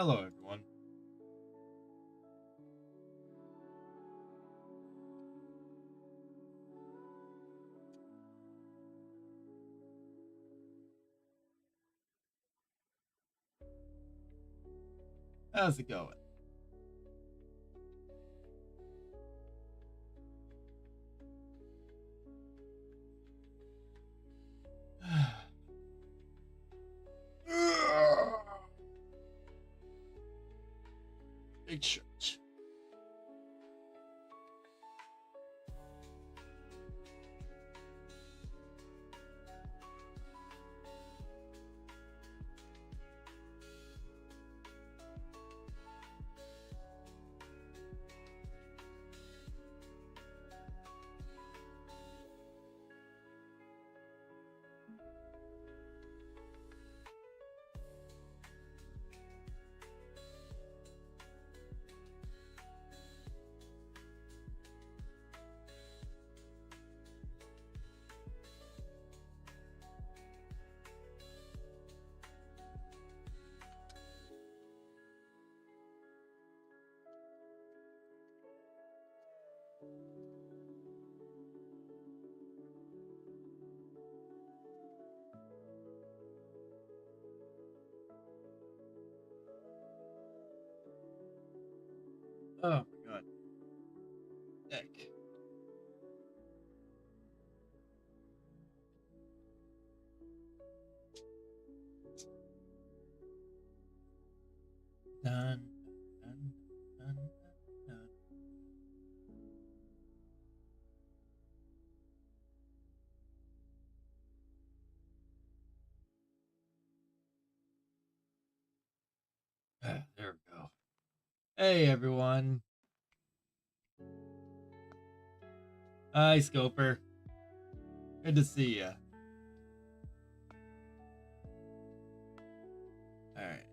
Hello, everyone. How's it going? Big church. Oh my god. Heck. Dun, dun, dun, dun, dun. There we go. Hey, everyone. Hi, Scoper. Good to see ya. Alright.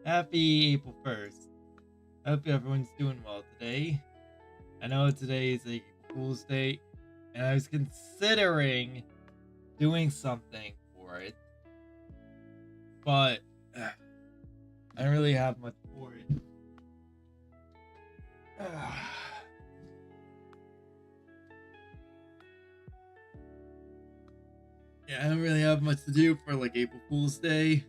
Happy April 1st. I hope everyone's doing well today. I know today is a Fool's Day, and I was considering doing something for it, but I don't really have much for it. Yeah, I don't really have much to do for like April Fool's Day.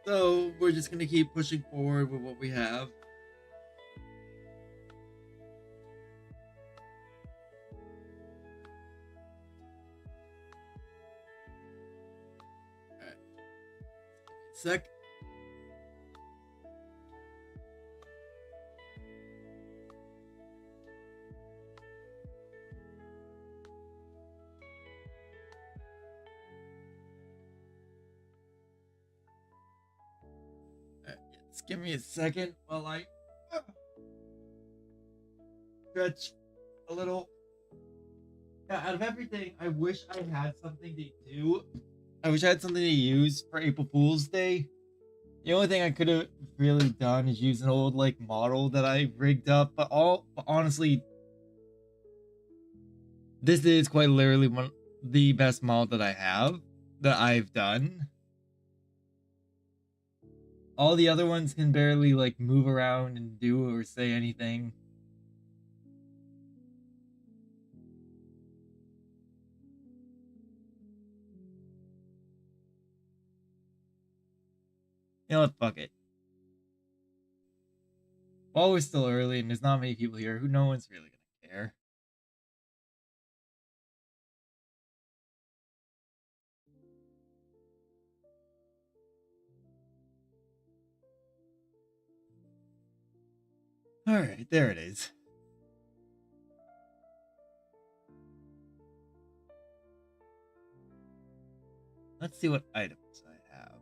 So we're just gonna keep pushing forward with what we have. Alright. Sec. Alright, just give me a second while I stretch a little. Yeah, out of everything, I wish I had something to do. I wish I had something to use for April Fool's Day. The only thing I could have really done is use an old like model that I rigged up, but honestly, this is quite literally the best model that I've done. All the other ones can barely like move around and do or say anything. You know what? Fuck it. While we're still early and there's not many people here, who no one's really gonna care. All right, there it is. Let's see what items I have.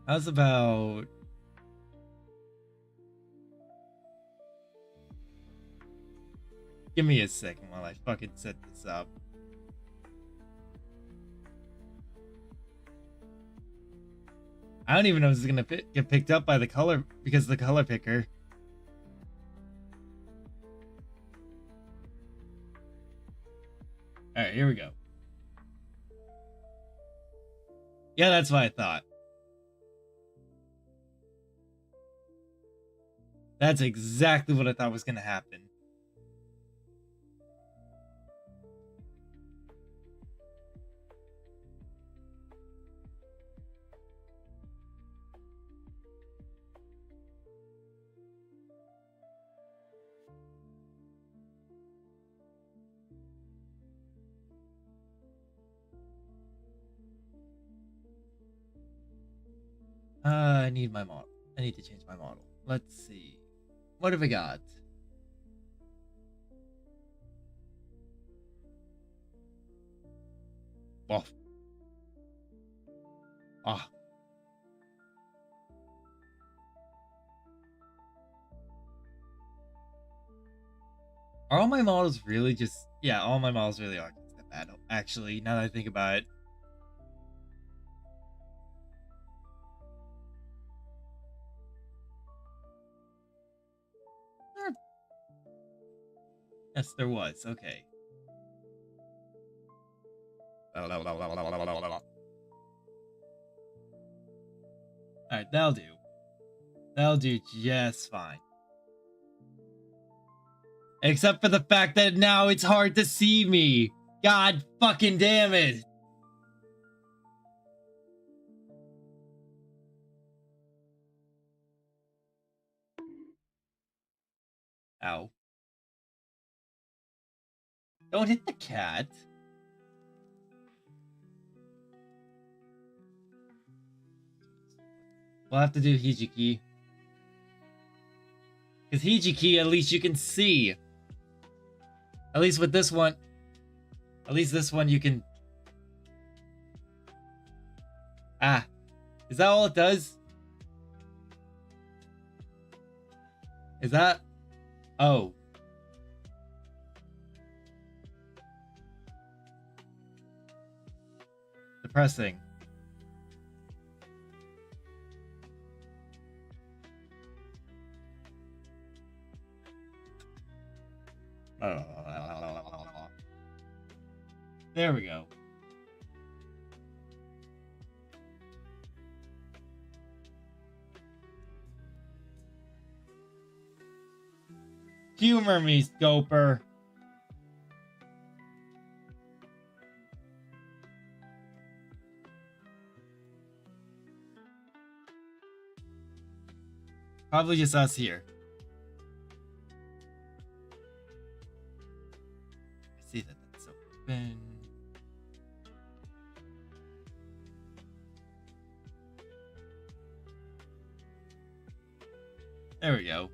How's about... Give me a second while I fucking set this up. I don't even know if this is gonna get picked up by the color, because of the color picker. Alright, here we go. Yeah, that's what I thought. That's exactly what I thought was gonna happen. I need my model. I need to change my model. Let's see. What have I got? Oh. Ah. Are all my models really just... Yeah, all my models really are just that bad. Actually, now that I think about it. Yes, there was. Okay. Alright, that'll do. That'll do just fine. Except for the fact that now it's hard to see me. God fucking damn it. Ow. Don't hit the cat. We'll have to do Hijiki. Because Hijiki, at least you can see. At least with this one. At least this one you can... Ah. Is that all it does? Is that... Oh. Depressing. There we go. Humor me, Scoper. Probably just us here. I see that that's open. There we go.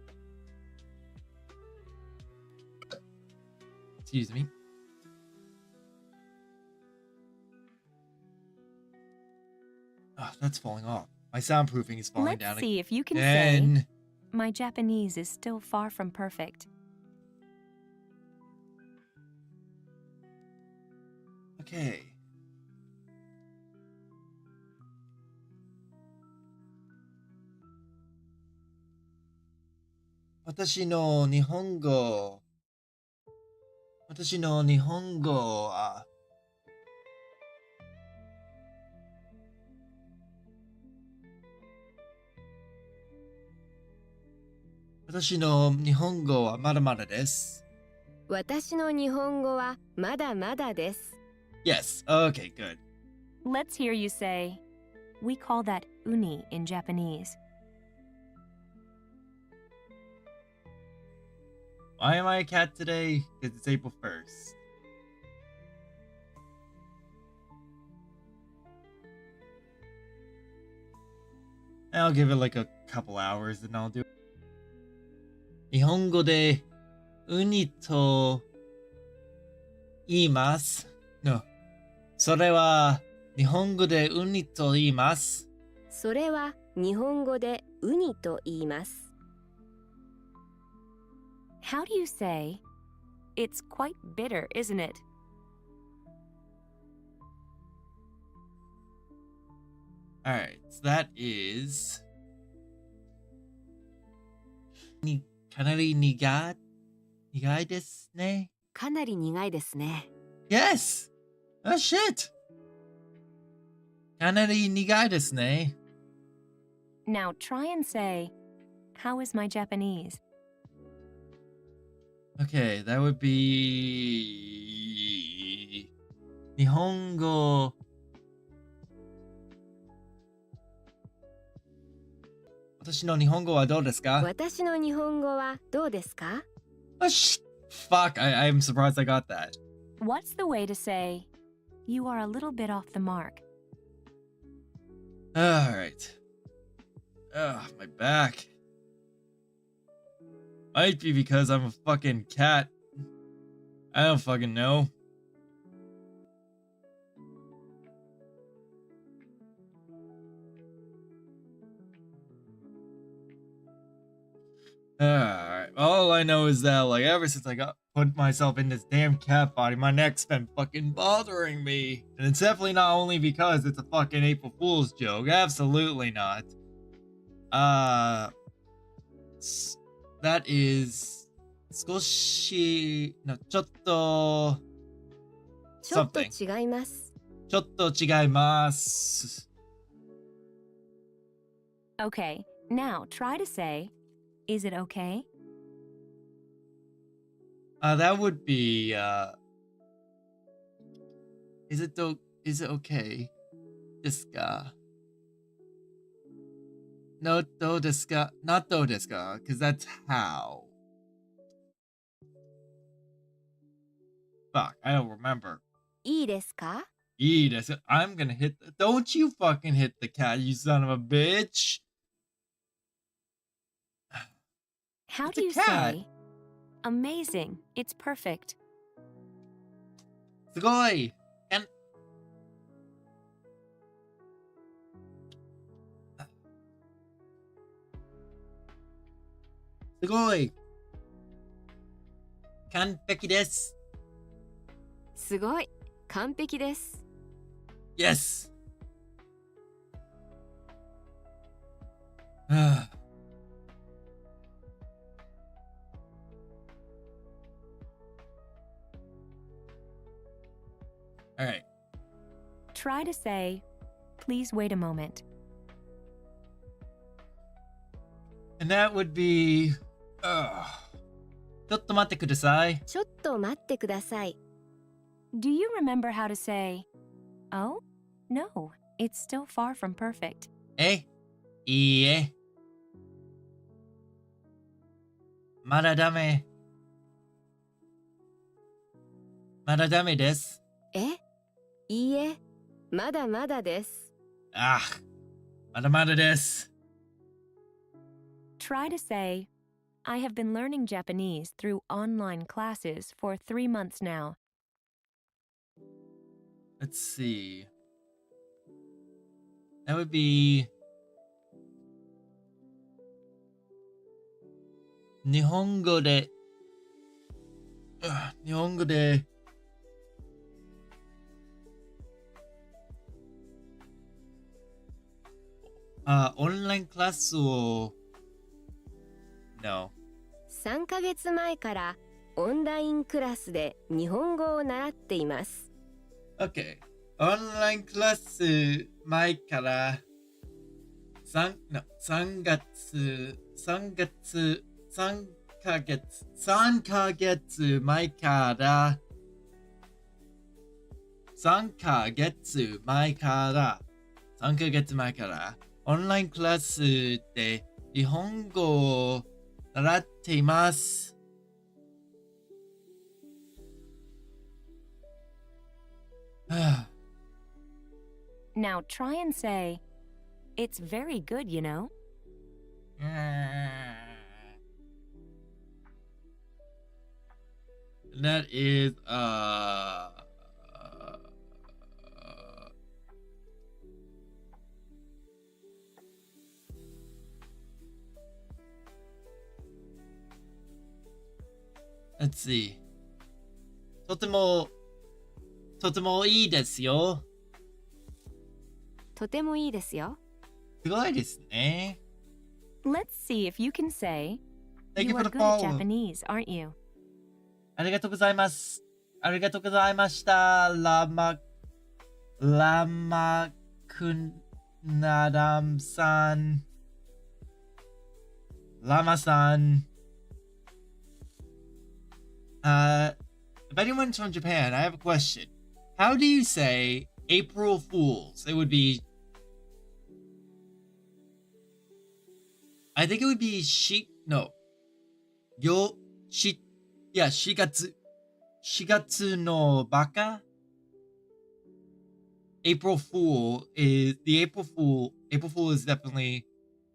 Excuse me. Oh, that's falling off. My soundproofing is falling down. Let's see if you can say, my Japanese is still far from perfect. Okay. Watashi no Nihongo. Watashi no Nihongo. Watashi no Nihongo wa mada mada desu. 私の日本語はまだまだです。 Yes. Okay, good. Let's hear you say, we call that uni in Japanese. Why am I a cat today? Because it's April 1st. I'll give it like a couple hours and I'll do it. 日本語でウニと言います。No. それは日本語でウニと言います。それは日本語でウニと言います。How do you say, it's quite bitter, isn't it? Alright, so that is... かなり苦いですね。かなり苦いですね。Yes! Oh shit! かなり苦いですね。Now try and say, how is my Japanese? Okay, that would be... 日本語。私の日本語はどうですか？私の日本語はどうですか？ Oh, fuck, I'm surprised I got that. What's the way to say, you are a little bit off the mark? Alright. Ugh, my back. Might be because I'm a fucking cat. I don't fucking know. Alright, all I know is that, like, ever since I put myself in this damn cat body, my neck's been fucking bothering me. And it's definitely not only because it's a fucking April Fool's joke. Absolutely not. That is... 少し... No, ちょっと... ちょっと something. 違います。ちょっと違います。Okay, now try to say, is it okay? That would be, is it okay? ですか? No, どうですか? Not どうですか? Because that's how. Fuck, I don't remember. いいですか? いいです. I'm gonna hit don't you fucking hit the cat, you son of a bitch. How It's do a you cat. say, amazing, it's perfect? すごい. And すごい. 完璧です. すごい。完璧です。Yes. All right. Try to say, please wait a moment. And that would be... ちょっと待ってください。ちょっと待ってください。Do you remember how to say, oh? No, it's still far from perfect. いいえ。まだダメ。まだダメです。いいえ、まだまだです。まだまだです。Try to say, I have been learning Japanese through online classes for 3 months now. Let's see. That would be... 日本語でオンラインクラスを No 3ヶ月前からオンラインクラスで日本語を習っています。OK オンラインクラス前から3ヶ月前からオンラインクラスで日本語を習っています。Now try and say, it's very good, you know? That is Let's see. とてもいいですよ。とてもいいですよ。すごいですね。Let's see if you can say, Thank you You for are the good at follow. Japanese, aren't you? ありがとうございます。ありがとうございました。ラマクナダムさん。ラマさん。If anyone's from Japan, I have a question. How do you say April Fools? It would be... I think it would be no. 4月のバカ April Fool is the April Fool is definitely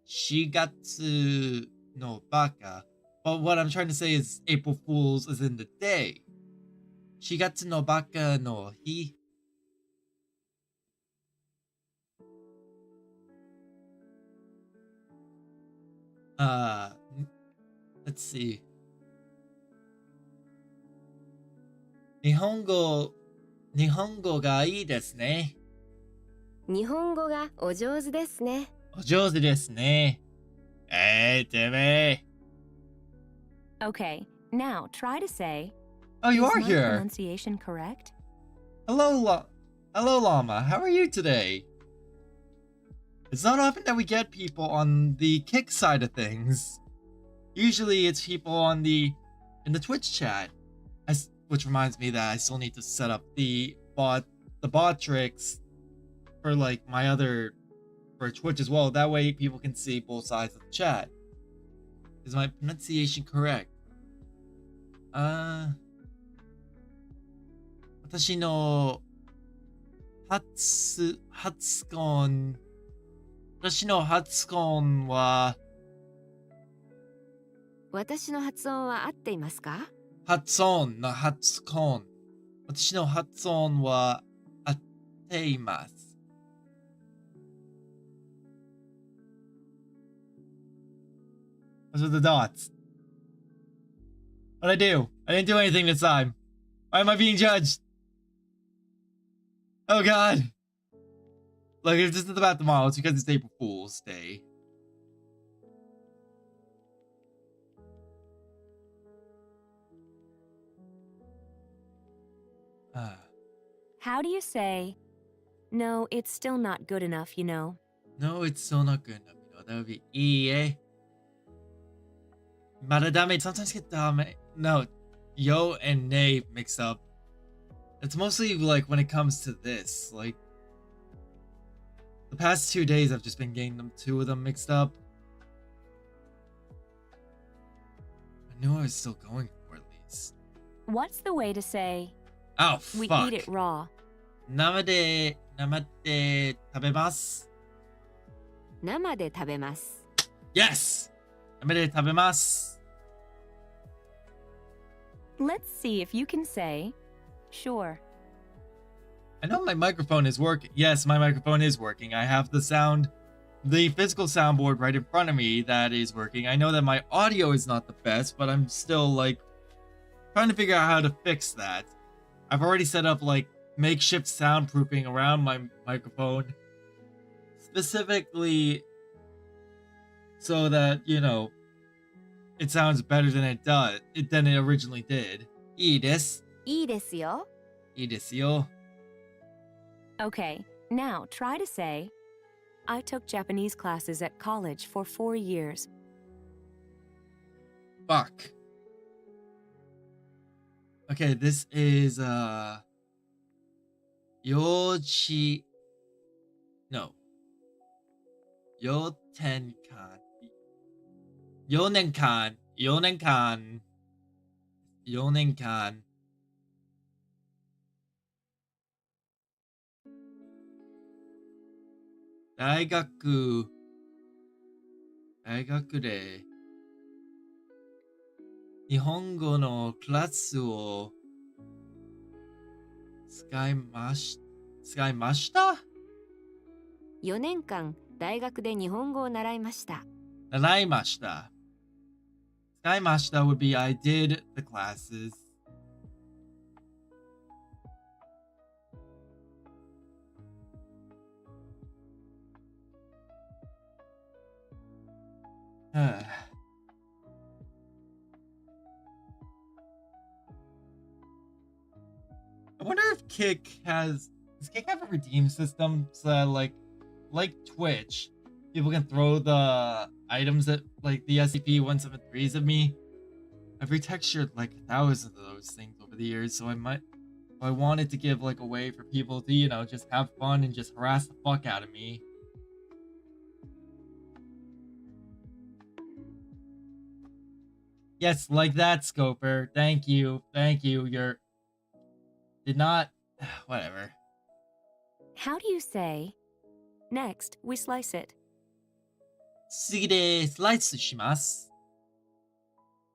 4月のバカ but what I'm trying to say is April Fools is in the day 4月のバカの日let's see 日本語がいいですね。日本語がお上手ですね。お上手ですね。てめえ。Okay, now try to say, Oh, you Is are my here. pronunciation correct? Hello, Llama. How are you today? It's not often that we get people on the Kick side of things. Usually it's people in the Twitch chat. Which reminds me that I still need to set up the bot tricks for like for Twitch as well. That way people can see both sides of the chat. Is my pronunciation correct? 私の発音は私の発音は合っていますか？私の発音は合っています。Those are the dots. What'd I do? I didn't do anything this time. Why am I being judged? Oh god. Look, if this is about tomorrow, it's because it's April Fool's Day. How do you say, No, it's still not good enough, you know? No, it's still not good enough. You know, that would be E. Maradame sometimes get no, yo and nay mixed up. It's mostly like when it comes to this, like the past 2 days I've just been getting two of them mixed up. I knew I was still going for at least. What's the way to say, Oh, We fuck. eat it raw? 生で食べます。生で食べます。Yes! 生で食べます。Let's see if you can say, Sure. I know my microphone is working. Yes, my microphone is working. I have the physical soundboard right in front of me that is working. I know that my audio is not the best, but I'm still like trying to figure out how to fix that. I've already set up like makeshift soundproofing around my microphone specifically so that, you know, it sounds better than it originally did. いいです。いいですよ。いいですよ。Okay, now try to say, I took Japanese classes at college for 4 years. Fuck. Okay, this is Yoshi. No. 4年間大学で日本語のクラスを使いました4年間大学で日本語を習いました。習いました。Skaimashita would be I did the classes. I wonder if does Kick have a redeem system so that, like Twitch, people can throw the items at like the SCP-173s at me. I've retextured like thousands of those things over the years, so I wanted to give like a way for people to, just have fun and just harass the fuck out of me. Yes, like that, Scoper. Thank you. You're did not whatever. How do you say, next, we slice it? 次でスライスします。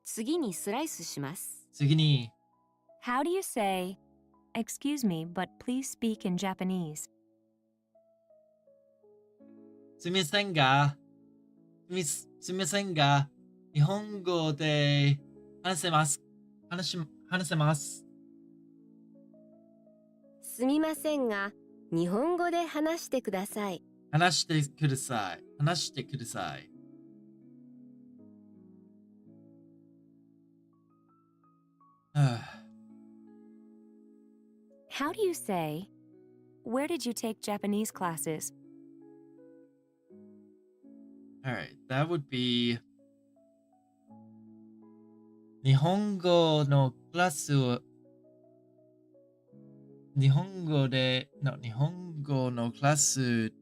次にスライスします。次に How do you say, excuse me, but please speak in Japanese? すみませんが、すみませんが、日本語で話せます。話せます。すみませんが、日本語で話してください。話してください。話してください。How do you say, where did you take Japanese classes? Alright, that would be 日本語のクラスを日本語のクラス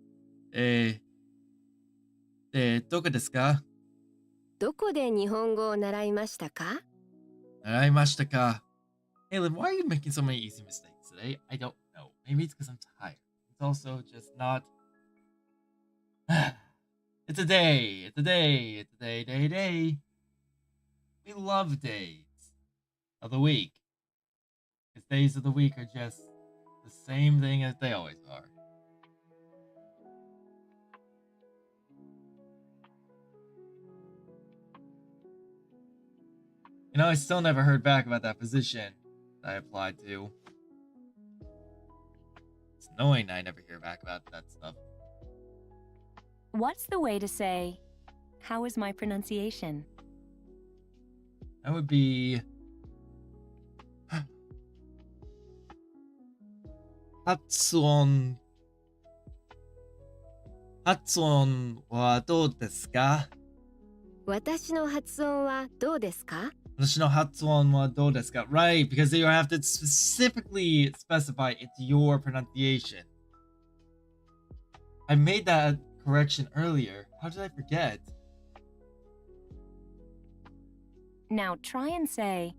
どこですか？どこで日本語を習いましたか？習いましたか？ Halen, why are you making so many easy mistakes today? I don't know. Maybe it's because I'm tired. It's also just not... It's a day. Day. We love days of the week. Because days of the week are just the same thing as they always are. I still never heard back about that position I applied to. It's annoying I never hear back about that stuff. What's the way to say, how is my pronunciation? That would be...発音はどうですか？私の発音はどうですか？私の発音はどうですか? Right, because you have to specifically specify it's your pronunciation. I made that correction earlier. How did I forget? Now try and say,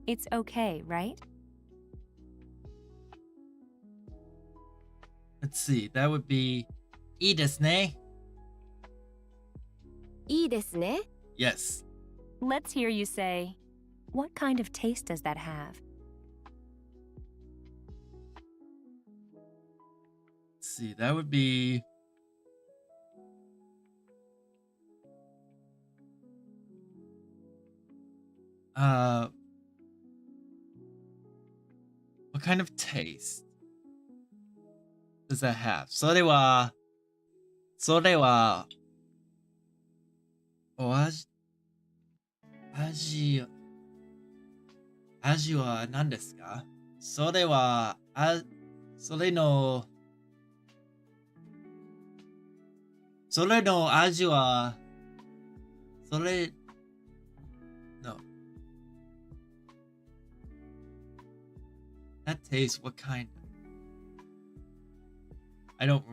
it's okay, right? Let's see, that would be いいですね. いいですね。Yes. Let's hear you say, what kind of taste does that have? Let's see, that would be... what kind of taste does that have? それは味は何ですか？それの味はno. That taste, what kind? I don't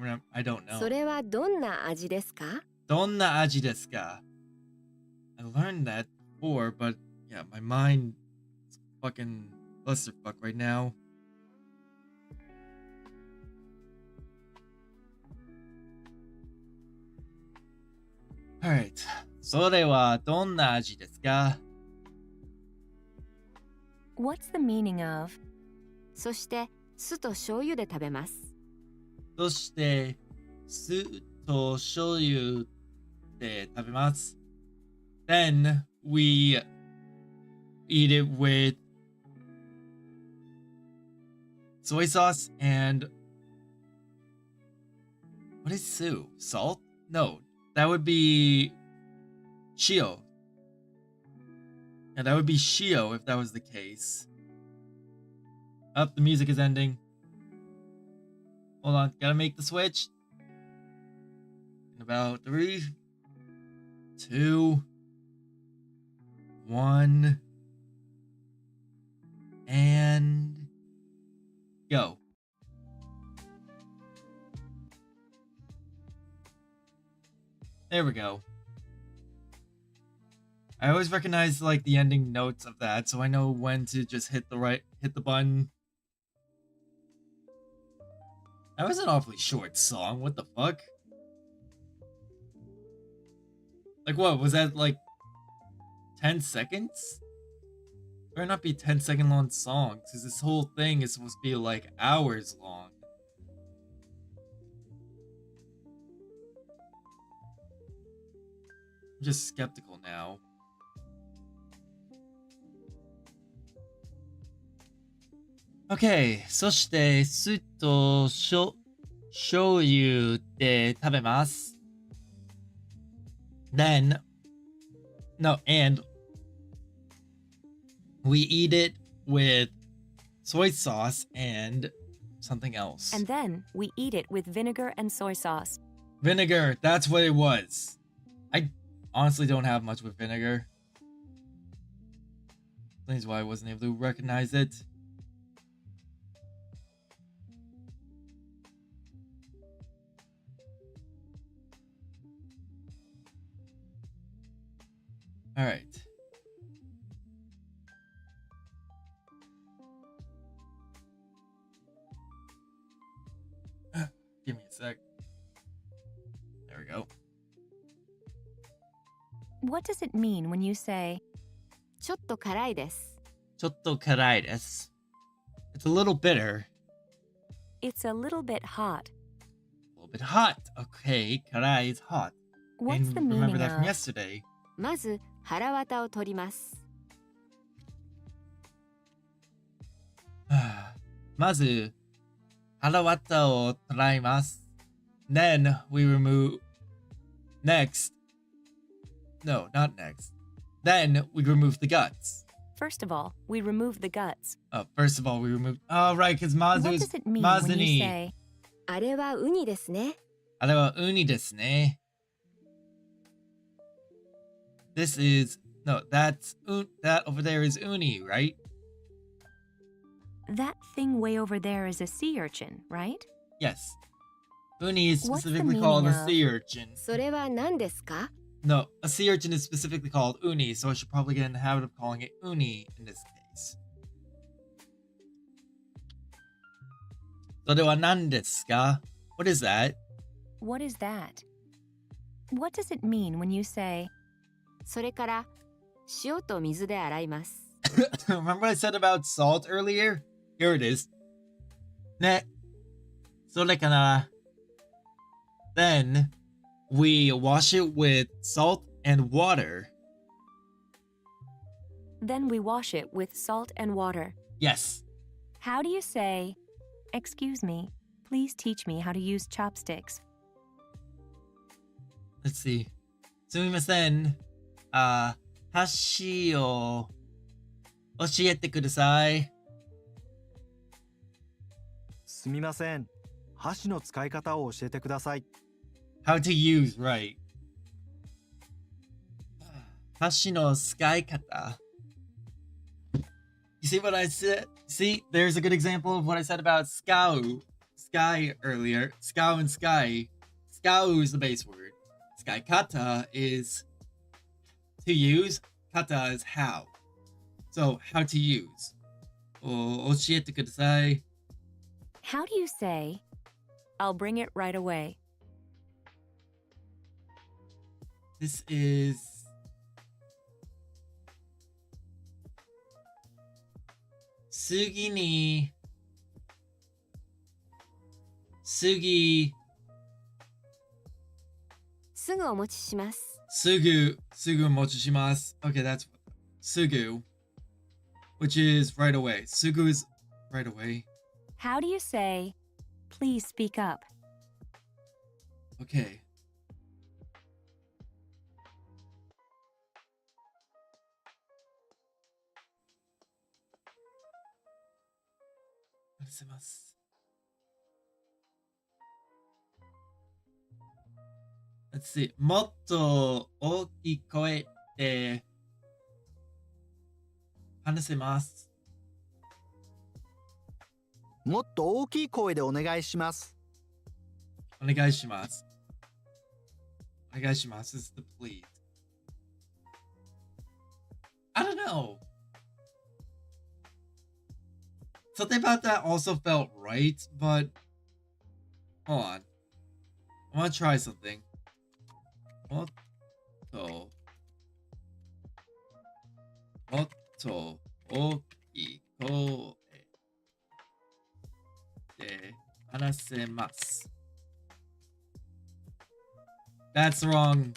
know. それはどんな味ですか？どんな味ですか? I learned that before, but yeah, my mind is fucking clusterfuck right now. Alright. それはどんな味ですか? What's the meaning of? そして酢と醤油で食べます。そして酢と醤油で食べます. Then we eat it with soy sauce and what is su? Salt? No, that would be shio. Yeah, that would be shio if that was the case. Oh, the music is ending. Hold on, gotta make the switch. In about 3, 2, 1, and go. There we go. I always recognize like the ending notes of that, so I know when to just hit the button. That was an awfully short song. What the fuck? Like what? Was that like 10 seconds? Better not be 10-second long songs, because this whole thing is supposed to be like hours long. I'm just skeptical now. Okay, そして酢と醤油で食べます。Then, no, and we eat it with soy sauce and something else. And then we eat it with vinegar and soy sauce. Vinegar, that's what it was. I honestly don't have much with vinegar. That's why I wasn't able to recognize it. All right. Give me a sec. There we go. What does it mean when you say, ちょっと辛いです。ちょっと辛いです. It's a little bitter. it's a little bit hot? A little bit hot. Okay, 辛い is hot. What's And the remember meaning that from of? yesterday. まず腹綿を取ります。まず、腹綿を取ります. Then we remove. Next. No, not next. Then we remove the guts. First of all, we remove the guts. Oh, first of all, we remove. Oh, right, because Mazu What is does it mean when you Mazuni. say, あれはウニですね。あれはウニですね. This is no. That's that over there is uni, right? that thing way over there is a sea urchin, right? Yes. Uni is What's the specifically called a meaning of- sea urchin. それは何ですか？ No, a sea urchin is specifically called uni, so I should probably get in the habit of calling it uni in this case. それは何ですか? What is that? What is that? What does it mean when you say, それから塩と水で洗います。Remember what I said about salt earlier? Here it is. ね。それから Then we wash it with salt and water. then we wash it with salt and water? Yes. How do you say, excuse me, please teach me how to use chopsticks? Let's see. すみません。箸を教えてください。すみません。箸の使い方を教えてください。How to use, right. 箸の使い方. You see what I said? See, there's a good example of what I said about sky earlier. Scow and sky. Scow is the base word. Sky kata is to use. Kata is how. So, how to use. 教えてください. How do you say, I'll bring it right away? This is Sugi ni Sugi すぐお持ちします。 Sugu mochi shimasu. Okay, that's Sugu. which is right away. Sugu is right away. How do you say, please speak up? Okay. Let's see. もっと大きい声で話せます。もっと大きい声でお願いします。お願いします。お願いします is the please. I don't know. Something about that also felt right, but hold on. I want to try something. もっと大きい声で話せます。That's wrong.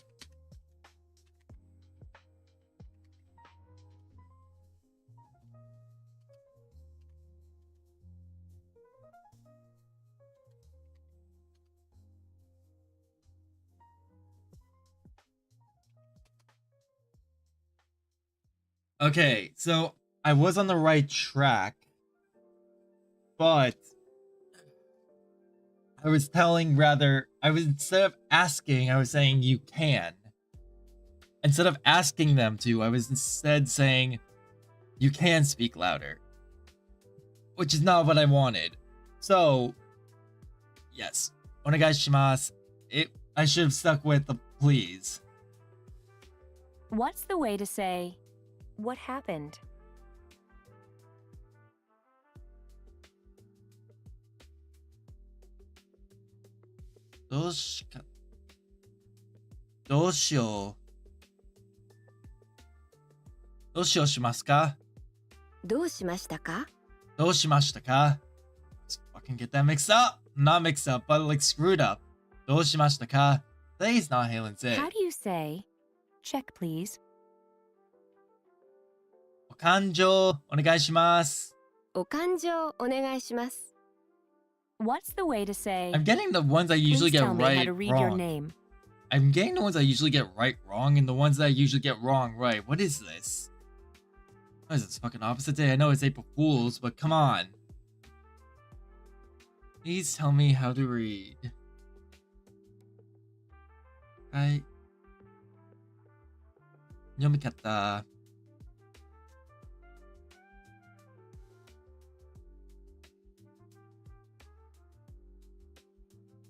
Okay, so I was on the right track, but I was instead of asking, I was saying you can. Instead of asking them to, I was instead saying you can speak louder, which is not what I wanted. So, yes, onegaishimasu. I should have stuck with the please. What's the way to say, what happened? Do shimasu ka? Do shimashita ka? Let's fucking get that mixed up. Not mixed up, but like screwed up. Do shimashita ka? Today's not Halen say. How do you say, check please? お勘定お願いします。お勘定お願いします。What's the way to say, I'm getting the ones I usually please get tell me how right to read your wrong. name? I'm getting the ones I usually get right wrong and the ones that I usually get wrong right. What is this? What is this, fucking opposite day? I know it's April Fool's, but come on. Please tell me how to read. Right. 読み方。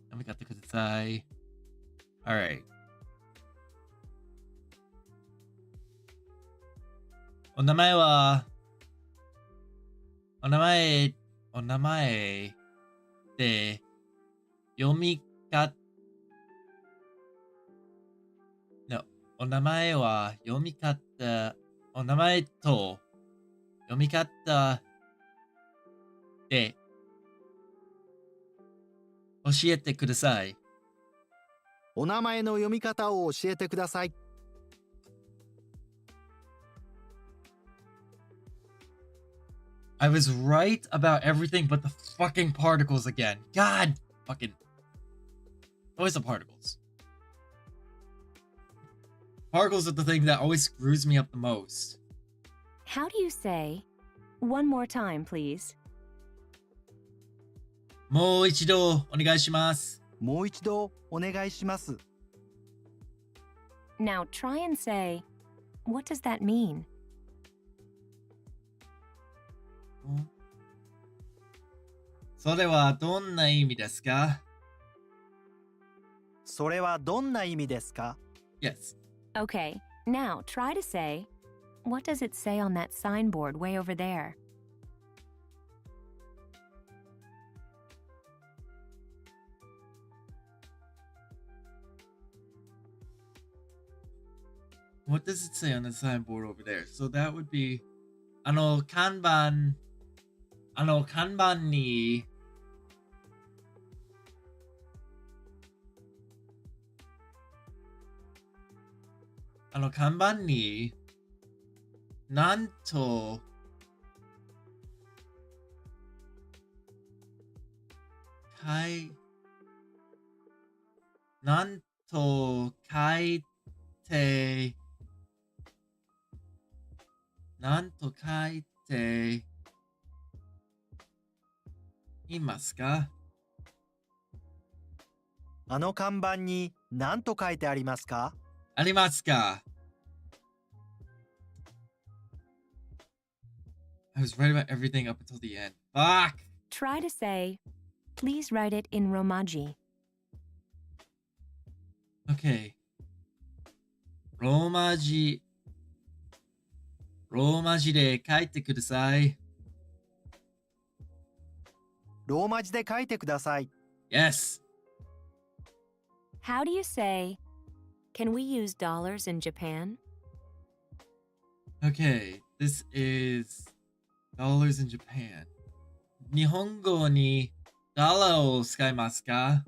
読み方ください。Alright. お名前で読み方、No, お名前は読み方、お名前と読み方で教えてください。お名前の読み方を教えてください。I was right about everything but the fucking particles again. God fucking. Always the particles. Particles are the thing that always screws me up the most. How do you say, one more time please? もう一度お願いします。もう一度お願いします。Now try and say, what does that mean? それはどんな意味ですか？それはどんな意味ですか？ Yes. Okay, now try to say, what does it say on that signboard way over there? What does it say on the signboard over there? So that would be 看板に看板になんとなんと書いて、なんと書いていますか？あの看板に何と書いてありますか？ありますか？ I was right about everything up until the end. Fuck! Try to say, please write it in Romaji. Okay. ローマ字で書いてください。ローマ字で書いてください。Yes. How do you say, can we use dollars in Japan? Okay, this is dollars in Japan. 日本語にダラーを使いますか？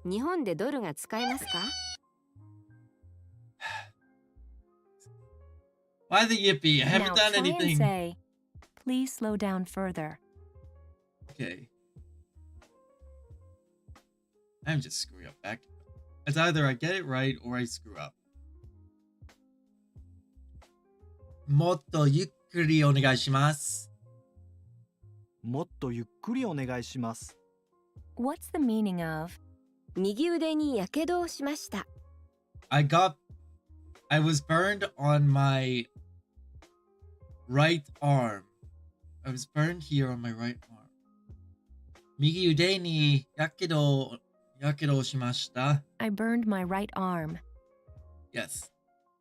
日本でドルが使えますか？ Why the yippee? I Now haven't done try and anything. say, please slow down further. Okay. I'm just screwing up back. It's either I get it right or I screw up. もっとゆっくりお願いします。もっとゆっくりお願いします。What's the meaning of, 右腕にやけどをしました。I was burned on my right arm. I was burned here on my right arm. 右腕にやけどをしました。I burned my right arm? Yes.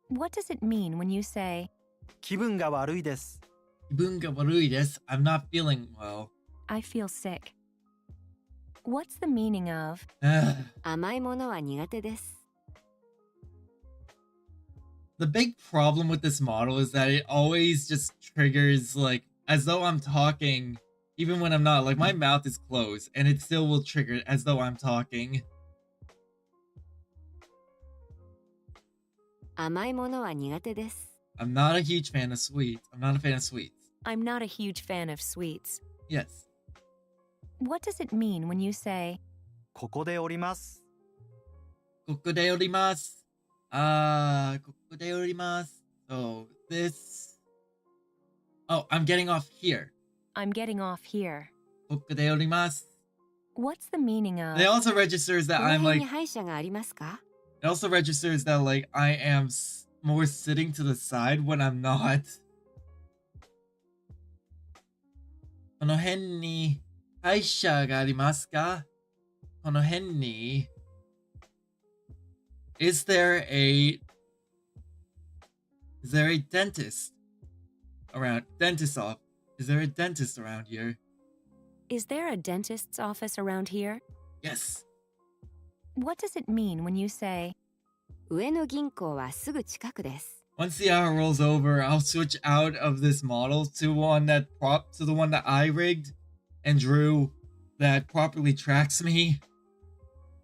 What does it mean when you say, 気分が悪いです。気分が悪いです。I'm not feeling well. I feel sick? What's the meaning of, 甘いものは苦手です。The big problem with this model is that it always just triggers like as though I'm talking even when I'm not. Like my mouth is closed and it still will trigger as though I'm talking. 甘いものは苦手です。I'm not a huge fan of sweets. I'm not a fan of sweets. I'm not a huge fan of sweets? Yes. What does it mean when you say, ここで降ります。ここで降ります。ここで降ります。So this. Oh, I'm getting off here. I'm getting off here? ここで降ります。 What's the meaning of, It also registers that この I'm 辺 like. に歯医者がありますか？ It also registers that like I am more sitting to the side when I'm not. この辺に歯医者がありますか？この辺に Is there a dentist around? Dentist off? Is there a dentist around here? is there a dentist's office around here? Yes. What does it mean when you say, 上野銀行はすぐ近くです。 Once the hour rolls over, I'll switch out of this model to the one that I rigged and drew that properly tracks me.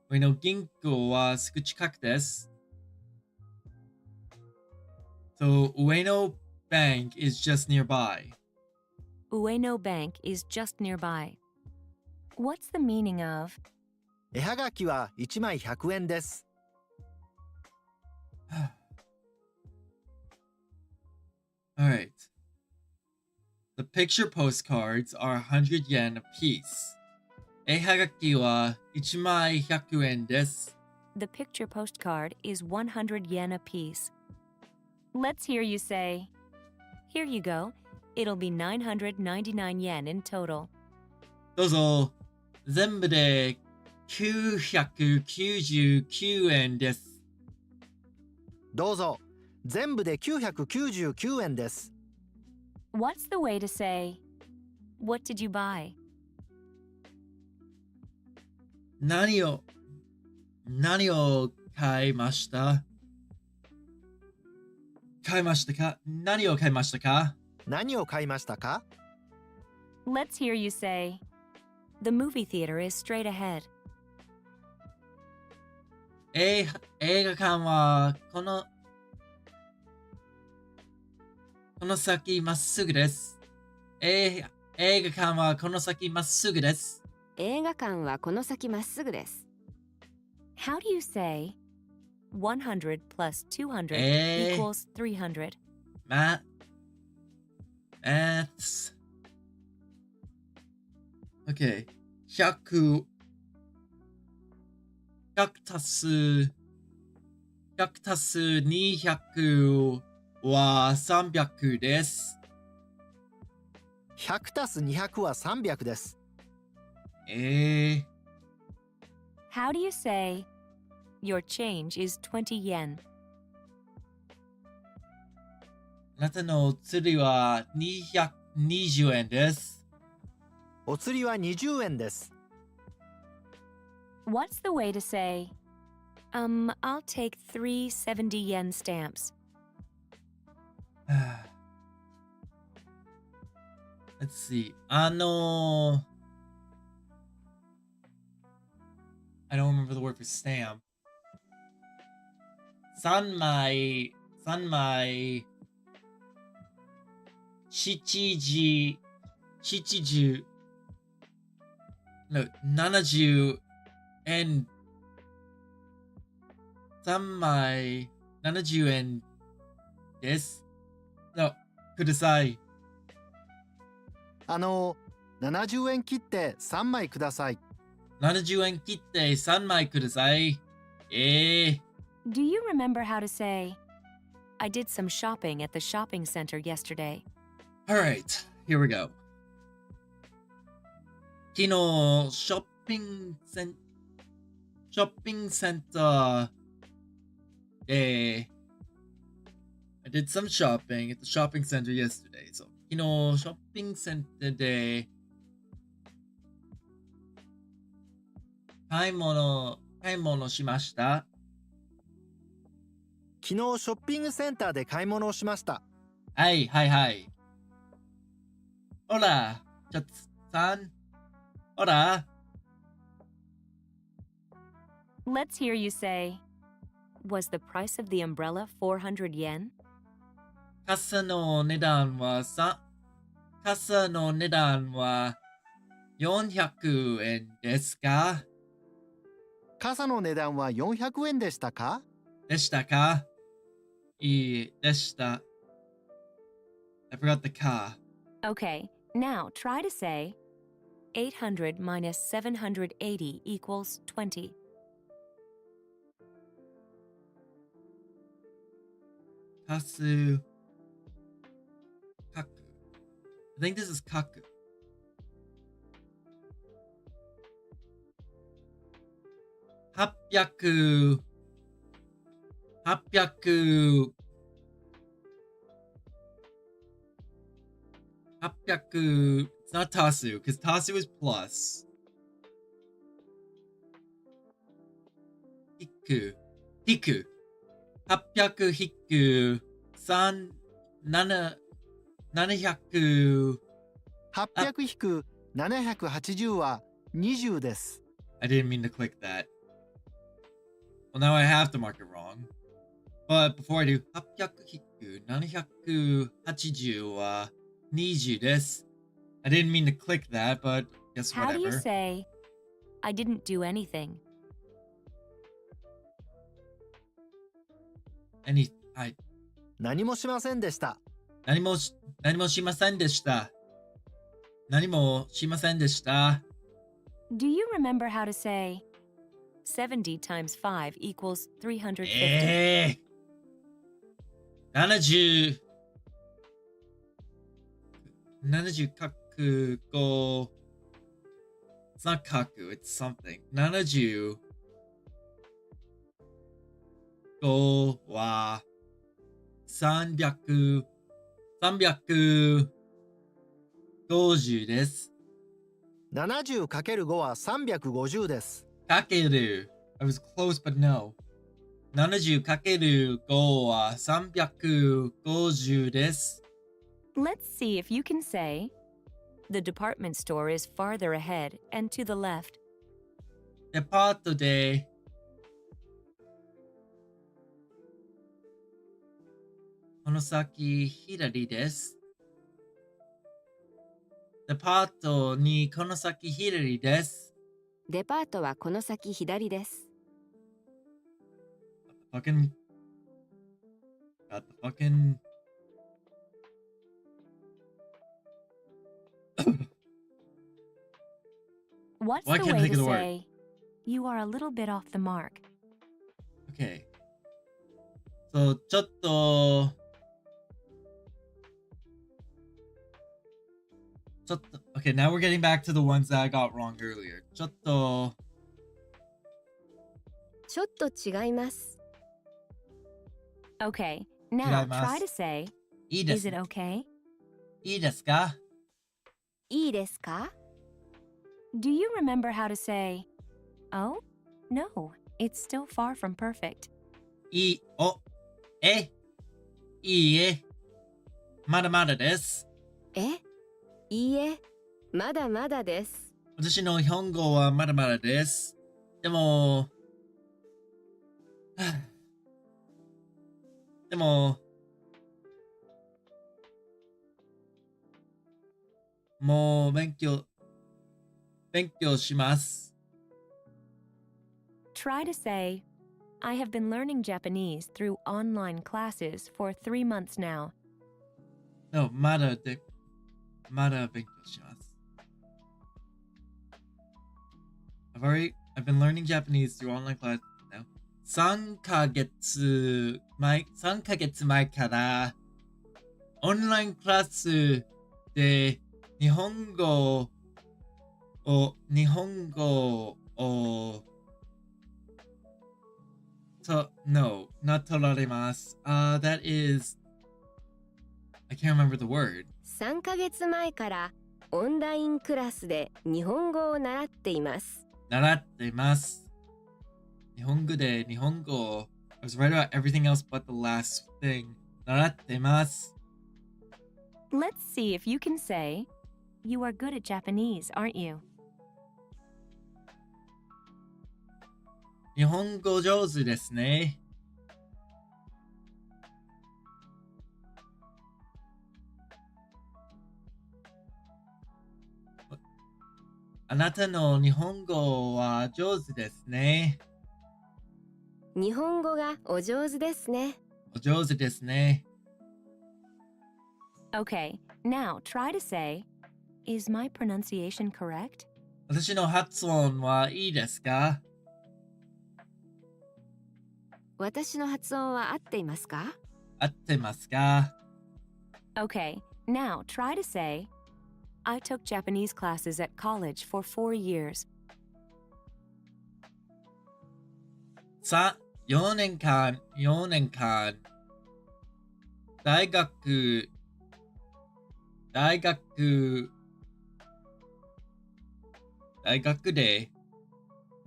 上野銀行はすぐ近くです。So Ueno Bank is just nearby. Ueno Bank is just nearby? What's the meaning of, 絵はがきは1枚100円です。Alright. The picture postcards are 100 yen a piece. 絵はがきは1枚100円です。 the picture postcard is 100 yen a piece? Let's hear you say, here you go. It'll be 999 yen in total. どうぞ。全部で999円です。どうぞ。全部で999円です。What's the way to say, what did you buy? 何を買いました買いましたか何を買いましたか何を買いましたか？ Let's hear you say, the movie theater is straight ahead. 映画館はこの先まっすぐです。映画館はこの先まっすぐです。映画館はこの先まっすぐです。How do you say 100 plus 200 equals 300? Maths. Okay. 100足す200は300です。100たす200は300です。How do you say your change is 20 yen? あなたのお釣りは220円です。お釣りは20円です。What's the way to say, I'll take 3 70 yen stamps? Let's see. I don't remember the word for stamp. 3枚、70、no、70円、3枚70円です。No、ください。70円切って3枚ください。70円切って3枚ください。Do you remember how to say, I did some shopping at the shopping center yesterday? Alright, here we go. 昨日、ショッピングセンターで、I did some shopping at the shopping center yesterday. So, 昨日、ショッピングセンターで、買い物しました。昨日ショッピングセンターで買い物をしました。はい。ほら、ちょっとさん。ほら。Let's hear you say, was the price of the umbrella 400 yen? 傘の値段は400円ですか？傘の値段は400円でしたか？でしたいいでした。I forgot the ka. Okay, now try to say, 800 minus 780 equals 20. 足すかく。I think this is かく。800 it's not tasu because tasu is plus. Hiku 800引く700 800引く780は20です。I didn't mean to click that. Well, now I have to mark it wrong. But before I do, 800引く780は20です。I didn't mean to click that, but guess How do you whatever. say, I didn't do anything? I 何もしませんでした。何もしませんでした。何もしませんでした。Do you remember how to say, 70 times 5 equals 350? 70かく5 It's not かく it's something 75は350です。70×5 は350です。かける I was close but no 70×5 は350です。Let's see if you can say, the department store is farther ahead and to the left. デパートでこの先左です。デパートにこの先左です。デパートはこの先左です。Fucking got the fucking What's Why the can't I way think to of the word? say, you are a little bit off the mark? Okay. So ちょっと okay, now we're getting back to the ones that I got wrong earlier. ちょっと違います。Okay, 違 now いま try す。 to say, いいで is す it okay? いいですかいいですか？ Do you remember how to say, oh? No, it's still far from perfect. いい、お、え、いいえ、まだまだです。いいえ、まだまだです。私の日本語はまだまだです。でも、でも、もう勉強します。Try to say, I have been learning Japanese through online classes for 3 months now. No, まだ勉強します。I've been learning Japanese through online classes now. 3ヶ月前からオンラインクラスで日本語をno, not 取られます。That is I can't remember the word. 3ヶ月前からオンラインクラスで日本語を習っています。習ってます。日本語で日本語 I was right about everything else but the last thing. 習ってます。Let's see if you can say, you are good at Japanese, aren't you? 日本語上手ですね。あなたの日本語は上手ですね。日本語がお上手ですね。お上手ですね。Okay, now try to say, is my pronunciation correct? 私の発音はいいですか？私の発音は合っていますか？合ってますか？ Okay, now try to say, I took Japanese classes at college for 4 years. 4年間、大学で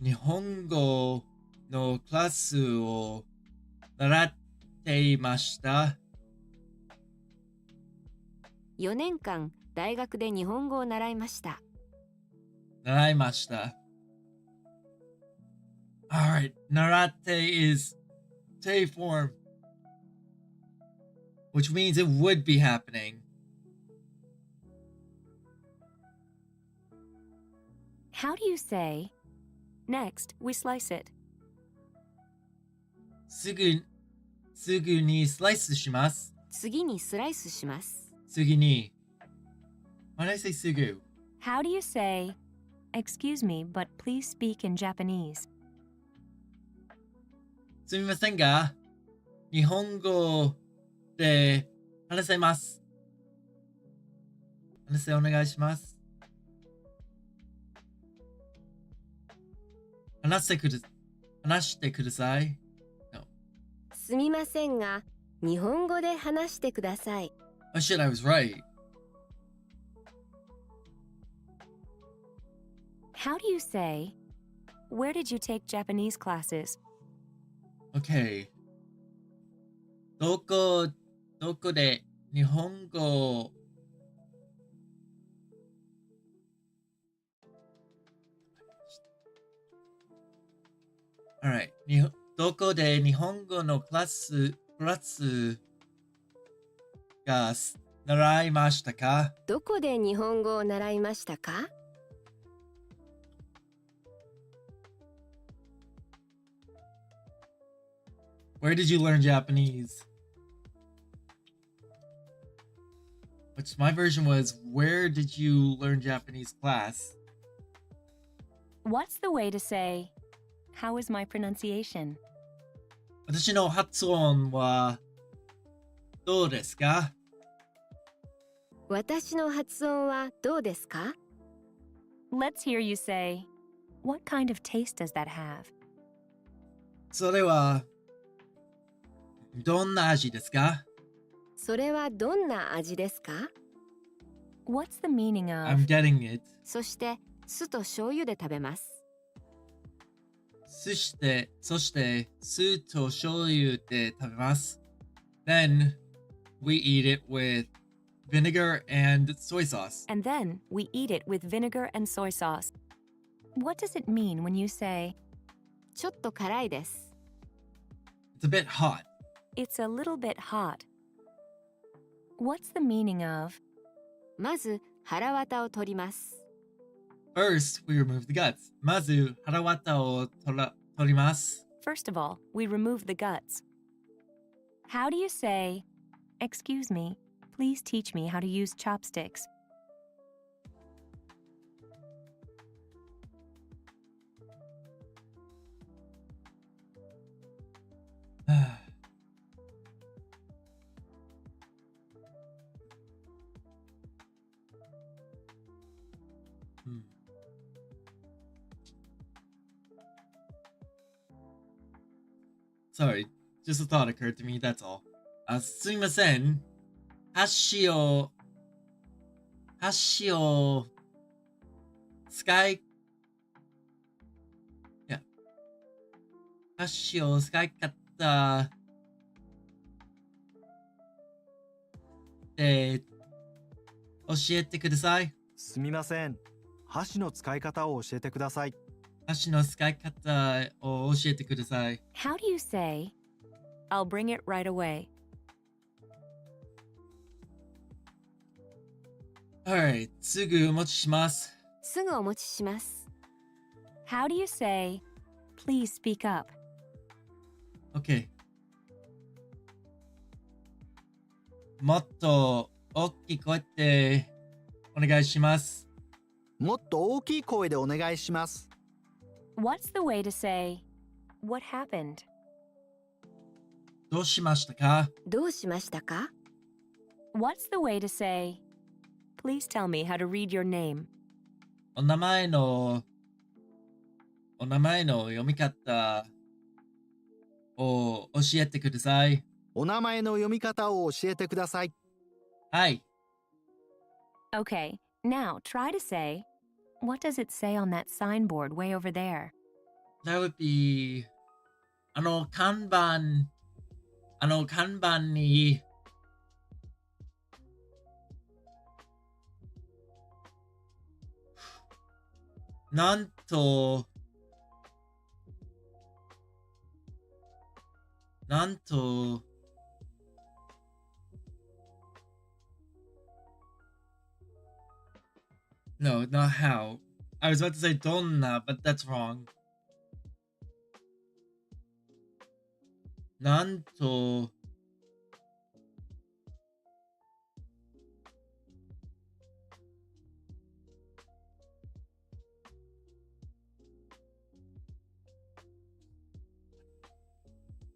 日本語のクラスを習っていました。4年間大学で日本語を習いました。習いました。Alright, 習って is Tay form, which means it would be happening. How do you say, next we slice it? すぐにスライスします。次にスライスします。次に。Why did I say すぐ? How do you say, excuse me, but please speak in Japanese? すみませんが、日本語で話せます。お願いします。話してください。No. すみませんが、日本語で話してください。Oh shit, I was right. How do you say, where did you take Japanese classes? Okay. どこで日本語Alright. どこで日本語のクラスが習いましたか？どこで日本語を習いましたか？ Where did you learn Japanese? Which my version was, where did you learn Japanese class? What's the way to say, how is my pronunciation? 私の発音はどうですか？私の発音はどうですか？ Let's hear you say, what kind of taste does that have? それはどんな味ですか？それはどんな味ですか？ What's the meaning I'm of? getting it. そして酢と醤油で食べます。そして、酢と醤油で食べます。Then, we eat it with vinegar and soy sauce. And then we eat it with vinegar and soy sauce. What does it mean when you say, ちょっと辛いです。It's a bit hot. it's a little bit hot? What's the meaning of? まず腹綿を取ります。First, we remove the guts. まず、腹綿を取ります。First of all, we remove the guts. How do you say, excuse me, please teach me how to use chopsticks? Sorry, just a thought occurred to me, that's all. すみません。箸を使い方で教えてください。すみません。箸の使い方を教えてください。箸の使い方を教えてください。How do you say, I'll bring it right away? Alright, すぐお持ちします。すぐお持ちします。How do you say, please speak up? OK。もっと大きい声でお願いします。もっと大きい声でお願いします。What's the way to say, what happened? どうしましたか？どうしましたか？ What's the way to say, please tell me how to read your name? お名前の読み方を教えてください。お名前の読み方を教えてください。はい。Okay, now try to say, what does it say on that signboard way over there? That would be 看板になんとNo, not how. I was about to say どんな but that's wrong. なんと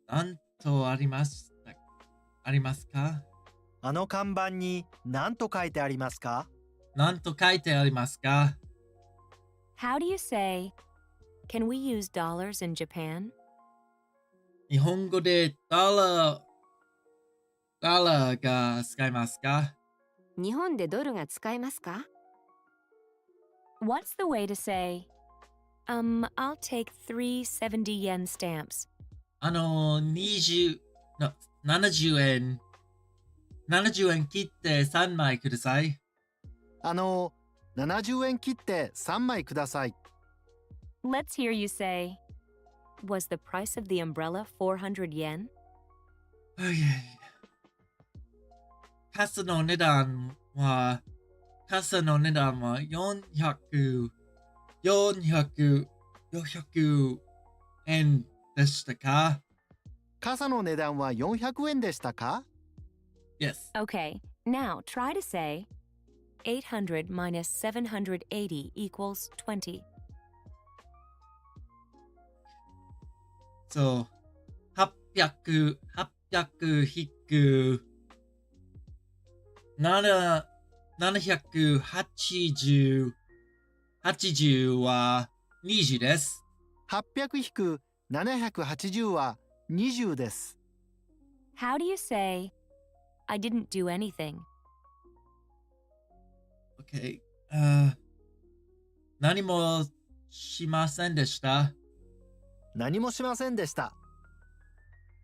なんとありますか？あの看板に何と書いてありますか？なんと書いてありますか？ How do you say, can we use dollars in Japan? 日本語でダラーが使えますか？日本でドルが使えますか？ What's the way to say, I'll take 3 70 yen stamps. 70円切って3枚ください。70円切って3枚ください。Let's hear you say, was the price of the umbrella 400 yen? 傘の値段は400円でしたか？傘の値段は400円でしたか？ Yes. Okay, now try to say 800 minus 780 equals 20. So, 800引く780は20です。800引く780は20です。How do you say, I didn't do anything? Okay. 何もしませんでした。何もしませんでした。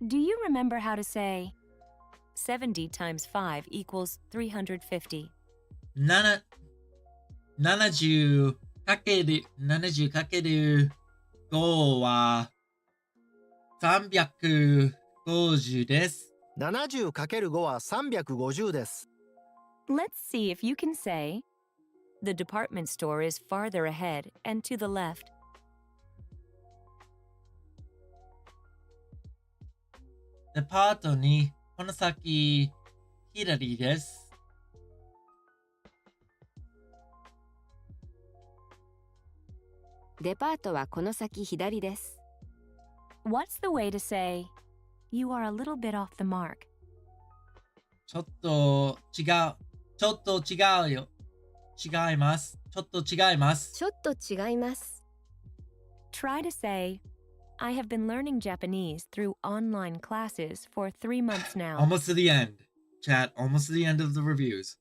Do you remember how to say 70 times 5 equals 350? 70かける5は350です。70×5 は350です。Let's see if you can say, the department store is farther ahead and to the left. デパートにこの先左です。デパートはこの先左です。What's the way to say, you are a little bit off the mark? ちょっと違うよ。違います。ちょっと違います。ちょっと違います。Try to say, I have been learning Japanese through online classes for 3 months now. Almost to the end. Chat, almost to the end of the reviews.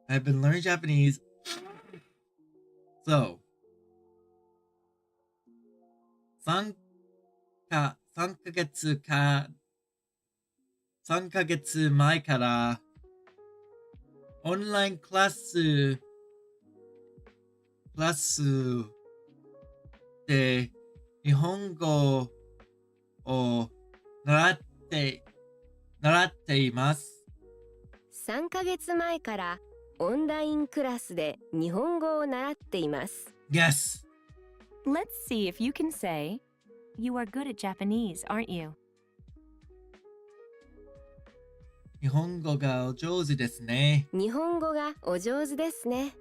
I've been learning Japanese. So, 3ヶ月前からオンラインクラスで日本語を習っています。3ヶ月前からオンラインクラスで日本語を習っています。Yes. Let's see if you can say, you are good at Japanese, aren't you? 日本語がお上手ですね。日本語がお上手ですね。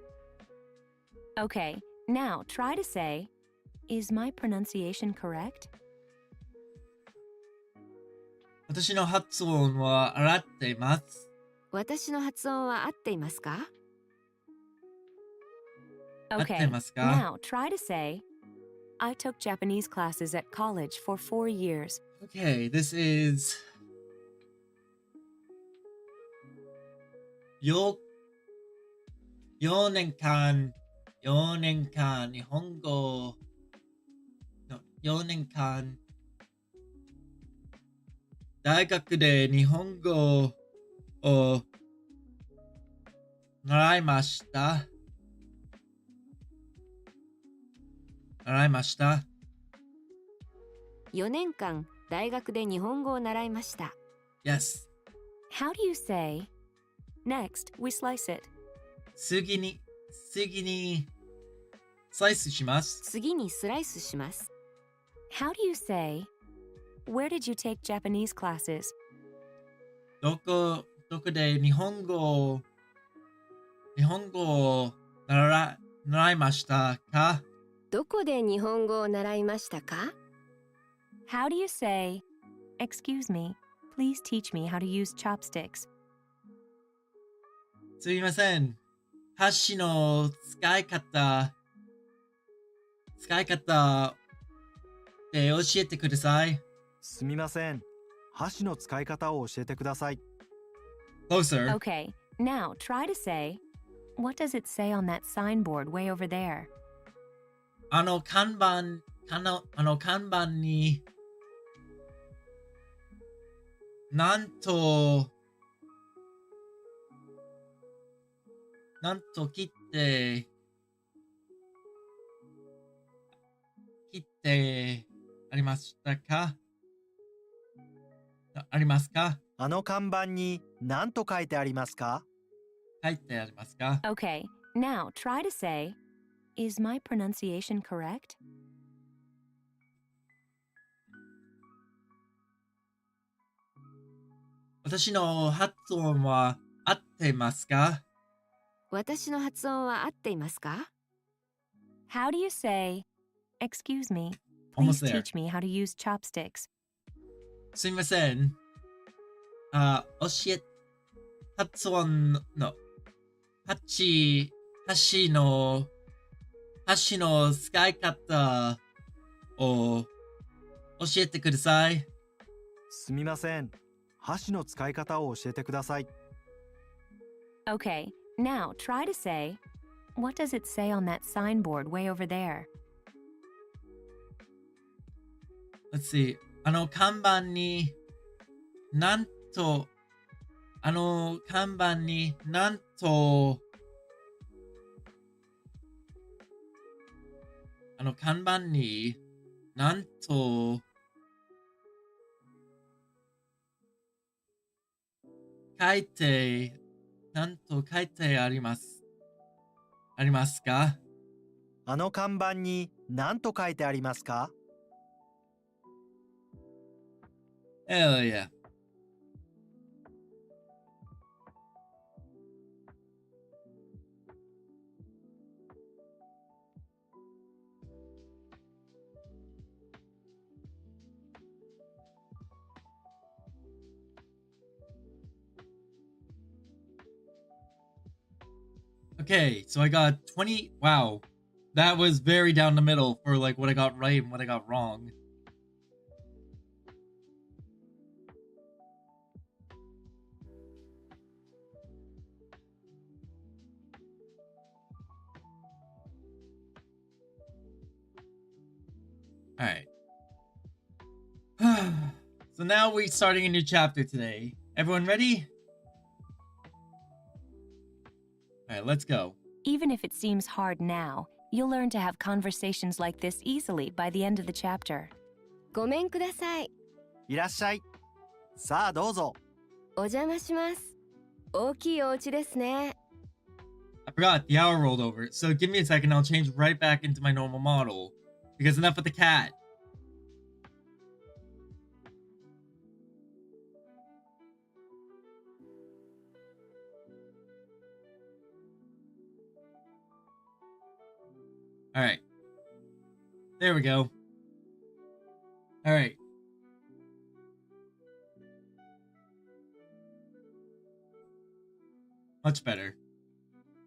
Okay, now try to say, is my pronunciation correct? 私の発音は合っています。私の発音は合っていますか？ Okay, 合ってますか？ now try to say, I took Japanese classes at college for 4 years. Okay, this is 4年間日本語4年間大学で日本語を習いました。4年間大学で日本語を習いました。Yes. How do you say, next we slice it? 次にスライスします。次にスライスします。How do you say, where did you take Japanese classes? どこで日本語を習いましたか？どこで日本語を習いましたか？ How do you say, excuse me, please teach me how to use chopsticks? すみません。箸の使い方で教えてください。すみません。箸の使い方を教えてください。Closer. Okay, now try to say, what does it say on that signboard way over there? あの看板になんと切ってありましたか？ありますか？あの看板に何と書いてありますか？書いてありますか？ Okay, now try to say, is my pronunciation correct? 私の発音は合ってますか？私の発音は合っていますか？ How do you say, "Excuse me, Almost please there. teach me how to use chopsticks"? すいません。教え、発音の、箸の、箸の使い方を教えてください。すみません。箸の使い方を教えてください。Okay, now try to say, "What does it say on that signboard way over there?" Let's see. 看板に、なんと、看板になんと、看板になんと、なんと書いてあります。ありますか？あの看板に何と書いてありますか？ Hell yeah. Okay, so I got 20. Wow. That was very down the middle for like what I got right and what I got wrong. All right. So now we're starting a new chapter today. Everyone ready? All right, let's go. Even if it seems hard now, you'll learn to have conversations like this easily by the end of the chapter. ごめんください。いらっしゃい。さあどうぞ。お邪魔します。大きいお家ですね。I forgot the hour rolled over, so give me a second. I'll change right back into my normal model. Because enough with the cat. All right. There we go. All right. Much better.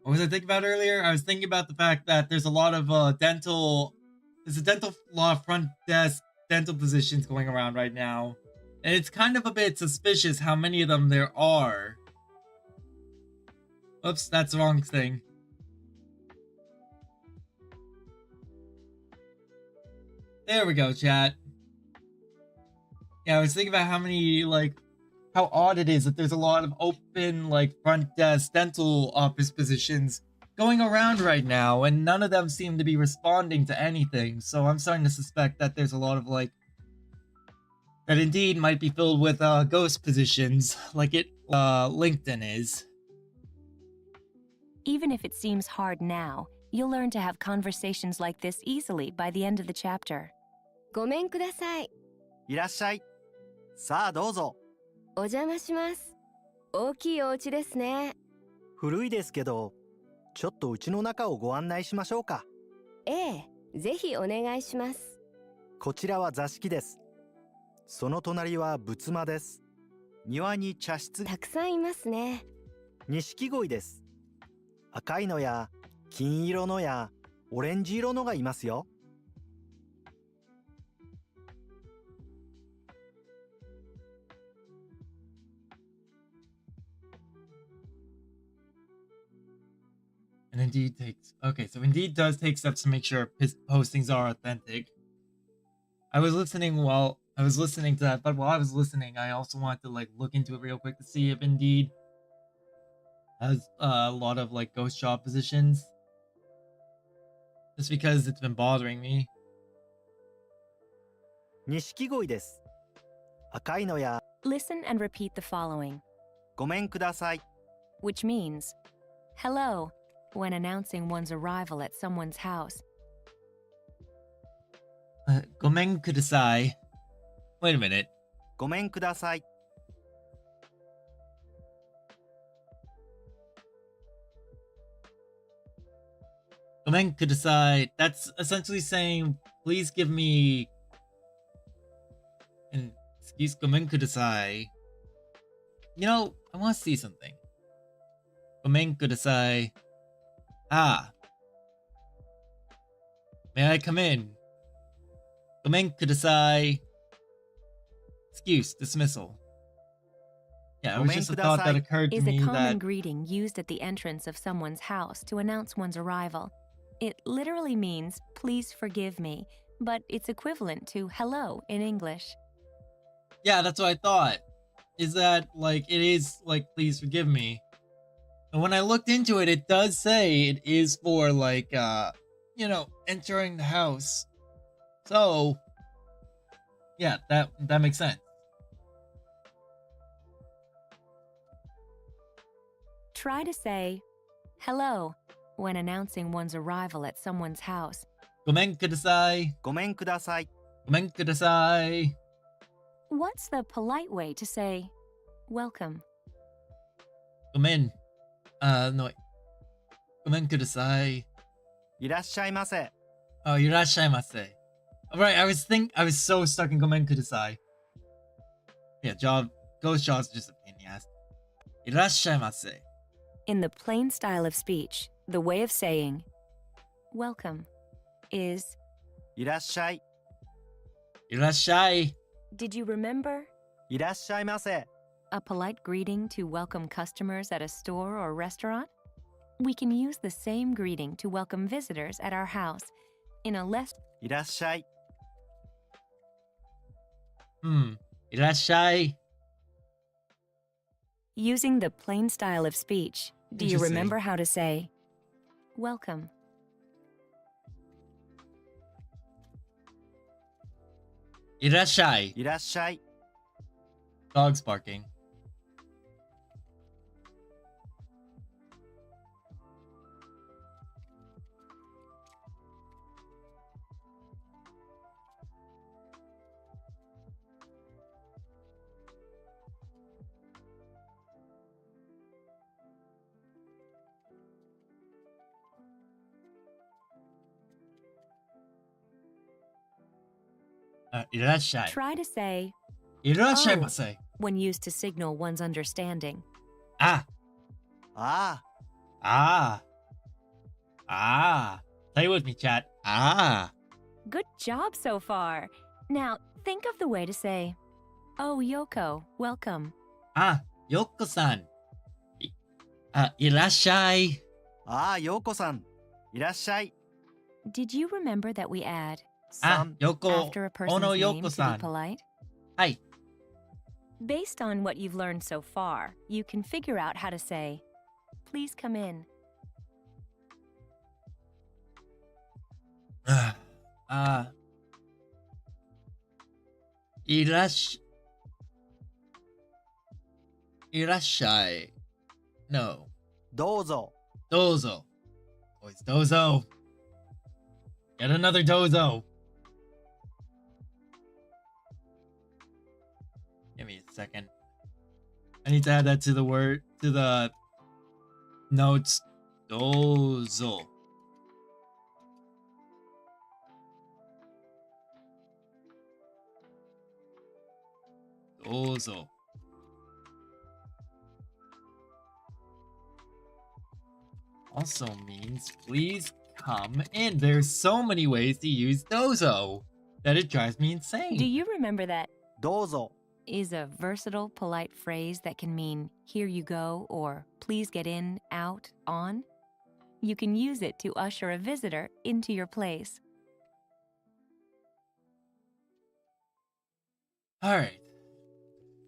What was I thinking about earlier? I was thinking about the fact that there's a lot of there's a dental law front desk dental positions going around right now. And it's kind of a bit suspicious how many of them there are. Oops, that's the wrong thing. There we go, chat. Yeah, I was thinking about how odd it is that there's a lot of open, front desk dental office positions going around right now, and none of them seem to be responding to anything, so I'm starting to suspect that there's a lot of, that indeed might be filled with, ghost positions, like LinkedIn is. Even if it seems hard now, you'll learn to have conversations like this easily by the end of the chapter. ごめんください。いらっしゃい。さあどうぞ。お邪魔します。大きいお家ですね。古いですけど、ちょっとうちの中をご案内しましょうか。ええ、ぜひお願いします。こちらは座敷です。その隣は仏間です。庭に茶室、たくさんいますね。錦鯉です。赤いのや金色のやオレンジ色のがいますよ。And Indeed takes... Okay, so Indeed does take steps to make sure his postings are authentic. I was listening to that, but while I was listening, I also wanted to, look into it real quick to see if Indeed has a lot of, ghost job positions. Just because it's been bothering me. 錦鯉です。赤いのや Listen and repeat the following, ごめんください。 which means, hello, when announcing one's arrival at someone's house. ごめんください. Wait a minute. ごめんください。Gomen kudasai. That's essentially saying, please give me an excuse. Gomen kudasai. You know, I want to see something. Gomen kudasai. Ah. May I come in? Gomen kudasai. Excuse, dismissal. Yeah, it was just a thought that occurred to Is a me common that... greeting used at the entrance of someone's house to announce one's arrival. It literally means, please forgive me, but it's equivalent to hello in English. Yeah, that's what I thought. Is that, like, it is, like, please forgive me. And when I looked into it, it does say it is for, like, you know, entering the house. So, yeah, that makes sense. Try to say hello when announcing one's arrival at someone's house. Gomen kudasai. ごめんください。 Gomen kudasai. What's the polite way to say welcome? Gomen. No. Gomen kudasai. いらっしゃいませ。 Oh, irashaimase. Right, I was so stuck in Gomen kudasai. Yeah, Ghost Jaw's just a pain in the ass. Irashaimase. In the plain style of speech, the way of saying welcome is, いらっしゃい。 Irashai. did you remember? いらっしゃいませ。 A polite greeting to welcome customers at a store or restaurant? We can use the same greeting to welcome visitors at our house in a less いらっしゃい。 Irashai. using the plain style of speech. Do you Interesting. remember how to say welcome? Irashai. いらっしゃい。 Dogs barking. Irashai. Try to say Irashaimase. when used to signal one's understanding. Ah. あ Ah. Ah. Play with me, chat. Ah. Good job so far. Now, think of the way to say, oh, Yoko, welcome. Ah. Yoko-san. Irashai. あ、ようこさん。いらっしゃい。 Did you remember that we add Ah. some Yoko. after a person's Ono name to be Yoko-san. polite? Hi. Based on what you've learned so far, you can figure out how to say, please come in. Irashai. No. どうぞ。 Dozo. Boys, dozo. Get another dozo. Give me a second. I need to add that to the notes. Dozo. Dozo. Also means please come in. There's so many ways to use dozo that it drives me insane. Do you remember that どうぞ。 is a versatile, polite phrase that can mean here you go or please get in, out, on? You can use it to usher a visitor into your place. All right.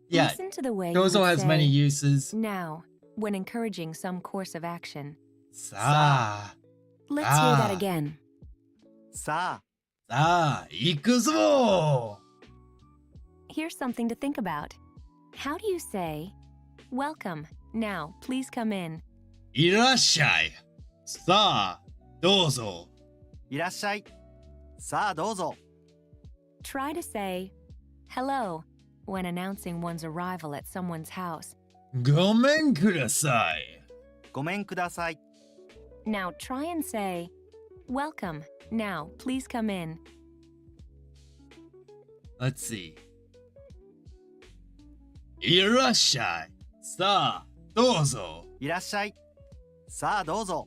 Yeah, Listen to the way you dozo would has many say, uses. now, when encouraging some course of action. Sa. Let's hear that Ah. again. さあ、 Sa. Ikuzo. Here's something to think about. How do you say, welcome, now, please come in? Irashai. Sa. Dozo. いらっしゃい。さあ、どうぞ。 Try to say, hello, when announcing one's arrival at someone's house. Gomen kudasai. ごめんください。 Now try and say, Welcome. Now, please come in. Let's see. いらっしゃい。さあ、どうぞ。いらっしゃい。さあどうぞ。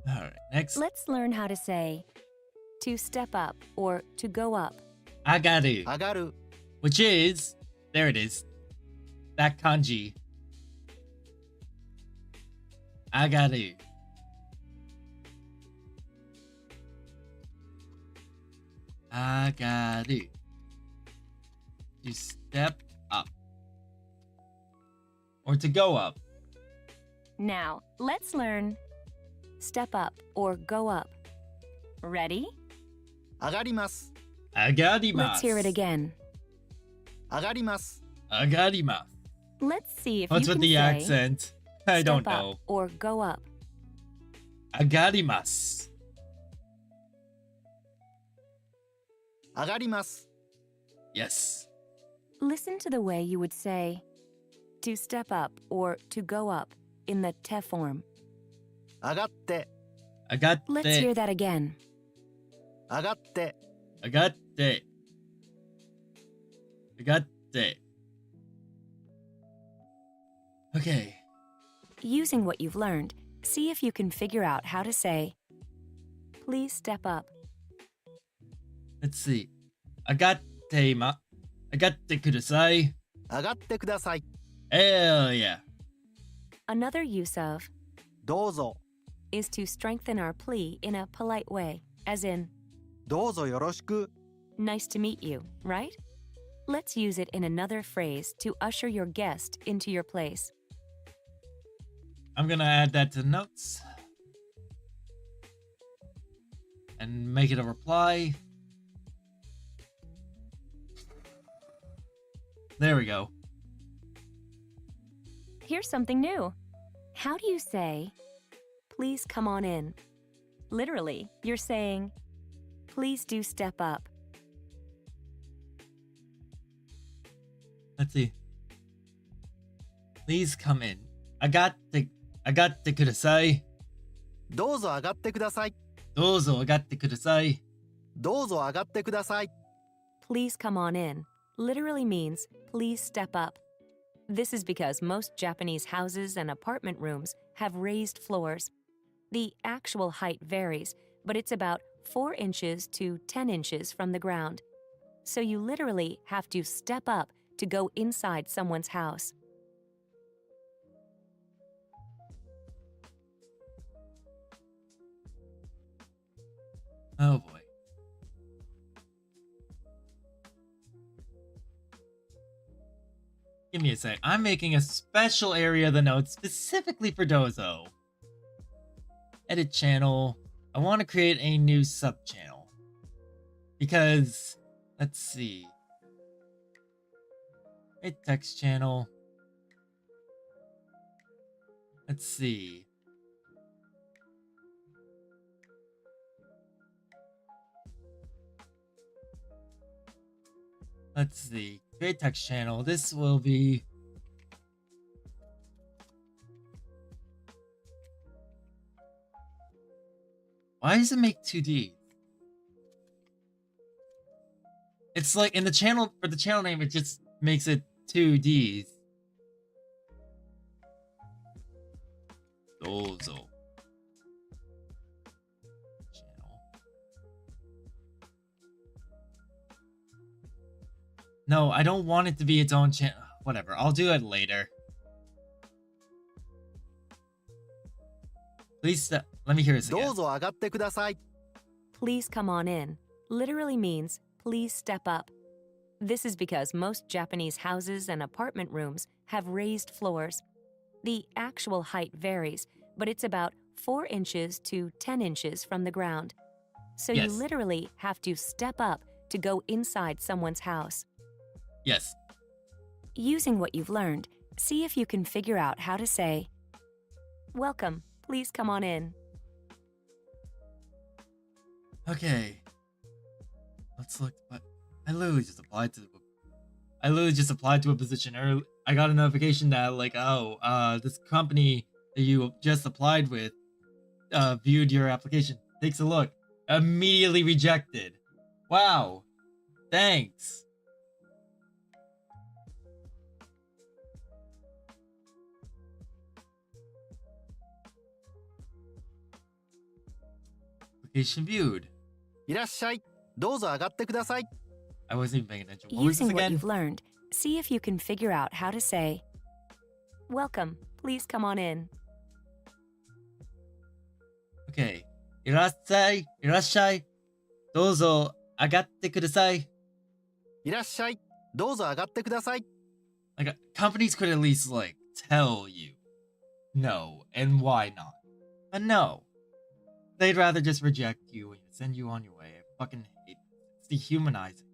Alright, next. Let's learn how to say to step up or to go up. 上がる。上がる。 Which is, there it is. That kanji. 上がる。上がる。To step up. Or to go up. Now, let's learn step up or go up. Ready? 上がります。上がり Let's ます hear it again. 上がります。上がります Let's see if What's you with can the say accent? I step don't know. up or go up. 上がります 上がります。 Yes. Listen to the way you would say to step up or to go up in the te form. 上がって。上がっ Let's て hear that again. 上がって。上がって上がって Okay. Using what you've learned, see if you can figure out how to say, please step up. Let's see. 上がって今上がってください上がってください。 Hell yeah. Another use of どうぞ。 is to strengthen our plea in a polite way, as in, どうぞよろしく。 nice to meet you, right? Let's use it in another phrase to usher your guest into your place. I'm gonna add that to the notes. And make it a reply. There we go. Here's something new. How do you say, please come on in? Literally, you're saying, please do step up. Let's see. Please come in. 上がってください。どうぞ上がってください。どうぞ上がってください。どうぞ上がってください。 Please come on in literally means please step up. This is because most Japanese houses and apartment rooms have raised floors. The actual height varies, but it's about 4 inches to 10 inches from the ground. So you literally have to step up to go inside someone's house. Oh boy. Give me a sec. I'm making a special area of the notes specifically for Dozo. Edit channel. I want to create a new sub-channel. Because, let's see. Create text channel. Let's see. Let's see. Create text channel. This will be... Why does it make 2D? It's like in the channel, for the channel name, it just makes it 2Ds. Dozo. Channel. No, I don't want it to be its own channel. Whatever, I'll do it later. Please step. Let me hear this ど again. うぞ上がってください。 Please come on in literally means please step up. This is because most Japanese houses and apartment rooms have raised floors. The actual height varies, but it's about 4 inches to 10 inches from the ground. So Yes. you literally have to step up to go inside someone's house. Yes. Using what you've learned, see if you can figure out how to say, welcome, please come on in. Okay. Let's look. But I literally just applied to a position early. I got a notification that like, oh, this company that you just applied with viewed your application. Takes a look. Immediately rejected. Wow. Thanks. Application viewed. いらっしゃい。どうぞ上がってください。 I wasn't even paying attention. What was this Using what again? you've learned, see if you can figure out how to say, Welcome, please come on in. Okay. いらっしゃい。いらっしゃい。どうぞ上がってください。いらっしゃい。どうぞ上がってください。 Like, companies could at least, like, tell you no and why not. But no. They'd rather just reject you and send you on your way. I fucking hate it. It's dehumanizing.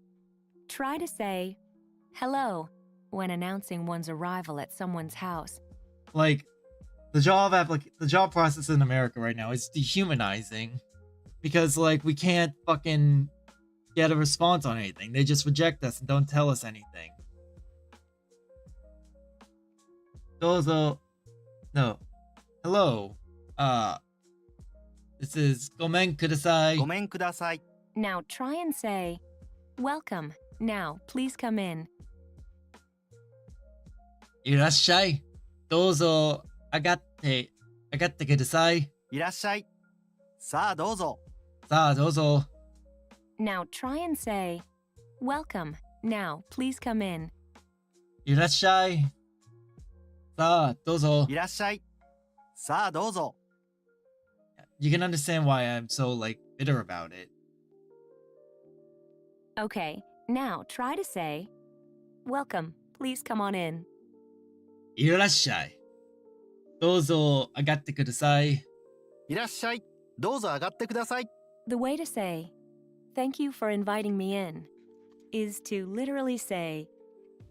Try to say, Hello, when announcing one's arrival at someone's house. Like, the job process in America right now is dehumanizing. Because, like, we can't fucking get a response on anything. They just reject us and don't tell us anything. Dozo. No. Hello. This is ごめんください。ごめんください。 Now try and say, Welcome, now please come in. いらっしゃい。どうぞ上がってください。いらっしゃい。さあどうぞ。さあどうぞ。Now try and say, Welcome, now please come in. いらっしゃい。さあどうぞ。いらっしゃい。さあどうぞ。 You can understand why I'm so, like, bitter about it. Okay, now try to say, Welcome, please come on in. いらっしゃい。どうぞ上がってください。いらっしゃい。どうぞ上がってください。 The way to say, Thank you for inviting me in, is to literally say,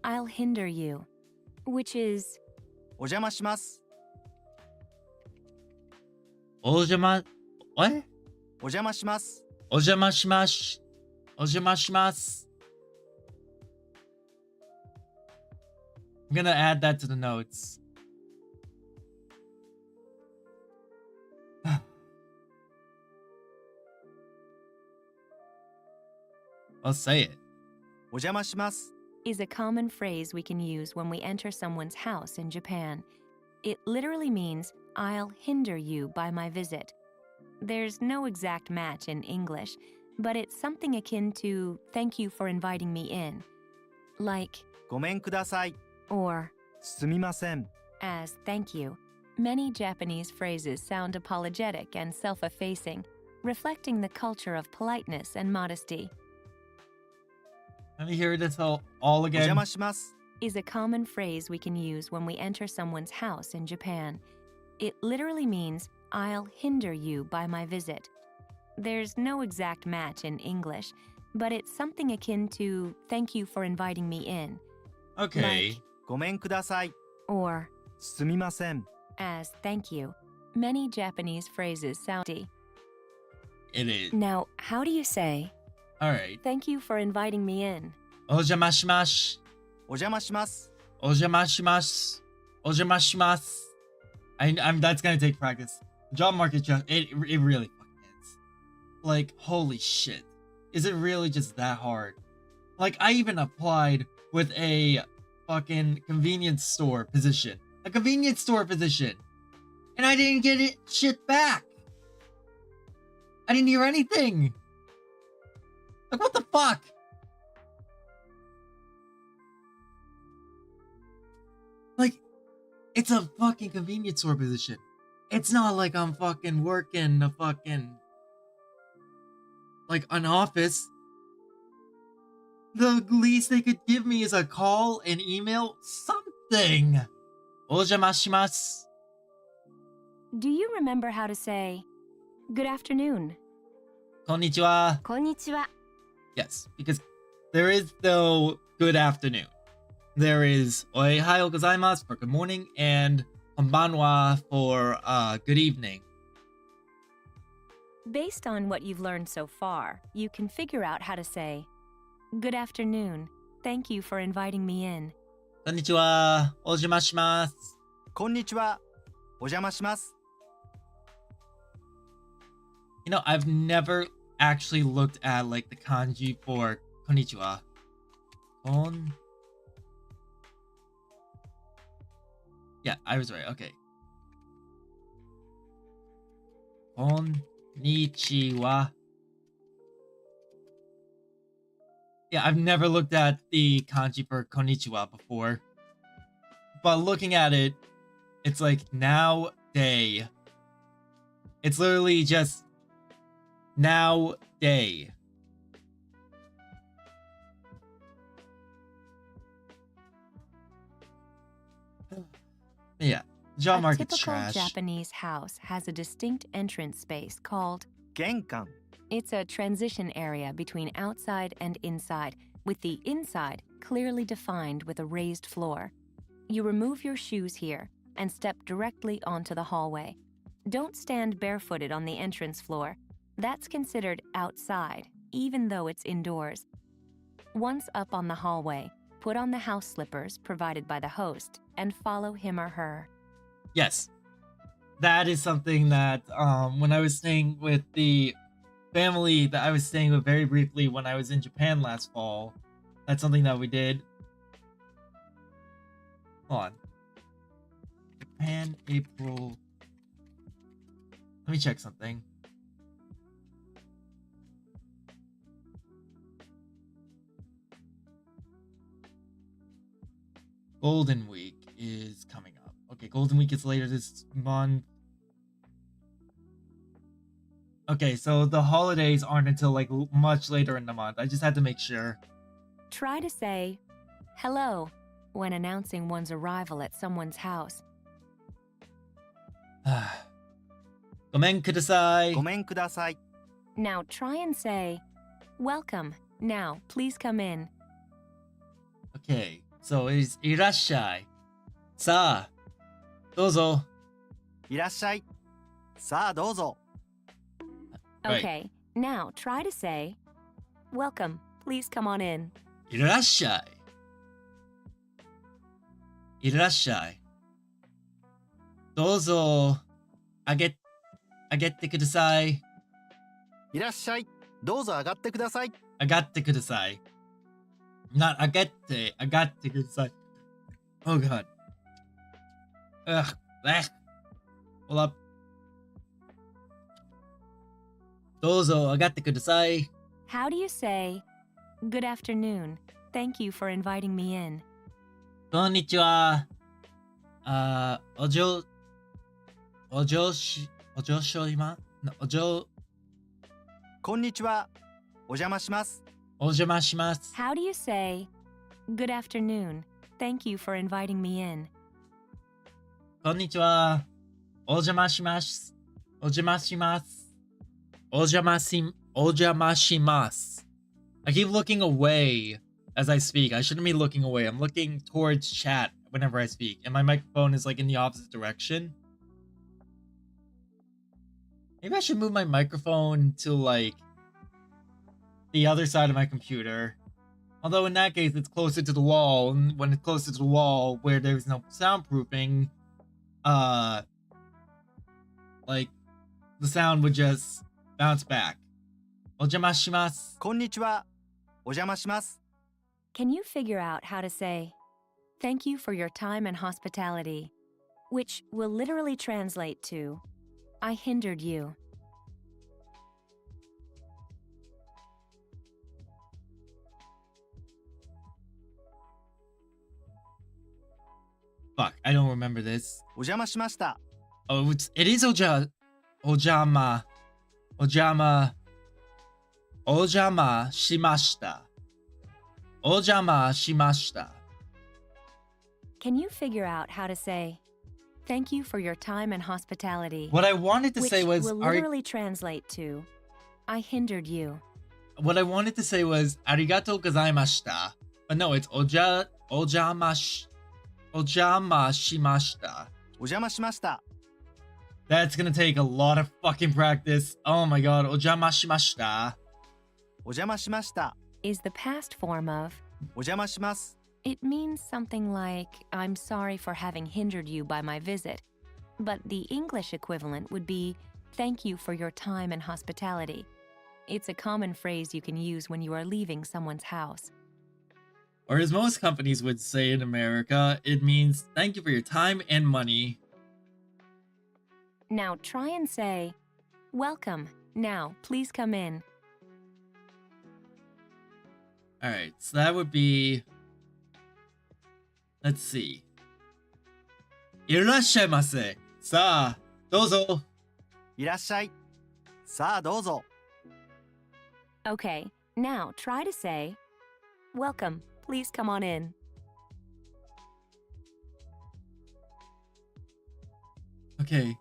I'll hinder you, which is, お邪魔します。お邪魔、え？お邪魔します。お邪魔します。お邪魔します。I'm gonna add that to the notes. I'll say it. お邪魔します。 is a common phrase we can use when we enter someone's house in Japan. It literally means, I'll hinder you by my visit. There's no exact match in English, but it's something akin to, thank you for inviting me in. Like, ごめんください。 or, すみません。 as thank you. Many Japanese phrases sound apologetic and self-effacing, reflecting the culture of politeness and modesty. Let me hear this all お again. 邪魔します。 Is a common phrase we can use when we enter someone's house in Japan. It literally means, I'll hinder you by my visit. There's no exact match in English, but it's something akin to, thank you for inviting me in. Okay. Like, ごめんください。 or, すみません。 as thank you. Many Japanese phrases sound. It is. Now, how do you say, Alright. thank you for inviting me in? お邪魔します。お邪魔します。お邪魔します。お邪魔します。I'm that's gonna take practice. The job market just it really fucking is. Like, holy shit. Is it really just that hard? Like, I even applied with a fucking convenience store position. A convenience store position. And I didn't get it shit back. I didn't hear anything. Like, what the fuck? Like, it's a fucking convenience store position. It's not like I'm fucking working a fucking, like, an office. The least they could give me is a call, an email, something. お邪魔します. Do you remember how to say, good afternoon? こんにちは. こんにちは。 Yes, because there is no good afternoon. There is おはようございます for good morning and こんばんは for good evening. Based on what you've learned so far, you can figure out how to say, good afternoon. Thank you for inviting me in. こんにちは. お邪魔します. こんにちは。お邪魔します。You know, I've never actually looked at like the kanji for konnichiwa. Kon. Yeah, I was right. Okay. Konnichiwa. Yeah, I've never looked at the kanji for konnichiwa before. But looking at it, it's like now day. It's literally just now day. Yeah, job A market's typical trash. Japanese house has a distinct entrance space called 玄関 It's a transition area between outside and inside, with the inside clearly defined with a raised floor. You remove your shoes here and step directly onto the hallway. Don't stand barefooted on the entrance floor. That's considered outside, even though it's indoors. Once up on the hallway, put on the house slippers provided by the host and follow him or her. Yes, that is something that when I was staying with the family that I was staying with very briefly when I was in Japan last fall, that's something that we did. Hold on. Japan, April. Let me check something. Golden Week is coming up. Okay, Golden Week is later this month. Okay, so the holidays aren't until like much later in the month. I just had to make sure. Try to say, hello, when announcing one's arrival at someone's house. ごめんください。ごめんください Now try and say, welcome. Now, please come in. Okay, so it's いらっしゃい。さあ、どうぞ。いらっしゃいさあどうぞ Right. Okay, now try to say, welcome. Please come on in. いらっしゃい。いらっしゃい。どうぞ。あげてください。いらっしゃいどうぞ上がってください上がってください。Not 上がってください。Oh god. Ugh. Hold up. どうぞ上がってください。 How do you say, good afternoon. Thank you for inviting me in. こんにちは。お嬢こんにちはお邪魔します お邪魔します。 How do you say, good afternoon. Thank you for inviting me in. こんにちは。お邪魔します。お邪魔します。お邪魔します。I keep looking away as I speak. I shouldn't be looking away. I'm looking towards chat whenever I speak. And my microphone is like in the opposite direction. Maybe I should move my microphone to like the other side of my computer. Although in that case, it's closer to the wall. And when it's closer to the wall where there's no soundproofing, like the sound would just bounce back. お邪魔します。こんにちはお邪魔します Can you figure out how to say, thank you for your time and hospitality, which will literally translate to, I hindered you. Fuck, I don't remember this. お邪魔しました Oh, it is ojama. Ojama shimashita. Ojama shimashita. Can you figure out how to say, thank you for your time and hospitality, What I wanted to which say was, will literally translate to, I hindered you. what I wanted to say was, arigatou gozaimashita. But no, it's ojama shimashita. お邪魔しました That's gonna take a lot of fucking practice. Oh my god, ojama shimashita. お邪魔しました Is the past form of, お邪魔します it means something like, I'm sorry for having hindered you by my visit. But the English equivalent would be, thank you for your time and hospitality. It's a common phrase you can use when you are leaving someone's house. Or as most companies would say in America, it means thank you for your time and money. Now try and say, welcome. Now, please come in. Alright, so that would be... Let's see. いらっしゃいませ。さあ、どうぞ。いらっしゃい。さあどうぞ。Okay, now try to say, welcome. Please come on in. Okay.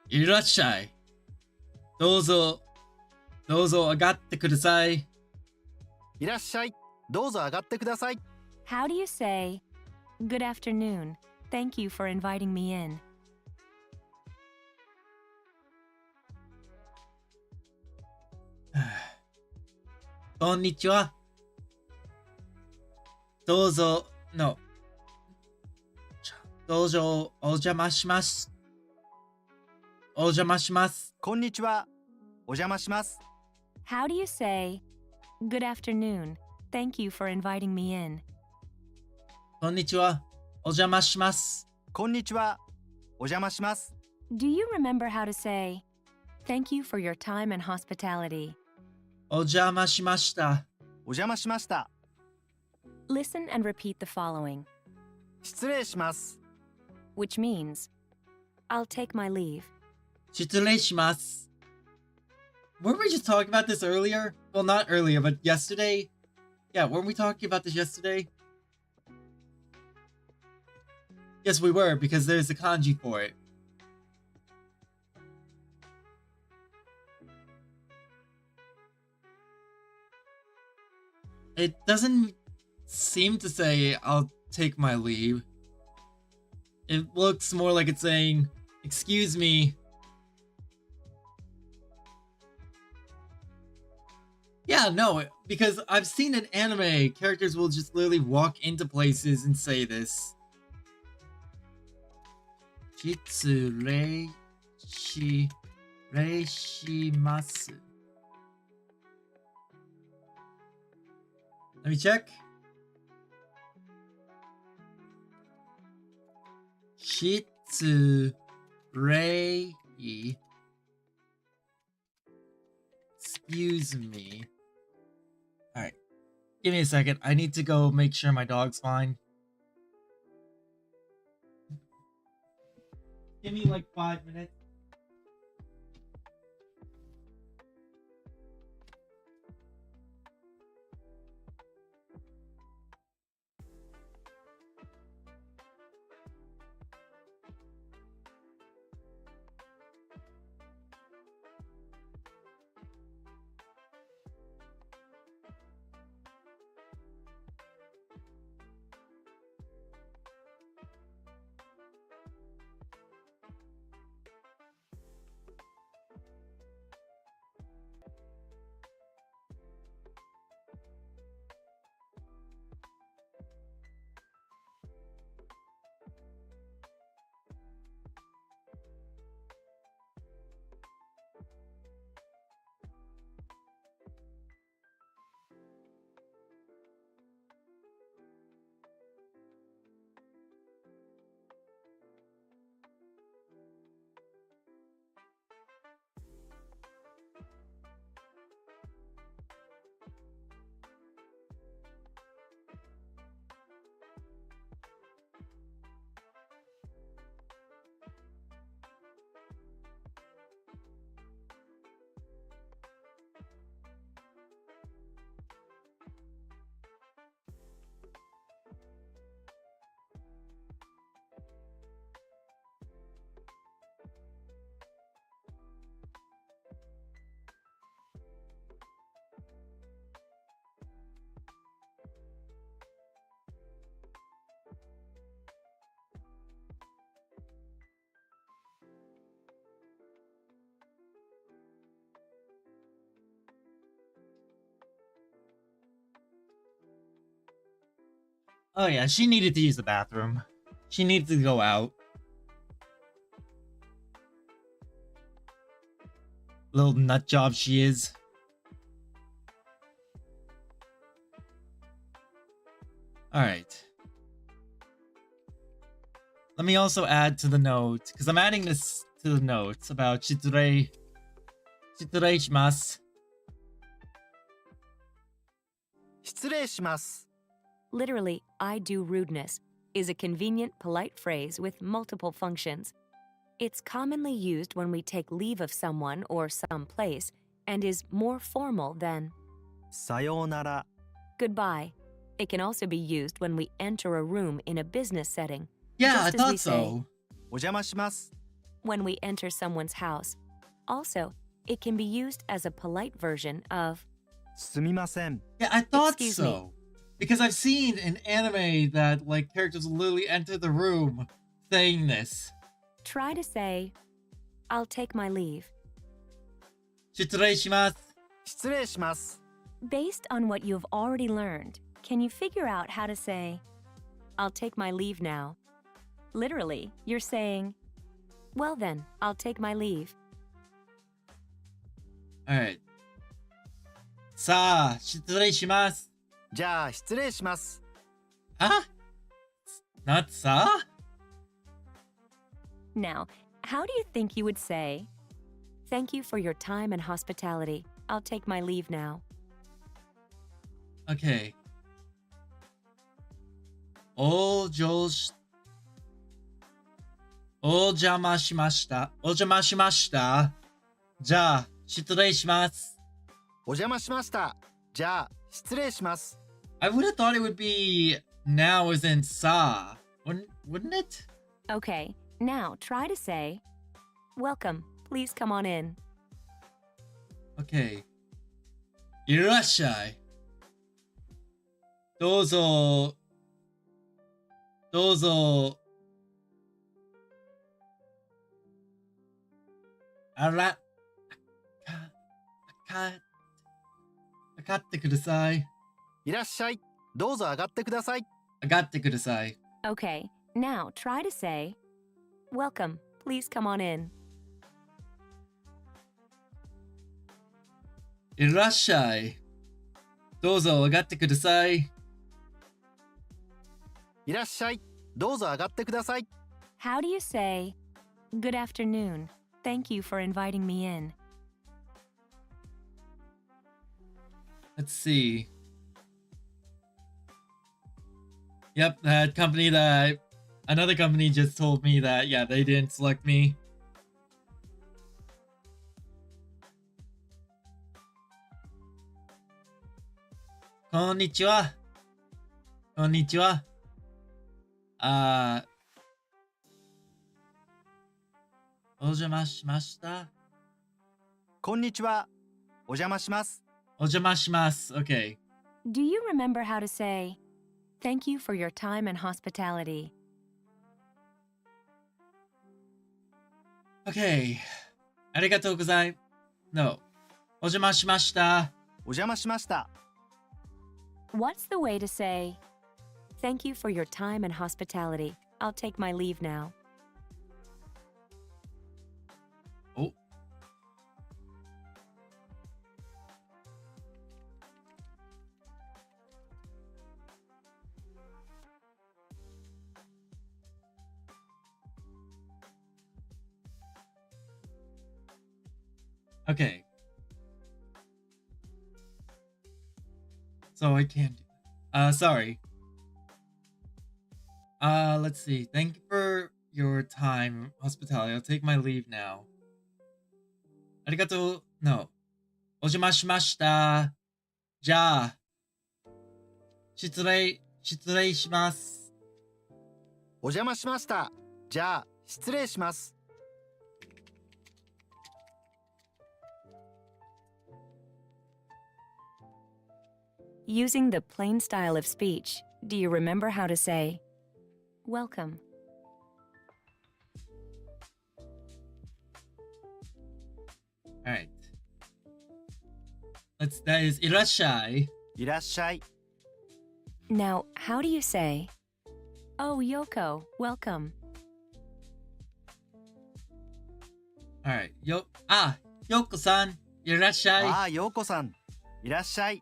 いらっしゃい。どうぞ。どうぞ上がってください。いらっしゃい。どうぞ上がってください。How do you say, good afternoon. Thank you for inviting me in. こんにちは。どうぞの。どうぞお邪魔します。お邪魔します。こんにちは。お邪魔します。How do you say, good afternoon. Thank you for inviting me in. こんにちは。お邪魔します。こんにちは。お邪魔します。Do you remember how to say, thank you for your time and hospitality? お邪魔しました。お邪魔しました。Listen and repeat the following, 失礼します。 which means, I'll take my leave. 失礼します。Weren't we just talking about this earlier? Well, not earlier, but yesterday? Yeah, weren't we talking about this yesterday? Yes, we were, because there's a kanji for it. It doesn't seem to say, I'll take my leave. It looks more like it's saying, excuse me. Yeah, no, because I've seen in anime, characters will just literally walk into places and say this. 失礼します。Let me check. 失礼 Excuse me. Alright. Give me a second. I need to go make sure my dog's fine. Give me like 5 minutes. Oh yeah, she needed to use the bathroom. She needed to go out. Little nut job she is. Alright. Let me also add to the note, because I'm adding this to the notes about Shitsurei shimasu. 失礼します。 Literally, I do rudeness is a convenient, polite phrase with multiple functions. It's commonly used when we take leave of someone or some place and is more formal than さようなら。 goodbye. It can also be used when we enter a room in a business setting. Yeah, I Just as we thought say, so. お邪魔します。 when we enter someone's house. Also, it can be used as a polite version of すみません。 Yeah, I thought Excuse so. Because I've seen in anime that like characters will literally enter the room saying this. try to say, I'll take my leave. 失礼します。失礼します。 Based on what you've already learned, can you figure out how to say, I'll take my leave now? Literally, you're saying, well then, I'll take my leave. Alright. さあ、失礼します。じゃあ失礼します。 Huh? Not さあ? Now, how do you think you would say, thank you for your time and hospitality. I'll take my leave now. Okay. お邪魔しました。お邪魔しました。じゃあ、失礼します。お邪魔しました。じゃあ失礼します。 I would have thought it would be now as in sa. Wouldn't it? Okay, now try to say, welcome. Please come on in. Okay. いらっしゃい。どうぞ。どうぞ。あら。かかってください。いらっしゃい。どうぞ上がってください。上がってください。 Okay, now try to say, welcome. Please come on in. いらっしゃい。どうぞ上がってください。いらっしゃい。どうぞ上がってください。 How do you say, good afternoon. Thank you for inviting me in. Let's see. Yep, that company that another company just told me that, yeah, they didn't select me. Konnichiwa. Konnichiwa. お邪魔しました。こんにちは。お邪魔します。お邪魔します。Okay. Do you remember how to say, thank you for your time and hospitality? Okay. ありがとうございます。No. お邪魔しました。お邪魔しました。 What's the way to say, thank you for your time and hospitality. I'll take my leave now. Oh. Okay. So I can't do that. Sorry. Let's see. Thank you for your time, hospitality. I'll take my leave now. ありがとう。No. お邪魔しました。じゃあ、失礼します。お邪魔しました。じゃあ失礼します。 Using the plain style of speech, do you remember how to say, welcome? Alright. That is いらっしゃい。いらっしゃい。 Now, how do you say, oh, Yoko, welcome? Alright. ようこさん、いらっしゃい。ああ、ようこさん。いらっしゃい。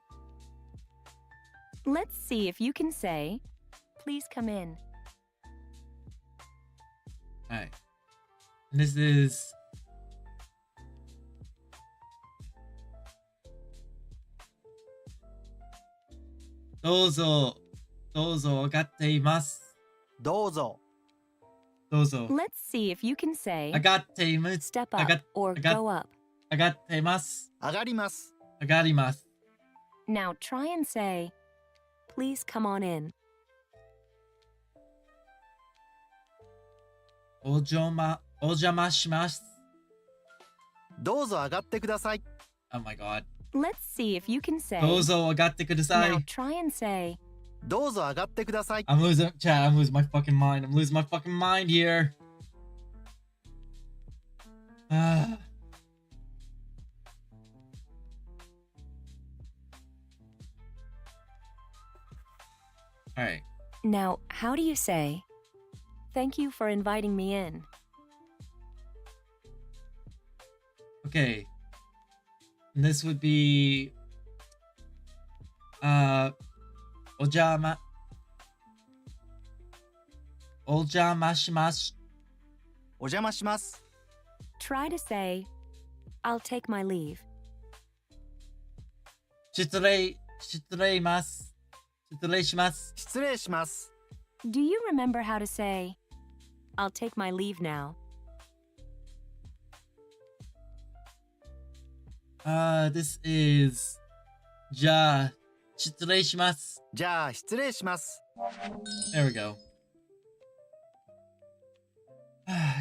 Let's see if you can say, please come in. Alright. This is... どうぞ、どうぞ、上がっています。どうぞ。どうぞ。 Let's see if you can say, 上がっています。 step 上が up or 上が go up. 上がっています。上がります。上がります。 Now try and say, please come on in. お邪魔します。どうぞ上がってください。 Oh my god. Let's see if you can say, どうぞ上がってください。 now try and say, どうぞ上がってください。 I'm losing, chat, I'm losing my fucking mind. I'm losing my fucking mind here. Ah. Alright. now how do you say, thank you for inviting me in? Okay. And this would be... お邪魔します。お邪魔します。 Try to say, I'll take my leave. 失礼します。失礼します。失礼します。 Do you remember how to say, I'll take my leave now? This is... じゃあ、失礼します。じゃあ失礼します。 There we go.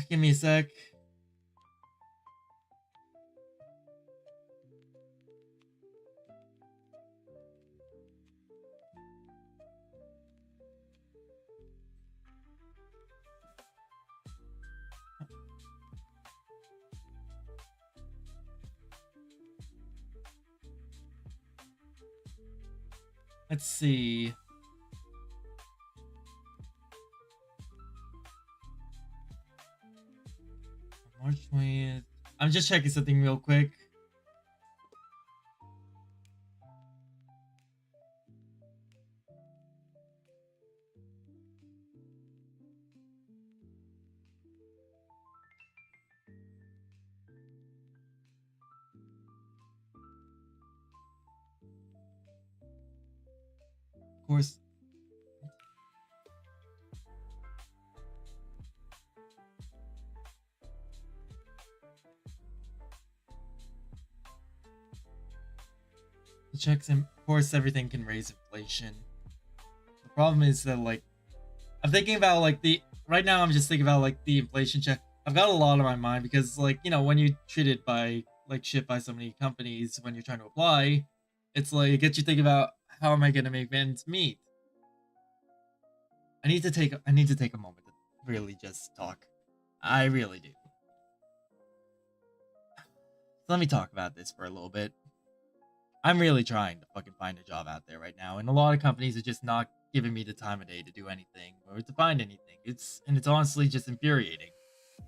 Give me a sec. Let's see. March 20th. I'm just checking something real quick. Of course. The checks and of course everything can raise inflation. The problem is that like I'm thinking about like the right now I'm just thinking about like the inflation check. I've got a lot on my mind because like, you know, when you treat it by like shit by so many companies when you're trying to apply, it's like it gets you thinking about how am I gonna make ends meet? I need to take a moment to really just talk. I really do. So let me talk about this for a little bit. I'm really trying to fucking find a job out there right now, and a lot of companies are just not giving me the time of day to do anything or to find anything. It's honestly just infuriating.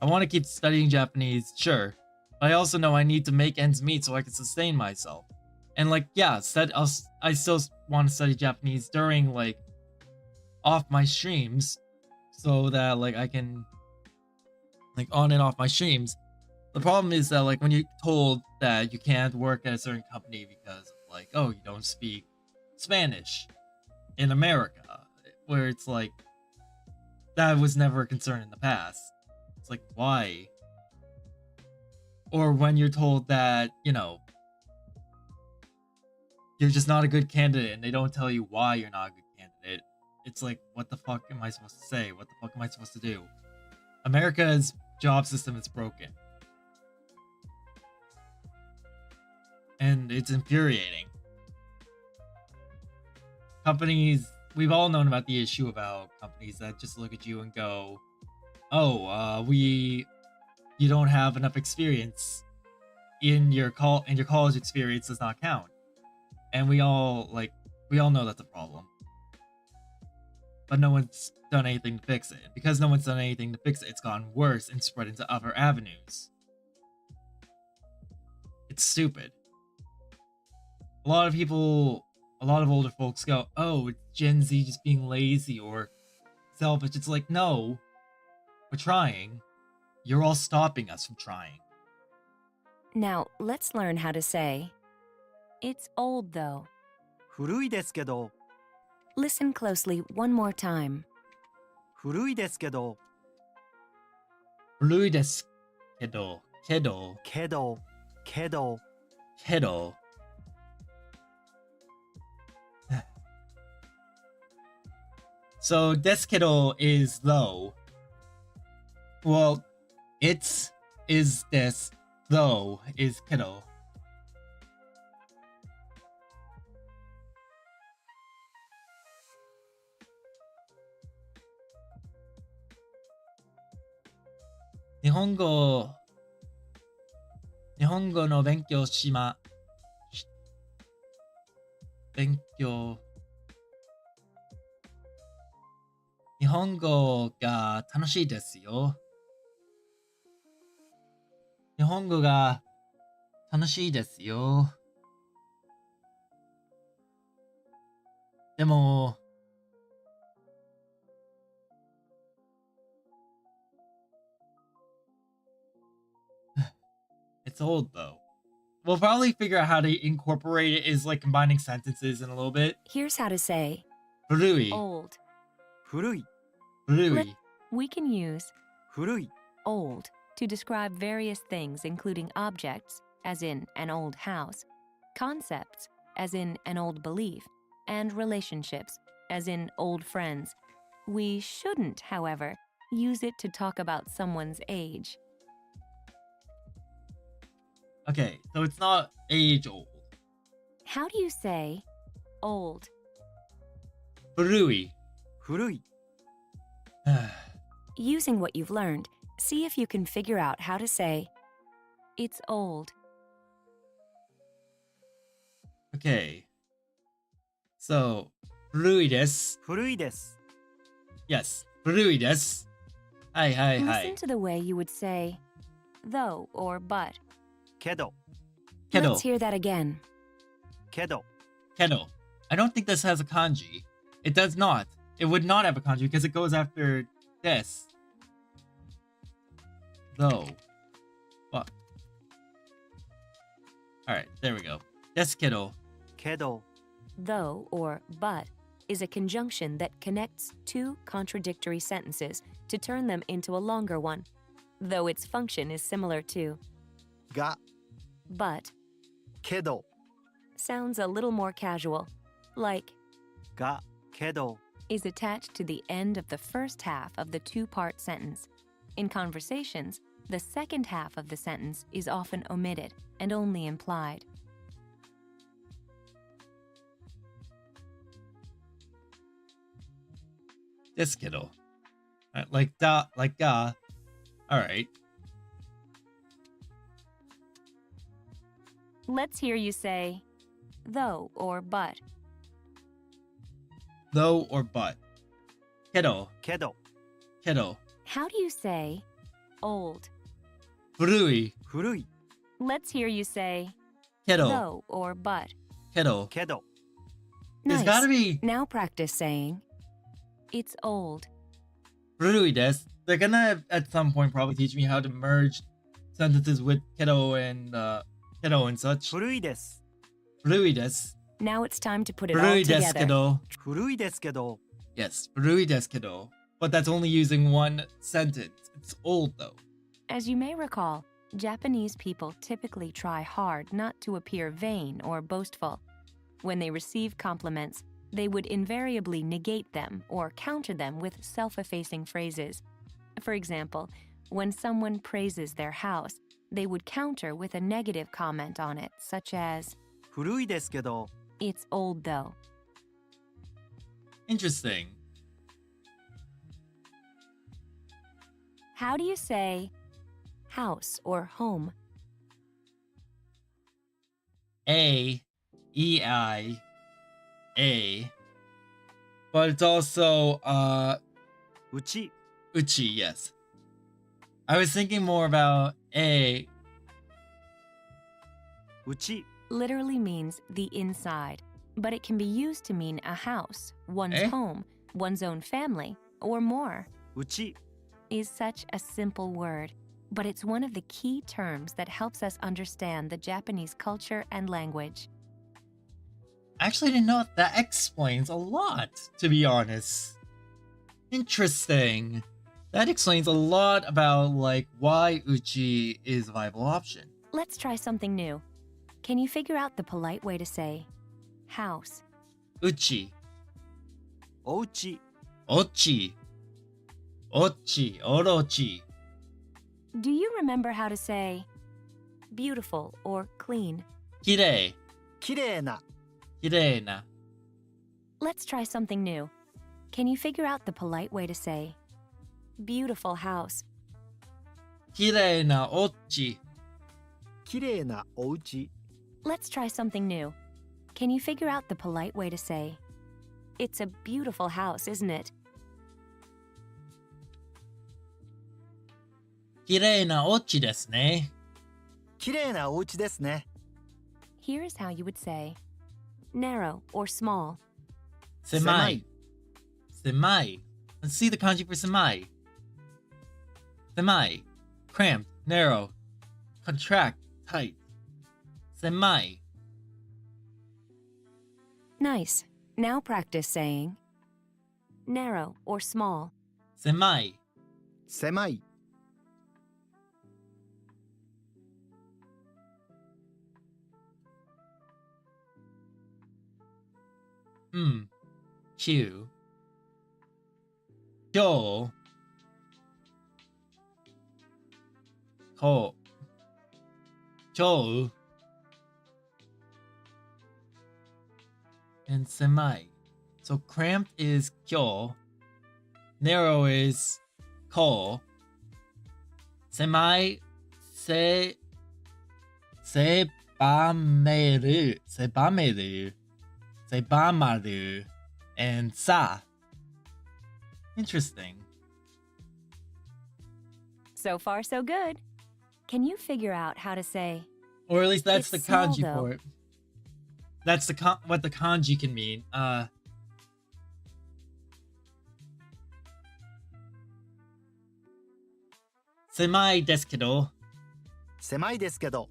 I want to keep studying Japanese, sure, but I also know I need to make ends meet so I can sustain myself. And like, yeah, I still want to study Japanese during like off my streams, so that like I can like on and off my streams. The problem is that like when you're told that you can't work at a certain company because of like, oh, you don't speak Spanish in America, where it's like that was never a concern in the past. It's like, why? Or when you're told that, you know, you're just not a good candidate and they don't tell you why you're not a good candidate. It's like, what the fuck am I supposed to say? What the fuck am I supposed to do? America's job system is broken. And it's infuriating. Companies, we've all known about the issue about companies that just look at you and go, oh, you don't have enough experience in your college experience does not count. And we all know that's a problem. But no one's done anything to fix it. Because no one's done anything to fix it, it's gotten worse and spread into other avenues. It's stupid. A lot of older folks go, oh, it's Gen Z just being lazy or selfish. It's like, no, we're trying. You're all stopping us from trying. Now, let's learn how to say, it's old though. 古いですけど、 Listen closely one more time. 古いですけど、 古いですけど、けど、けど、けど、けど。So, deskedo is though. Well, it's is des, though is kedo. Nihongo no benkyou benkyou 日本語が楽しいですよ。日本語が楽しいですよ。でも、it's old though. We'll probably figure out how to incorporate it is like combining sentences in a little bit. Here's how to say, 古い、 old. 古い、古い、 We can use 古い、 old to describe various things, including objects, as in an old house, concepts, as in an old belief, and relationships, as in old friends. We shouldn't, however, use it to talk about someone's age. Okay, so it's not age old. How do you say old? 古い。古い、 Using what you've learned, see if you can figure out how to say, it's old. Okay. So, 古いです。古いです。 Yes, 古いです。はいはいはい Listen。to the way you would say, though or but. けど、けど Let's、hear that again. けど、けど。I don't think this has a kanji. It does not. It would not have a kanji because it goes after des. Though. But. Alright, there we go. ですけど。けど、 Though or but is a conjunction that connects two contradictory sentences to turn them into a longer one, though its function is similar to が、 but. けど、 Sounds a little more casual, like が、けど、 is attached to the end of the first half of the two-part sentence. In conversations, the second half of the sentence is often omitted and only implied. This kiddo. Like da, like ga. Alright. Let's hear you say though or but. Though or but. Kiddo, けど、 kiddo. How do you say old? 古い、古い、 Let's hear you say kiddo, though or but. kiddo. けど、 There's Nice. gotta be Now practice saying it's old. 古いです. They're gonna at some point probably teach me how to merge sentences with kiddo and such. 古いです。古いです. Now it's time to put it all 古いですけ together. ど. 古いですけど、 Yes, 古いですけど. But that's only using one sentence. It's old though. As you may recall, Japanese people typically try hard not to appear vain or boastful. When they receive compliments, they would invariably negate them or counter them with self-effacing phrases. For example, when someone praises their house, they would counter with a negative comment on it, such as, 古いですけど、 it's old though. Interesting. How do you say house or home? A, E-I, A. But it's also, うち、 uchi, yes. I was thinking more about A. Uchi. literally means the inside, but it can be used to mean a house, one's home, one's own family, or more. Uchi. Is such a simple word, but it's one of the key terms that helps us understand the Japanese culture and language. I actually didn't know that explains a lot, to be honest. Interesting. That explains a lot about, like, why uchi is a viable option. Let's try something new. Can you figure out the polite way to say house? Uchi, Ouchi. ochi, ochi, orochi. Do you remember how to say beautiful or clean? Kirei, 綺麗な。 kirei na. Let's try something new. Can you figure out the polite way to say beautiful house? Kirei na ochi. 綺麗なお家。 Let's try something new. Can you figure out the polite way to say it's a beautiful house, isn't it? Kirei na ochi desu ne. 綺麗なお家ですね。 Here's how you would say narrow or small. Semai. Semai. Let's see the kanji for semai. Semai. Cramped, narrow. Contract, tight. Semai. Nice. Now practice saying narrow or small. Semai. 狭い。 Q. Kyo. Ko. Kyou. And semai. So cramped is kyo. Narrow is ko. Semai. Sebameru. Sebamaru. And sa. Interesting. So far, so good. Can you figure out how to say Or at least that's It's the kanji small, though. for it. That's what the kanji can mean. Semai desu kedo. 狭いですけど。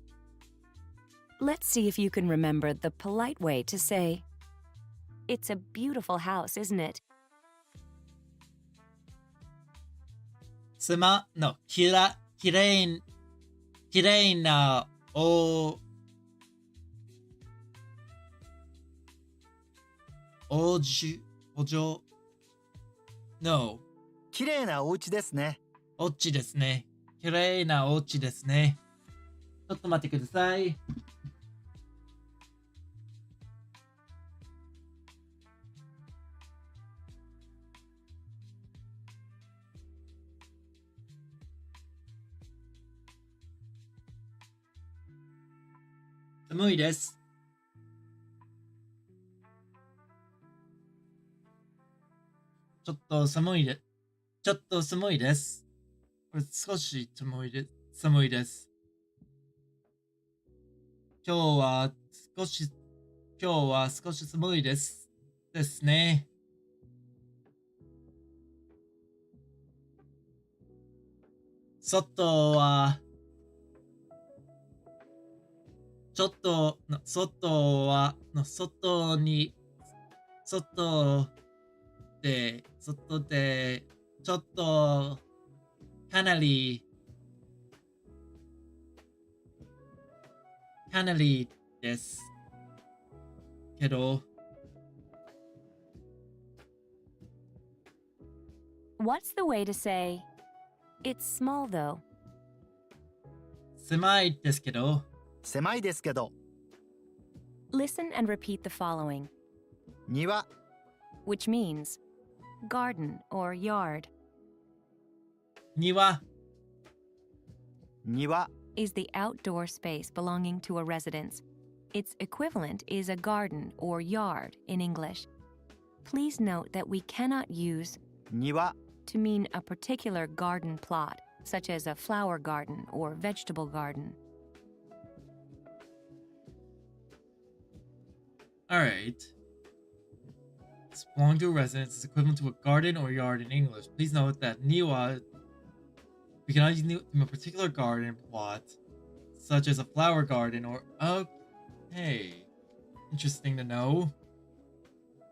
Let's see if you can remember the polite way to say it's a beautiful house, isn't it? No, kirei na ojo. No, 綺麗なお家ですね。 ochi desu ne. Kirei na ochi desu ne. ちょっと待ってください。寒いです。ちょっと寒いです。これ少し寒いです。今日は少し寒いですね。外はちょっと外でちょっとかなりですけど What's the way to say it's small, though? 狭いですけど狭いですけど。 Listen and repeat the following, 庭。 which means garden or yard, 庭 庭。 is the outdoor space belonging to a residence. Its equivalent is a garden or yard in English. Please note that we cannot use 庭。 to mean a particular garden plot, such as a flower garden or vegetable garden. Alright. This belong to a residence is equivalent to a garden or yard in English. Please note that niwa we can only use from a particular garden plot, such as a flower garden or okay. Interesting to know.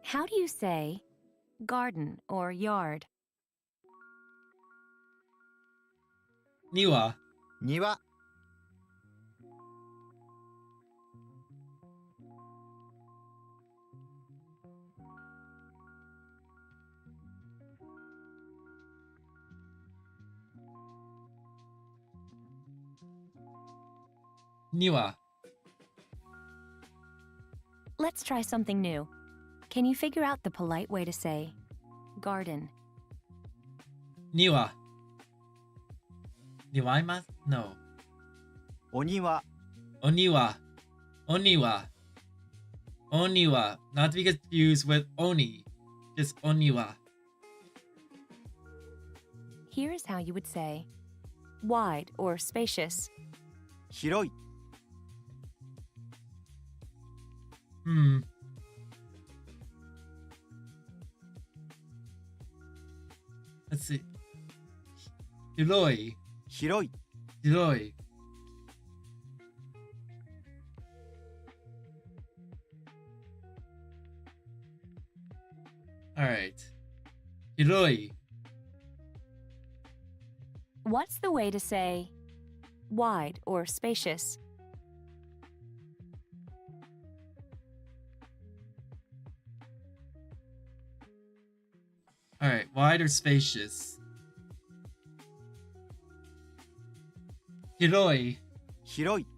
How do you say garden or yard? Niwa. 庭 Niwa. Let's try something new. Can you figure out the polite way to say garden? Niwa. Niwaimasu? No. お庭 Oniwa. Oniwa. Oniwa. Not to be confused with oni. Just oniwa. Here is how you would say wide or spacious. 広い Let's see. Hiroi. 広い Hiroi. Alright. Hiroi. What's the way to say wide or spacious? Alright, wide or spacious? Hiroi. 広いち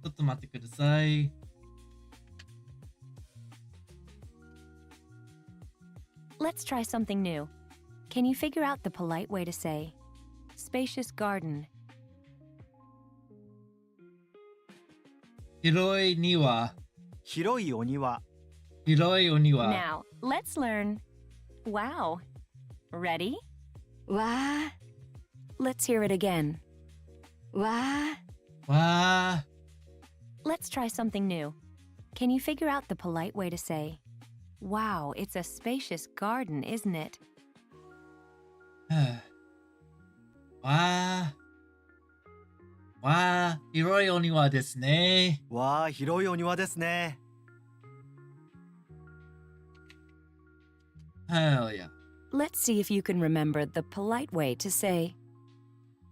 ょっと待ってください。Let's try something new. Can you figure out the polite way to say spacious garden? 広い庭。広いお庭広いお庭。 Now, let's learn wow. Ready? わ Let's hear it again. ーわーわ Let's try something new. Can you figure out the polite way to say wow, it's a spacious garden, isn't it? ー。わあ、広いお庭ですね。わあ広いお庭ですね Hell yeah. Let's see if you can remember the polite way to say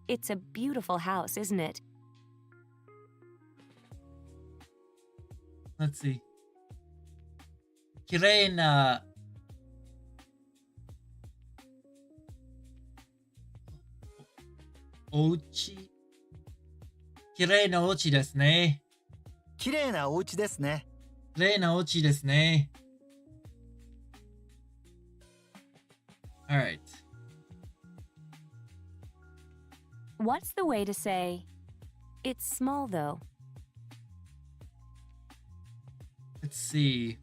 it's a beautiful house, isn't it? Let's see. 綺麗なお家。綺麗なお家ですね。綺麗なお家ですね綺麗なお家ですね。Alright. What's the way to say it's small though? Let's see.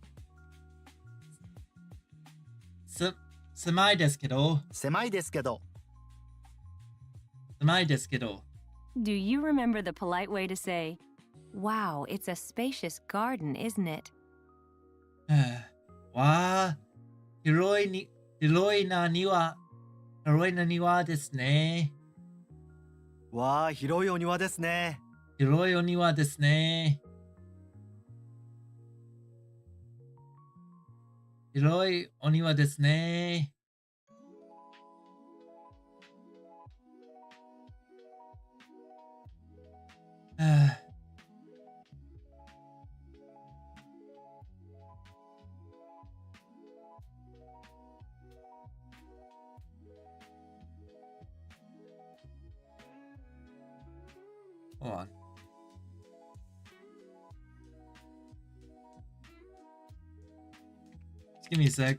狭いですけど。狭いですけど狭いですけど。 Do you remember the polite way to say wow, it's a spacious garden, isn't it? わあ、広いな庭ですね。わあ広いお庭ですね広いお庭ですね。広いお庭ですね。Hold on. Just give me a sec.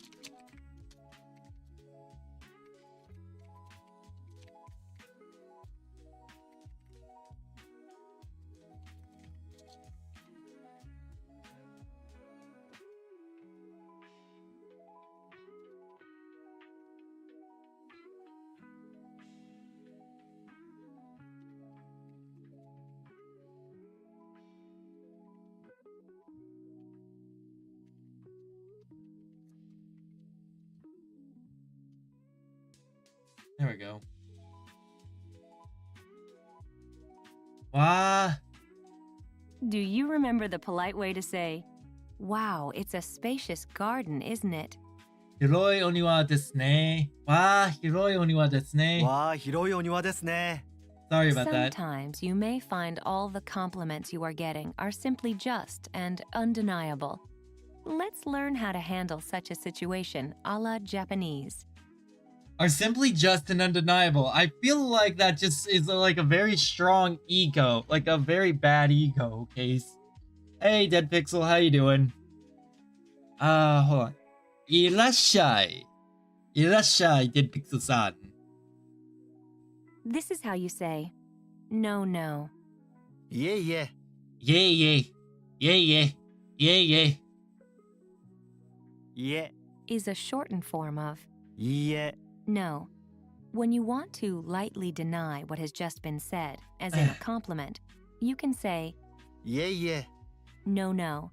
There we go. Wow. Do you remember the polite way to say, "Wow, it's a spacious garden, isn't it?" 広いお庭ですね。わあ、広いお庭ですね。わあ、広いお庭ですね。Sorry about that. Sometimes you may find all the compliments you are getting are simply just and undeniable. Let's learn how to handle such a situation a la Japanese. Are simply just and undeniable. I feel like that just is like a very strong ego, like a very bad ego case. Hey, Dead Pixel, how you doing? Hold on. いらっしゃい。いらっしゃい、Dead Pixel さん。This is how you say, "No, no." いえいえ。イェイイェイ。イェイイェイ。イェイイェイ。いえ。 is a shortened form of いいえ。 no. When you want to lightly deny what has just been said, as in a compliment, you can say, いえいえ。 "No, no."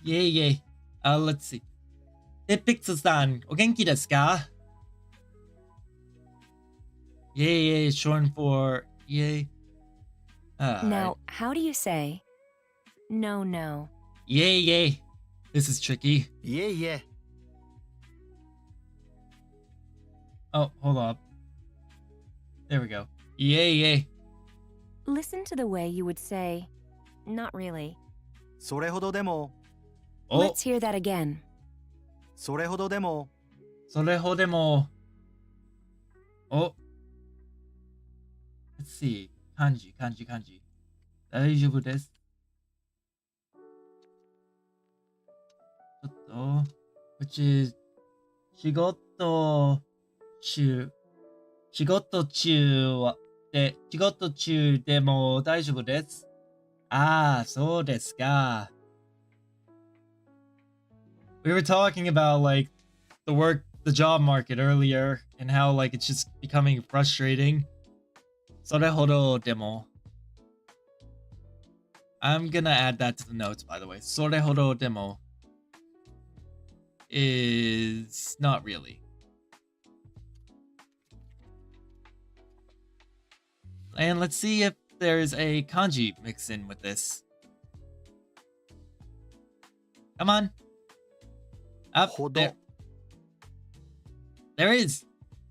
イェイイェイ。Let's see. Dead Pixel さん、お元気ですか？イェイイェイ、short for イェイ。Now, how do you say, "No, no"? イェイイェイ。This is tricky. いえいえ。 Oh, hold up. There we go. Yay, yay. Listen to the way you would say, "Not really." それほどでも。 Oh, Let's hear that again. それほどでも。 sorehōdemo. Oh. Let's see. Kanji, kanji, kanji. 大丈夫です。ちょっと、which is 仕事中でも大丈夫です。ああ、そうですか。We were talking about like the job market earlier and how like it's just becoming frustrating. それほどでも I'm gonna add that to the notes, by the way. それほどでも is not really. And let's see if there's a kanji mixed in with this. Come on. Up ほど。 there. There is.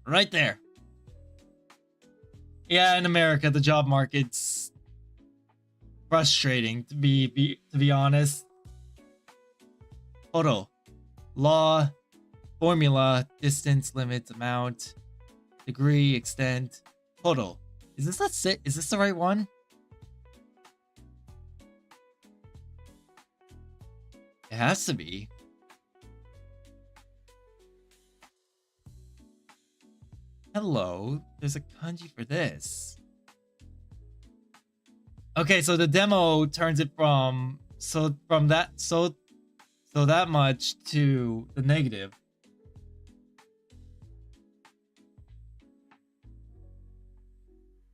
Right there. Yeah, in America, the job market's frustrating to be honest. Hodo. Law, formula, distance, limits, amount, degree, extent. Hodo. Is this the right one? It has to be. Hello, there's a kanji for this. Okay, so the demo turns it from that much to the negative.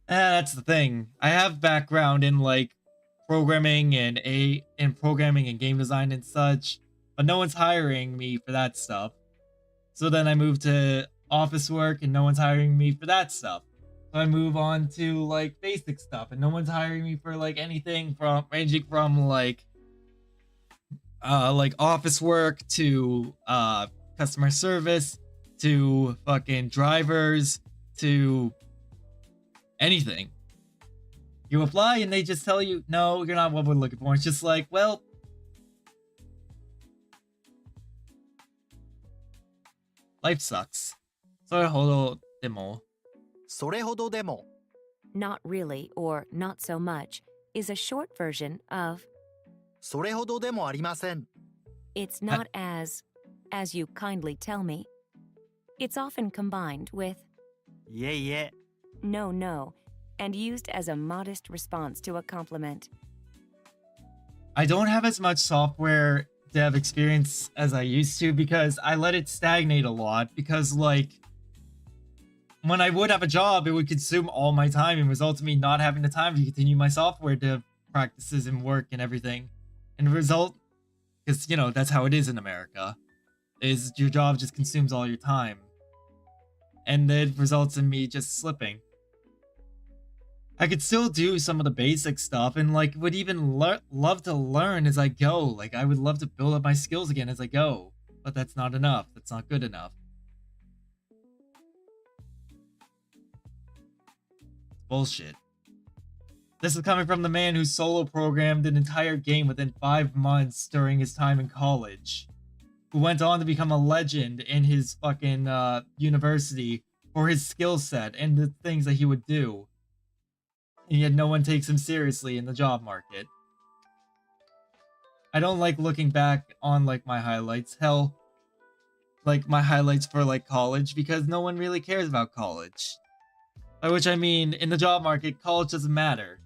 That's the thing. I have background in like programming and game design and such, but no one's hiring me for that stuff. So then I moved to office work and no one's hiring me for that stuff. So I move on to like basic stuff and no one's hiring me for like anything from ranging from like office work to customer service to fucking drivers to anything. You apply and they just tell you, no, you're not what we're looking for. It's just like, well, life sucks. それほどでも。それほどでも。 Not really or not so much is a short version of それほどでもありません。 it's not as you kindly tell me. It's often combined with いえいえ。 no, no, and used as a modest response to a compliment. I don't have as much software dev experience as I used to because I let it stagnate a lot because like when I would have a job, it would consume all my time and result in me not having the time to continue my software dev practices and work and everything. And the result, because you know that's how it is in America, is your job just consumes all your time. and it results in me just slipping. I could still do some of the basic stuff and like would even love to learn as I go. Like I would love to build up my skills again as I go. But that's not enough. That's not good enough. Bullshit. This is coming from the man who solo programmed an entire game within 5 months during his time in college. Who went on to become a legend in his fucking university for his skill set and the things that he would do. And yet no one takes him seriously in the job market. I don't like looking back on like my highlights. Hell, like my highlights for like college because no one really cares about college. By which I mean, in the job market, college doesn't matter.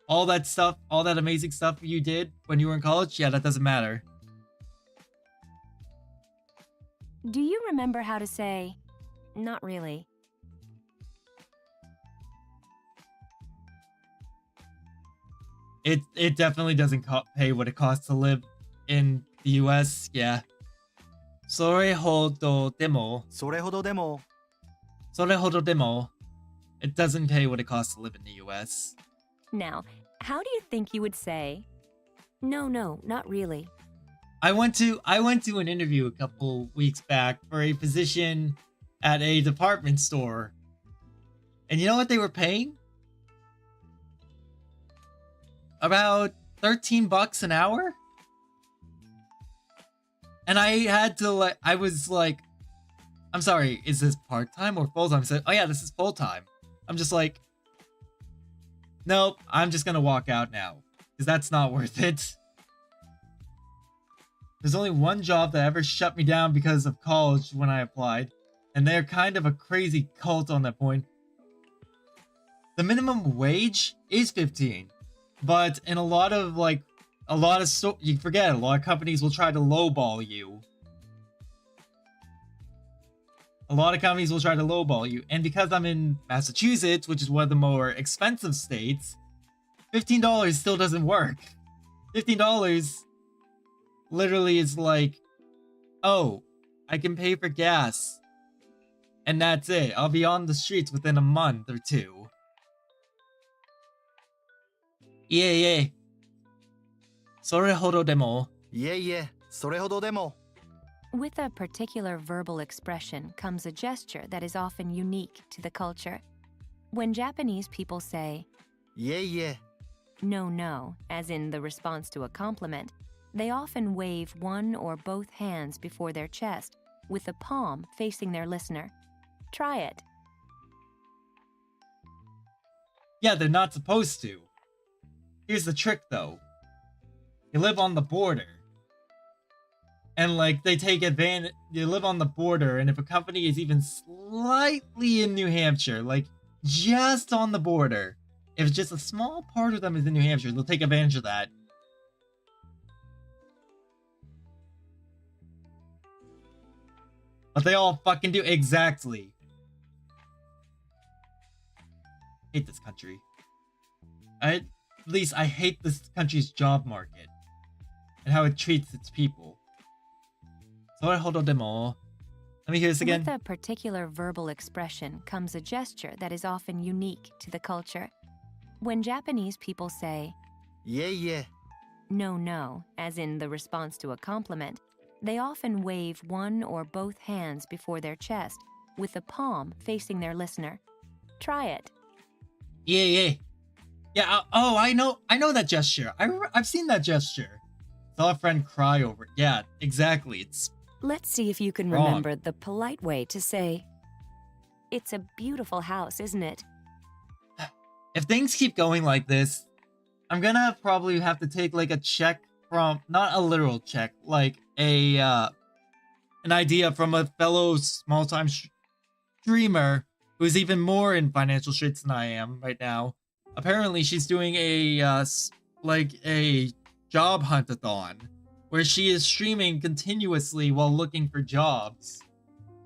All that stuff, all that amazing stuff you did when you were in college, yeah, that doesn't matter. Do you remember how to say, "Not really"? It definitely doesn't pay what it costs to live in the US, yeah. それほどでも. それほどでも. それほどでも. It doesn't pay what it costs to live in the US. Now, how do you think you would say, "No, not really"? I went to an interview a couple weeks back for a position at a department store. And you know what they were paying? About $13 an hour? And I had to like, I was like, I'm sorry, is this part-time or full-time? I said, oh yeah, this is full-time. I'm just like, nope, I'm just gonna walk out now. Because that's not worth it. There's only one job that ever shut me down because of college when I applied. And they're kind of a crazy cult on that point. The minimum wage is 15. But in a lot of you forget, a lot of companies will try to lowball you. A lot of companies will try to lowball you. And because I'm in Massachusetts, which is one of the more expensive states, $15 still doesn't work. $15 literally is like, oh, I can pay for gas. And that's it. I'll be on the streets within a month or two. Yeah. それほどでも. Yeah, それほどでも. With a particular verbal expression comes a gesture that is often unique to the culture. When Japanese people say, Yeah. No, as in the response to a compliment, they often wave one or both hands before their chest, with the palm facing their listener. Try it. Yeah, they're not supposed to. Here's the trick, though. You live on the border. And, like, they take advantage... You live on the border, and if a company is even slightly in New Hampshire, like, just on the border, if just a small part of them is in New Hampshire, they'll take advantage of that. But they all fucking do. Exactly. Hate this country. At least I hate this country's job market. And how it treats its people. Let me hear this again. With a particular verbal expression comes a gesture that is often unique to the culture. When Japanese people say, Yeah. No, as in the response to a compliment, they often wave one or both hands before their chest, with the palm facing their listener. Try it. Yeah. Oh, I know that gesture. I've seen that gesture. Saw a friend cry over it. Yeah, exactly. Let's see if you can wrong. remember the polite way to say, "It's a beautiful house, isn't it?" If things keep going like this, I'm gonna probably have to take like a check from, not a literal check, like an idea from a fellow small-time streamer who's even more in financial straits than I am right now. Apparently, she's doing a job hunt-a-thon, where she is streaming continuously while looking for jobs.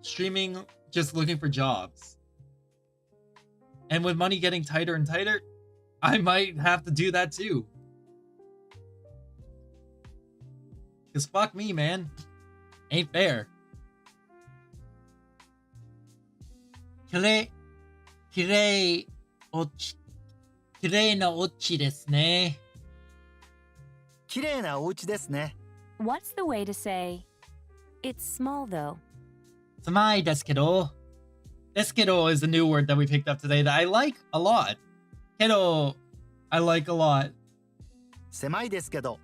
Streaming, just looking for jobs. And with money getting tighter and tighter, I might have to do that too. Cause fuck me, man. Ain't fair. きれい、きれい、きれいなお家ですね。綺麗なお家ですね。 What's the way to say, it's small though? 狭いですけど。ですけど is a new word that we picked up today that I like a lot. けど I like a lot. 狭いですけど。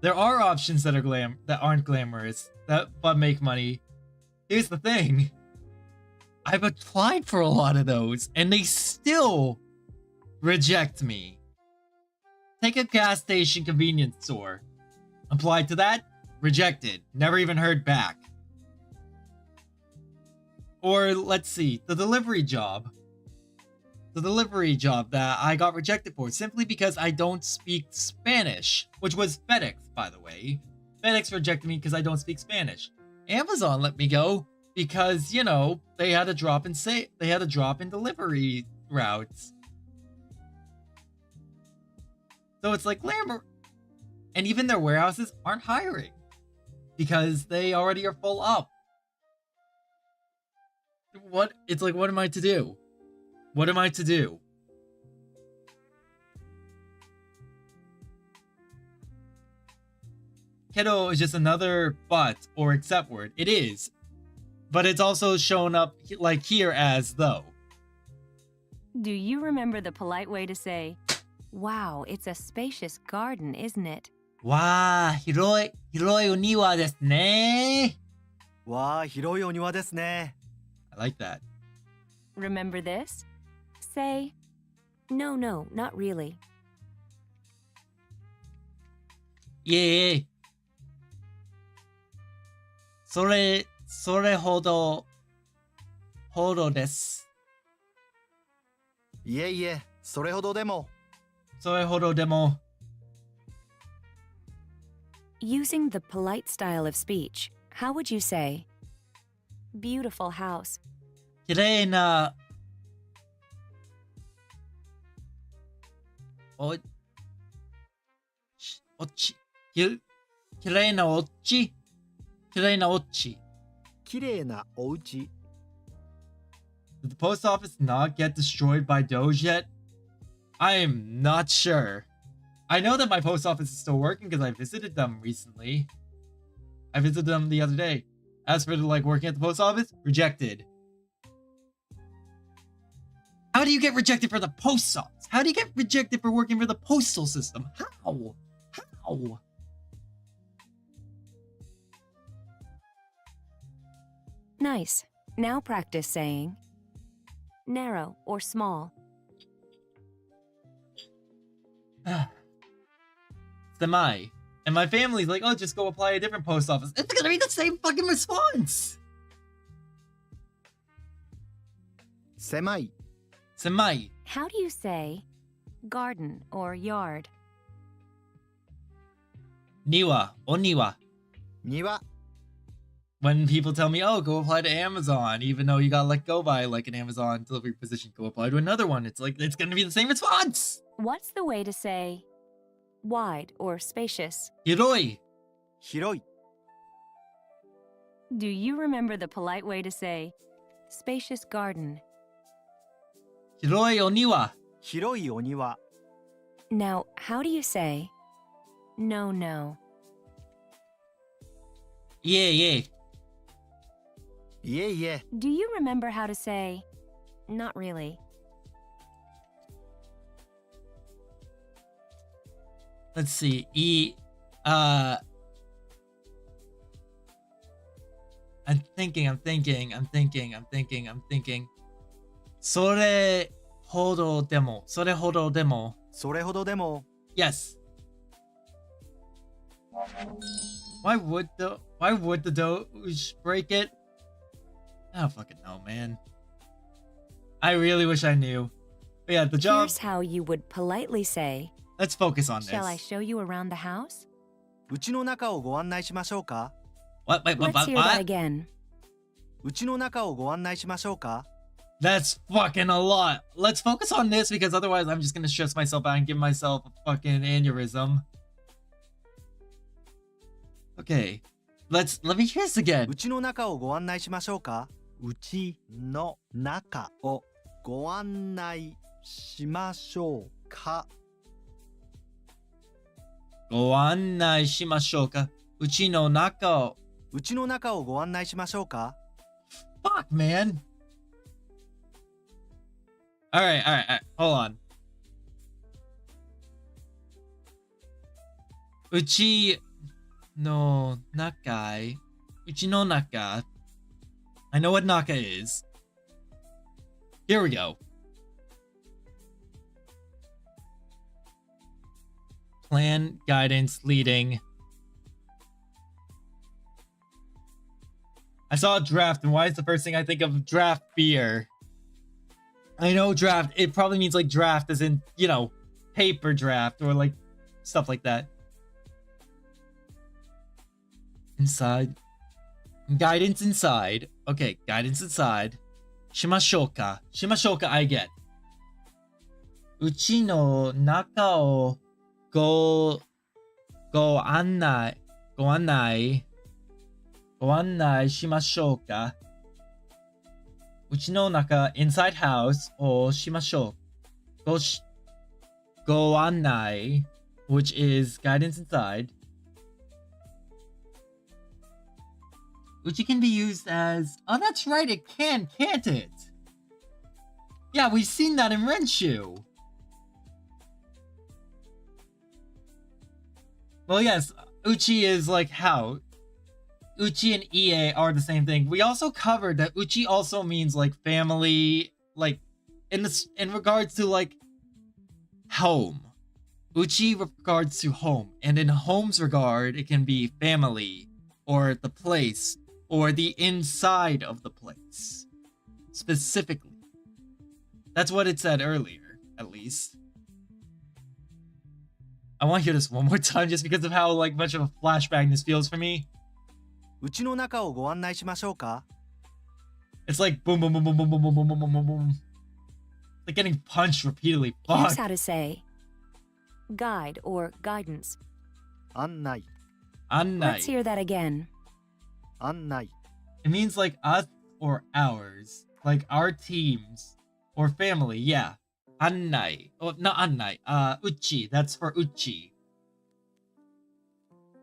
There are options that aren't glamorous but make money. Here's the thing. I've applied for a lot of those and they still reject me. Take a gas station convenience store. Applied to that, rejected. Never even heard back. Or let's see, the delivery job. The delivery job that I got rejected for simply because I don't speak Spanish, which was FedEx, by the way. FedEx rejected me because I don't speak Spanish. Amazon let me go because, you know, they had a drop in delivery routes. So it's like glamour. And even their warehouses aren't hiring because they already are full up. What? It's like, what am I to do? What am I to do? Kedo is just another but or except word. It is. But it's also shown up like here as though. Do you remember the polite way to say, wow, it's a spacious garden, isn't it? わあ、広いお庭ですね。わあ、広いお庭ですね。 I like that. Remember this? Say, no, not really. いえいえ。それほどです。いえいえ、それほどでも。それほどでも。Using the polite style of speech, how would you say, beautiful house? きれいなおちきれいなおちきれいなおち 綺麗なお家。 Did the post office not get destroyed by Doge yet? I am not sure. I know that my post office is still working because I visited them recently. I visited them the other day. As for like working at the post office, rejected. How do you get rejected for the post office? How do you get rejected for working for the postal system? How? How? Nice. Now practice saying, narrow or small. Semi. And my family's like, oh, just go apply a different post office. It's gonna be the same fucking response. 狭い。 Semi. How do you say garden or yard? Niwa. Oniwa. 庭。 When people tell me, oh, go apply to Amazon, even though you got let go by like an Amazon delivery position, go apply to another one. It's like, it's gonna be the same response. What's the way to say wide or spacious? Hiroi. 広い。 Do you remember the polite way to say spacious garden? Hiroi oniwa. 広いお庭。 Now, how do you say no? Yeah. いえいえ。 Do you remember how to say not really? Let's see. I'm thinking. それほどでも。それほどでも。 Yes. Why would the Doge break it? I don't fucking know, man. I really wish I knew. But yeah, the job. Here's how you would politely say, Let's focus on this. shall I show you around the house? うちの中をご案内しましょうか。 What? Let's hear that again. うちの中をご案内しましょうか。 That's fucking a lot. Let's focus on this because otherwise I'm just gonna stress myself out and give myself a fucking aneurysm. Okay. Let me hear this again. うちの中をご案内しましょうか。うちの中をご案内しましょうか。ご案内しましょうか。うちの中を。うちの中をご案内しましょうか。Fuck, man. Alright. Hold on. うちの中。うちの中。I know what naka is. Here we go. Plan, guidance, leading. I saw a draft, and why is the first thing I think of draft beer? I know draft, it probably means like draft as in, you know, paper draft or like stuff like that. Inside. Guidance inside. Okay, guidance inside. Shimashouka. Shimashouka I get. Uchi no naka o go annai shimashou ka. Uchi no naka inside house o shimashou. Go annai, which is guidance inside. Uchi can be used as... Oh, that's right, it can, can't it? Yeah, we've seen that in Renshu. Well, yes, Uchi is like how. Uchi and Ie are the same thing. We also covered that Uchi also means like family, like in regards to like home. Uchi regards to home, and in home's regard, it can be family or the place or the inside of the place specifically. That's what it said earlier, at least. I want to hear this one more time just because of how like much of a flashback this feels for me. うちの中をご案内しましょうか。 It's like boom, boom, boom, boom, boom, boom, boom, boom, boom, boom, boom, boom. It's like getting punched repeatedly. Here's Fuck. how to say guide or guidance. 案内、 Let's Annai. hear that again. 案内、 It means like us or ours, like our teams or family. Yeah. Annai. Oh, not Annai. Uchi. That's for Uchi.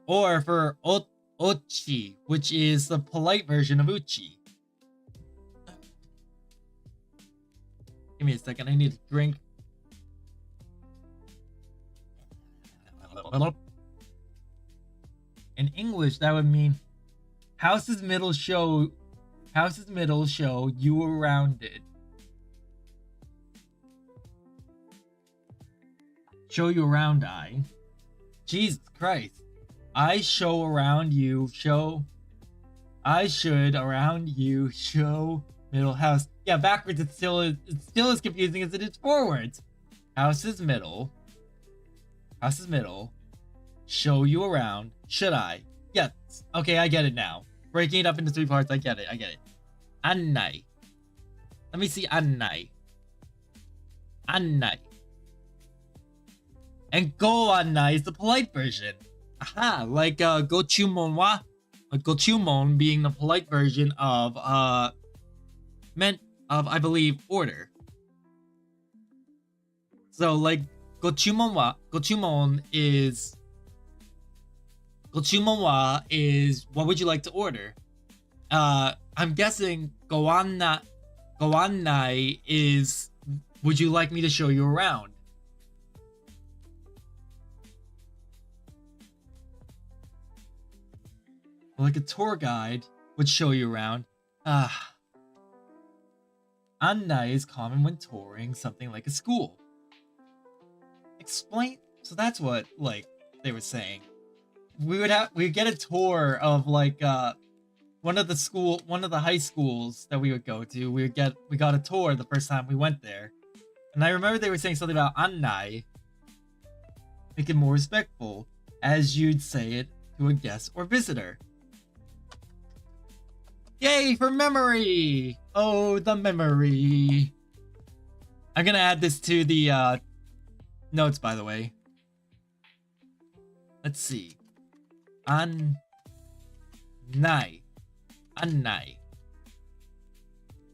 Or for Ochi, which is the polite version of Uchi. Give me a second. I need a drink. In English, that would mean house's middle show you around it. Show you around I. Jesus Christ. I show around you show. I should around you show middle house. Yeah, backwards it's still as confusing as it is forwards. House is middle. House is middle. Show you around. Should I? Yes. Okay, I get it now. Breaking it up into 3 parts, I get it. Annai. Let me see Annai. Annai. And go annai is the polite version. Aha, like gochumon wa. Like gochumon being the polite version of I believe order. So like gochumon wa is what would you like to order? I'm guessing goannai is would you like me to show you around? Like a tour guide would show you around. Annai is common when touring something like a school. Explain. So that's what like they were saying. We'd get a tour of like one of the high schools that we would go to. We got a tour the first time we went there, and I remember they were saying something about Annai, make it more respectful, as you'd say it to a guest or visitor. Yay for memory! Oh, the memory. I'm gonna add this to the notes, by the way. Let's see. Annai.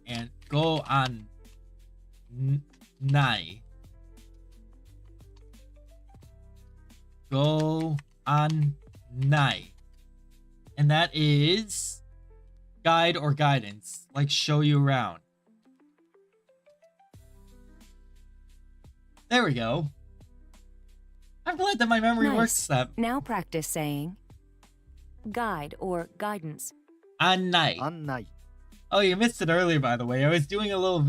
and go on nai. Go on nai. And that is guide or guidance, like show you around. There we go. I'm glad that my memory works that. Now practice saying guide or guidance. Annai. Annai. Oh, you missed it earlier, by the way. I was doing a little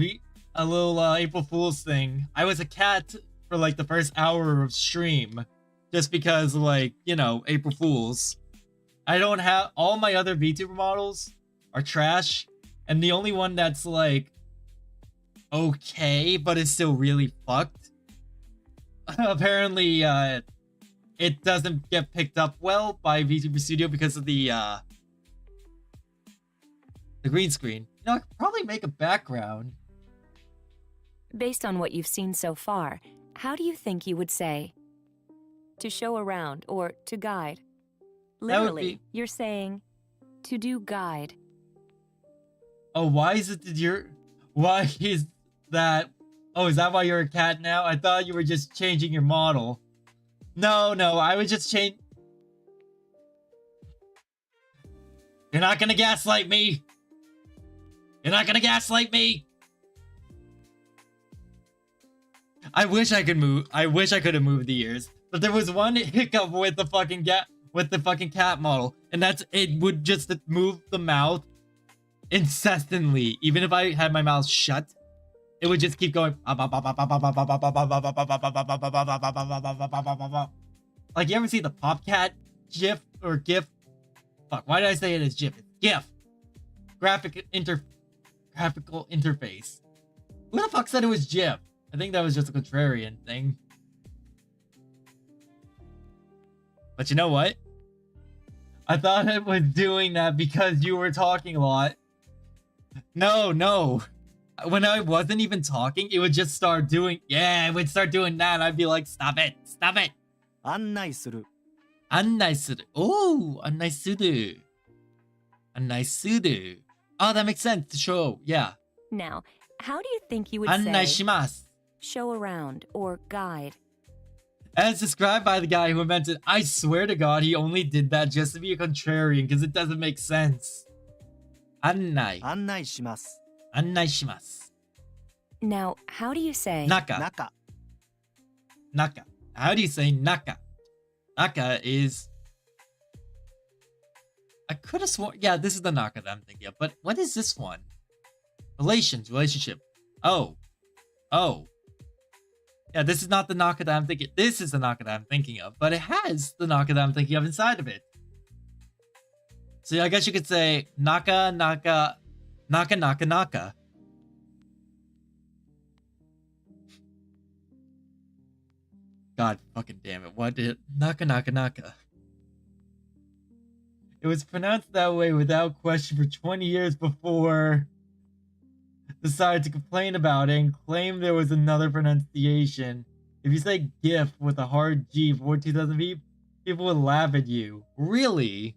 April Fool's thing. I was a cat for like the first hour of stream, just because, like, you know, April Fools. I don't have all my other VTuber models are trash, and the only one that's like okay, but is still really fucked. Apparently, it doesn't get picked up well by VTuber Studio because of the green screen. You know, I could probably make a background. Based on what you've seen so far, how do you think you would say to show around or to guide? Literally, you're saying to do guide. Oh, why is that? Oh, is that why you're a cat now? I thought you were just changing your model. No, I was just You're not gonna gaslight me! You're not gonna gaslight me! I wish I could move. I wish I could have moved the ears. But there was one hiccup with the fucking cat model, and that's it would just move the mouth incessantly. Even if I had my mouth shut, it would just keep going. Like, you ever see the Popcat GIF or GIF? Fuck, why did I say it as GIF? It's GIF. Graphical interface. Who the fuck said it was GIF? I think that was just a contrarian thing. But you know what? I thought it was doing that because you were talking a lot. No. When I wasn't even talking, it would just start doing... Yeah, it would start doing that. I'd be like, stop it. 案内する。案内する. Oh, 案内する. 案内する. Oh, that makes sense to show. Yeah. Now, how do you think you would 案内 say します. show around or guide? As described by the guy who invented, I swear to God, he only did that just to be a contrarian because it doesn't make sense. 案内. 案内します。案内します. Now, how do you say 中. 中。 Naka. How do you say naka? Naka is... I could have sworn... Yeah, this is the naka that I'm thinking of. But what is this one? Relationship. Oh. Yeah, this is not the naka that I'm thinking... This is the naka that I'm thinking of. But it has the naka that I'm thinking of inside of it. So I guess you could say naka. God fucking damn it. What did... Naka. It was pronounced that way without question for 20 years before decided to complain about it and claim there was another pronunciation. If you say GIF with a hard G before 2000 people would laugh at you. Really?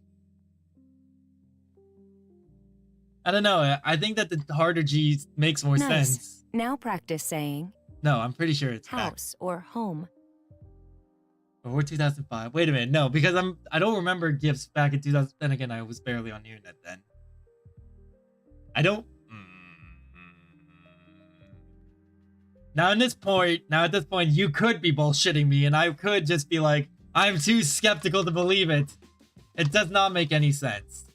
I don't know. I think that the harder G makes more Nice. sense. Now practice saying No, I'm pretty sure it's back. house or home. Before 2005. Wait a minute. No, because I don't remember GIFs back in 2000. Then again, I was barely on the internet then. I don't... Now at this point, you could be bullshitting me, and I could just be like, I'm too skeptical to believe it. It does not make any sense.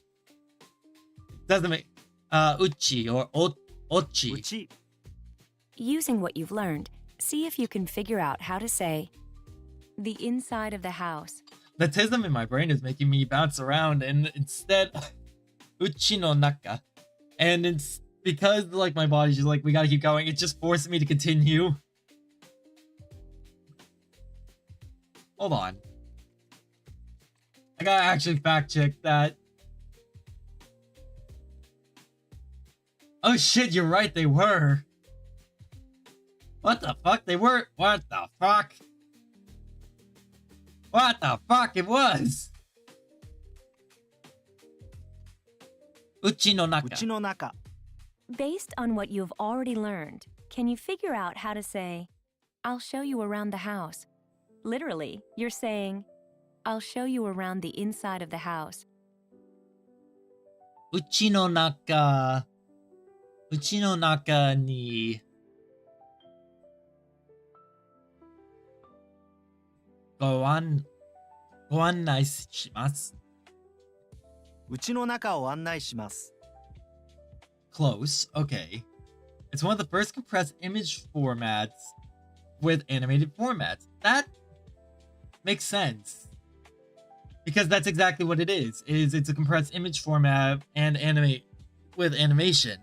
Doesn't make... uchi or ochi. うち。 Using what you've learned, see if you can figure out how to say the inside of the house. The tism in my brain is making me bounce around, and instead, uchi no naka. And it's because, like, my body's just like, we gotta keep going, it's just forcing me to continue. Hold on. I gotta actually fact check that. Oh shit, you're right, they were. What the fuck? They were? What the fuck? What the fuck? It was. Uchi no naka. うちの中。Based on what you've already learned, can you figure out how to say, I'll show you around the house? Literally, you're saying, I'll show you around the inside of the house. うちの中にご案内します。うちの中を案内します。Close, okay. It's one of the first compressed image formats with animated formats. That makes sense. Because that's exactly what it is. It's a compressed image format and animate with animation.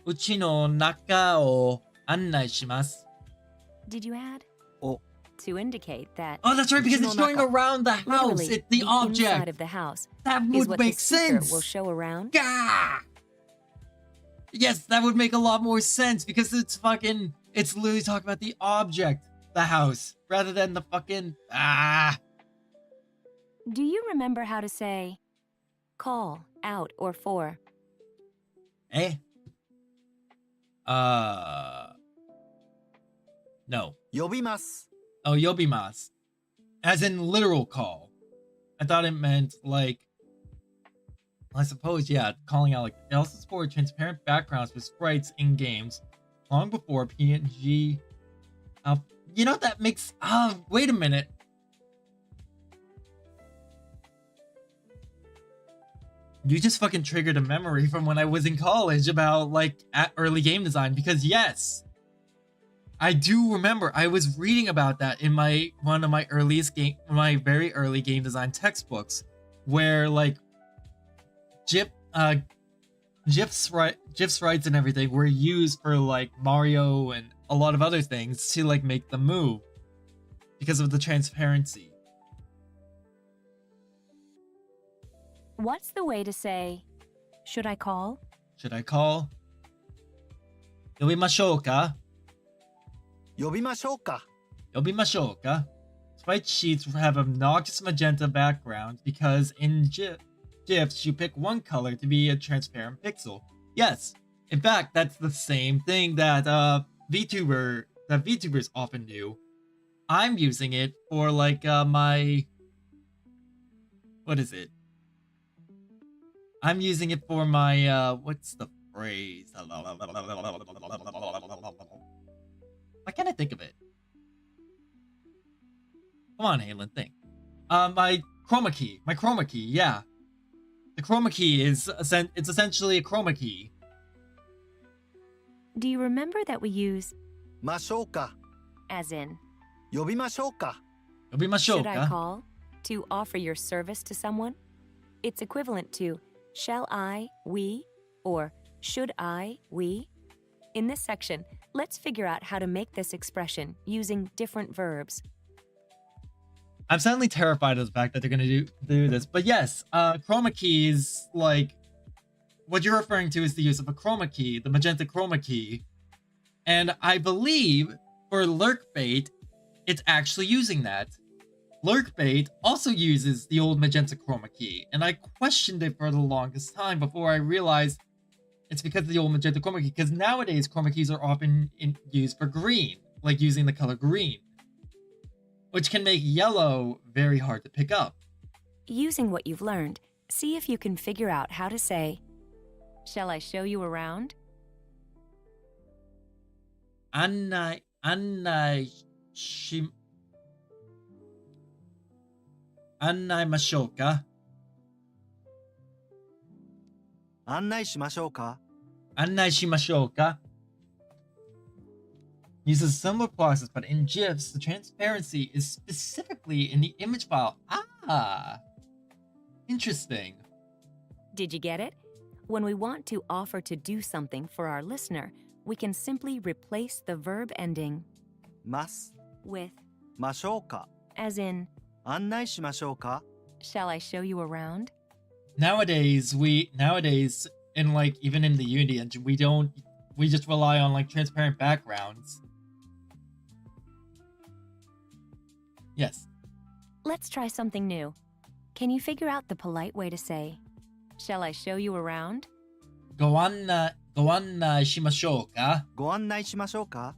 うちの中を案内します。 Did you add? お To indicate that Oh, that's right, because it's going around the house. literally It's the inside object. of the house That is would what make the speaker sense. will show around. Gah! Yes, that would make a lot more sense because it's literally talking about the object, the house, rather than the fucking, Do you remember how to say call, out, or for? Eh? No. 呼びます。 Oh, yobimas. As in literal call. I thought it meant like, I suppose, yeah, calling out. Like, it also supported transparent backgrounds with sprites in games long before PNG. You know, that makes, wait a minute. You just fucking triggered a memory from when I was in college about like early game design, because yes, I do remember I was reading about that in one of my very early game design textbooks, where like GIFs sprites and everything were used for like Mario and a lot of other things to like make them move because of the transparency. What's the way to say, should I call? Should I call? 呼びましょうか? 呼びましょうか。呼びましょうか? Sprite sheets have obnoxious magenta backgrounds because in GIFs you pick one color to be a transparent pixel. Yes, in fact, that's the same thing that VTubers often do. I'm using it for like my, what is it? I'm using it for my what's the phrase? Why can't I think of it? Come on, Halen, think. My chroma key, yeah. The chroma key is it's essentially a chroma key. Do you remember that we use ましょうか。 as in, 呼びましょうか。 呼びましょう should I か? call to offer your service to someone? It's equivalent to shall I, we, or should I, we? In this section, let's figure out how to make this expression using different verbs. I'm suddenly terrified of the fact that they're gonna do this, but yes, chroma keys, like what you're referring to is the use of a chroma key, the magenta chroma key, and I believe for lurk bait, it's actually using that. Lurk bait also uses the old magenta chroma key, and I questioned it for the longest time before I realized it's because of the old magenta chroma key, because nowadays chroma keys are often used for green, like using the color green, which can make yellow very hard to pick up. Using what you've learned, see if you can figure out how to say, shall I show you around? 案内ましょうか? 案内しましょうか。案内しましょうか? Uses a similar process, but in GIFs, the transparency is specifically in the image file. Ah, interesting. Did you get it? When we want to offer to do something for our listener, we can simply replace the verb ending ます。 with ましょうか。 as in, 案内しましょうか。 shall I show you around? Nowadays, in like even in the Unity engine, we just rely on like transparent backgrounds. Yes. Let's try something new. Can you figure out the polite way to say, shall I show you around? ご案内しましょうか? ご案内しましょうか?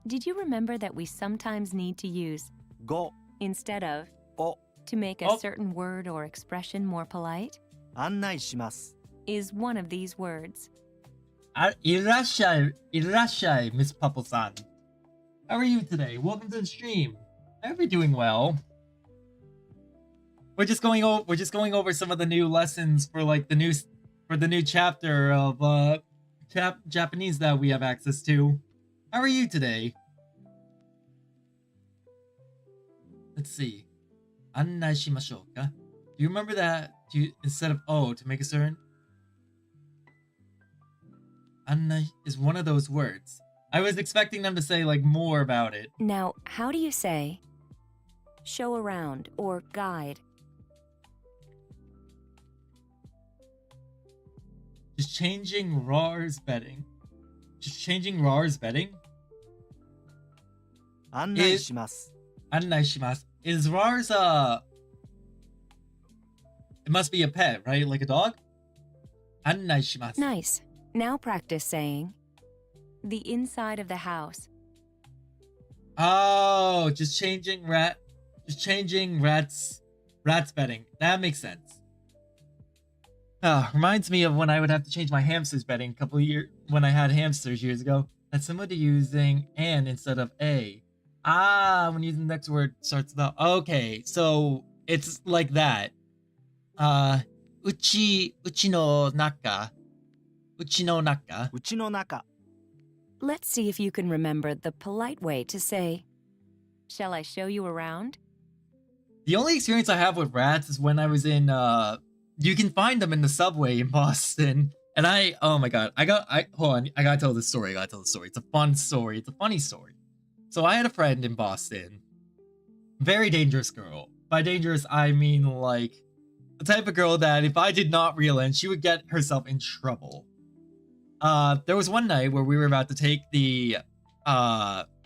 Did you remember that we sometimes need to use ご instead of を to make a Oh. certain word or expression more polite? 案内します。 Is one of these words. いらっしゃい、Miss Pupple-san. How are you today? Welcome to the stream. I hope you're doing well. We're just going over some of the new lessons for like the new chapter of Japanese that we have access to. How are you today? Let's see. 案内しましょうか? Do you remember that instead of O to make a certain? 案内 is one of those words. I was expecting them to say like more about it. Now, how do you say show around or guide? Just changing RAR's bedding. Just changing RAR's bedding? 案内します。 案内します. Is RAR's it must be a pet, right? Like a dog? 案内します. Nice. Now practice saying the inside of the house. Oh, just changing rat's bedding. That makes sense. Reminds me of when I would have to change my hamster's bedding a couple of years when I had hamsters years ago. That's similar to using an instead of a. When using the next word starts with a. Okay, so it's like that. Uchi no naka. Uchi no naka. うちの中。 Let's see if you can remember the polite way to say, shall I show you around? The only experience I have with rats is when I was in you can find them in the subway in Boston. And oh my god, hold on, I gotta tell this story. It's a fun story. It's a funny story. So I had a friend in Boston. Very dangerous girl. By dangerous, I mean like the type of girl that if I did not reel in, she would get herself in trouble. There was one night where we were about to take the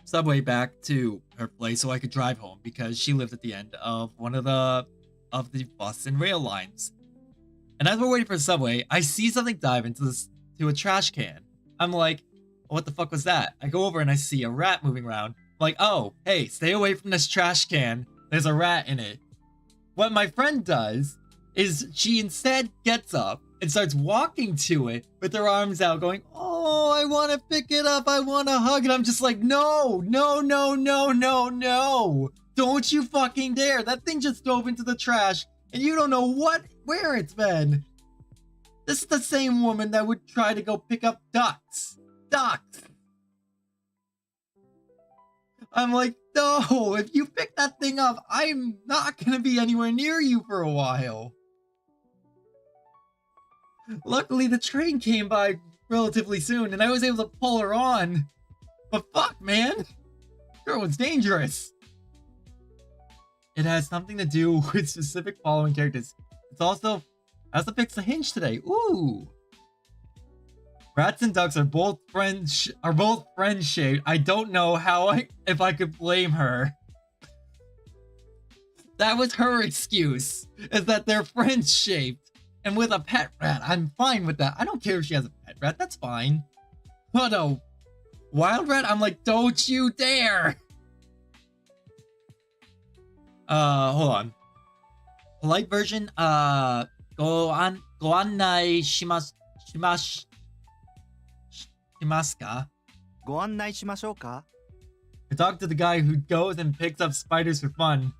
subway back to her place so I could drive home because she lived at the end of one of the Boston rail lines. And as we're waiting for the subway, I see something dive into a trash can. I'm like, what the fuck was that? I go over and I see a rat moving around. I'm like, oh, hey, stay away from this trash can. There's a rat in it. What my friend does is she instead gets up and starts walking to it with her arms out going, oh, I want to pick it up. I want to hug it. I'm just like, no. Don't you fucking dare. That thing just dove into the trash and you don't know where it's been. This is the same woman that would try to go pick up ducks. I'm like, no, if you pick that thing up, I'm not going to be anywhere near you for a while. Luckily, the train came by relatively soon, and I was able to pull her on. But fuck, man. Girl was dangerous. It has something to do with specific following characters. It's also fix the hinge today. Ooh. Rats and ducks are both friend-shaped. I don't know if I could blame her. That was her excuse, is that they're friend-shaped. And with a pet rat, I'm fine with that. I don't care if she has a pet rat, that's fine. But a wild rat, I'm like, don't you dare! Hold on. Polite version, go annai shimasu ka? ご案内しましょうか? I talked to the guy who goes and picks up spiders for fun.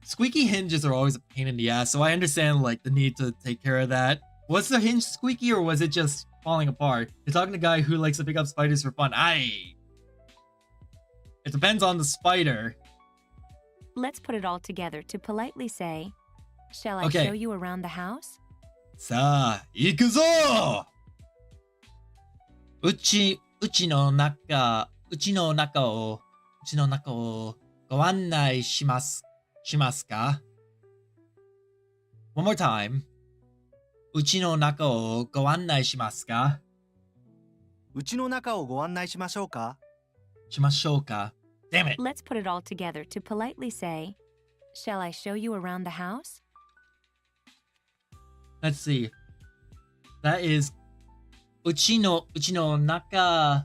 Squeaky hinges are always a pain in the ass, so I understand like the need to take care of that. Was the hinge squeaky or was it just falling apart? You're talking to a guy who likes to pick up spiders for fun. It depends on the spider. Let's put it all together to politely say, shall I Okay. show you around the house? さあ、行くぞ！うちの中をご案内しますか? One more time. うちの中をご案内しますか? うちの中をご案内しましょうか? しましょうか? Damn it. Let's put it all together to politely say, shall I show you around the house? Let's see. That is うちの中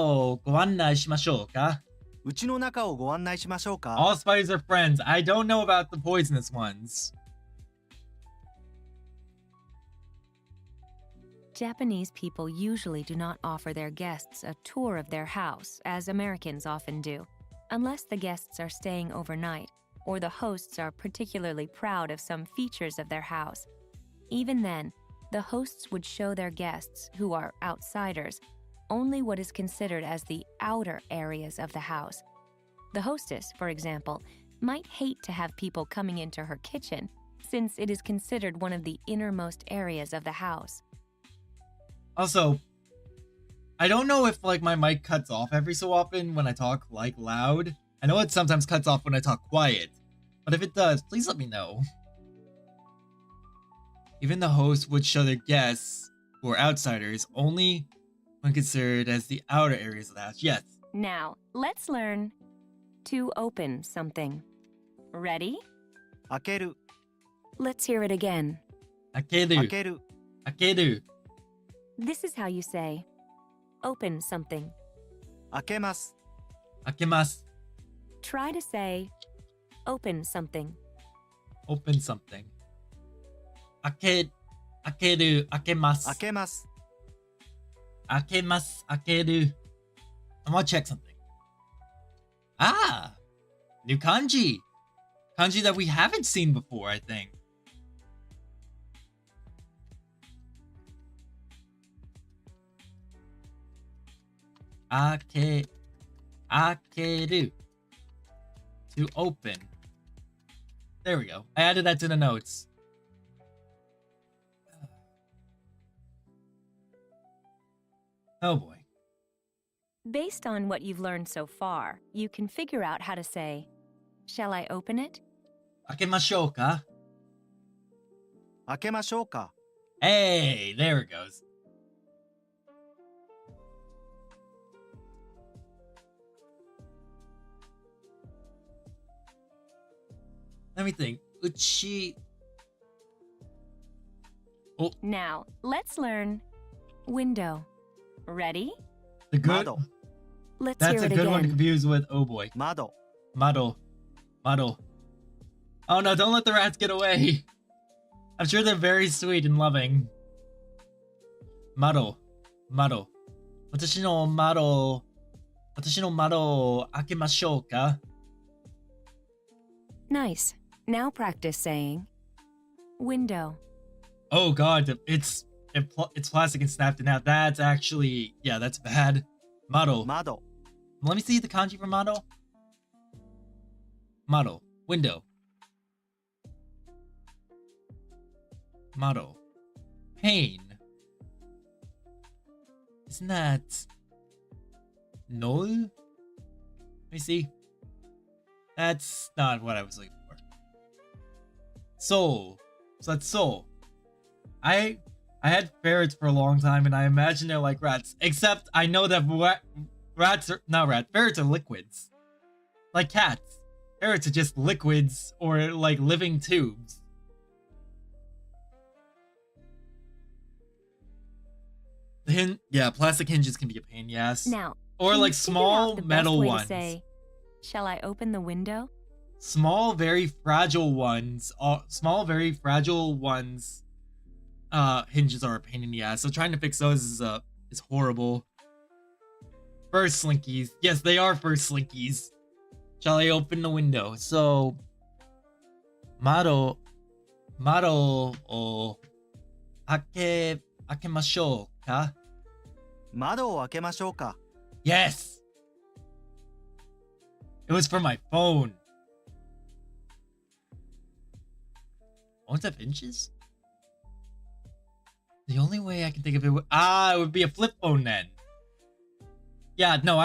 をご案内しましょうか? うちの中をご案内しましょうか。 All spiders are friends. I don't know about the poisonous ones. Japanese people usually do not offer their guests a tour of their house, as Americans often do, unless the guests are staying overnight or the hosts are particularly proud of some features of their house. Even then, the hosts would show their guests, who are outsiders, only what is considered as the outer areas of the house. The hostess, for example, might hate to have people coming into her kitchen, since it is considered one of the innermost areas of the house. Also, I don't know if like my mic cuts off every so often when I talk like loud. I know it sometimes cuts off when I talk quiet, but if it does, please let me know. Even the host would show their guests, who are outsiders, only when considered as the outer areas of the house. Yes. Now, let's learn to open something. Ready? 開ける、 Let's hear it again. 開 Akeru. ける、 Akeru. This is how you say, open something. 開けます、 Akemasu. Try to say, open something. Open something. Akeru. Akemasu. 開けます。 Akemasu. Akeru. I want to check something. Ah! New kanji. Kanji that we haven't seen before, I think. Akeru. To open. There we go. I added that to the notes. Oh boy. Based on what you've learned so far, you can figure out how to say, shall I open it? Akemashou ka? 開けましょうか。 Hey, there it goes. Let me think. Uchi. Oh, Now, let's learn window. Ready? the good. 窓、 Let's That's hear a it good one to again. confuse with oh boy. 窓、 Model. Oh no, don't let the rats get away. I'm sure they're very sweet and loving. Model. 私の窓を開けましょうか? Nice. Now practice saying window. Oh god, it's plastic and snapped in half. That's actually, yeah, that's bad. Model. 窓、 Let me see the kanji for model. Model. Window. Model. Pane. Isn't that... Null? Let me see. That's not what I was looking for. Soul. So that's soul. I had ferrets for a long time and I imagine they're like rats. Except I know that rats are not rats. Ferrets are liquids. Like cats. Ferrets are just liquids or like living tubes. Yeah, plastic hinges can be a pain, yes. Now, Or can like you figure small out the best metal way to ones. say, shall I open the window? Small, very fragile ones. Very fragile ones. Hinges are a pain in the ass. So trying to fix those is horrible. Fur slinkies. Yes, they are fur slinkies. Shall I open the window? So, Maro o akemashou ka? 窓を開けましょうか。 Yes. It was for my phone. Won't have inches? The only way I can think of it it would be a flip phone then. Yeah, no,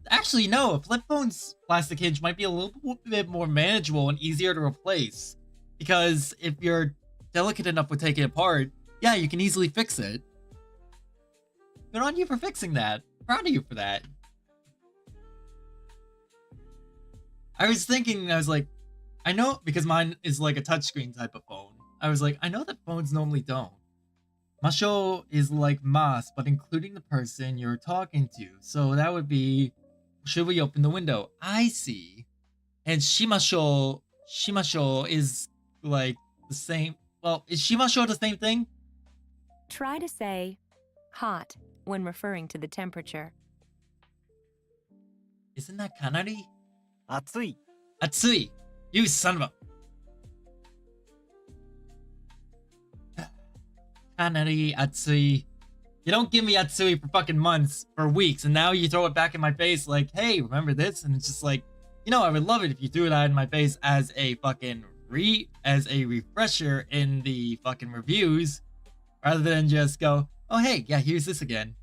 actually no, a flip phone's plastic hinge might be a little bit more manageable and easier to replace. Because if you're delicate enough with taking it apart, yeah, you can easily fix it. Good on you for fixing that. Proud of you for that. I was thinking, I was like, I know, because mine is like a touchscreen type of phone. I was like, I know that phones normally don't. Masho is like mas, but including the person you're talking to. So that would be, should we open the window? I see. And shimasho is like the same. Well, is shimasho the same thing? Try to say hot when referring to the temperature. Isn't that kanari? 暑い。 Atsui. You son of a... Kanari atsui. You don't give me atsui for fucking months, for weeks, and now you throw it back in my face like, hey, remember this? And it's just like, you know, I would love it if you threw that in my face as a fucking as a refresher in the fucking reviews, rather than just go, oh hey, yeah, here's this again.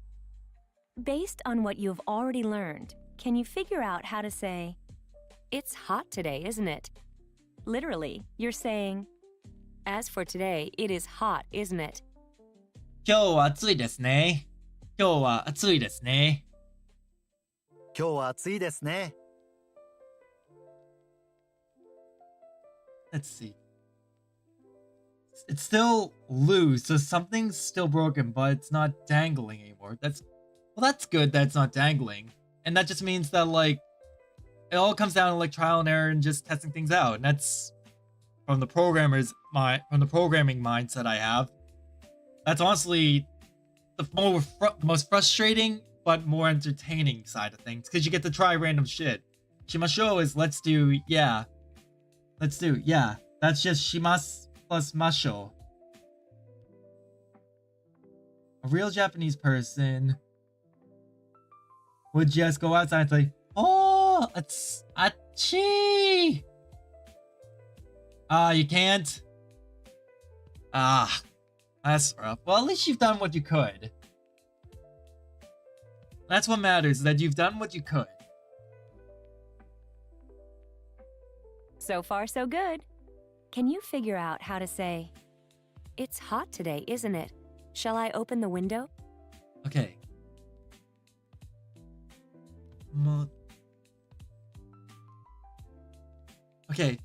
Based on what you've already learned, can you figure out how to say, it's hot today, isn't it? Literally, you're saying, as for today, it is hot, isn't it? 今日は暑いですね。今日は暑いですね。今日は暑いですね。 Let's see. It's still loose, so something's still broken, but it's not dangling anymore. That's good that it's not dangling. And that just means that, like, it all comes down to, like, trial and error and just testing things out. And that's from the programming mindset I have. That's honestly the most frustrating but more entertaining side of things, because you get to try random shit. Shimasho is let's do, yeah. Let's do, yeah. That's just shimas plus masho. A real Japanese person would just go outside and say, oh, it's achi. You can't. That's rough. Well, at least you've done what you could. That's what matters, that you've done what you could. So far, so good. Can you figure out how to say, it's hot today, isn't it? Shall I open the window? Okay. Okay.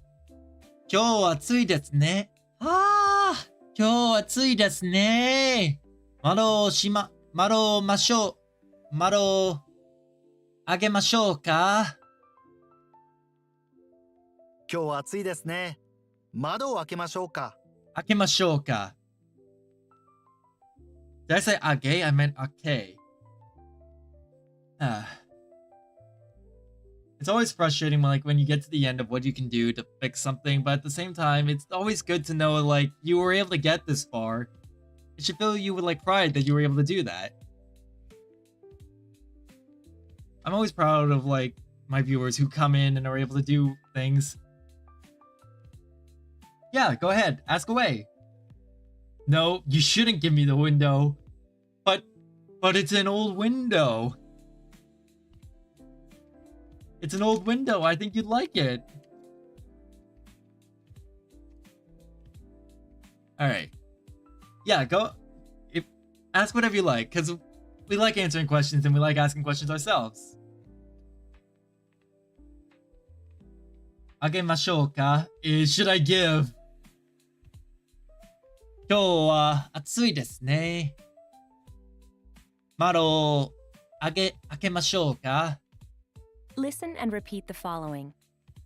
今日は暑いですね。今日は暑いですね。窓を開けましょうか。今日は暑いですね。窓を開けましょうか。開けましょうか。Did I say age? I meant okay. It's always frustrating when you get to the end of what you can do to fix something, but at the same time, it's always good to know like you were able to get this far. It should fill you with like pride that you were able to do that. I'm always proud of like my viewers who come in and are able to do things. Yeah, go ahead, ask away. No, you shouldn't give me the window. But it's an old window. It's an old window. I think you'd like it. Alright. Yeah, ask whatever you like, because we like answering questions and we like asking questions ourselves. あげましょうか is should I give? 今日は暑いですね。窓を開けましょうか Listen and repeat the following,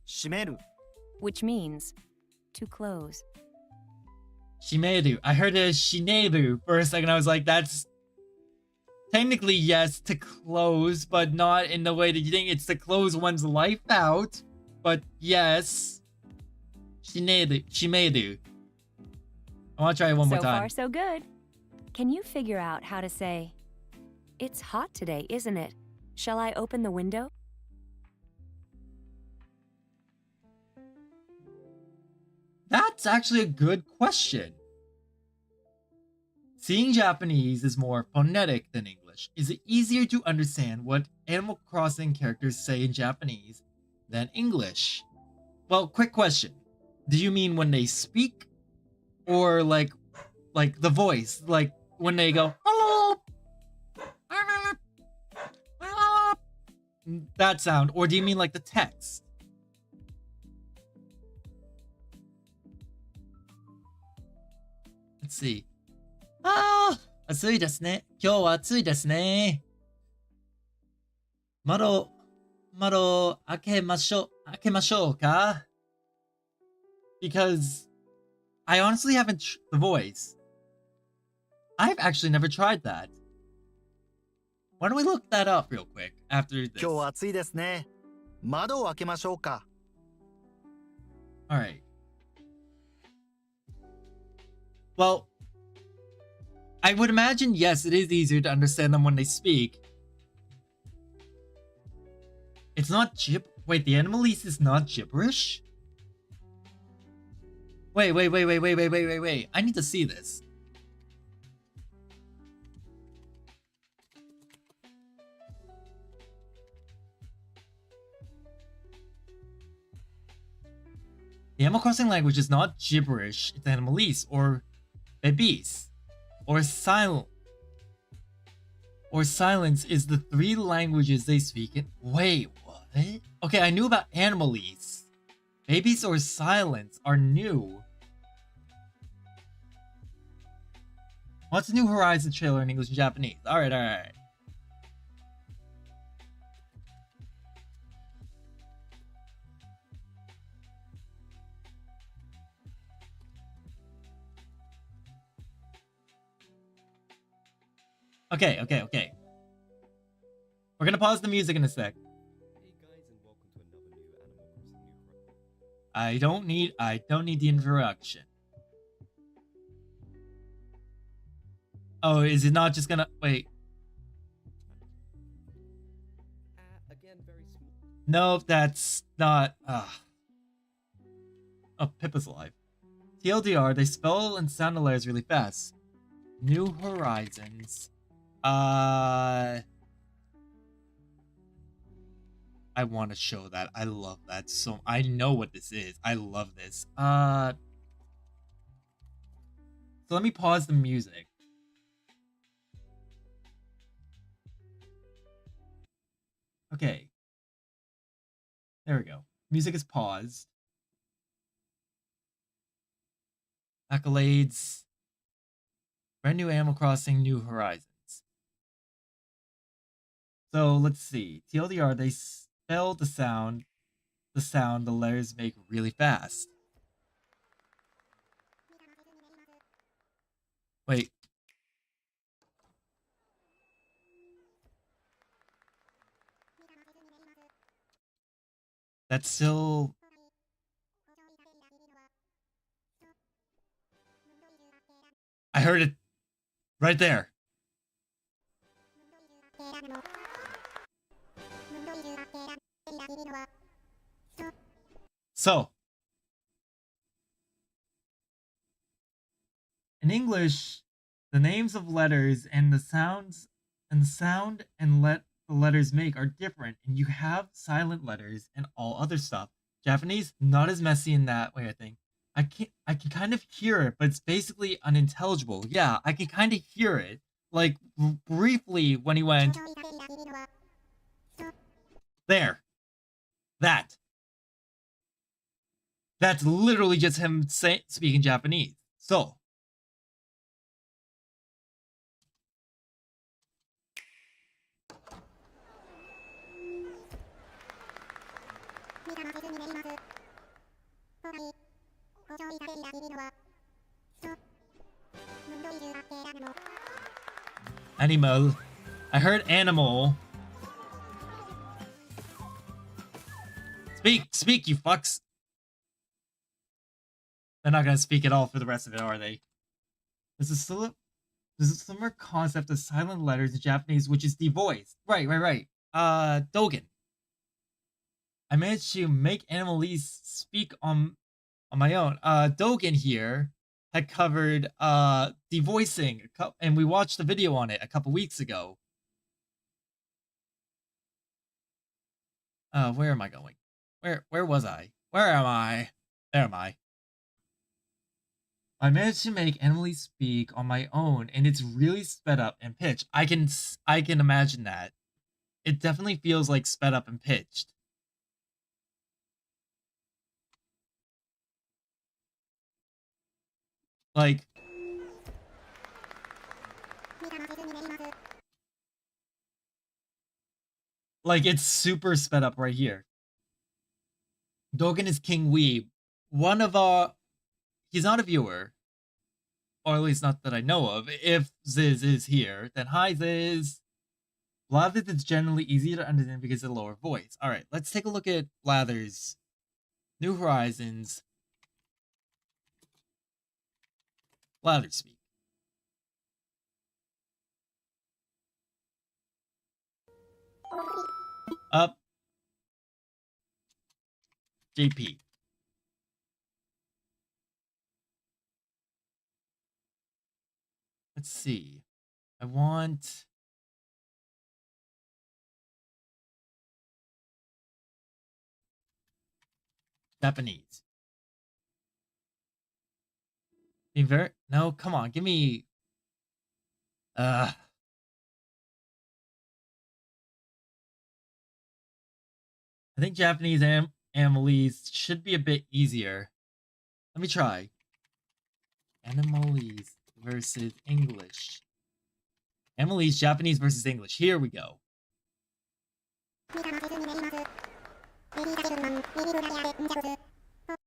閉める。 which means to close. Shimeru. I heard it as shineru for a second. I was like, that's technically yes to close, but not in the way that you think it's to close one's life out. But yes. Shimeru. I want to try it one more So time. far, so good. Can you figure out how to say, it's hot today, isn't it? Shall I open the window? That's actually a good question. Seeing Japanese is more phonetic than English. Is it easier to understand what Animal Crossing characters say in Japanese than English? Well, quick question. Do you mean when they speak? Or like the voice? Like when they go, hello? That sound? Or do you mean like the text? Let's see. 暑いですね。今日は暑いですね。窓開けましょうか? Because I honestly haven't the voice. I've actually never tried that. Why don't we look that up real quick after this? 今日は暑いですね。窓を開けましょうか。Alright. Well, I would imagine, yes, it is easier to understand them when they speak. It's not Wait, the Animalese is not gibberish? Wait. I need to see this. The Animal Crossing language is not gibberish, it's Animalese, or Bebese, or silence is the 3 languages they speak in. Wait, what? Okay, I knew about Animalese. Babies or silence are new. What's the New Horizons trailer in English and Japanese? Alright. Okay. We're gonna pause the music in a sec. Hey guys, and welcome to another new Animal Crossing I don't need the introduction. Oh, is it not just gonna wait? Again, very small. No, that's not. Oh, Pippa's alive. TLDR, they spell and sound the letters really fast. New Horizons. I want to show that. I love that so. I know what this is. I love this. So let me pause the music. Okay. There we go. Music is paused. Accolades. Brand new Animal Crossing, New Horizons. So let's see. TLDR, they spell the sound the letters make really fast. Wait. That's still... I heard it right there. So, in English, the names of letters and the sounds and the sound and the letters make are different, and you have silent letters and all other stuff. Japanese, not as messy in that way, I think. I can kind of hear it, but it's basically unintelligible. Yeah, I can kind of hear it. Like, briefly when he went... There. That's literally just him speaking Japanese. So. Animal. I heard animal. Speak, you fucks. They're not gonna speak at all for the rest of it, are they? There's a similar concept of silent letters in Japanese, which is devoiced. Right. Dogen. I managed to make Animalese speak on my own. Dogen here had covered devoicing, and we watched the video on it a couple weeks ago. Where am I going? Where was I? Where am I? There am I. I managed to make Emily speak on my own, and it's really sped up and pitched. I can imagine that. It definitely feels like sped up and pitched. Like, Like, it's super sped up right here. Dogen is King Weeb. One of our... He's not a viewer. Or at least not that I know of. If Ziz is here, then hi Ziz. Blathers is generally easier to understand because of the lower voice. Alright, let's take a look at Blathers. New Horizons. Blathers speak. Up. JP. Let's see. I want... Japanese. No, come on, give me... I think Japanese and Animalese should be a bit easier. Let me try. Animalese versus English. Animalese, Japanese versus English. Here we go.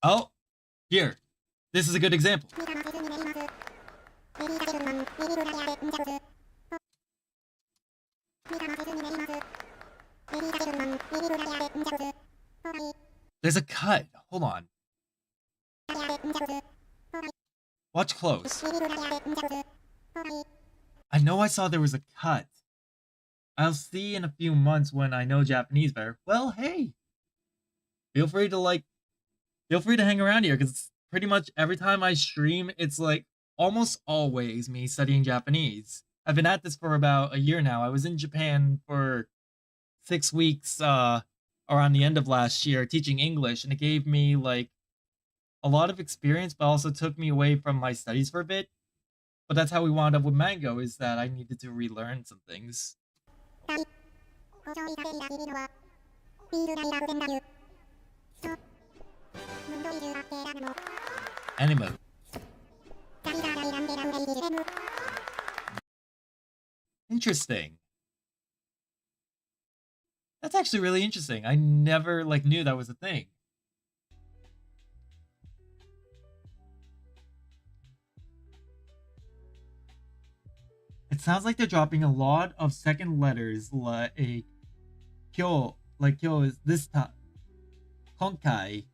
Oh, here. This is a good example. There's a cut. Hold on. Watch close. I know I saw there was a cut. I'll see in a few months when I know Japanese better. Well, hey. Feel free to hang around here, because pretty much every time I stream, it's like almost always me studying Japanese. I've been at this for about a year now. I was in Japan for 6 weeks around the end of last year teaching English, and it gave me like a lot of experience, but also took me away from my studies for a bit. But that's how we wound up with Mango, is that I needed to relearn some things. Anime. Interesting. That's actually really interesting. I never knew that was a thing. It sounds like they're dropping a lot of second letters like kyo, kyo is this time. Konkai,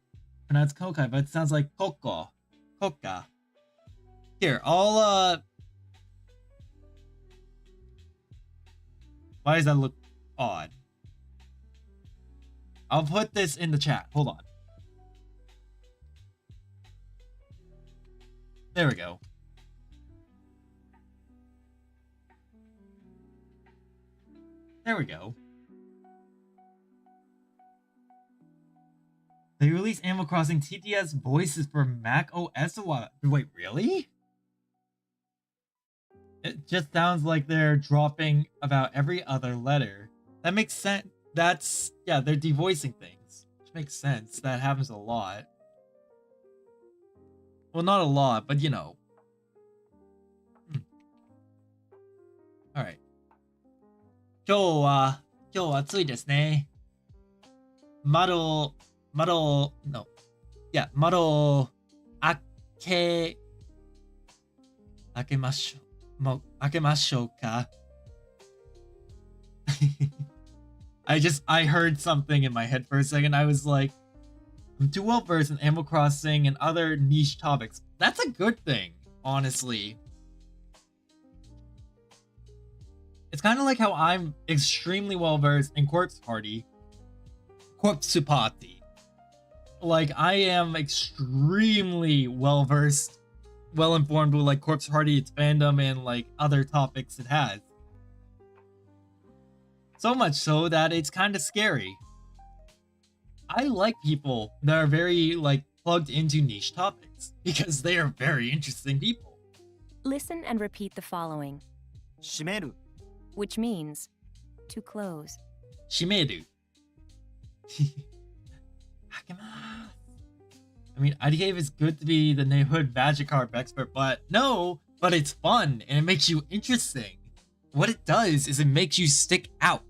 pronounced kokai, but it sounds like koko, koka. Here, I'll why does that look odd? I'll put this in the chat. Hold on. There we go. There we go. They released Animal Crossing TTS voices for Mac OS a while. Wait, really? It just sounds like they're dropping about every other letter. That makes sense. That's, yeah, they're devoicing things. Which makes sense. That happens a lot. Well, not a lot, but you know. Alright. 今日は暑いですね。窓を開けましょうか。I heard something in my head for a second. I was like, I'm too well versed in Animal Crossing and other niche topics. That's a good thing, honestly. It's kind of like how I'm extremely well versed in Corpse Party. Like, I am extremely well versed, well informed with like Corpse Party, its fandom, and like other topics it has. So much so that it's kind of scary. I like people that are very plugged into niche topics because they are very interesting people. Listen and repeat the following, 閉める which means to close. Shimeru. I mean, IDK is good to be the neighborhood Magikarp expert, but it's fun and it makes you interesting. What it does is it makes you stick out.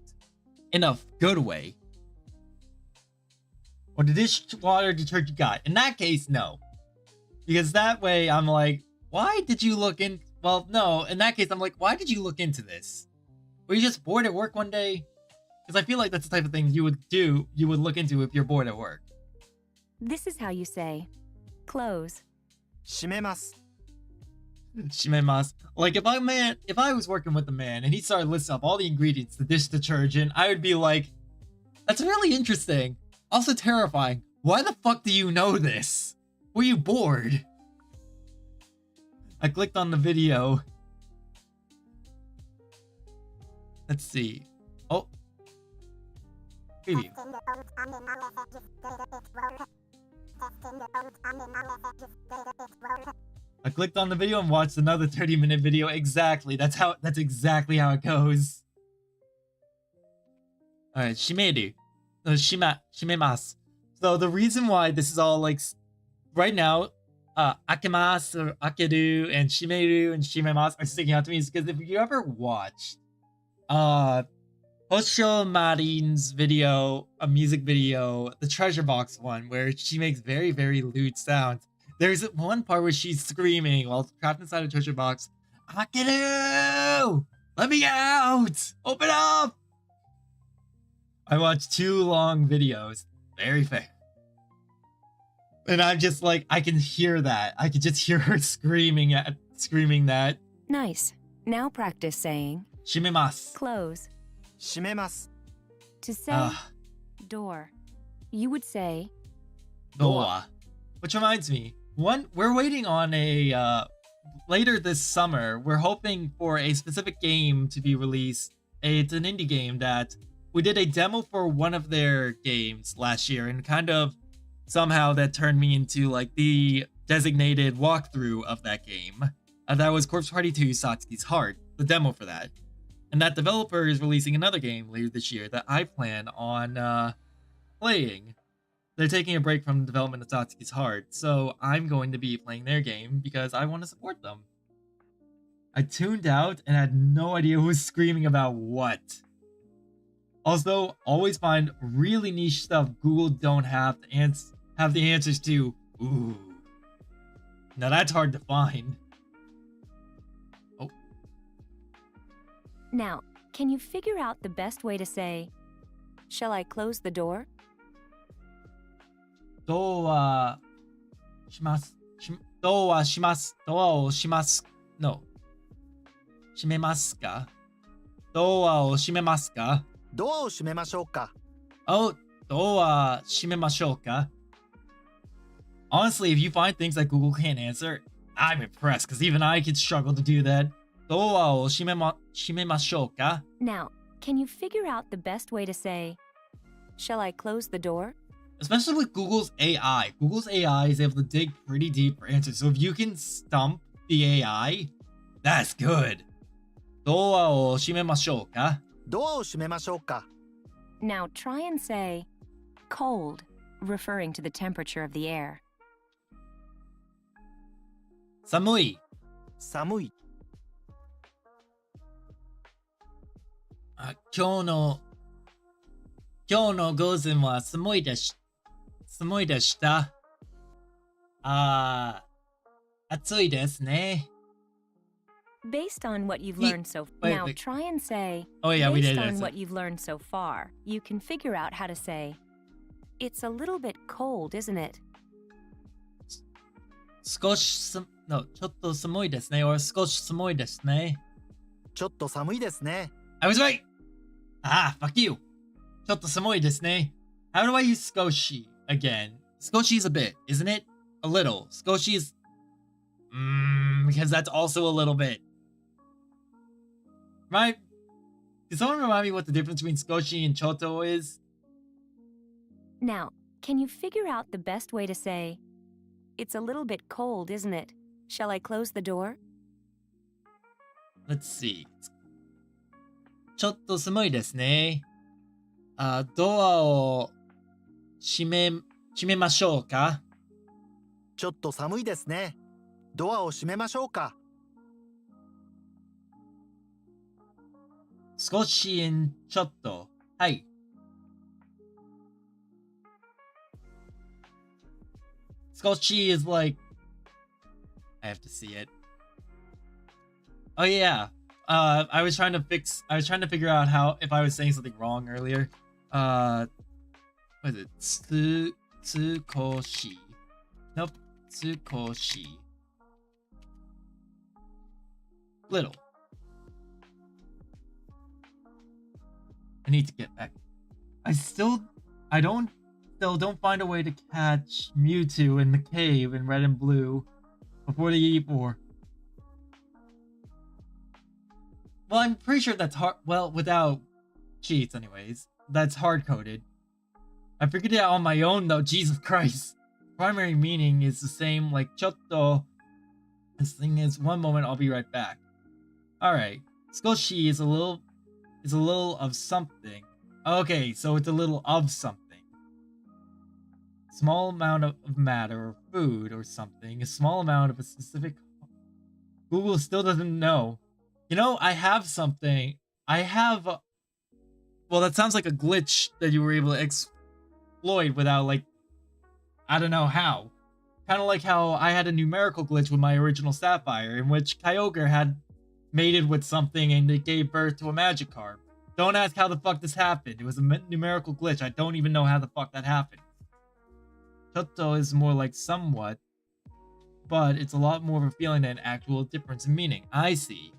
in a good way. Or the dishwater detergent guy. In that case, no. Because that way I'm like, why did you look in? Well, no, in that case I'm like, why did you look into this? Were you just bored at work one day? Because I feel like that's the type of thing you would look into if you're bored at work. This is how you say close. 閉めます Shimemasu. Like if I was working with a man and he started listing up all the ingredients, the dish detergent, I would be like, that's really interesting. Also terrifying. Why the fuck do you know this? Were you bored? I clicked on the video. Let's see. Oh. Preview. I clicked on the video and watched another 30-minute video. Exactly. That's exactly how it goes. Alright, shimeru. Shimemasu. So the reason why this is all like right now, akemasu or akeru and shimeru and shimemasu are sticking out to me is because if you ever watched Hosho Marin's video, a music video, the treasure box one, where she makes very, very lewd sounds. There's one part where she's screaming while trapped inside a treasure box. Akeru! Let me out! Open up! I watched 2 long videos. Very fair. And I'm just like, I can hear that. I can just hear her screaming that. Nice. Now practice saying Shimemasu. close. 閉めます To say Ah. door, you would say Doa. Which reminds me, we're waiting on a later this summer. We're hoping for a specific game to be released. It's an indie game that we did a demo for one of their games last year, and kind of somehow that turned me into like the designated walkthrough of that game. That was Corpse Party 2 Satsuki's Heart, the demo for that. And that developer is releasing another game later this year that I plan on playing. They're taking a break from the development of Satsuki's Heart, so I'm going to be playing their game because I want to support them. I tuned out and had no idea who was screaming about what. Also, always find really niche stuff Google don't have the answers to. Ooh. Now that's hard to find. Oh. Now, can you figure out the best way to say, shall I close the door? ドアします。ドアします。ドアをします。No。閉めますか？ドアを閉めますか？ドアを閉めましょうか Oh, ドア閉めましょうか? Honestly, if you find things that Google can't answer, I'm impressed because even I could struggle to do that. ドアを閉めましょうか? Now, can you figure out the best way to say, shall I close the door? Especially with Google's AI. Google's AI is able to dig pretty deep for answers. So if you can stump the AI, that's good. ドアを閉めましょうか? ドアを閉めましょうか Now try and say, cold, referring to the temperature of the air. 寒い。寒い今日の午前は寒いでした。暑いですね。Based on what you've learned so far, now wait. try and say, Oh yeah, we based did on that. what you've learned so far, you can figure out how to say, it's a little bit cold, isn't it? 少しno, ちょっと寒いですね or 少し寒いですね。ちょっと寒いですね I was right! Fuck you! ちょっと寒いですね。How do I use 少し again? 少し is a bit, isn't it? A little. 少し is... because that's also a little bit. Right? Can someone remind me what the difference between 少し and ちょっと is? Now, can you figure out the best way to say, it's a little bit cold, isn't it? Shall I close the door? Let's see. ちょっと寒いですね。ドアを閉めましょうか。ちょっと寒いですねドアを閉めましょうか少しちょっと。はい。Skoshi is like... I have to see it. Oh yeah. I was trying to figure out how, if I was saying something wrong earlier. What is it? Tsukoshi. Nope. Tsukoshi. Little. I need to get back. I still don't find a way to catch Mewtwo in the cave in red and blue before the E4. Well, I'm pretty sure that's hard. Well, without cheats, anyways. That's hard coded. I figured it out on my own, though. Jesus Christ. Primary meaning is the same, like chotto. This thing is, one moment, I'll be right back. Alright. Skoshi is a little of something. Okay, so it's a little of something. Small amount of matter or food or something. A small amount of a specific... Google still doesn't know. You know, I have something. I have... Well, that sounds like a glitch that you were able to exploit without, like... I don't know how. Kind of like how I had a numerical glitch with my original Sapphire, in which Kyogre had mated with something and it gave birth to a Magikarp. Don't ask how the fuck this happened. It was a numerical glitch. I don't even know how the fuck that happened. Chotto is more like somewhat, but it's a lot more of a feeling than an actual difference in meaning. I see.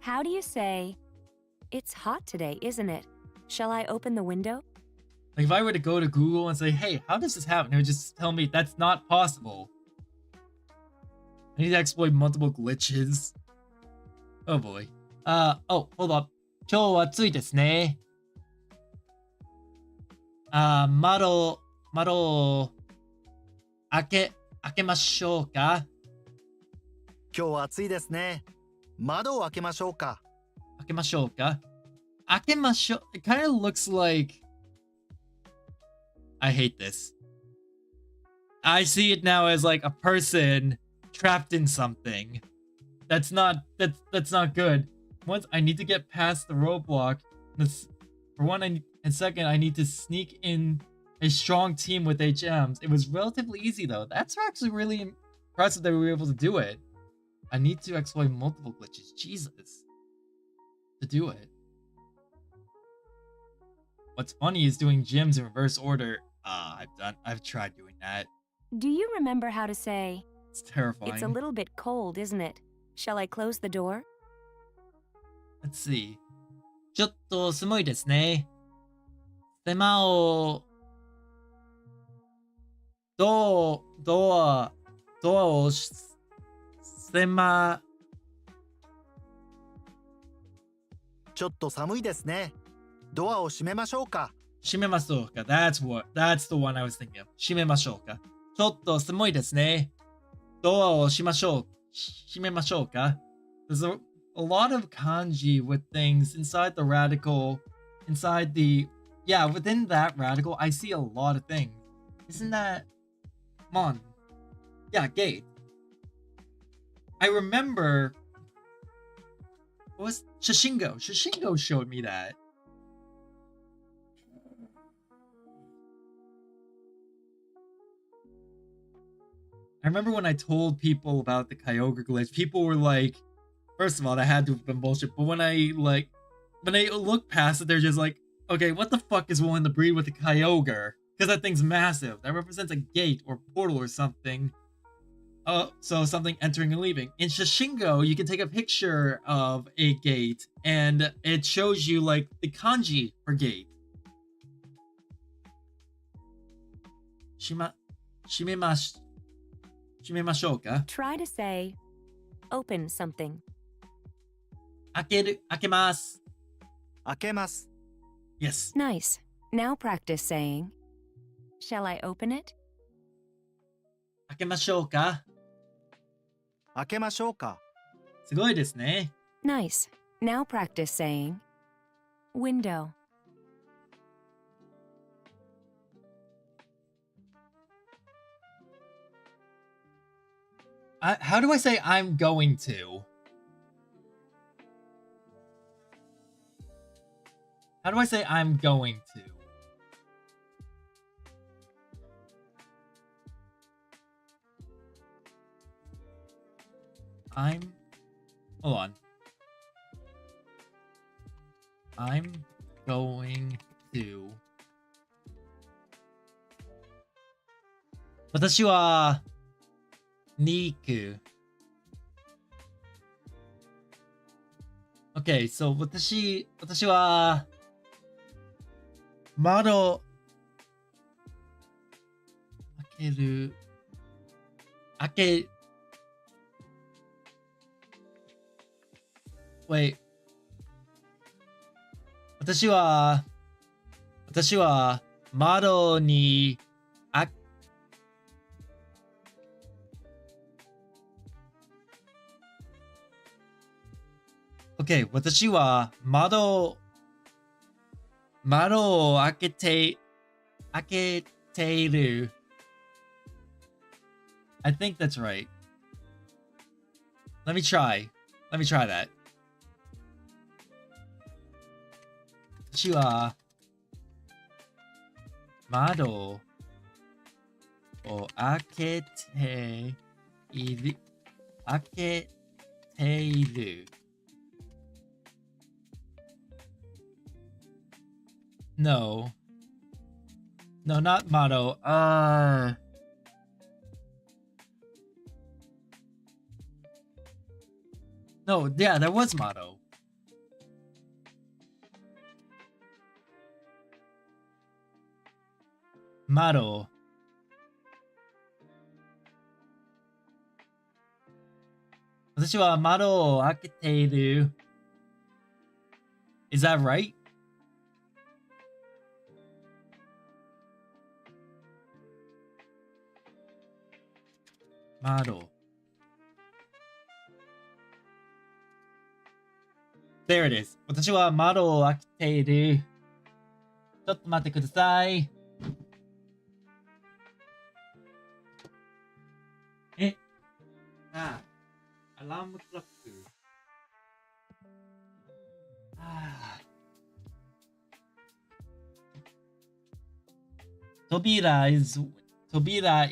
How do you say, "It's hot today, isn't it? Shall I open the window?" Like if I were to go to Google and say, hey, how does this happen? It would just tell me that's not possible. I need to exploit multiple glitches. Oh boy. Oh, hold up. 今日は暑いですね。窓を開けましょうか。今日は暑いですね。窓を開けましょうか。開けましょうか。開けましょう。It kind of looks like... I hate this. I see it now as like a person trapped in something. That's not good. Once I need to get past the roadblock. For one, and second, I need to sneak in a strong team with HMs. It was relatively easy though. That's actually really impressive that we were able to do it. I need to exploit multiple glitches. Jesus. To do it. What's funny is doing gyms in reverse order. I've tried doing that. Do you remember how to say, It's terrifying. "It's a little bit cold, isn't it? Shall I close the door?" Let's see. ちょっと寒いですね。ドアをちょっと寒いですね。ドアを閉めましょうか。閉めましょうか。That's the one I was thinking of. 閉めましょうか。ちょっと寒いですね。ドアを閉めましょうか。There's a lot of kanji with things inside the radical, within that radical, I see a lot of things. Isn't that... Come on. Yeah, gate. I remember... What was... Shishingo. Shishingo showed me that. I remember when I told people about the Kyogre glitch, people were like, first of all, that had to have been bullshit, but when I look past it, they're just like, okay, what the fuck is willing to breed with a Kyogre? Because that thing's massive. That represents a gate or portal or something. So something entering and leaving. In Shishingo, you can take a picture of a gate, and it shows you, like, the kanji for gate. Shimemashouka. Try to say, "Open something." 開けます。開けます。Yes. Nice. Now practice saying, "Shall I open it?" 開けましょうか。開けましょうか。すごいですね。Nice. Now practice saying, "Window." How do I say I'm going to? How do I say I'm going to? Hold on. I'm going to. 私はに行く。Okay, so 私は窓開ける。Wait. 私は窓にOkay, 私は窓を開けている。I think that's right. Let me try that. 私は窓を開けている。No, not motto. No, yeah, there was motto. Motto. Is that right? Model. There it is. 私は窓を開けている。ちょっと待ってください。アラームクロック。Tobira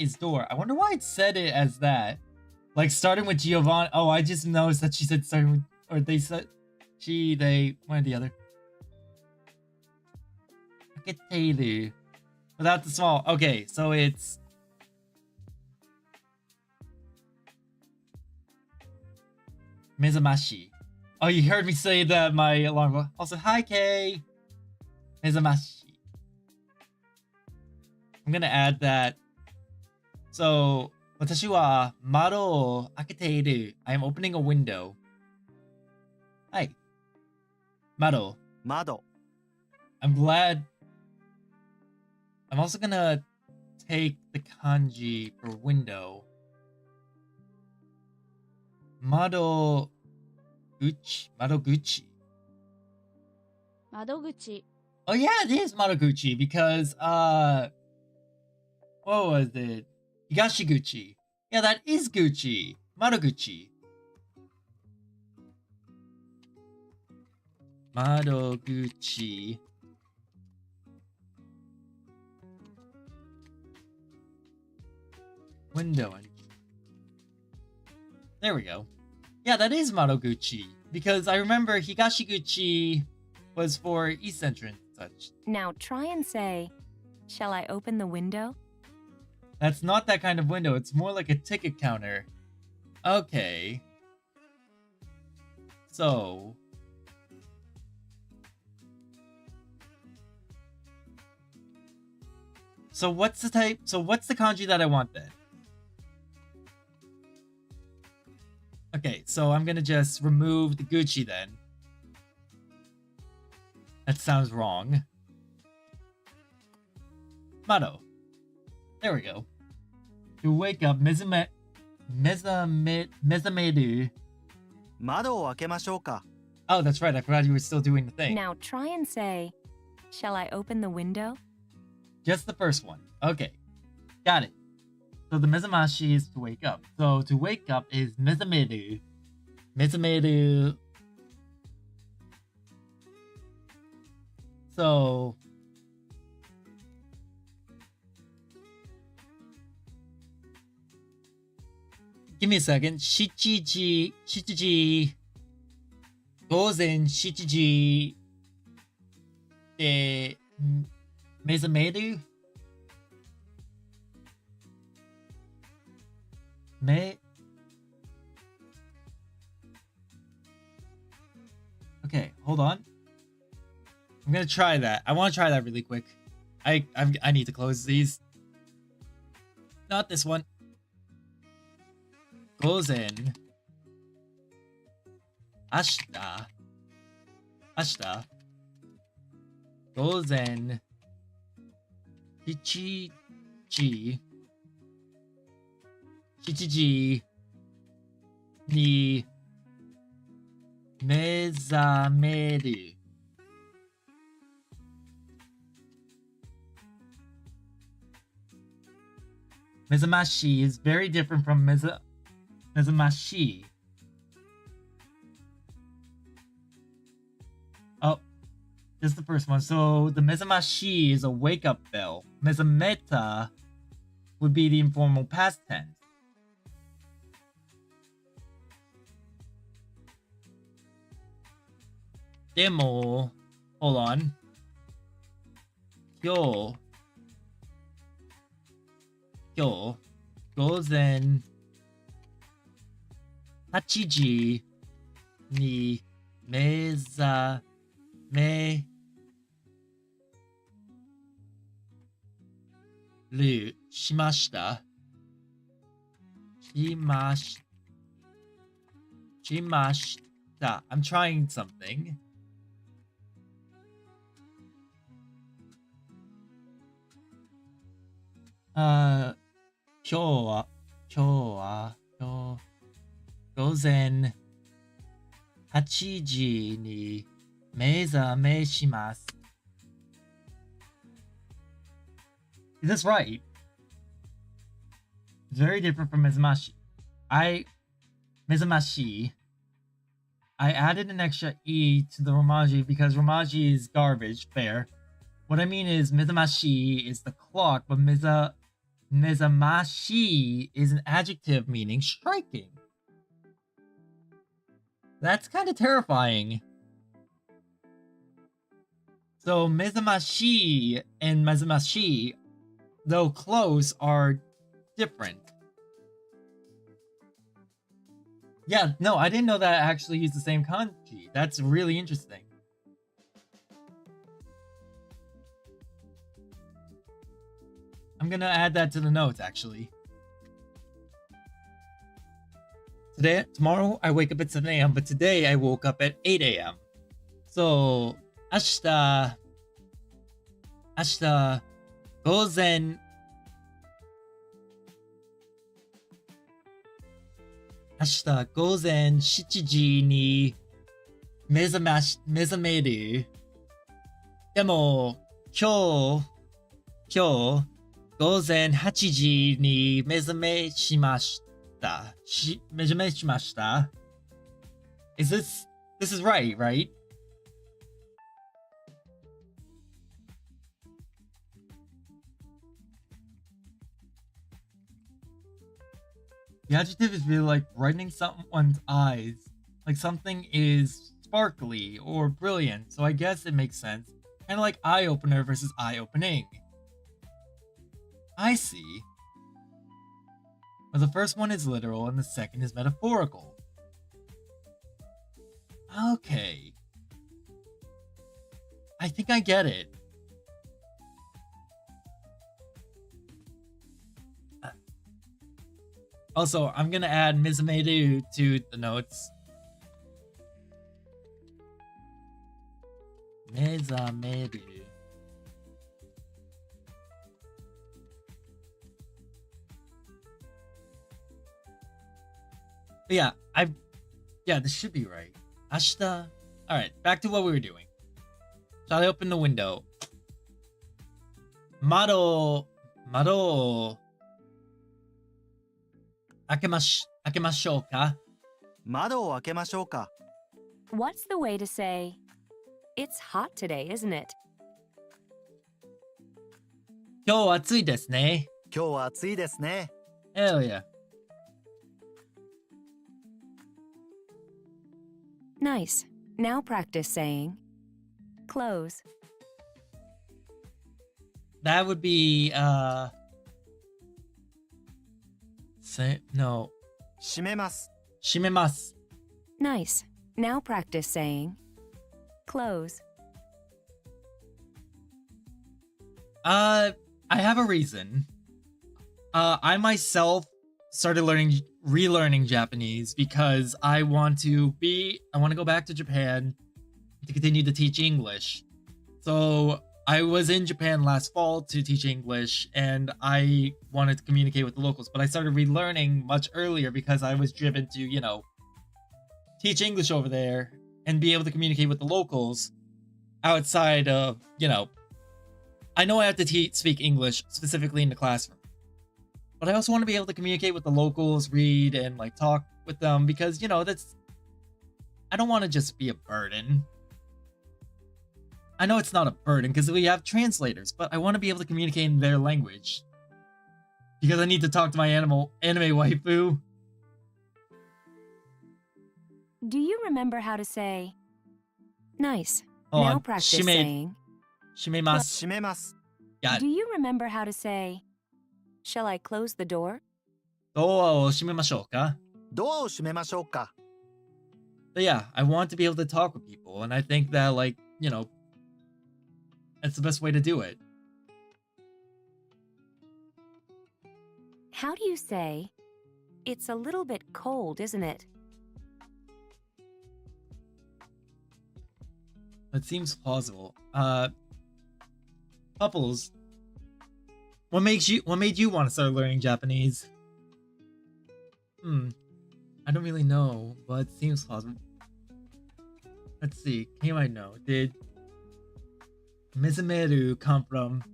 is door. I wonder why it said it as that. Like starting with Giovanni. Oh, I just noticed that she said starting with, or they said they, one or the other. Aketeiru. Without the small. Okay, so it's Mizamashi. Oh, you heard me say that my alarm. Also, hi Kay. Mizamashi. I'm gonna add that. So, 私は窓を開けている. I am opening a window. Hi. 窓. I'm glad. I'm also gonna take the kanji for window. Madoguchi. Oh yeah, it is Madoguchi because what was it? Higashiguchi. Yeah, that is Gucci. Madoguchi. Window. There we go. Yeah, that is Madoguchi. Because I remember Higashiguchi was for East entrance and such. Now try and say, shall I open the window? That's not that kind of window. It's more like a ticket counter. Okay. So what's the type? So what's the kanji that I want then? Okay, so I'm gonna just remove the Gucci then. That sounds wrong. Mado. There we go. To wake up, mezameru. 窓を開けましょうか。 Oh, that's right. I forgot you were still doing the thing. Now try and say, shall I open the window? Just the first one. Okay. Got it. So the mezamashi is to wake up. So to wake up is mezameru. So give me a second. 7時午前7時で目覚めるOkay, hold on. I'm gonna try that. I want to try that really quick. I need to close these. Not this one. 午前明日午前7時に目覚める。目覚まし is very different from 目覚まし。Oh, just the first one. So the 目覚まし is a wake-up bell. 目覚めた would be the informal past tense. Demo, hold on. 今日午前8時に目覚めるしました。I'm trying something. Kyo Gozen Hachiji ni mezame shimasu. Is this right? It's very different from mezamashi. Mezamashi. I added an extra E to the romaji because romaji is garbage. Fair. What I mean is mezamashi is the clock, but mezamashi is an adjective meaning striking. That's kind of terrifying. So mezamashi and mezamashi, though close, are different. Yeah, no, I didn't know that I actually use the same kanji. That's really interesting. I'm gonna add that to the notes, actually. Tomorrow I wake up at 7 a.m., but today I woke up at 8 a.m. So, 明日午前7時に目覚める。でも、今日午前8時に目覚めしました。This is right, right? The adjective is really like brightening someone's eyes. Like something is sparkly or brilliant, so I guess it makes sense. Kind of like eye-opener versus eye-opening. I see. Well, the first one is literal and the second is metaphorical. Okay. I think I get it. Also, I'm gonna add mizameru to the notes. Mizameru. But yeah, this should be right. Ashita. Alright, back to what we were doing. Shall I open the window? Mado. 開けましょうか。窓を開けましょうか。 What's the way to say, it's hot today, isn't it? 今日は暑いですね。今日は暑いですね。 Hell yeah. Nice. Now practice saying close. That would be no. 閉めます。 Shimemasu. Nice. Now practice saying close. I have a reason. I myself started relearning Japanese because I want to go back to Japan to continue to teach English. So I was in Japan last fall to teach English and I wanted to communicate with the locals, but I started relearning much earlier because I was driven to, teach English over there and be able to communicate with the locals outside of, I know I have to speak English specifically in the classroom, but I also want to be able to communicate with the locals, read, and talk with them because, I don't want to just be a burden. I know it's not a burden because we have translators, but I want to be able to communicate in their language because I need to talk to my anime waifu. Do you remember how to say nice? Hold Now on. practice Shime- saying. Shimemasu. 閉めます。 Got it. Do you remember how to say shall I close the door? ドアを閉めましょうか? ドアを閉めましょうか。 But yeah, I want to be able to talk with people, and I think that, that's the best way to do it. How do you say it's a little bit cold, isn't it? It seems plausible. Couples, what made you want to start learning Japanese? I don't really know, but it seems plausible. Let's see. Came I know. Did Mizumeru come from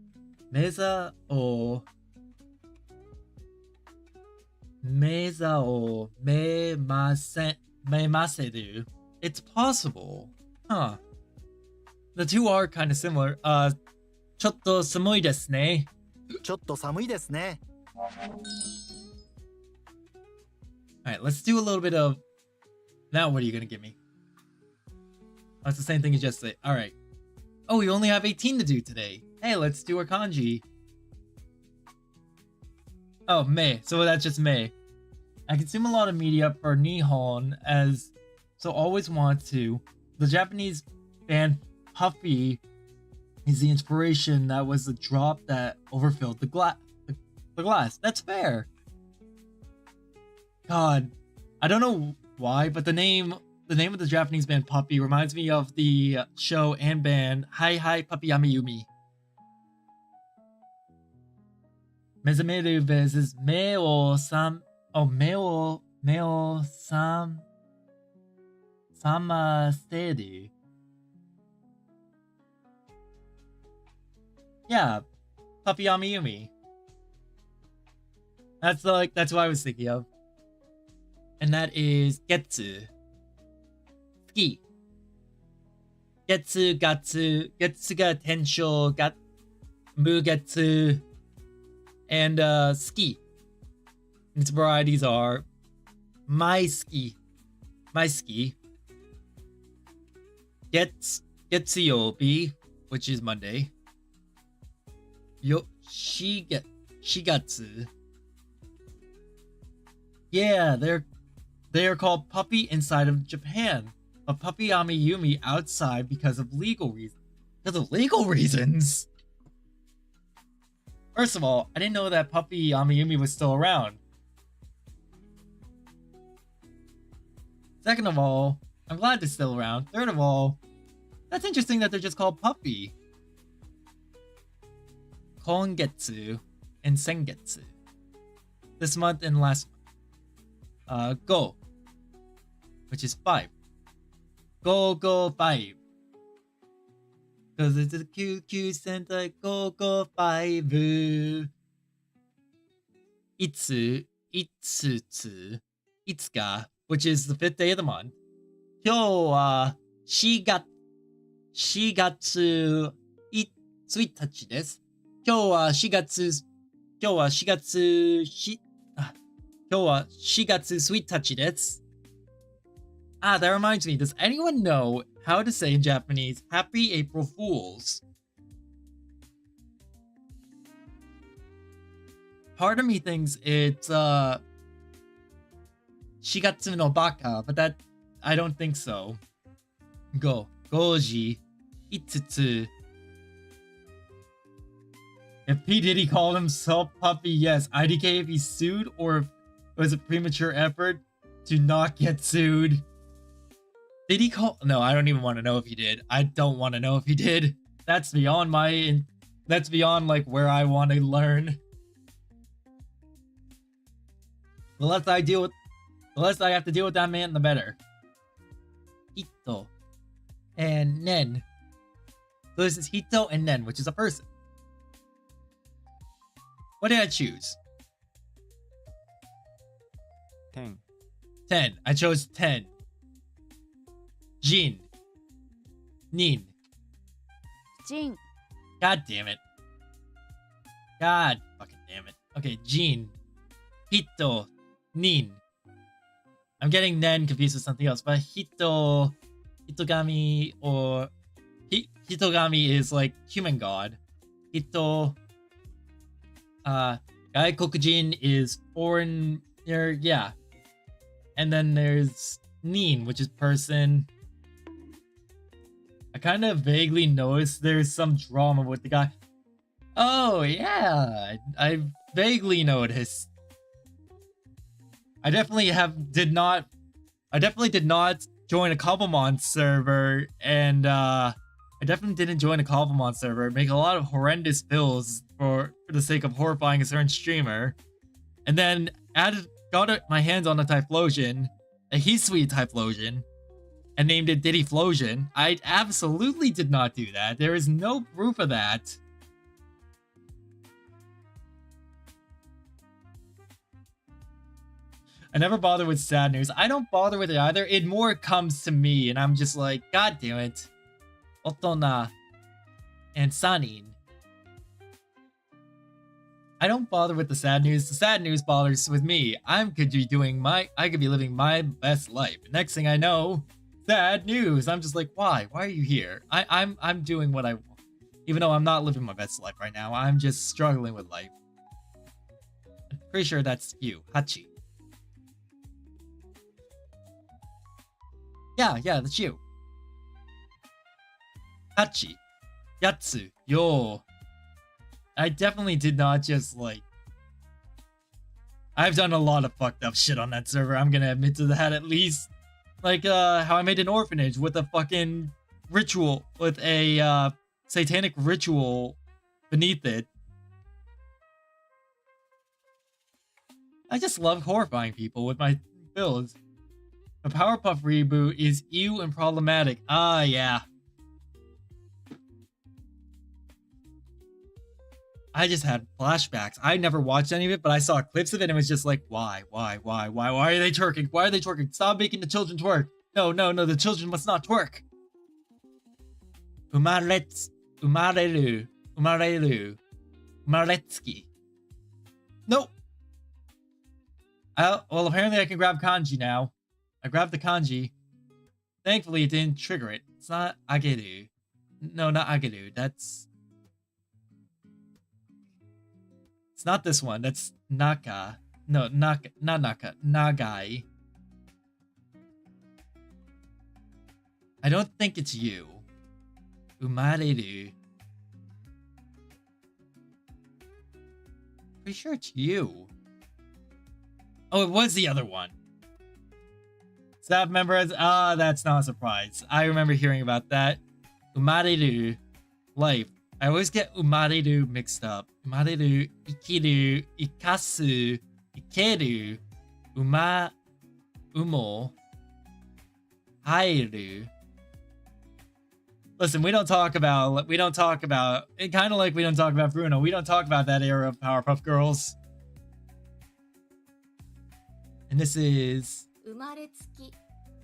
Meza or Memaseru? It's possible. Huh. The two are kind of similar. ちょっと寒いですね. ちょっと寒いですね。 Alright, let's do a little bit of... Now what are you gonna give me? That's the same thing as yesterday. Alright. Oh, we only have 18 to do today. Hey, let's do our kanji. Oh, Mei. So that's just Mei. I consume a lot of media for Nihon so always want to. The Japanese band Puffy is the inspiration that was the drop that overfilled the glass. That's fair. God, I don't know why, but the name of the Japanese band Puppy reminds me of the show and band Hi Hi Puppy Yami Yumi. Mezameru versus Meo Samasteru. Yeah, Puppy Yami Yumi. That's what I was thinking of. And that is Getsu. Ski. Getsu, Gatsu, Getsu ga Tensho, Mugetsu, and Ski. Its varieties are Mai-ski, Getsuyobi, which is Monday, Shigatsu. Yeah, they are called Puppy inside of Japan, but Puppy Yumi outside because of legal reasons. First of all, I didn't know that Puppy Yumi was still around. Second of all, I'm glad they're still around. Third of all, that's interesting that they're just called Puppy. Kongetsu and Sengetsu. This month and last month. Go, which is 5. Go 5. Because it's a cute Sentai Go 5. Itsutsu, Itsuka, which is the 5th day of the month. 今日は4月1日です。今日は4月、今日は4月、今日は4月1日です。Ah, that reminds me, does anyone know how to say in Japanese, Happy April Fools? Part of me thinks it's, 4月のバカ, but that, I don't think so. 5時、5つ. If P. Diddy called himself Puppy, yes. IDK if he sued, or if it was a premature effort to not get sued. Did he call? No, I don't even want to know if he did. I don't want to know if he did. That's beyond my... That's beyond, like, where I want to learn. The less I have to deal with that man, the better. Hito and Nen. So this is Hito and Nen, which is a person. What did I choose? 10 10. I chose 10. Jin. Nin. ジン God damn it. God fucking damn it. Okay, Jin. Hito. Nin. I'm getting Nen confused with something else, but Hitogami or Hitogami is like human god. Hito Gaikokujin is foreign, yeah. And then there's Nin, which is person. I kind of vaguely noticed there's some drama with the guy. Oh, yeah. I vaguely noticed. I definitely did not join a Cobblemon server, and I definitely didn't join a Cobblemon server. Make a lot of horrendous bills for the sake of horrifying a certain streamer, and then got my hands on a Typhlosion, a Hisui Typhlosion, and named it Diddyflosion. I absolutely did not do that. There is no proof of that. I never bother with sad news. I don't bother with it either. It more comes to me, and I'm just like, God damn it. Otona and Sanin. I don't bother with the sad news. The sad news bothers with me. I could be living my best life. Next thing I know, sad news. I'm just like, why? Why are you here? I'm doing what I want. Even though I'm not living my best life right now, I'm just struggling with life. I'm pretty sure that's you, Hachi. Yeah, that's you. Hachi. Yatsu. Yo. I definitely did not just, like... I've done a lot of fucked up shit on that server. I'm gonna admit to that at least. Like, how I made an orphanage with a fucking ritual. With a, satanic ritual beneath it. I just love horrifying people with my builds. The Powerpuff reboot is ew and problematic. Ah, yeah. I just had flashbacks. I never watched any of it, but I saw clips of it and it was just like, why are they twerking? Why are they twerking? Stop making the children twerk. No, the children must not twerk. Umaretsuki. Nope. Well, apparently I can grab kanji now. I grabbed the kanji. Thankfully, it didn't trigger it. It's not ageru. No, not ageru. That's... It's not this one. That's naka. No, not naka. Nagai. I don't think it's you. Umareru. Pretty sure it's you. Oh, it was the other one. Staff member that's not a surprise. I remember hearing about that. Umareru. Life. I always get umareru mixed up. Umareru, ikiru, ikasu, ikeru, umo, hairu. Listen, we don't talk about, it kind of like we don't talk about Bruno. We don't talk about that era of Powerpuff Girls. And this is...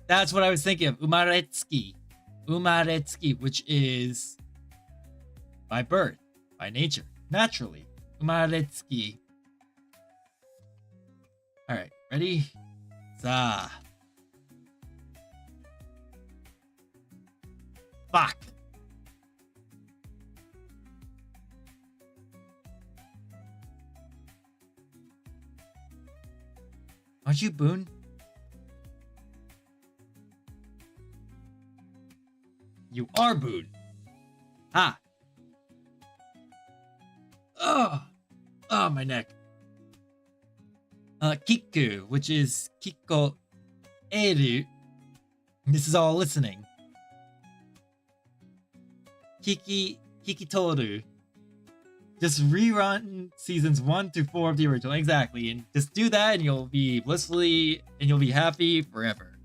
That's what I was thinking of. Umaretsuki. Umaretsuki, which is by birth, by nature. naturally. Umaretsuki. Alright, ready? Za. Fuck. Aren't you Boone? You are Boone. Ah. Oh. Oh, my neck. Kiku, which is Kiko Eru. This is all listening. Kikitoru. Just rerun seasons 1 to 4 of the original. Exactly. And just do that and you'll be blissfully and you'll be happy forever.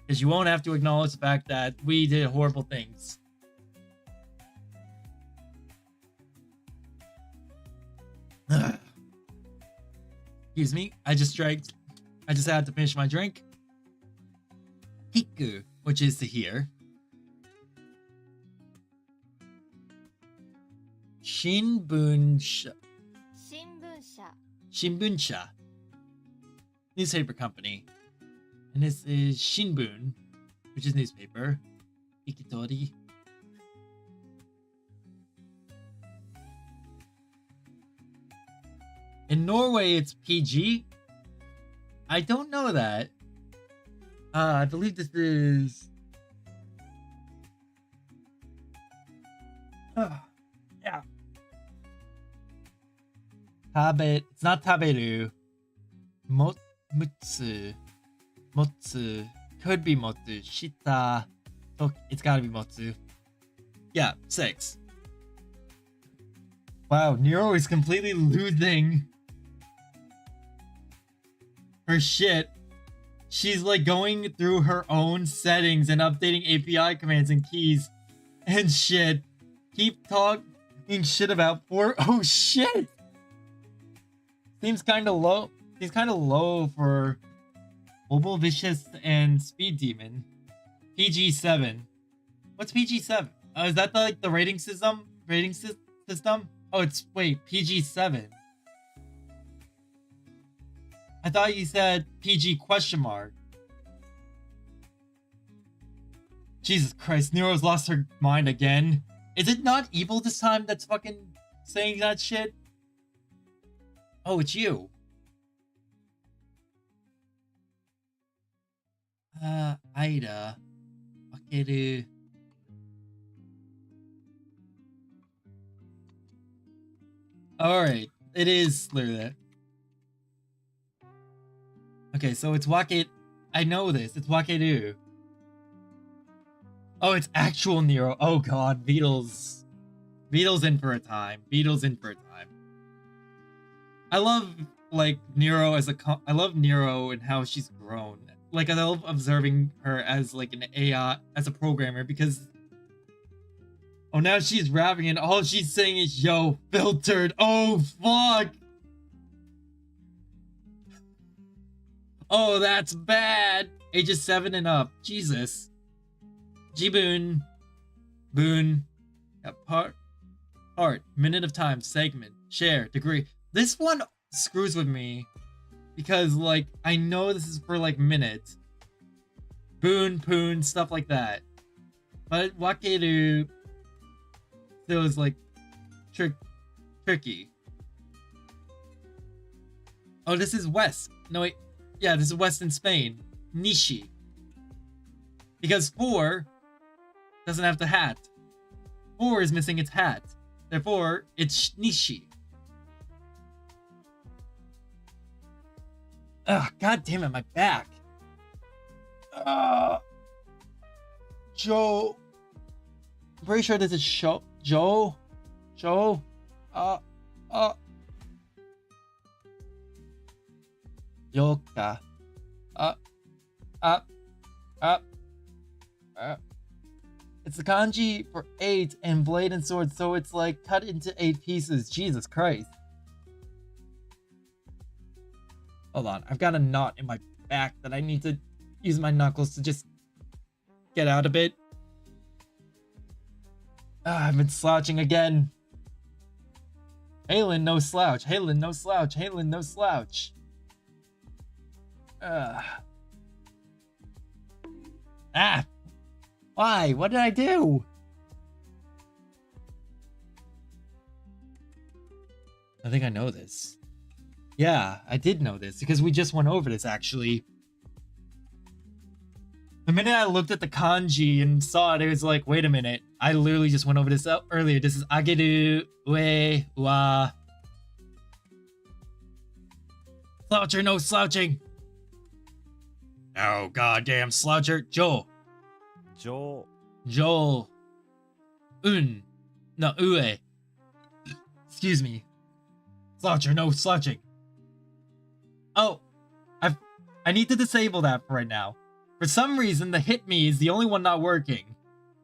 Because you won't have to acknowledge the fact that we did horrible things. Excuse me. I just had to finish my drink. Hiku, which is to hear. Shinbunsha. Shinbunsha. Newspaper company. And this is Shinbun, which is newspaper. Ikitori. In Norway, it's PG. I don't know that. I believe this is... yeah. It's not taberu. Mutsu. Motsu. Could be motsu. Shita. It's gotta be motsu. Yeah, 6. Wow, Nero is completely losing her shit. She's like going through her own settings and updating API commands and keys and shit. Keep talking shit about oh shit! Seems kinda low. Seems kinda low for Mobile Vicious and Speed Demon. PG-7. What's PG-7? Is that the rating system? System? Oh, it's wait, PG-7. I thought you said PG question mark. Jesus Christ, Nero's lost her mind again. Is it not Evil this time that's fucking saying that shit? Oh, it's you. Aida. Wakeru. Alright, it is literally that. Okay, so it's Wake... I know this, it's Wakeru. Oh, it's actual Nero. Oh god, Beatles. Beatles in for a time. Beatles in for a time. I love, like, Nero as I love Nero and how she's grown. Like, I love observing her as, like, an AI, as a programmer, because... Oh, now she's rapping and all she's saying is, yo, filtered. Oh, fuck. Oh, that's bad. Ages 7 and up. Jesus. Jiboon. Boon. Part. Minute of time. Segment. Share. Degree. This one screws with me. Because, like, I know this is for, like, minute. Boon, poon, stuff like that. But Wakeru still is, like, tricky. Oh, this is West. No, wait. Yeah, this is West in Spain. Nishi. Because 4 doesn't have the hat. 4 is missing its hat. Therefore, it's Nishi. Ugh, god damn it, my back. Joe. I'm pretty sure this is Joe. Yoka. It's the kanji for 8 and blade and sword, so it's like cut into 8 pieces. Jesus Christ. Hold on, I've got a knot in my back that I need to use my knuckles to just get out a bit. I've been slouching again. Halen, no slouch. Halen, no slouch. Halen, no slouch. Ah! Why? What did I do? I think I know this. Yeah, I did know this because we just went over this actually. The minute I looked at the kanji and saw it, it was like, wait a minute. I literally just went over this earlier. This is ageru, ue, wa. Sloucher, no slouching. Oh, goddamn sloucher. Jo. Jo. No, ue. Excuse me. Sloucher, no slouching. Oh, I need to disable that for right now. For some reason, the hit me is the only one not working.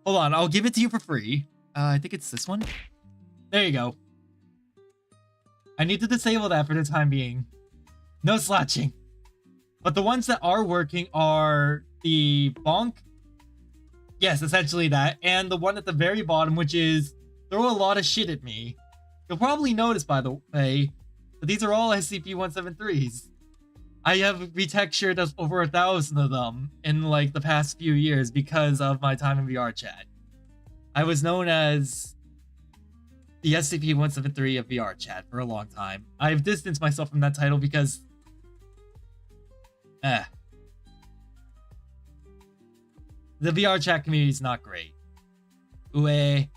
Hold on, I'll give it to you for free. I think it's this one. There you go. I need to disable that for the time being. No slouching. But the ones that are working are the bonk. Yes, essentially that. And the one at the very bottom, which is throw a lot of shit at me. You'll probably notice, by the way, that these are all SCP-173s. I have retextured over 1,000 of them in like the past few years because of my time in VR chat. I was known as the SCP-173 of VR chat for a long time. I've distanced myself from that title because... the VR chat community is not great. Ue,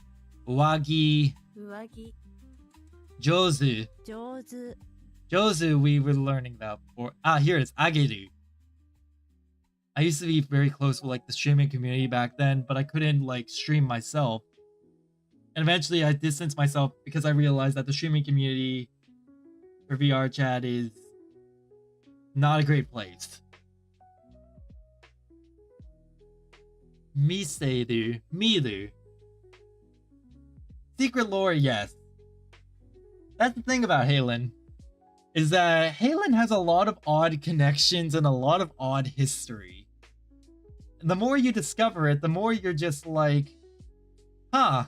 uwagi, 上着 jozu. 上手 Jozu we were learning about before. Ah, here it is. Ageru. I used to be very close with like the streaming community back then, but I couldn't like stream myself. And eventually I distanced myself because I realized that the streaming community for VR chat is not a great place. Miseru. Miru. Secret lore, yes. That's the thing about Halen. Is that Halen has a lot of odd connections and a lot of odd history. And the more you discover it, the more you're just like, huh.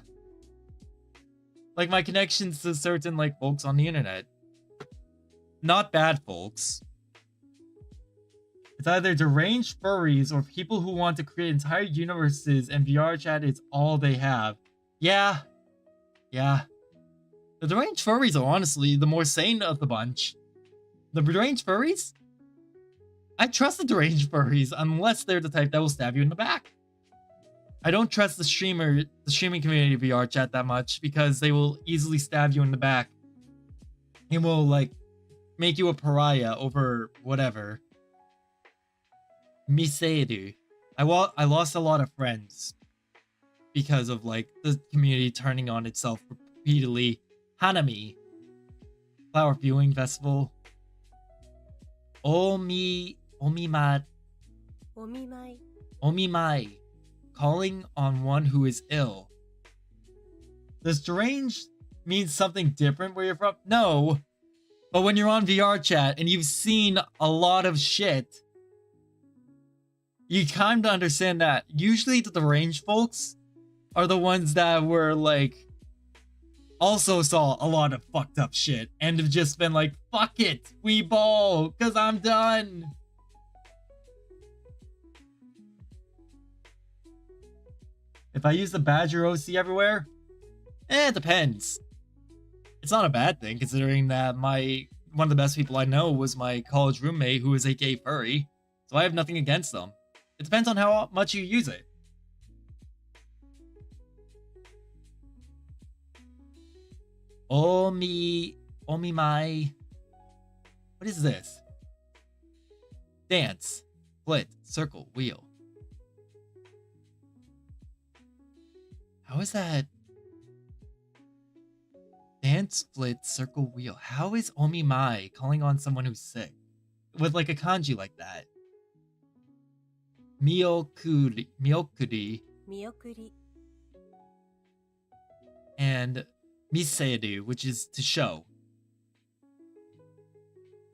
Like my connections to certain like folks on the internet. Not bad folks. It's either deranged furries or people who want to create entire universes, and VR chat is all they have. Yeah. Yeah. The deranged furries are honestly the more sane of the bunch. The deranged furries? I trust the deranged furries unless they're the type that will stab you in the back. I don't trust the streaming community of VR chat that much because they will easily stab you in the back. It will like make you a pariah over whatever. Miseru. I lost a lot of friends because of like the community turning on itself repeatedly. Hanami. Flower viewing festival. Omimai. お見舞い Omimai. Calling on one who is ill. Does deranged mean something different where you're from? No. But when you're on VR chat and you've seen a lot of shit, you kind of understand that. Usually the deranged folks are the ones that were like, also saw a lot of fucked up shit and have just been like, fuck it, we ball, cause I'm done. If I use the Badger OC everywhere, it depends. It's not a bad thing considering that one of the best people I know was my college roommate who is a gay furry, so I have nothing against them. It depends on how much you use it. Omimai. What is this? Dance, split, circle, wheel. How is that? Dance, split, circle, wheel. How is Omimai calling on someone who's sick? With like a kanji like that. Miokuri. 見送り And miseru, which is to show.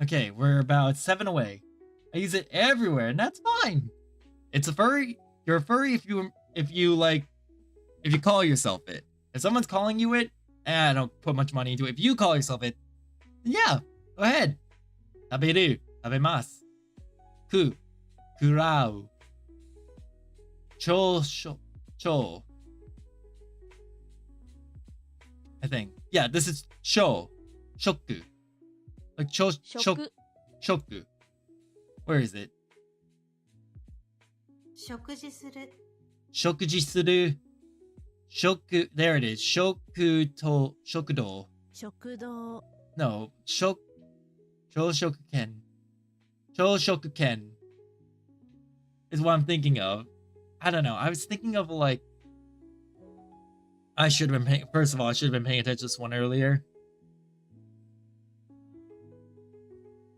Okay, we're about 7 away. I use it everywhere, and that's fine. It's a furry. You're a furry if you call yourself it. If someone's calling you it, I don't put much money into it. If you call yourself it, then yeah, go ahead. Taberu, tabemasu. Ku, kurau. Cho. I think. Yeah, this is shoku. Like shoku. Where is it? 食事する Shokuji suru. There it is. Shokudo. 食堂 No. Shoshokuken. Shoshokuken is what I'm thinking of. I don't know. I was thinking of like. I should have been paying. First of all, I should have been paying attention to this one earlier.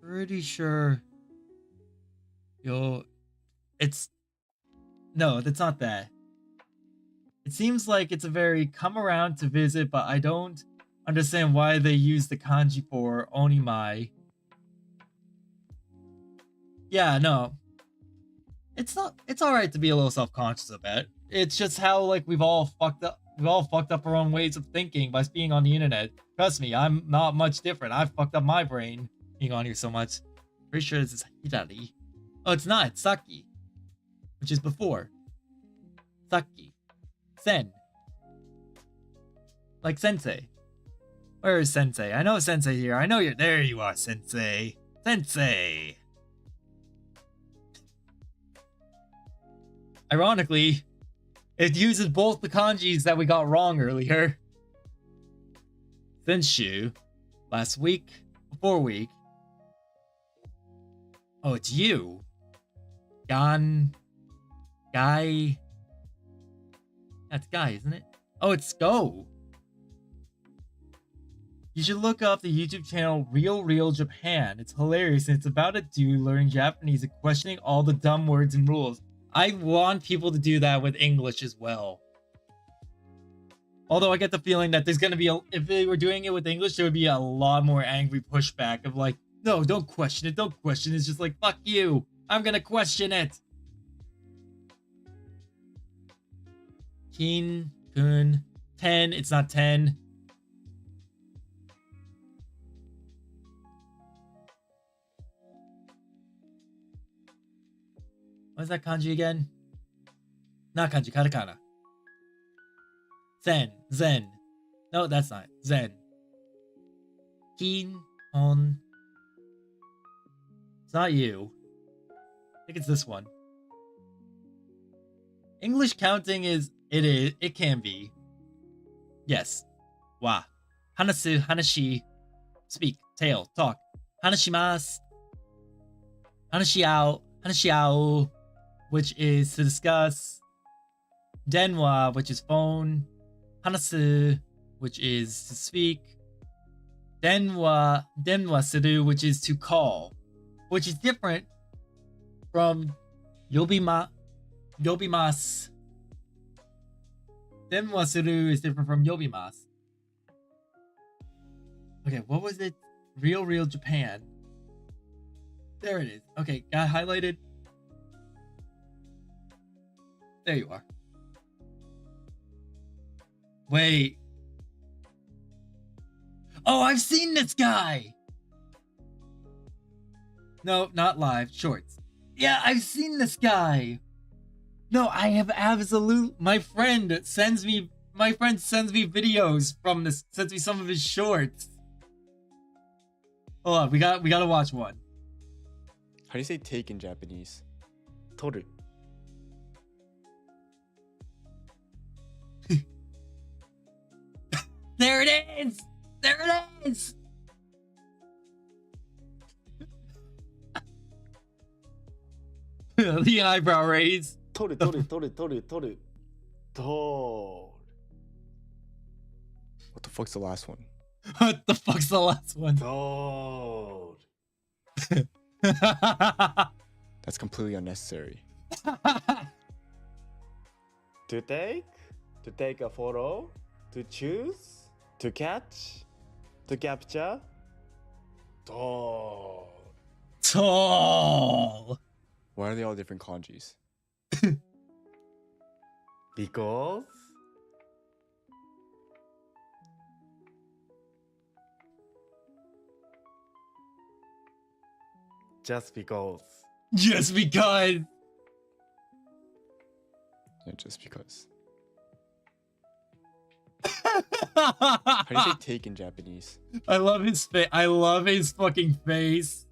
Pretty sure. It's. No, that's not that. It seems like it's a very come around to visit, but I don't understand why they use the kanji for onimai. Yeah, no. It's alright to be a little self-conscious about it. It's just how like we've all fucked up our own ways of thinking by being on the internet. Trust me, I'm not much different. I've fucked up my brain being on here so much. Pretty sure this is Hidari. Oh, it's not, it's Saki. Which is before. Saki. Sen. Like sensei. Where is sensei? I know sensei here. I know you're there. You are, sensei. Sensei. Ironically, it uses both the kanjis that we got wrong earlier. Senshu. Last week. Before week. Oh, it's you. Guy. That's Guy, isn't it? Oh, it's Go. You should look up the YouTube channel Real Japan. It's hilarious and it's about a dude learning Japanese and questioning all the dumb words and rules. I want people to do that with English as well. Although I get the feeling that there's gonna be if they were doing it with English, there would be a lot more angry pushback of like, no, don't question it, don't question it. It's just like, fuck you. I'm gonna question it. Kun, 10. It's not 10. What is that kanji again? Not kanji, katakana. Zen. No, that's not. Zen. On. It's not you. I think it's this one. English counting is. It can be. Yes. Wa. Hanasu, hanashi. Speak, tell, talk. Hanashimasu. Hanashiao, which is to discuss. Denwa, which is phone. Hanasu, which is to speak. Denwa suru, which is to call. Which is different from yobimasu. Denwa suru is different from yobimasu. Okay, what was it? Real Japan. There it is. Okay, got highlighted. There you are. Wait. Oh, I've seen this guy! No, not live. Shorts. Yeah, I've seen this guy! No, I have my friend sends me videos from this, sends me some of his shorts. Hold on, we gotta watch one. How do you say take in Japanese? Toru. There it is! There it is! The eyebrow raise. Toru. What the fuck's the last one? What the fuck's the last one? Toru. That's completely unnecessary. To take a photo, to choose, to catch, to capture. Tall. Why are they all different kanjis? Because Just because. Just because. Yeah, just because. How do you say take in Japanese? I love his face. I love his fucking face.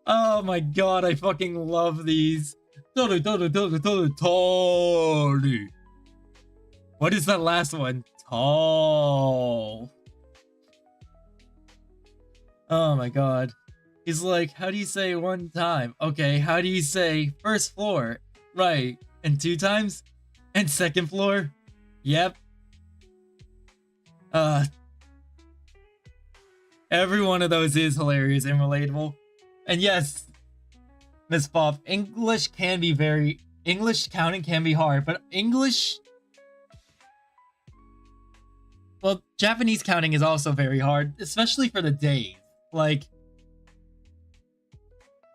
Oh my god, I fucking love these. Toru, toru, toru, toru, toru. What is that last one? Tall. Oh my god. He's like, how do you say one time? Okay, how do you say first floor? Right. And 2 times? And second floor? Yep. Every one of those is hilarious and relatable. And yes, Miss Pop, English counting can be hard, but well, Japanese counting is also very hard, especially for the days. Like,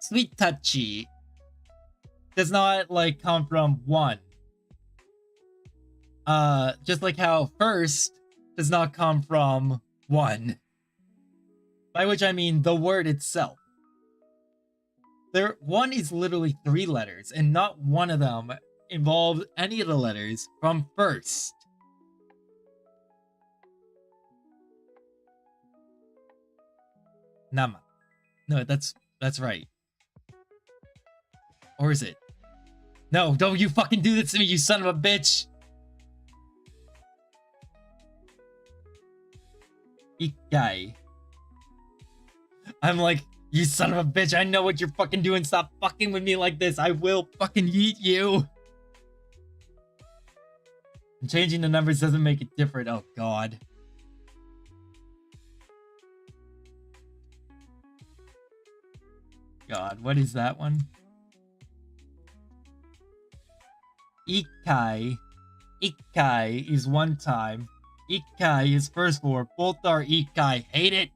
Sweet Tachi does not, like, come from 1. Just like how first does not come from 1. By which I mean the word itself. 1 is literally 3 letters, and not one of them involved any of the letters from first. Nama. No, that's right. Or is it? No, don't you fucking do this to me, you son of a bitch! Ikai. I'm like, you son of a bitch, I know what you're fucking doing, stop fucking with me like this, I will fucking eat you! And changing the numbers doesn't make it different, oh god. God, what is that one? Ikai. Ikai is 1 time. Ikai is first floor. Both are Ikai. Hate it!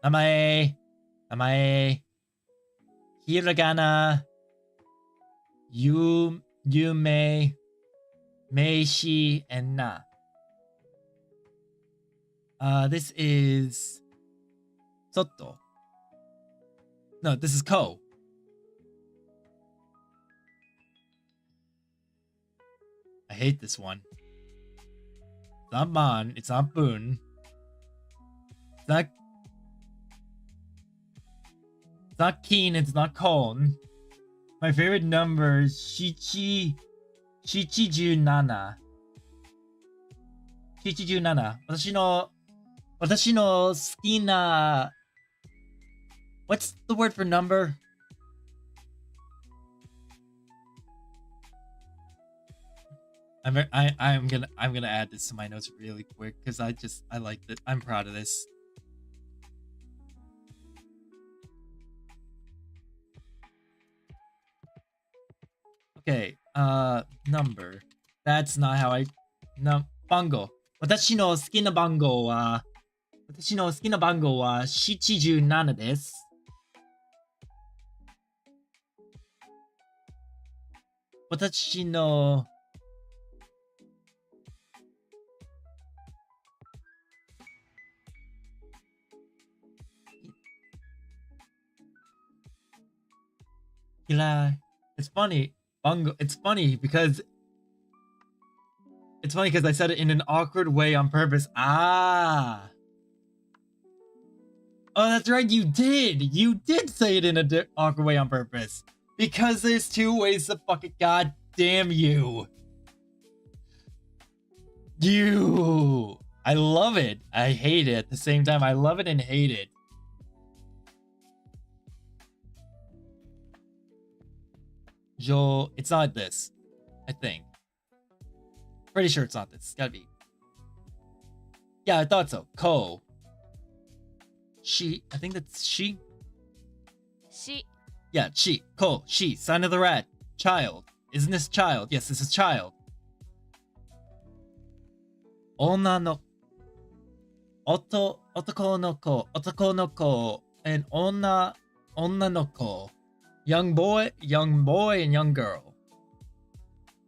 Namae. Namae. Hiragana. Yume. Meishi. And na. This is... Soto. No, this is ko. I hate this one. It's not man, it's not bun. It's not keen, it's not kon. My favorite number is Shichijunana. Shichijunana. Watashi no suki na... What's the word for number? I'm gonna add this to my notes really quick because I like that. I'm proud of this. Okay, number. That's not how I... No, bango. 私の好きな番号は77です。私のIt's funny. It's funny because I said it in an awkward way on purpose. Ah. Oh, that's right. You did say it in an awkward way on purpose. Because there's 2 ways to fuck it. God damn you. I love it. I hate it at the same time. I love it and hate it. It's not this. I think. Pretty sure it's not this. It's gotta be. Yeah, I thought so. Ko. She. I think that's she. She. Yeah, she. Ko. She. Sign of the rat. Child. Isn't this child? Yes, this is child. Onna no. Otoko no ko. And onna no ko. Young boy, and young girl.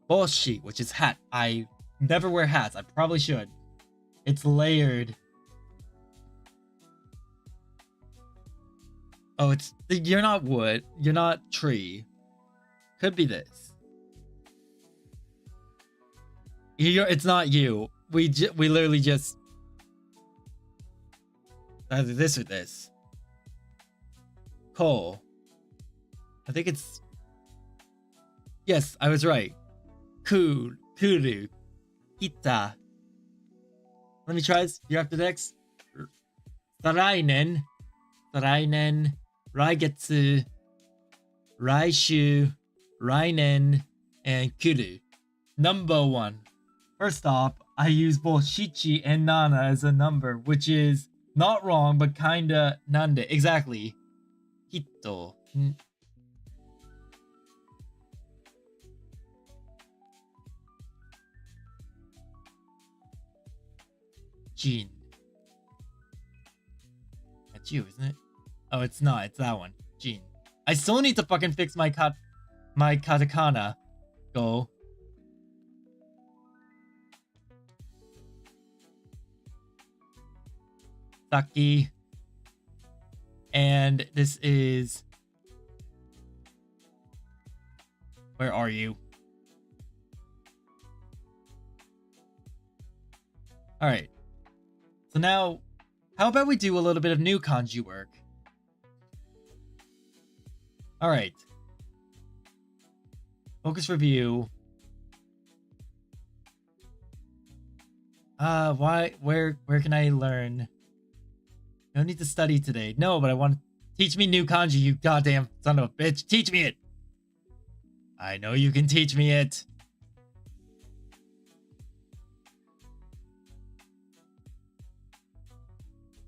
Boshi, which is hat. I never wear hats. I probably should. It's layered. Oh, you're not wood. You're not tree. Could be this. It's not you. We literally just either this or this. Coal. I think it's. Yes, I was right. Kuru. Kita. Let me try this. You're after next. Sarainen. Raigetsu. Raishu. Rainen. And Kuru. Number 1. First off, I use both Shichi and Nana as a number, which is not wrong, but kinda nande. Exactly. Hito. Jin. That's you, isn't it? Oh, it's not. It's that one. Jin. I still need to fucking fix my katakana. Go. Saki. And this is... Where are you? Alright. So now, how about we do a little bit of new kanji work? Alright. Focus review. Where can I learn? I don't need to study today. No, but I want to teach me new kanji, you goddamn son of a bitch. Teach me it. I know you can teach me it.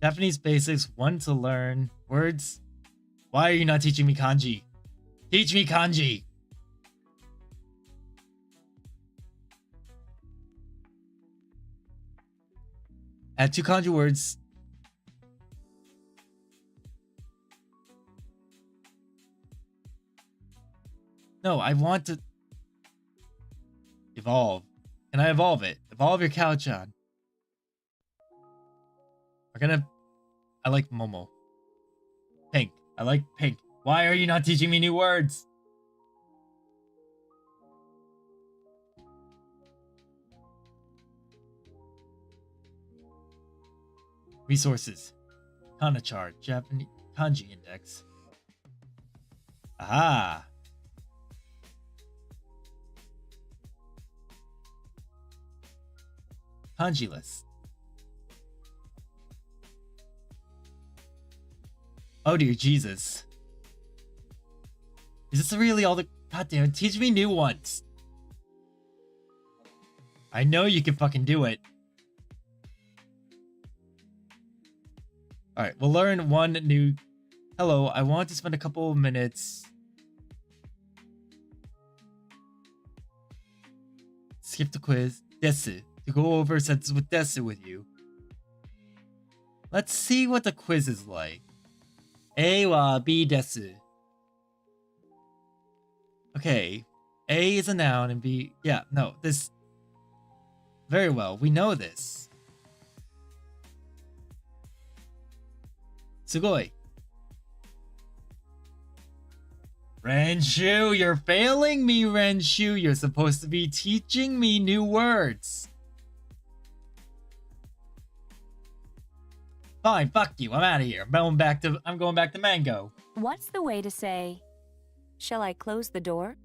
Japanese basics, 1 to learn. Words. Why are you not teaching me kanji? Teach me kanji. Add 2 kanji words. No, I want to evolve. Can I evolve it? Evolve your Couch-on. I like Momo. Pink. I like pink. Why are you not teaching me new words? Resources. Kana chart. Japanese kanji index. Aha. Kanji list. Oh dear Jesus. Is this really all the... Goddamn, teach me new ones. I know you can fucking do it. Alright, we'll learn one new... Hello, I want to spend a couple of minutes... Skip the quiz. Desu. To go over sentences with Desu with you. Let's see what the quiz is like. A wa B desu. Okay. A is a noun and B... Yeah, no, this... Very well, we know this. Sugoi. Renshu, you're failing me, Renshu. You're supposed to be teaching me new words. Fine, fuck you. I'm out of here. I'm going back to Mango. What's the way to say, shall I close the door?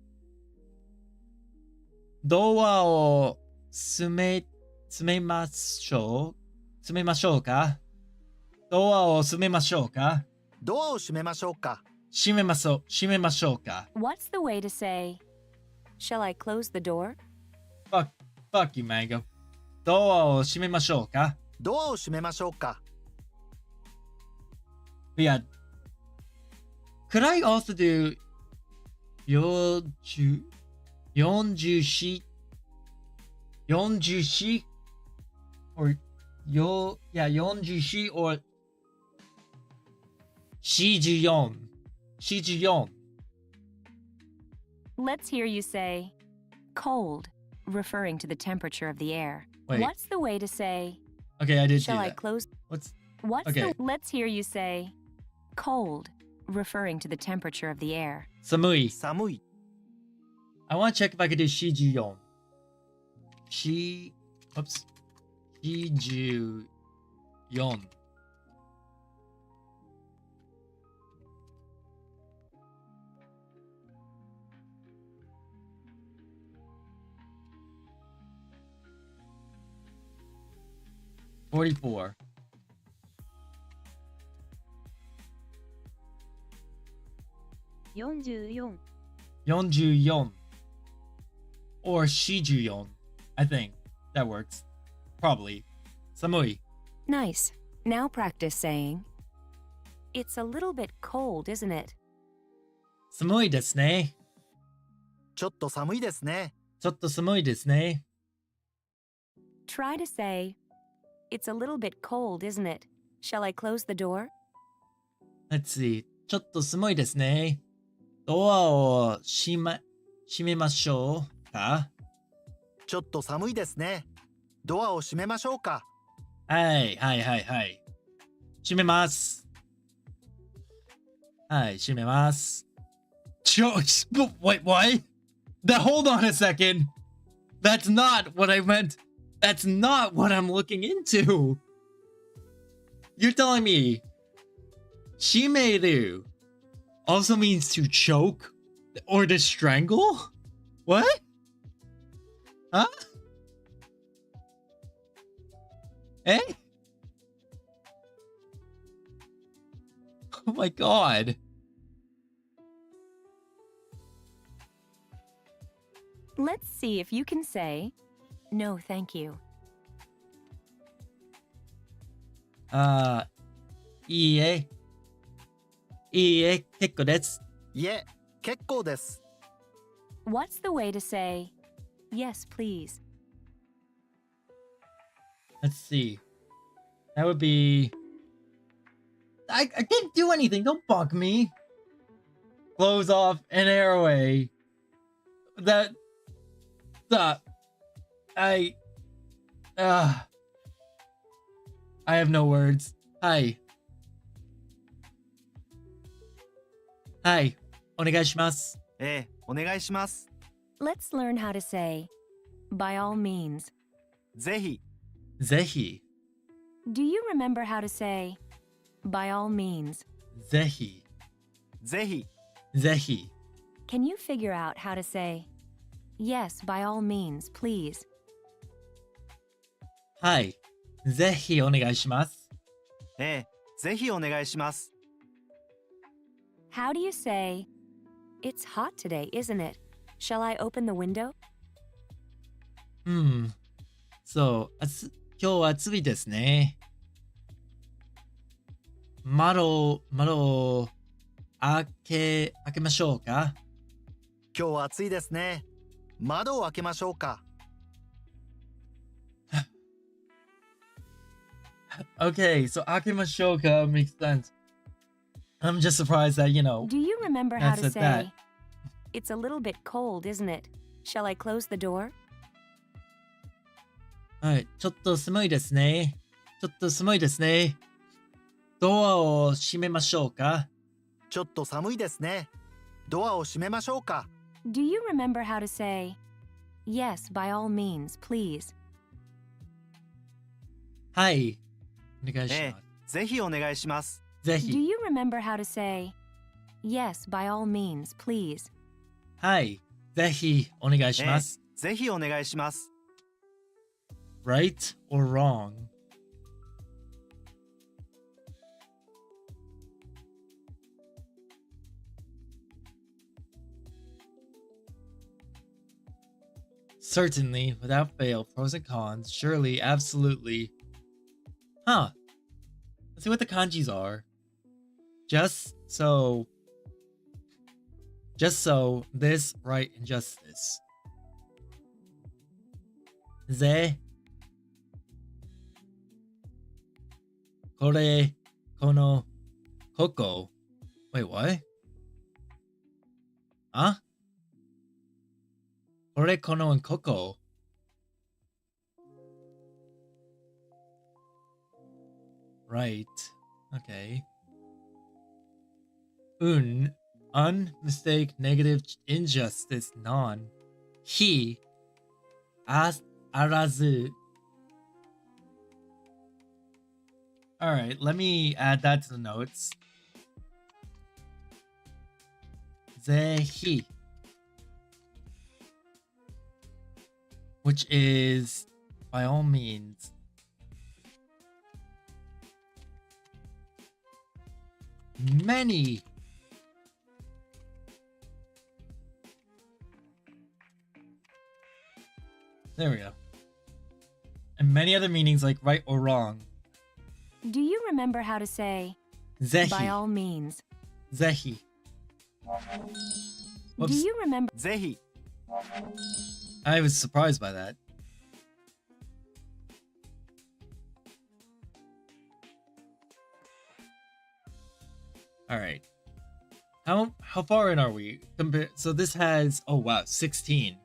ドアを閉めましょうかドアを閉めましょうかドアを閉めましょうか。閉めましょうか What's the way to say, shall I close the door? Fuck you, Mango. ドアを閉めましょうかドアを閉めましょうか。But yeah. Could I also do 44 or 44 or 44 Let's hear you say, cold, referring to the temperature of the air. Wait. What's the way to say, Okay, I did shall do I that. close? What's What's okay. Let's hear you say, cold, referring to the temperature of the air. 寒い。寒い。 I want to check if I could do 44. Whoops. 44. $44. 44 44. Or 44. I think that works. Probably. 寒い. Nice. Now practice saying, "It's a little bit cold, isn't it?" 寒いですね。ちょっと寒いですね。ちょっと寒いですね。 Try to say, "It's a little bit cold, isn't it? Shall I close the door?" Let's see. ちょっと寒いですね。ドアを閉めましょうか。ちょっと寒いですね。ドアを閉めましょうか。はいはいはいはい。閉めます。はい、閉めます。Wait, what? Hold on a second. That's not what I meant. That's not what I'm looking into. You're telling me 閉める also means to choke or to strangle? What? Huh? Eh? Oh my god. Let's see if you can say, "No, thank you." いいえ。いいえ、結構です。いえ、結構です。 What's the way to say, "Yes, please"? Let's see. That would be... I can't do anything. Don't bug me. Close off an airway. That... I have no words. Hi. Hi. お願いします。ええ、お願いします。 Let's learn how to say, "By all means." ぜひ、ぜひ。 Do you remember how to say, "By all means"? ぜひ。ぜひ、ぜひ。 Can you figure out how to say, "Yes, by all means, please"? はい。ぜひお願いします。ええ、ぜひお願いします。 How do you say, "It's hot today, isn't it? Shall I open the window"? そう、今日は暑いですね。窓を開けましょうか。今日は暑いですね。窓を開けましょうか。 Okay, so 開けましょうか makes sense. I'm just surprised that, Do you remember how That's to at say, that. "It's a little bit cold, isn't it? Shall I close the door"? はい、ちょっと寒いですね。ちょっと寒いですね。ドアを閉めましょうか。ちょっと寒いですね。ドアを閉めましょうか。 Do you remember how to say, "Yes, by all means, please"? はい、お願いしええます。、ぜひお願いします。ぜ Do ひ。 you remember how to say, "Yes, by all means, please"? はい、ぜひお願いします。ぜひお願いします。 Right or wrong? Certainly, without fail, pros and cons, surely, absolutely. Huh. Let's see what the kanjis are. Just so, this, right, and justice. Ze. これ、この、ここ。Wait, what? あ？これ、この、ここ。Right. Okay. unmistake, negative, injustice, non. He, arazu. Alright, let me add that to the notes. Zehi. Which is, by all means. Many. There we go. And many other meanings like right or wrong. Do you remember how to say, Zehi. by all means? Zehi. Whoops. Do you remember? ぜひ I was surprised by that. All right. How far in are we? So this has, oh wow, 16.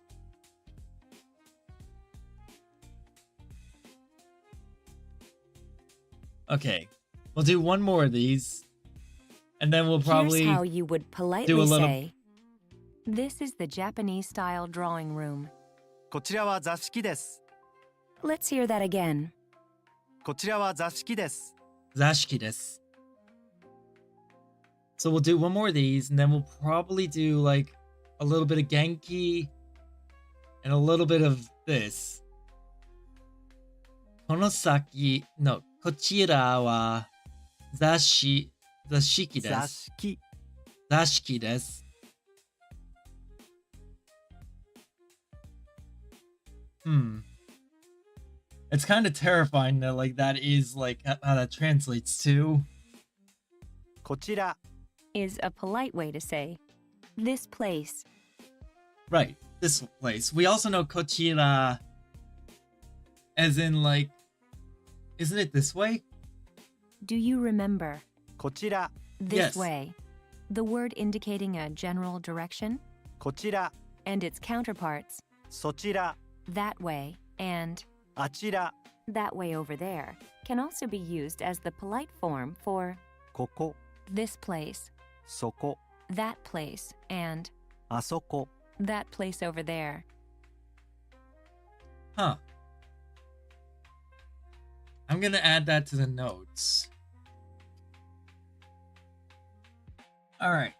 Okay. We'll do one more of these. And then we'll probably Here's how you would politely do a little- say, this is the Japanese-style drawing room. こちらは座敷です Let's hear that again. こちらは座敷です Zashiki desu. So we'll do one more of these, and then we'll probably do like a little bit of Genki and a little bit of this. Konosaki, no, kochira wa zashiki 座 desu. 敷 Zashiki desu. It's kind of terrifying that like that is like how that translates to. こちら Is a polite way to say, this place. Right, this place. We also know kochira as in like, isn't it this way? Do you remember? こちら This Yes. way. The word indicating a general direction, こちら and its counterparts, そちら that way and あちら that way over there, can also be used as the polite form for ここ this place, そこ that place, and あそこ that place over there. Huh. I'm gonna add that to the notes. Alright.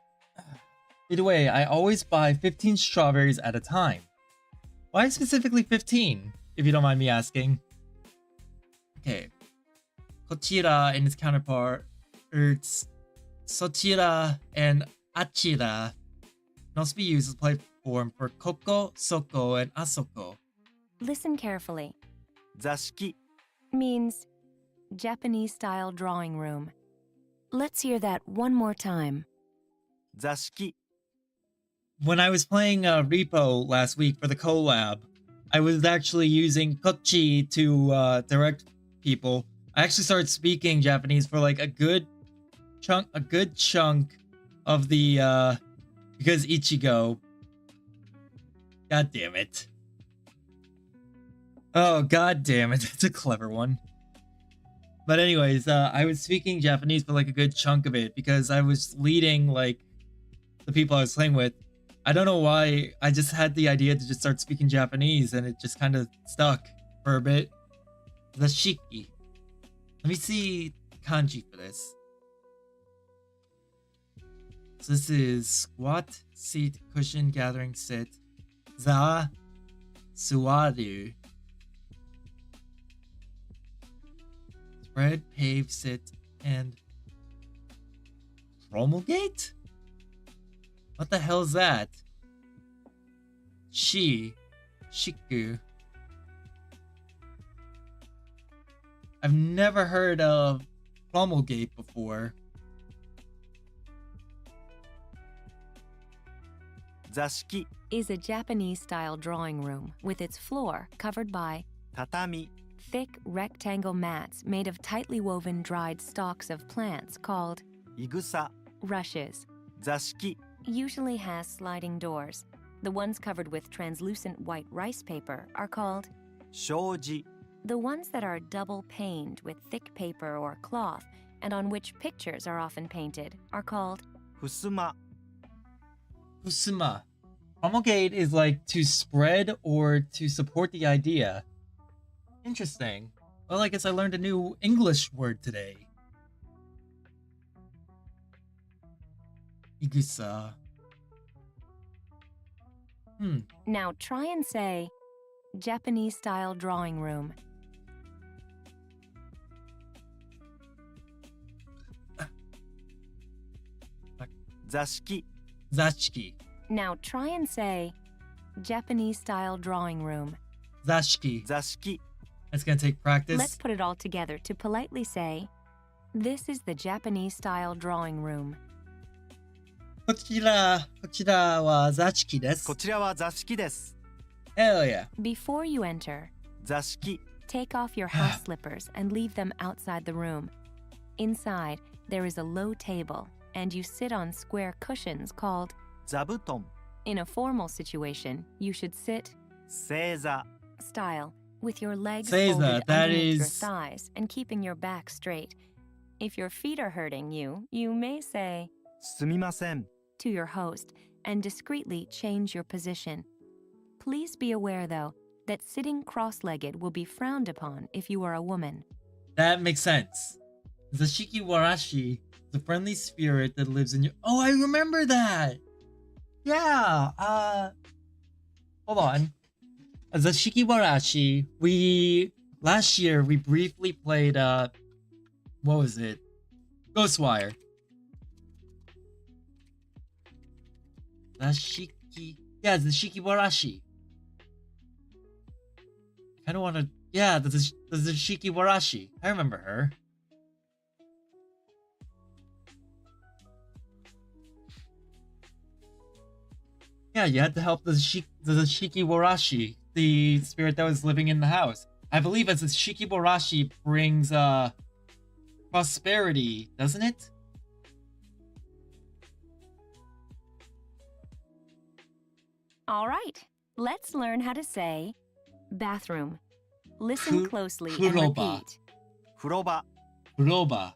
Either way, I always buy 15 strawberries at a time. Why specifically 15, if you don't mind me asking? Okay. Kochira and its counterpart, it's sochira and achira, can also be used as a polite form for koko, soko, and asoko. Listen carefully. 座敷 Means Japanese-style drawing room. Let's hear that one more time. 座敷 When I was playing Repo last week for the collab, I was actually using Kochi to direct people. I actually started speaking Japanese for like a good chunk of the because Ichigo. God damn it. Oh, god damn it. That's a clever one. But anyways, I was speaking Japanese for like a good chunk of it because I was leading like the people I was playing with. I don't know why, I just had the idea to just start speaking Japanese and it just kind of stuck for a bit. Zashiki. Let me see kanji for this. So this is squat, seat, cushion, gathering, sit. Za, suwaru. Spread, pave, sit, and promulgate? What the hell is that? Shiku. I've never heard of promulgate before. 座敷 Is a Japanese-style drawing room with its floor covered by 畳 thick rectangle mats made of tightly woven dried stalks of plants called いぐさ rushes. 座敷 Usually has sliding doors. The ones covered with translucent white rice paper are called. 障子 The ones that are double paned with thick paper or cloth and on which pictures are often painted are called. ふすま Fusuma. Promulgate is like to spread or to support the idea. Interesting. Well, I guess I learned a new English word today. Igusa. Now try and say Japanese style drawing room. Zashiki Zashiki. Now try and say Japanese style drawing room. Zashiki. Zashiki That's gonna take practice. Let's put it all together to politely say, this is the Japanese style drawing room. こちらは座敷です。こちらは座敷です Hell yeah. Before you enter, 座敷 take off your house slippers and leave them outside the room. Inside, there is a low table, and you sit on square cushions called, 座布団 in a formal situation, you should sit 正座 style, with your legs Seiza, folded that underneath your is- thighs and keeping your back straight. If your feet are hurting you, you may say すみません to your host and discreetly change your position. Please be aware, though, that sitting cross-legged will be frowned upon if you are a woman. That makes sense. Zashiki Warashi, the friendly spirit that lives in you. Oh, I remember that. Yeah. Hold on. Zashiki Warashi. Last year we briefly played what was it? Ghostwire. Zashiki. Yeah, Zashiki Warashi. I don't want to. Yeah, the Zashiki Warashi. I remember her. Yeah, you had to help the Zashiki Warashi, the spirit that was living in the house. I believe as the Zashiki Warashi brings prosperity, doesn't it? All right, let's learn how to say bathroom. Listen closely and Furoba. repeat. 風呂場 Furoba.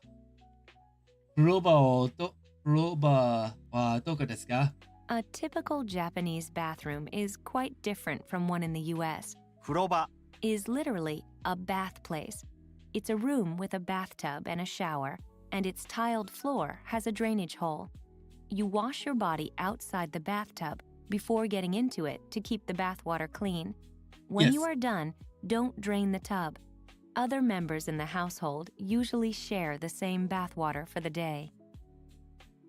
Furoba wa doko desu ka? A typical Japanese bathroom is quite different from one in the US. 風呂場 Is literally a bath place. It's a room with a bathtub and a shower, and its tiled floor has a drainage hole. You wash your body outside the bathtub before getting into it to keep the bathwater clean. When Yes. you are done, don't drain the tub. Other members in the household usually share the same bathwater for the day.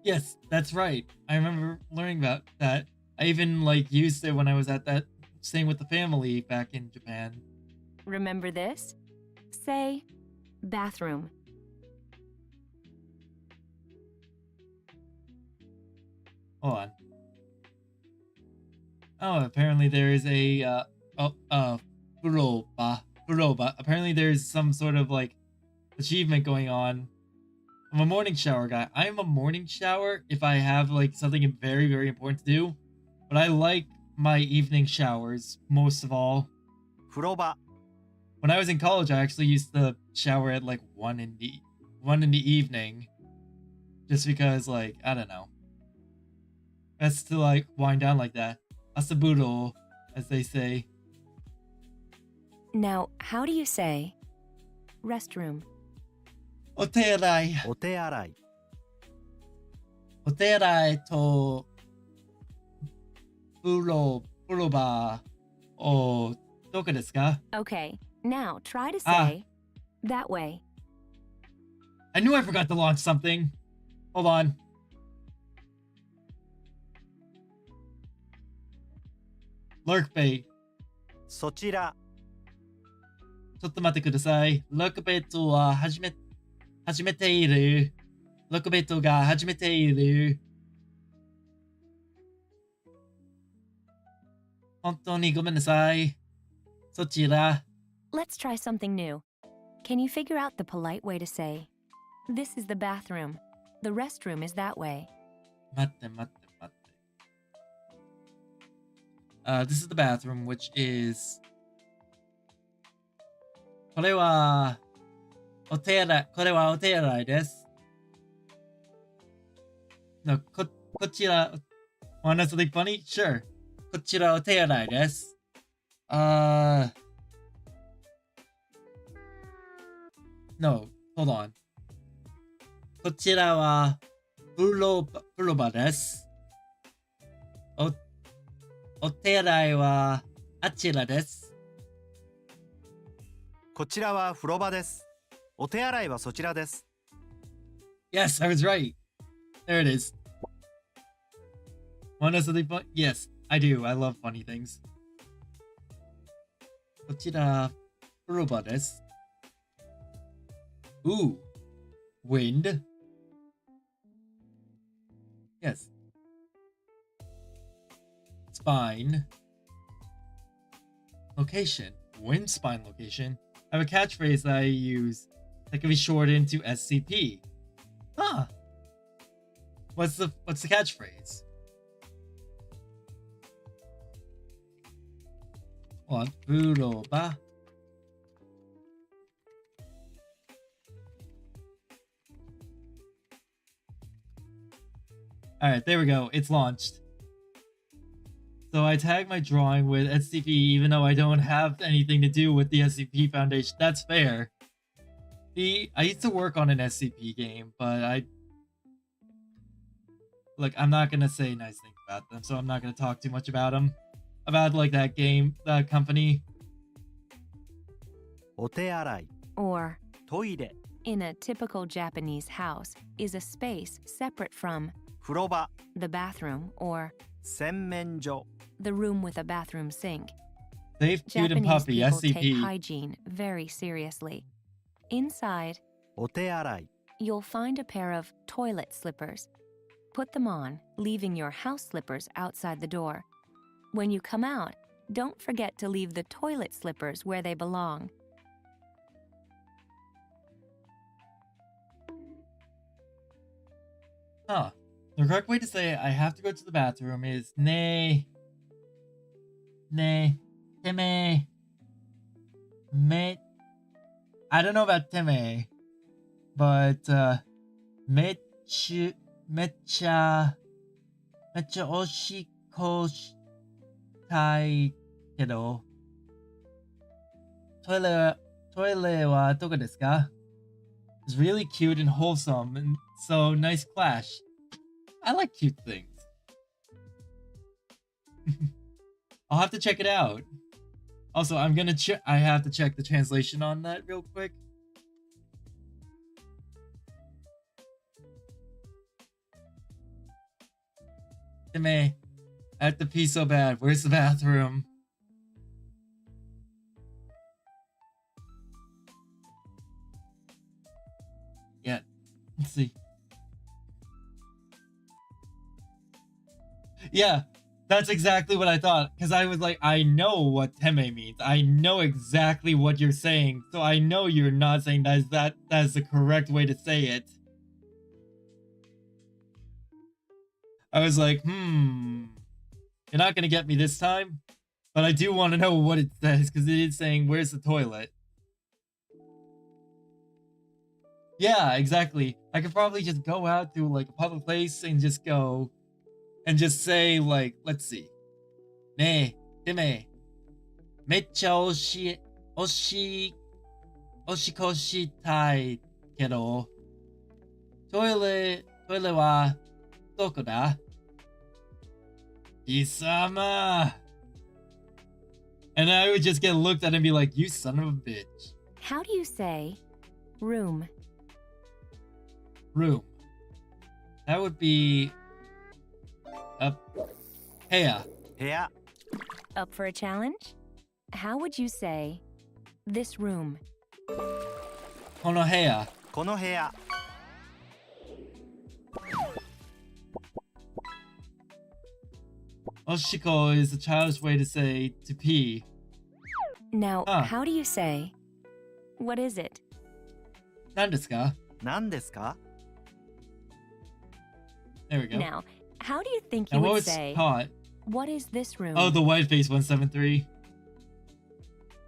Yes, that's right. I remember learning about that. I even used it when I was at that staying with the family back in Japan. Remember this? Say bathroom. Hold on. Oh, apparently there is a furoba. Apparently there's some sort of achievement going on. I'm a morning shower guy. I am a morning shower if I have something very, very important to do. But I like my evening showers most of all. 風呂場 When I was in college, I actually used to shower at 1 in the evening. Just because I don't know. Best to wind down like that. Asaburo, as they say. Now, how do you say restroom? Otearai. お手洗い Otearai to furoba o doko desu ka? Okay, now try to Ah. say that way. I knew I forgot to launch something. Hold on. Lurk bait. そちらちょっと待ってください。ロックベットは始めている。ロックベットが始めている。本当にごめんなさい。そちら。Let's try something new. Can you figure out the polite way to say, this is the bathroom, the restroom is that way? 待って待って待って。This is the bathroom, which is... これはお手洗いです。No, こちら wanna know something funny? Sure. こちらお手洗いです。No, hold on. こちらは風呂場です。お手洗いはあちらです。こちらは風呂場です。お手洗いはそちらです。Yes, I was right. There it is. Want to know something fun? Yes, I do. I love funny things. こちら、風呂場です。Ooh, wind. Yes. Spine. Location. Wind spine location. I have a catchphrase that I use that can be shortened to SCP. Huh. What's the catchphrase? Hold on. 風呂場. Alright, there we go. It's launched. So I tag my drawing with SCP even though I don't have anything to do with the SCP Foundation. That's fair. I used to work on an SCP game, but I'm not gonna say nice things about them, so I'm not gonna talk too much about them. About like that game, that company. お手洗い、 Or, トイレ、 in a typical Japanese house, is a space separate from 風呂場、 the bathroom or 洗面所、 the room with a bathroom sink. Safe, cute, and Japanese puppy, people take SCP. hygiene very seriously. Inside, お手洗い、 you'll find a pair of toilet slippers. Put them on, leaving your house slippers outside the door. When you come out, don't forget to leave the toilet slippers where they belong. Huh. The correct way to say I have to go to the bathroom is teme, me. I don't know about teme, but mecha oshiko shitai kedo. Toilet wa doko desu ka? It's really cute and wholesome, and so nice clash. I like cute things. I'll have to check it out. Also, I have to check the translation on that real quick. I have to pee so bad. Where's the bathroom? Yeah, let's see. Yeah, that's exactly what I thought. Because I was like, I know what teme means. I know exactly what you're saying. So I know you're not saying that is the correct way to say it. I was like, you're not going to get me this time. But I do want to know what it says. Because it is saying, where's the toilet? Yeah, exactly. I could probably just go out to like a public place and just go and just say like, let's see. Ne, deme. Mecha oshikoshitai kedo. Toilet wa doko da? Kisama. And I would just get looked at and be like, you son of a bitch. How do you say room? Room. That would be Heya. 部屋、 Up for a challenge? How would you say this room? Kono heya. この部屋、 Oshiko is a childish way to say to pee. Now, Ah. how do you say what is it? 何ですか? 何ですか? There we go. Now, how do you think you And what would was say caught? what is this room? Oh, the white face 173.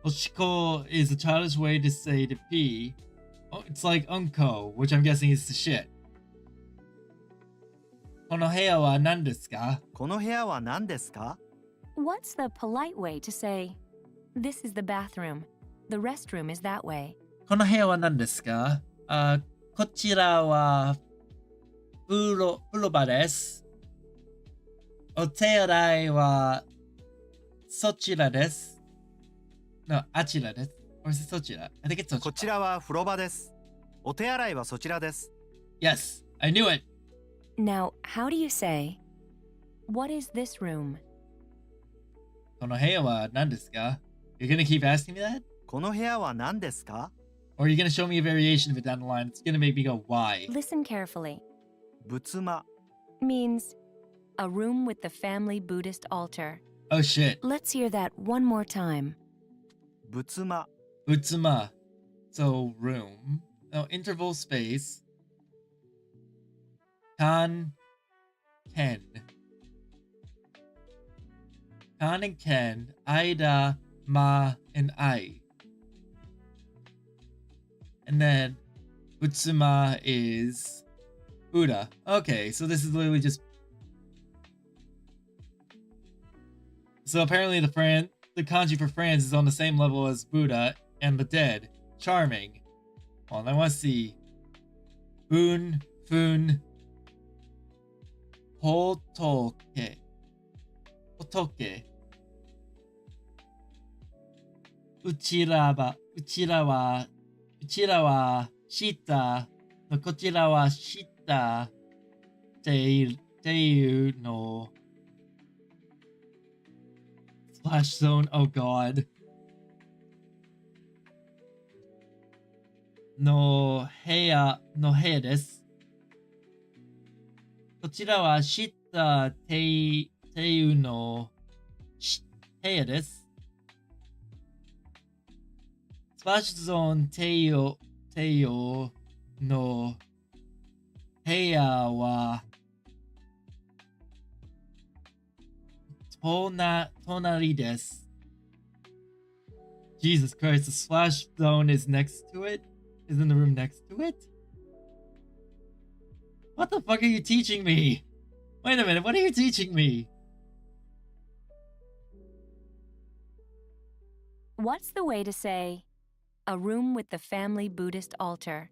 Oshiko is a childish way to say to pee. Oh, it's like unko, which I'm guessing is to shit. この部屋は何ですか？この部屋は何ですか？ What's the polite way to say, this is the bathroom, the restroom is that way? この部屋は何ですか？こちらは風呂場です。お手洗いはそちらです。No, あちらです。Or is it そちら? I think it's そちら。こちらは風呂場です。お手洗いはそちらです。 Yes, I knew it. Now, how do you say, what is this room? この部屋は何ですか？ You're gonna keep asking me that? この部屋は何ですか？ Or are you gonna show me a variation of it down the line? It's gonna make me go, why? Listen carefully. 仏間 Means a room with the family Buddhist altar. Oh shit. Let's hear that one more time. 仏間 Utsuma. So, room. No, interval space. Kan. Ken. Kan and Ken. Ida, Ma, and I. And then Utsuma is Buddha. Okay, so this is literally just. So apparently the kanji for France is on the same level as Buddha and the dead. Charming. Well, I want to see. Bun, Fun, Hotoke. Hotoke. Uchira wa shita. No, kochira wa shita. Teiyu no. Splash zone. Oh god. No heya desu. こちらは知ったていうの部屋です。スプラッシュゾーンていうの部屋は隣です。Jesus Christ, the splash zone is next to it? Is in the room next to it? What the fuck are you teaching me? Wait a minute, what are you teaching me? What's the way to say, a room with the family Buddhist altar?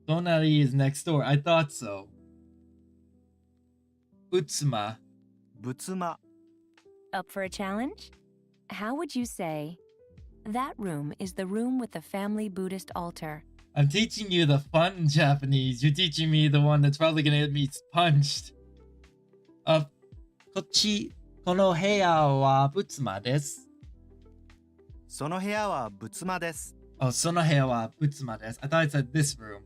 Tonari is next door. I thought so. Utsuma. 仏間 Up for a challenge? How would you say, that room is the room with the family Buddhist altar? I'm teaching you the fun Japanese. You're teaching me the one that's probably gonna get me punched. この部屋は仏間です。その部屋は仏間です。 Oh, その部屋は仏間です。I thought it said this room.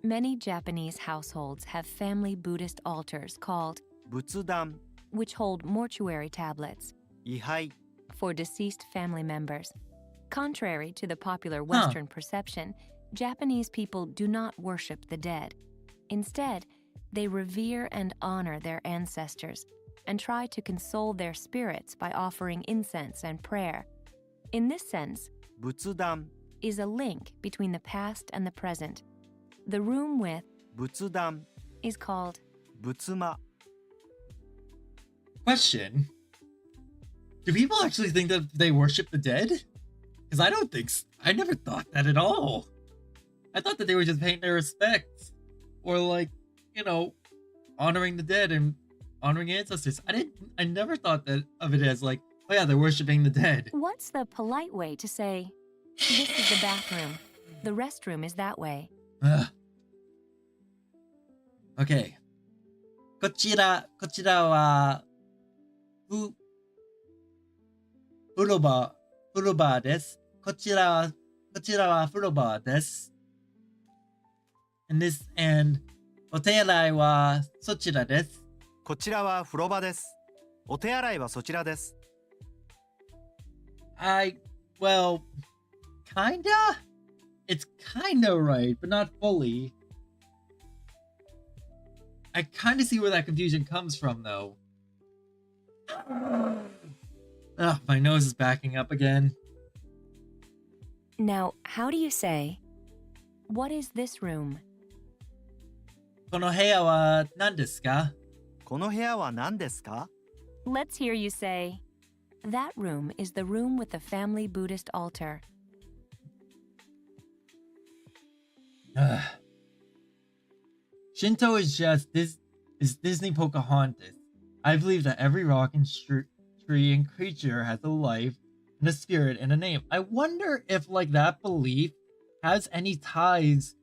Many Japanese households have family Buddhist altars called, 仏壇 which hold mortuary tablets, 位牌 for deceased family members. Contrary to the popular Western perception, Japanese people do not worship the dead. Instead, they revere and honor their ancestors and try to console their spirits by offering incense and prayer. In this sense, 仏壇 is a link between the past and the present. The room with 仏壇 is called 仏間 Question. Do people actually think that they worship the dead? Because I don't think I never thought that at all. I thought that they were just paying their respects. Or like, you know, honoring the dead and honoring ancestors. I never thought that of it as like, oh yeah, they're worshiping the dead. What's the polite way to say, this is the bathroom, the restroom is that way? Ugh. Okay. こちらは風呂場です。こちらは風呂場です。and お手洗いはそちらです。こちらは風呂場です。お手洗いはそちらです。 Well, kinda? It's kinda right, but not fully. I kinda see where that confusion comes from, though. Ugh, my nose is backing up again. Now, how do you say, what is this room? この部屋は何ですか? この部屋は何ですか? Let's hear you say, that room is the room with the family Buddhist altar. Shinto is just Disney Pocahontas. I believe that every rock and tree and creature has a life and a spirit and a name. I wonder if like that belief has any ties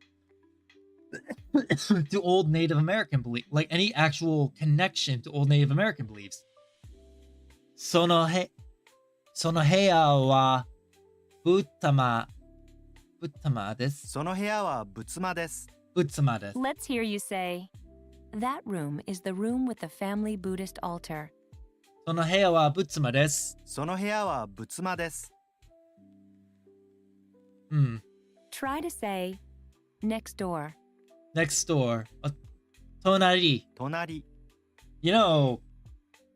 to old Native American belief, like any actual connection to old Native American beliefs. その部屋は仏様です。その部屋は仏間です。仏間です。 Let's hear you say, that room is the room with the family Buddhist altar. その部屋は仏間です。その部屋は仏間です。Try to say, next door. Next door. 隣。隣。You know,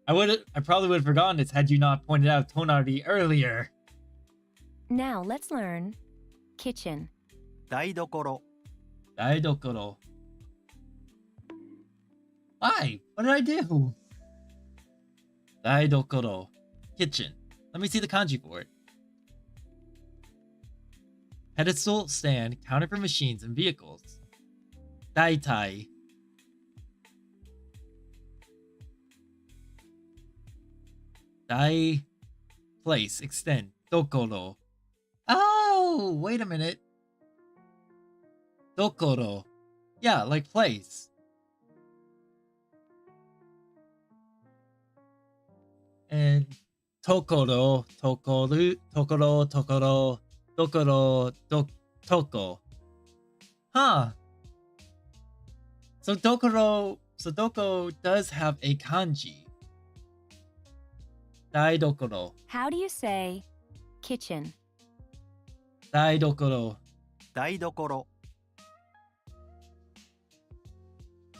I probably would have forgotten this had you not pointed out tonari earlier. Now let's learn kitchen. 台所。台所. Why? What did I do? 台所. Kitchen. Let me see the kanji for it. Pedestal, stand, counter for machines and vehicles. Daitai. Dai. Place. Extend. Dokoro. Oh, wait a minute. Dokoro. Yeah, like place. And Tokoro. Toko. Huh. So Doko does have a kanji. Daidokoro. How do you say kitchen? Daidokoro. 台所。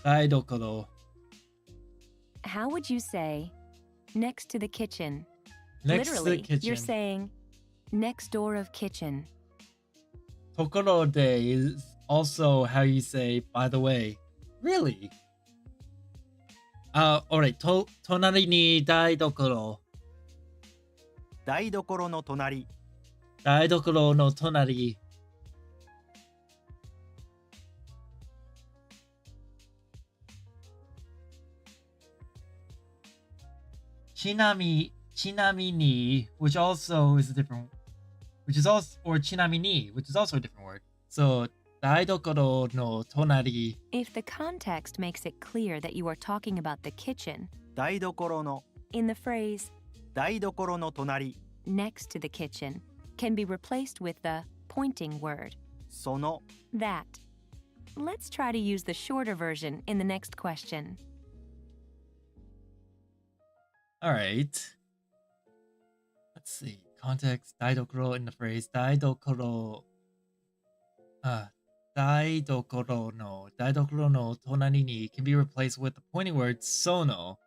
Daidokoro. How would you say next to the kitchen? Next Literally, to the kitchen. you're saying next door of kitchen. Tokorode is also how you say by the way. Really? Alright. Tonari ni daidokoro. 台所の隣。台所の隣。Chinami, which also is a different, or chinamini, which is also a different word. So, 台所の隣. If the context makes it clear that you are talking about the kitchen, 台所の。 in the phrase 台所の隣。 next to the kitchen can be replaced with the pointing word, その。 that. Let's try to use the shorter version in the next question. Alright. Let's see. Context, 台所 in the phrase 台所. 台所の隣に can be replaced with the pointing word sono.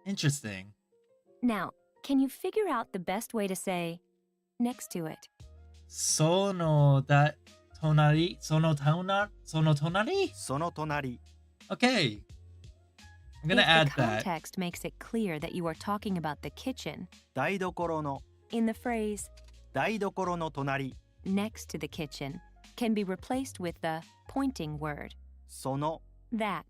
Interesting. Now, can you figure out the best way to say next to it? その隣? その隣? その隣。 Okay. I'm gonna If add the that. context makes it clear that you are talking about the kitchen, 台所の。 in the phrase 台所の隣。 next to the kitchen can be replaced with the pointing word, その。 that.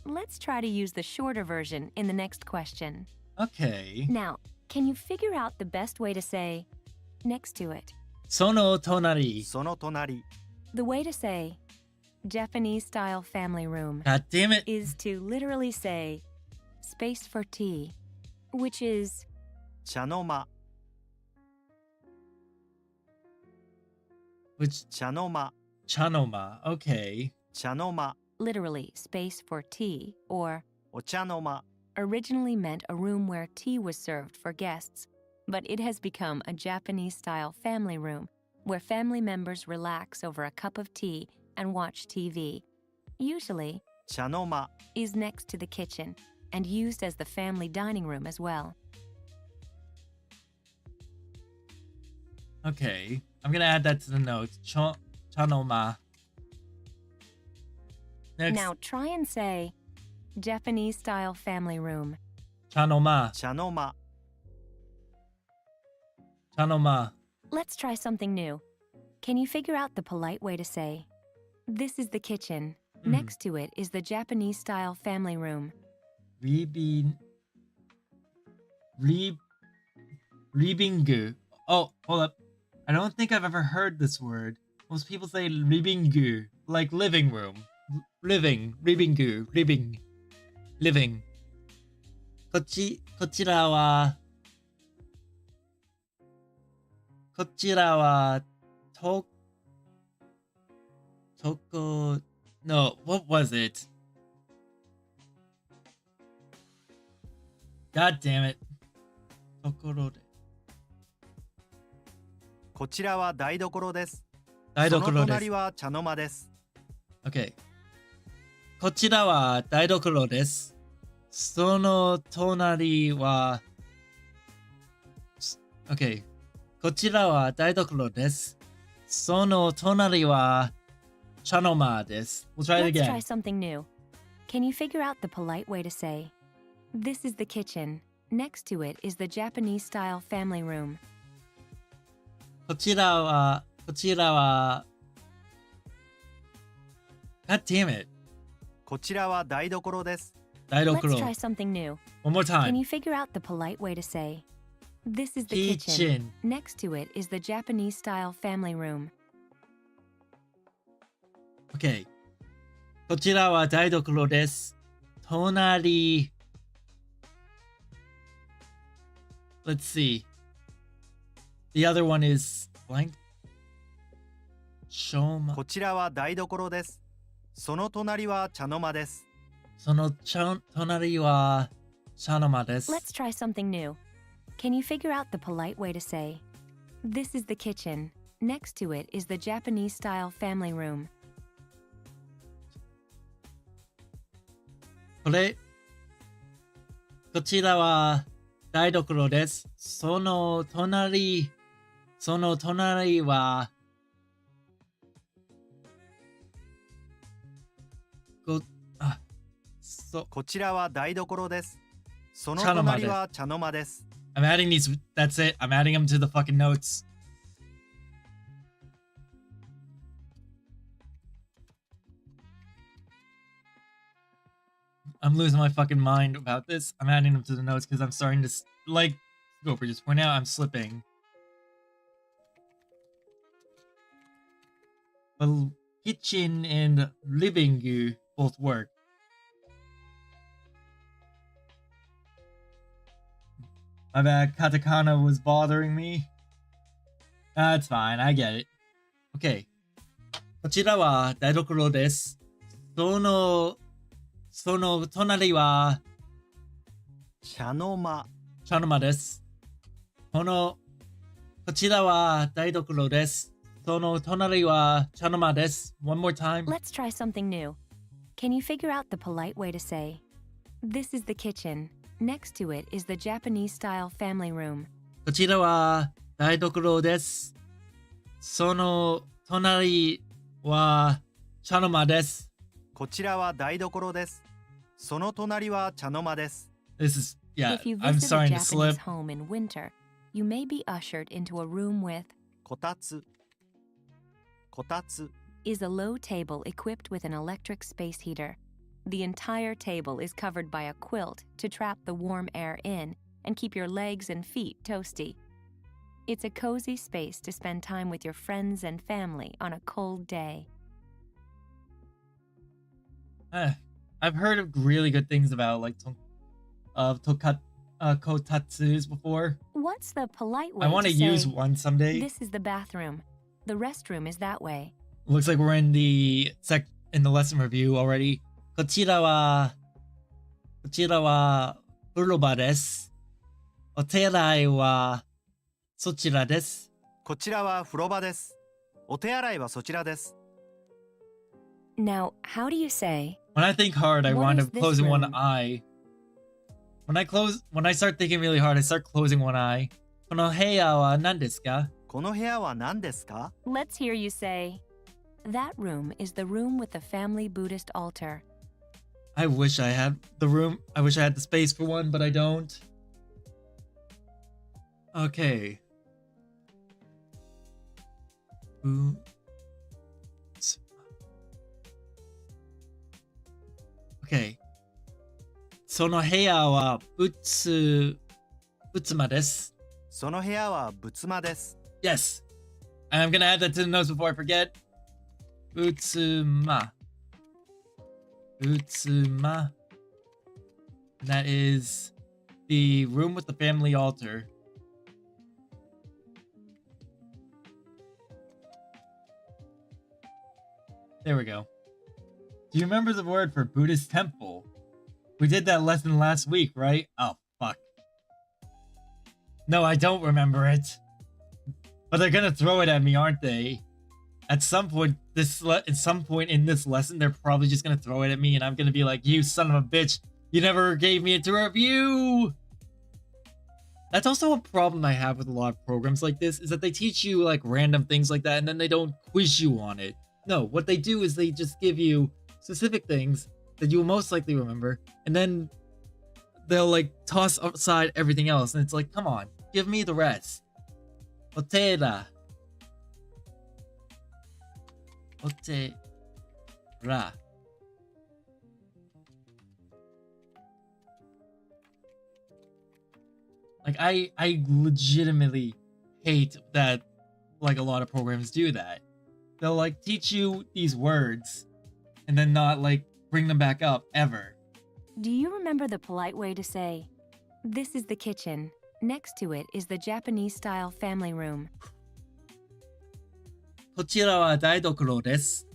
Let's try to use the shorter version in the next question. Okay. Now, can you figure out the best way to say next to it? その隣. その隣。 The way to say Japanese-style family room God damn it. is to literally say space for tea, which is 茶の間。 Which 茶の間。 chanoma. Okay. 茶の間。 literally space for tea, or お茶の間。 originally meant a room where tea was served for guests, but it has become a Japanese-style family room where family members relax over a cup of tea and watch TV. Usually, 茶の間。 is next to the kitchen and used as the family dining room as well. Okay. I'm gonna add that to the notes. Chanoma. Next. Now try and say Japanese style family room. Chanoma. 茶の間 Chanoma. Let's try something new. Can you figure out the polite way to say, this is the kitchen. Next to it is the Japanese style family room. Ribingu. Oh, hold up. I don't think I've ever heard this word. Most people say ribingu, like living room. Living. Ribingu. Living. こちらはNo, what was it? God damn it. ところで。こちらは台所です。台所です。その隣は茶の間です。 Okay. こちらは台所です。その隣は Okay. こちらは台所です。その隣は茶の間です。We'll try it Let's again. try something new. Can you figure out the polite way to say, this is the kitchen. Next to it is the Japanese style family room. こちらは God damn it. こちらは台所です。台 Let's 所 try something new. One more Can time. you figure out the polite way to say, this is the kitchen. Next to it is the Japanese style family room. Okay. こちらは台所です。隣 Let's see. The other one is blank. Shoma. こちらは台所です。その隣は茶の間です。その隣は茶の間です。 Let's try something new. Can you figure out the polite way to say, this is the kitchen. Next to it is the Japanese style family room. こちらは台所です。その隣はこちらは台所です。その隣は茶の間です。I'm adding these. That's it. I'm adding them to the fucking notes. I'm losing my fucking mind about this. I'm adding them to the notes because I'm starting to like go for just point out I'm slipping. But kitchen and living both work. My bad, katakana was bothering me. That's fine, I get it. Okay. こちらは台所です。その隣は茶の間です。こちらは台所です。その隣は茶の間です。One more time. Let's try something new. Can you figure out the polite way to say, this is the kitchen. Next to it is the Japanese style family room. こちらは台所です。その隣は茶の間です。こちらは台所です。その隣は茶の間です。This is, yeah, If you I'm visit a starting to Japanese slip. home in winter, you may be ushered into a room with こたつ is a low table equipped with an electric space heater. The entire table is covered by a quilt to trap the warm air in and keep your legs and feet toasty. It's a cozy space to spend time with your friends and family on a cold day. I've heard of really good things about like kotatsus before. What's the polite way I want to to say, use one someday. this is the bathroom. The restroom is that way. Looks like we're in the lesson review already. こちらは風呂場です。お手洗いはそちらです。こちらは風呂場です。お手洗いはそちらです。 Now, how do you say, When I think hard, I What wind is up this closing one room? eye. When I start thinking really hard, I start closing one eye. この部屋は何ですか？この部屋は何ですか？ let's hear you say, That room is the room with the family Buddhist altar. I wish I had the room. I wish I had the space for one, but I don't. Okay. Okay. その部屋は仏間です。その部屋は仏間です。 Yes. And I'm gonna add that to the notes before I forget. 仏間. That is the room with the family altar. There we go. Do you remember the word for Buddhist temple? We did that lesson last week, right? Oh, fuck. No, I don't remember it. But they're gonna throw it at me, aren't they? At some point in this lesson, they're probably just gonna throw it at me, and I'm gonna be like, "You son of a bitch! You never gave me it to review." That's also a problem I have with a lot of programs like this, is that they teach you like random things like that, and then they don't quiz you on it. No, what they do is they just give you specific things that you will most likely remember, and then they'll like toss aside everything else, and it's like, come on, give me the rest. Otera. Like I legitimately hate that like a lot of programs do that. They'll like teach you these words and then not like bring them back up ever. Do you remember the polite way to say, "This is the kitchen. Next to it is the Japanese-style family room"? こちらは台所です。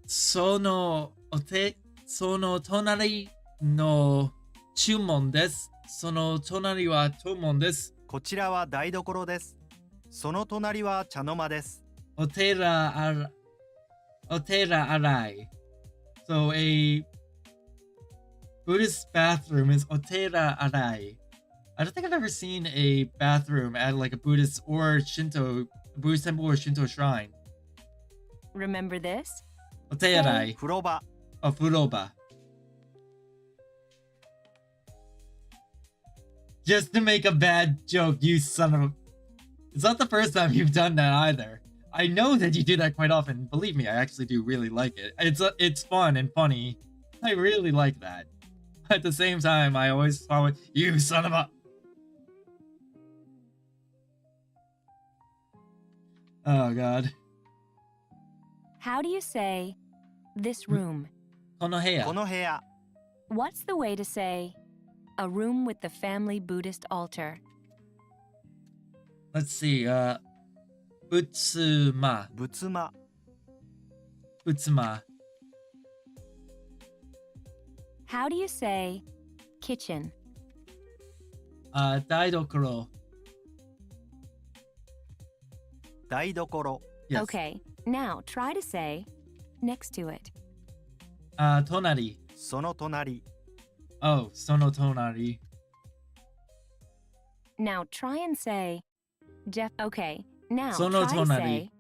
その隣の注文です。その隣は注文です。こちらは台所です。その隣は茶の間です。お寺洗い。So a Buddhist bathroom is otera arai. I don't think I've ever seen a bathroom at like a Buddhist or Buddhist temple or Shinto shrine. Remember this? Otera arai. 風呂場。 Oh, furoba. Just to make a bad joke, you son of a... It's not the first time you've done that either. I know that you do that quite often. Believe me, I actually do really like it. It's fun and funny. I really like that. At the same time, I always follow it, you son of a... Oh, God. How do you say this room? この部屋。この部屋。 What's the way to say a room with the family Buddhist altar? Let's see, 仏間。仏間。 仏間。 How do you say kitchen? 台所。台所。 Yes. Okay, now try to say next to it. 隣。その隣。 Oh, その隣。 Now try and say Okay, now その try to 隣。 say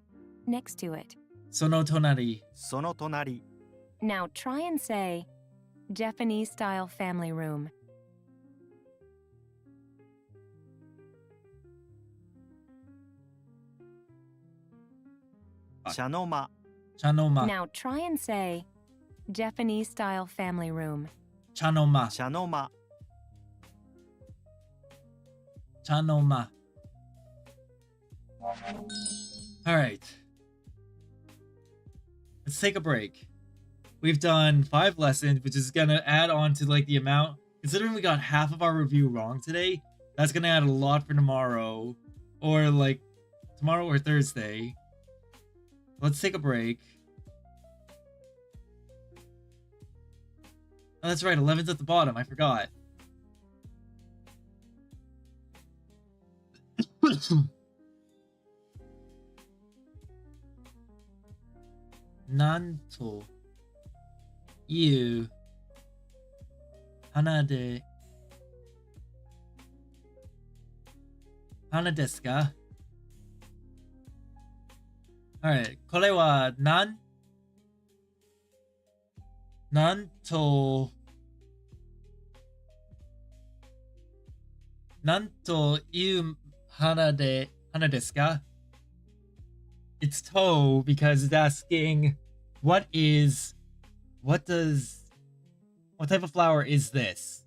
next to it. その隣。その隣。 Now try and say Japanese style family room. 茶の間。茶の間。 Now try and say Japanese style family room. 茶の間。茶の間。茶の間。Alright. Let's take a break. We've done 5 lessons, which is gonna add on to like the amount. Considering we got half of our review wrong today, that's gonna add a lot for tomorrow. Or like tomorrow or Thursday. Let's take a break. Oh, that's right, 11's at the bottom. I forgot. Nanto you hana desu ka? Alright, これはなんという花ですか? It's toe because it's asking what type of flower is this?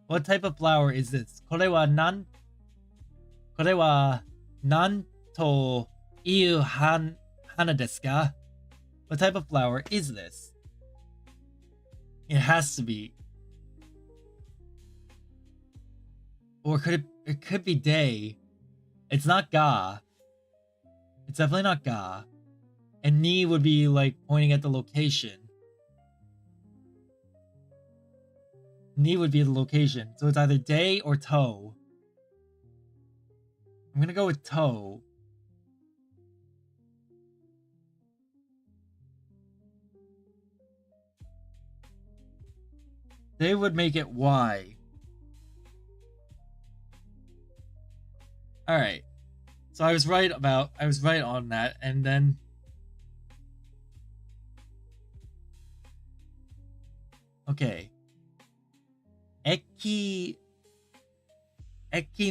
What type of flower is this? これはなんという花ですか? What type of flower is this? It has to be. Or it could be day. It's not ga. It's definitely not ga. And ni would be like pointing at the location. Ni would be the location. So it's either day or toe. I'm gonna go with toe. They would make it Y. Alright. So I was right on that, and then okay. 駅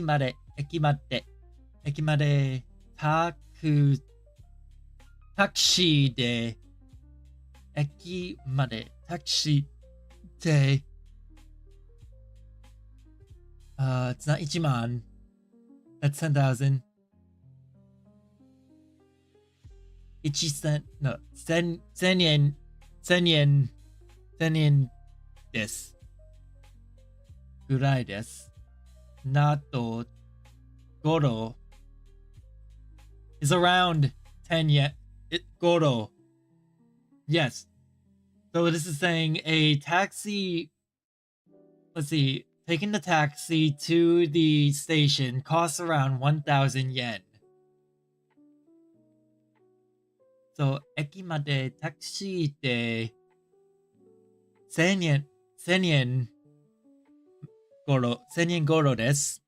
までタクシーで駅までタクシーでit's not 1万 that's 10,000 1 no 1000円ですぐらいです。なと5 is around 10 yen. Goro. Yes. So this is saying a taxi. Let's see. Taking the taxi to the station costs around 1,000 yen. So 駅までタクシーで1000円ごろです。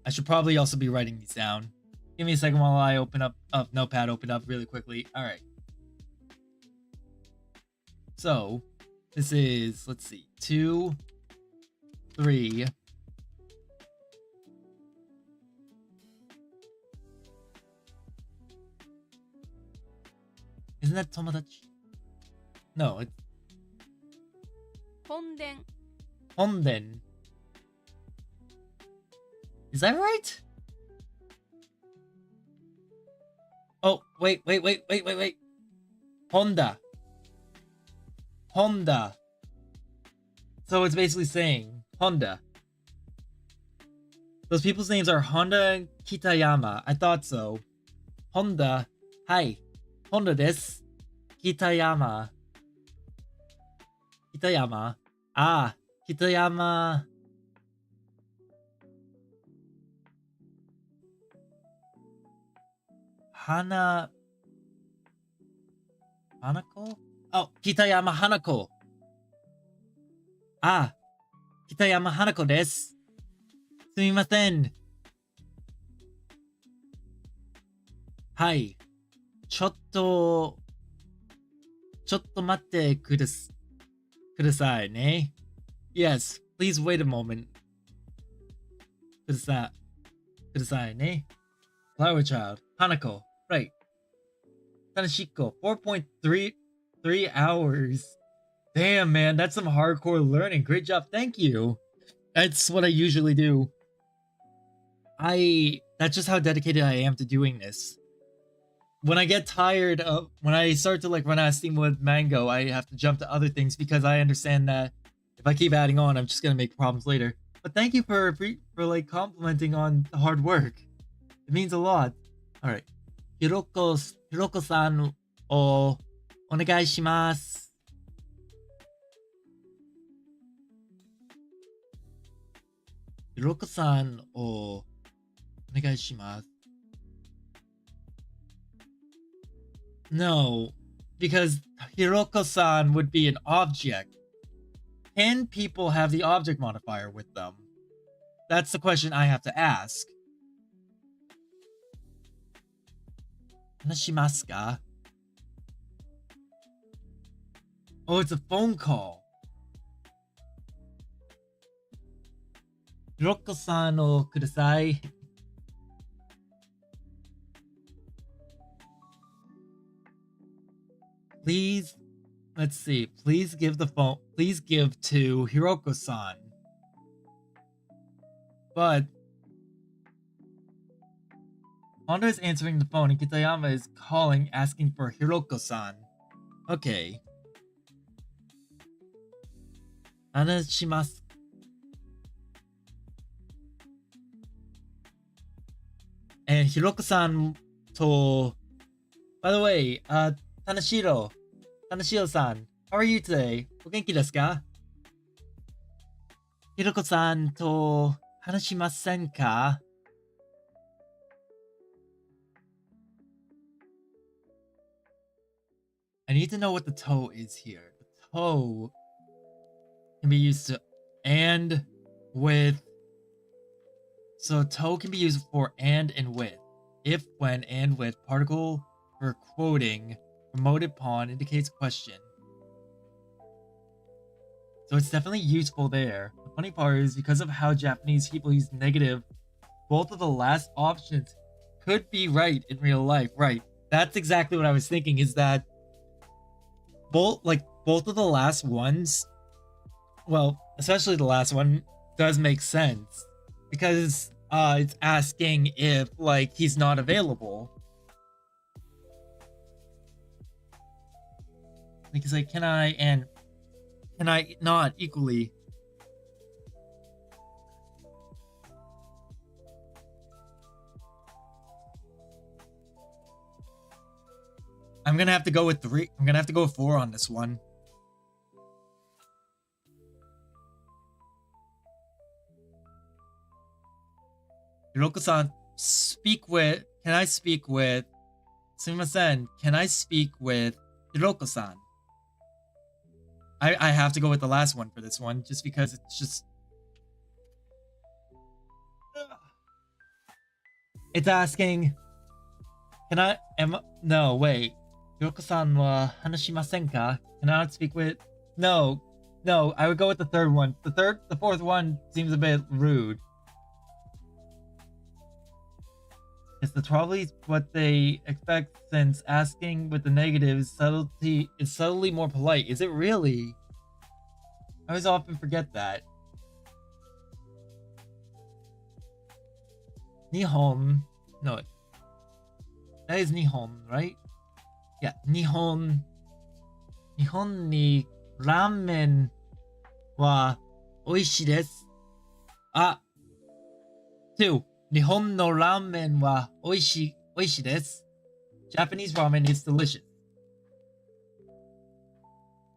I should probably also be writing these down. Give me a second while I open up Notepad really quickly. All right. So this is, let's see, 2, 3. Isn't that Tomodachi? No, it's 本殿. Is that right? Oh, wait. Honda. So it's basically saying Honda. Those people's names are Honda and Kitayama. I thought so. Honda. Hi. Honda desu. Kitayama. Ah, Kitayama. Hanako? Oh, Kitayama Hanako. Ah, Kitayama Hanako desu. Sumimasen. Hi. ちょっと待ってくださいね. Yes, please wait a moment. くださいね. Flower Child, Hanako, right. Tanashiko, 4.33 hours. Damn, man, that's some hardcore learning. Great job, thank you. That's what I usually do. That's just how dedicated I am to doing this. When I get tired of, when I start to like run out of steam with Mango, I have to jump to other things because I understand that if I keep adding on, I'm just gonna make problems later. But thank you for like complimenting on the hard work. It means a lot. All right, Hiroko-san o onegai shimasu. Hiroko-san o onegai shimasu. No, because Hiroko-san would be an object. Can people have the object modifier with them? That's the question I have to ask. 話しますか? Oh, it's a phone call. ひろこさんをください。Please, let's see. Please give the phone. Please give to Hiroko-san. But Honda is answering the phone and Kitayama is calling asking for Hiroko-san. Okay. 話します。And Hiroko-san to... By the way, Tanashiro-san, how are you today? お元気ですか? Hiroko-san to 話しませんか? I need to know what the to is here. The to can be used to and with. So to can be used for and with. If, when, and with particle for quoting promoted upon indicates question. So it's definitely useful there. The funny part is because of how Japanese people use negative, both of the last options could be right in real life. Right. That's exactly what I was thinking, is that both of the last ones, well, especially the last one, does make sense. Because it's asking if he's not available. He's like, can I not equally? I'm gonna have to go with 3. I'm gonna have to go with 4 on this one. Hiroko-san, can I speak with... Sumimasen, can I speak with Hiroko-san? I have to go with the last one for this one, just because it's just... It's asking... No, wait. Hiroko-san wa hanashimasen ka? Can I not speak with... No, I would go with the third one. The fourth one seems a bit rude. It's probably what they expect, since asking with the negative is subtly more polite. Is it really? I always often forget that. Nihon. No. That is Nihon, right? Yeah, Nihon. Nihon ni ramen wa oishii desu. 2. 日本のラーメンは美味しいです. Japanese ramen is delicious.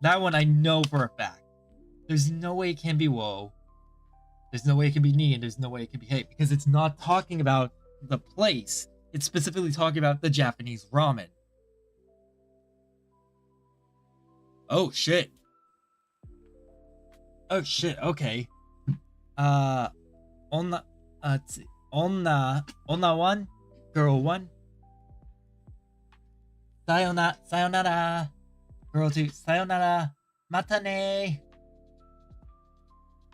That one I know for a fact. There's no way it can be woe. There's no way it can be ni, and there's no way it can be hate, because it's not talking about the place. It's specifically talking about the Japanese ramen. Oh shit. Oh shit, okay. Onna 1, girl 1. Sayonara. Girl 2, sayonara. Mata ne.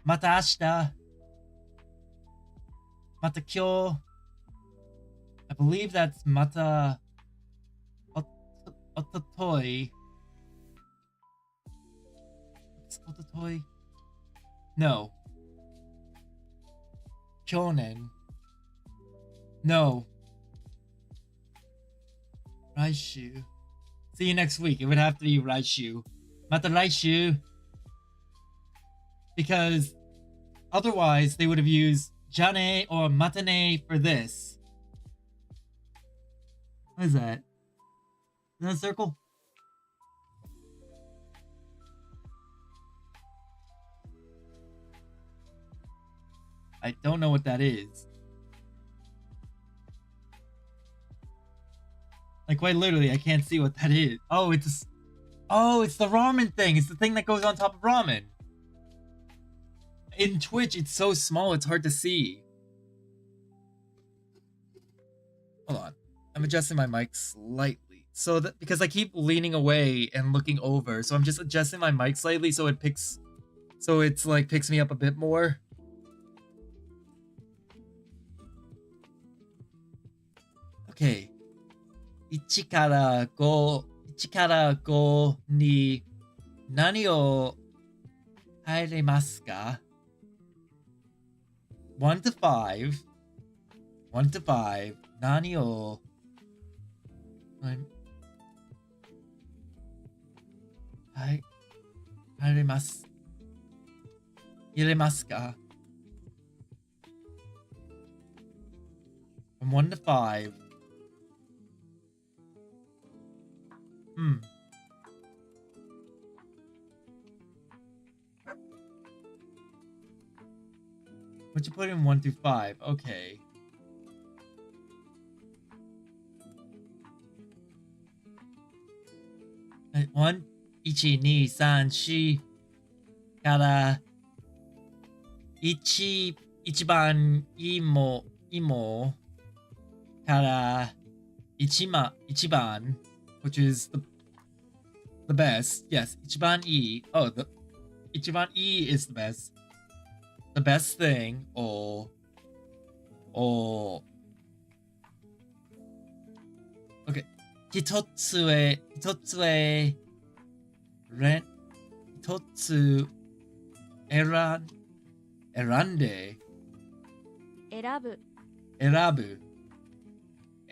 Mata ashita. Mata kyo. I believe that's mata ototoi. Ototoi? No. Kyonen. No. Raishu. See you next week. It would have to be Raishu. Mata Raishu. Because otherwise they would have used Jane or Matane for this. What is that? Is that a circle? I don't know what that is. Quite literally, I can't see what that is. Oh, it's the ramen thing. It's the thing that goes on top of ramen. in Twitch, it's so small, it's hard to see. Hold on. I'm adjusting my mic slightly. So that because I keep leaning away and looking over, so I'm just adjusting my mic slightly so it's like picks me up a bit more. Okay. 1から5に何を入れますか ?1 to 5 何をはい入れますか From 1 to 5 What you put in 1 through 5? Okay. One, 1, 2, 3, 4から一番いいもから一番 which is the best. Yes, 一番いい. Oh, the 一番いい is the best. The best thing or okay. 一つ選んで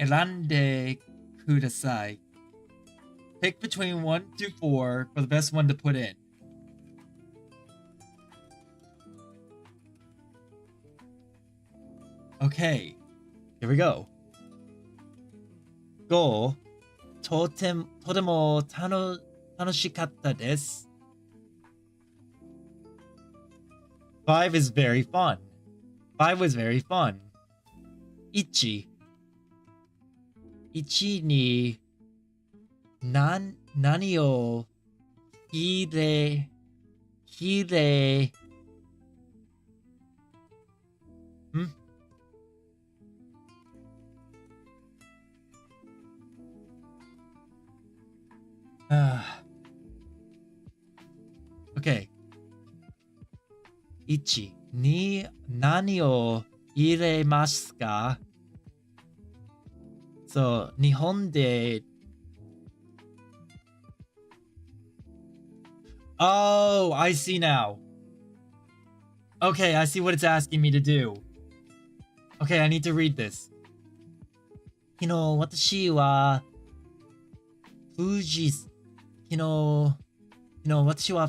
選んでください. Pick between 1 to 4 for the best one to put in. Okay, here we go. 5とても楽しかったです. 5 is very fun. 5 was very fun. 1に何を入れOkay. 1に何を入れますか? So, 日本で Oh, I see now. Okay, I see what it's asking me to do. Okay, I need to read this. 昨日私は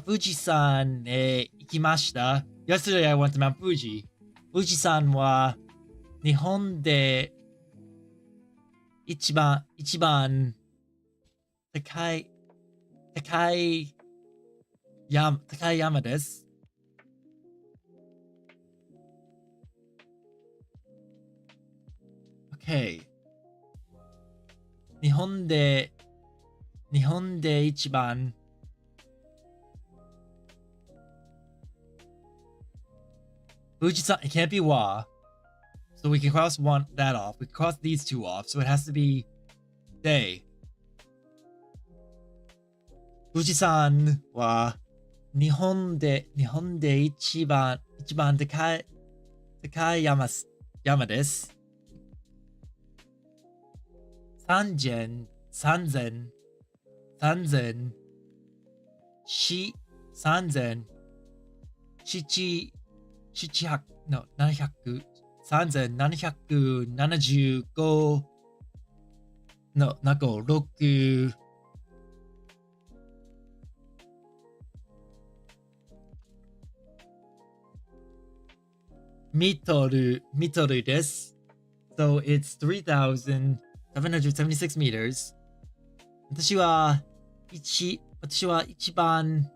富士山へ行きました. Yesterday I went to Mount Fuji. 富士山は日本で一番高い山です. Okay. 日本で一番富士山, it can't be wa. So we can cross that off. We can cross these two off. So it has to be day. 富士山は日本で一番高い山です。3000 3775の6ミトルです. So it's 3,776 meters. 私は一番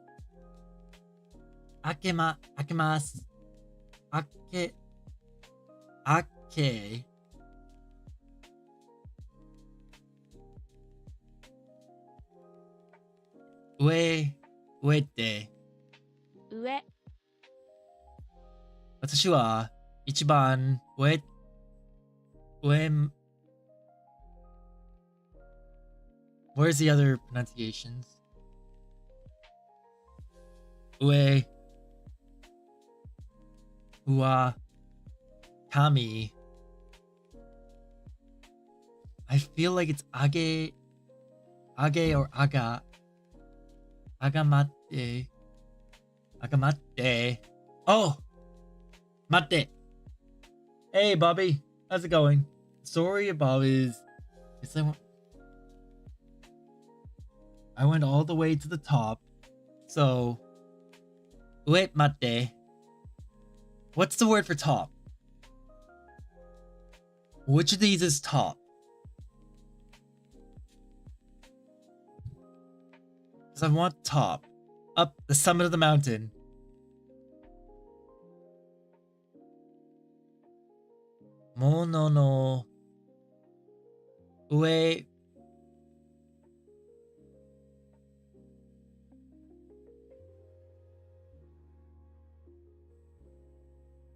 開けます。上で私は一番上 Where's the other pronunciations? 上 Ua Kami. I feel like it's Age or Aga. Agamate. Agamate. Oh! Mate. Hey, Bobby. How's it going? The story of Bob is I went all the way to the top. So, wait, mate. What's the word for top? Which of these is top? Because I want top. Up the summit of the mountain. Mono no ue.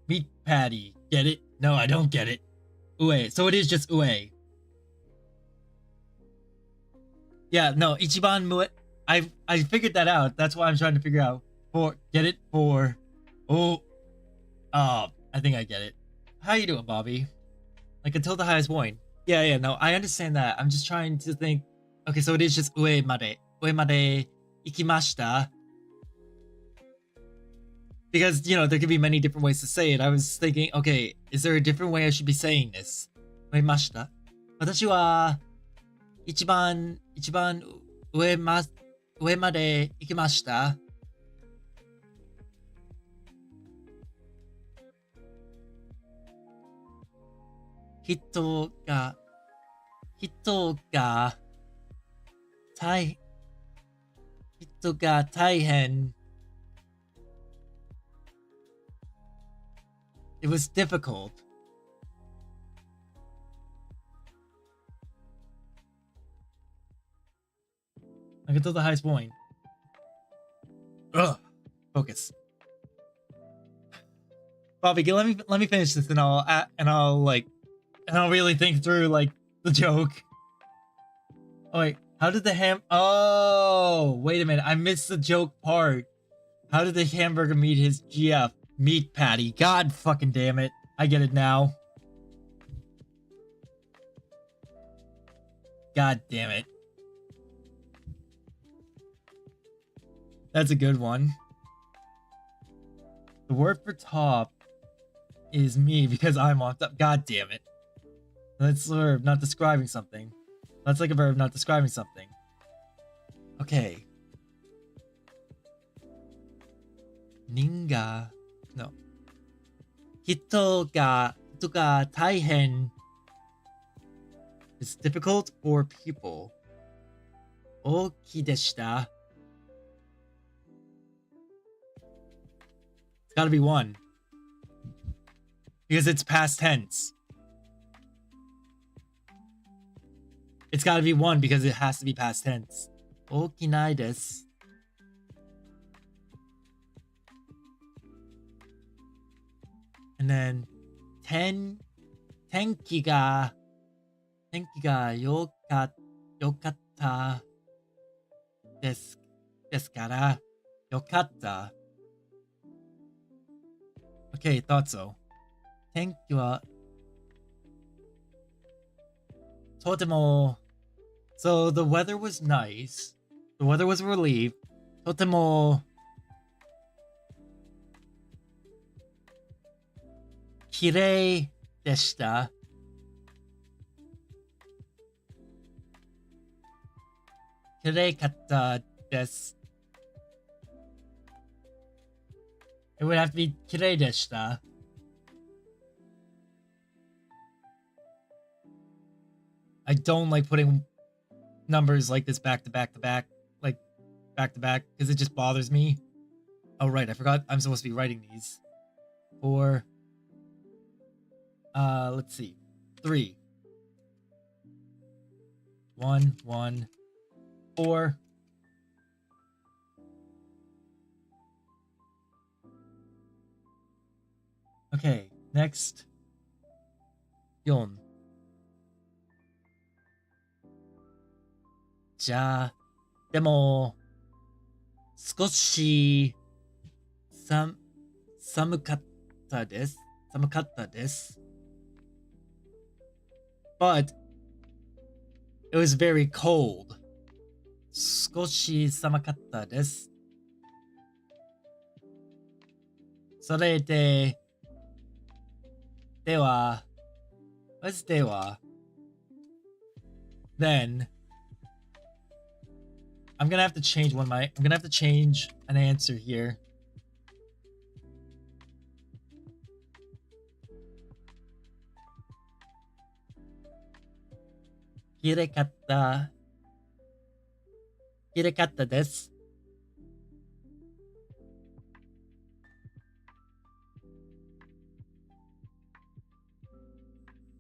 Meat patty. Get it? No, I don't get it. Ue. So it is just ue. Yeah, no, ichiban mue. I figured that out. That's why I'm trying to figure out. For get it? For I think I get it. How you doing, Bobby? Like until the highest point. Yeah, no, I understand that. I'm just trying to think. Okay, so it is just ue made. Ue made ikimashita. Because, you know, there could be many different ways to say it. I was thinking, okay, is there a different way I should be saying this? Ue mashita. 私は一番上まで行きました。人が大変。It was difficult. I get to the highest point. Ugh. Focus. Bobby, let me finish this and I'll really think through like the joke. Oh wait, how did the Oh, wait a minute, I missed the joke part. How did the hamburger meet his GF? Meat patty. God fucking damn it. I get it now. God damn it. That's a good one. The word for top is me because I'm on top. God damn it. That's a verb not describing something. That's like a verb not describing something. Okay. Ninga. No. 人が大変 It's difficult for people. 大きでした It's gotta be one. Because it's past tense. It's gotta be one because it has to be past tense. 大きないです And then 天気が良かったですから良かった Okay, thought so. 天気はとても So the weather was nice. The weather was relieved. とても綺麗でした。綺麗かったです。It would have to be 綺麗でした。I don't like putting numbers like this back to back to back, like back to back, because it just bothers me. Oh, right, I forgot I'm supposed to be writing these. 4. Let's see. 3. 1, 1, 4. Okay, next. 4. じゃあ、でも、少し、寒かったです。寒かったです。But, it was very cold. 少し寒かったです。それで、では、what's では? Then, I'm gonna have to change I'm gonna have to change an answer here. きれかった。きれかったです。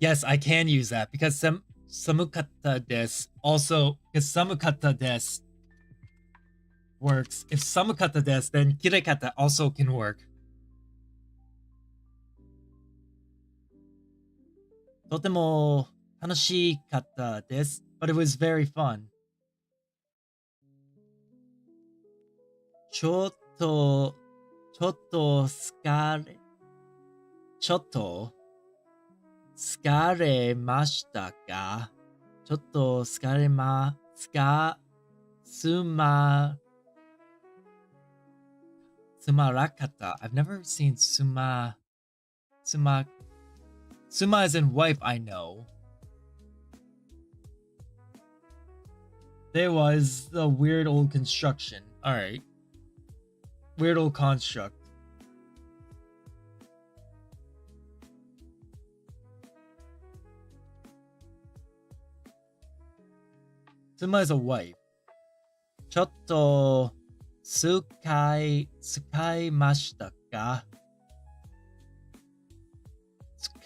Yes, I can use that because samukata des also, because samukata des works. If samukata des, then kirekata also can work. とても楽しかったです。But it was very fun. ちょっと疲れましたか？ちょっと疲れすまらかった。I've never seen Suma as in wife, I know. There was a weird old construction. Alright. Weird old construct. Suma is a wife. ちょっと使いましたか？使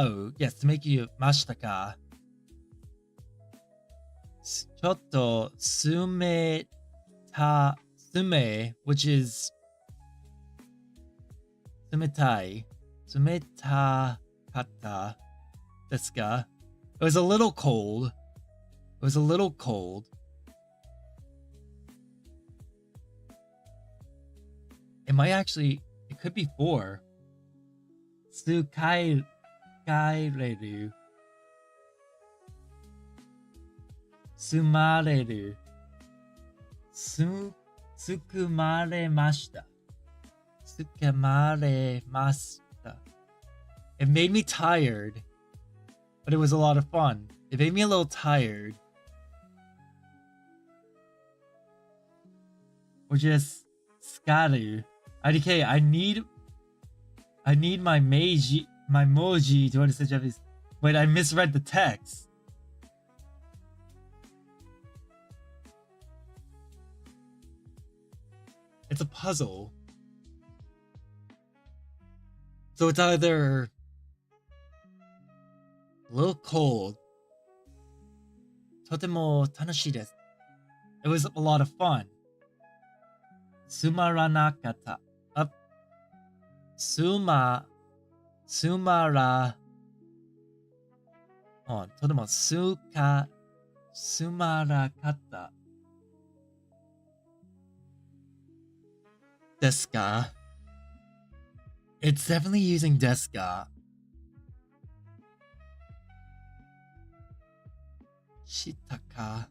う Yes, to make you ましたか？ちょっとwhich is 冷たかったですか？ It was a little cold. It was a little cold. It might actually, it could be 4. 使える。住まれる。つくまれました。つくまれました。It made me tired, but it was a lot of fun. It made me a little tired. Or just scatter. IDK, I need my emoji to understand Japanese. Wait, I misread the text. It's a puzzle. So it's either a little cold. とても楽しいです。It was a lot of fun. つまらなかった。とてもつまらかった。ですか? It's definitely using ですか. したか?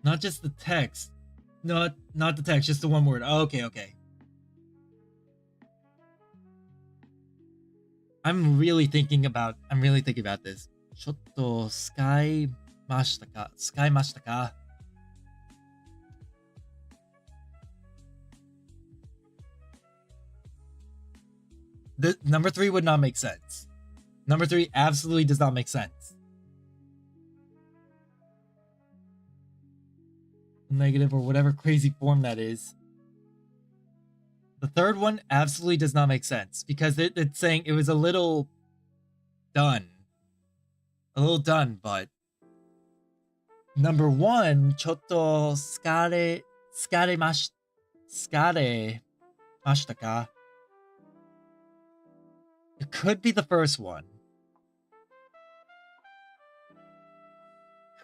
Not just the text. Not the text, just the one word. Oh, okay. I'm really thinking about this. ちょっと使いましたか? The number 3 would not make sense. Number 3 absolutely does not make sense. Negative or whatever crazy form that is. The third one absolutely does not make sense because it's saying it was a little done. But Number 1, ちょっと疲れましたか? It could be the first one.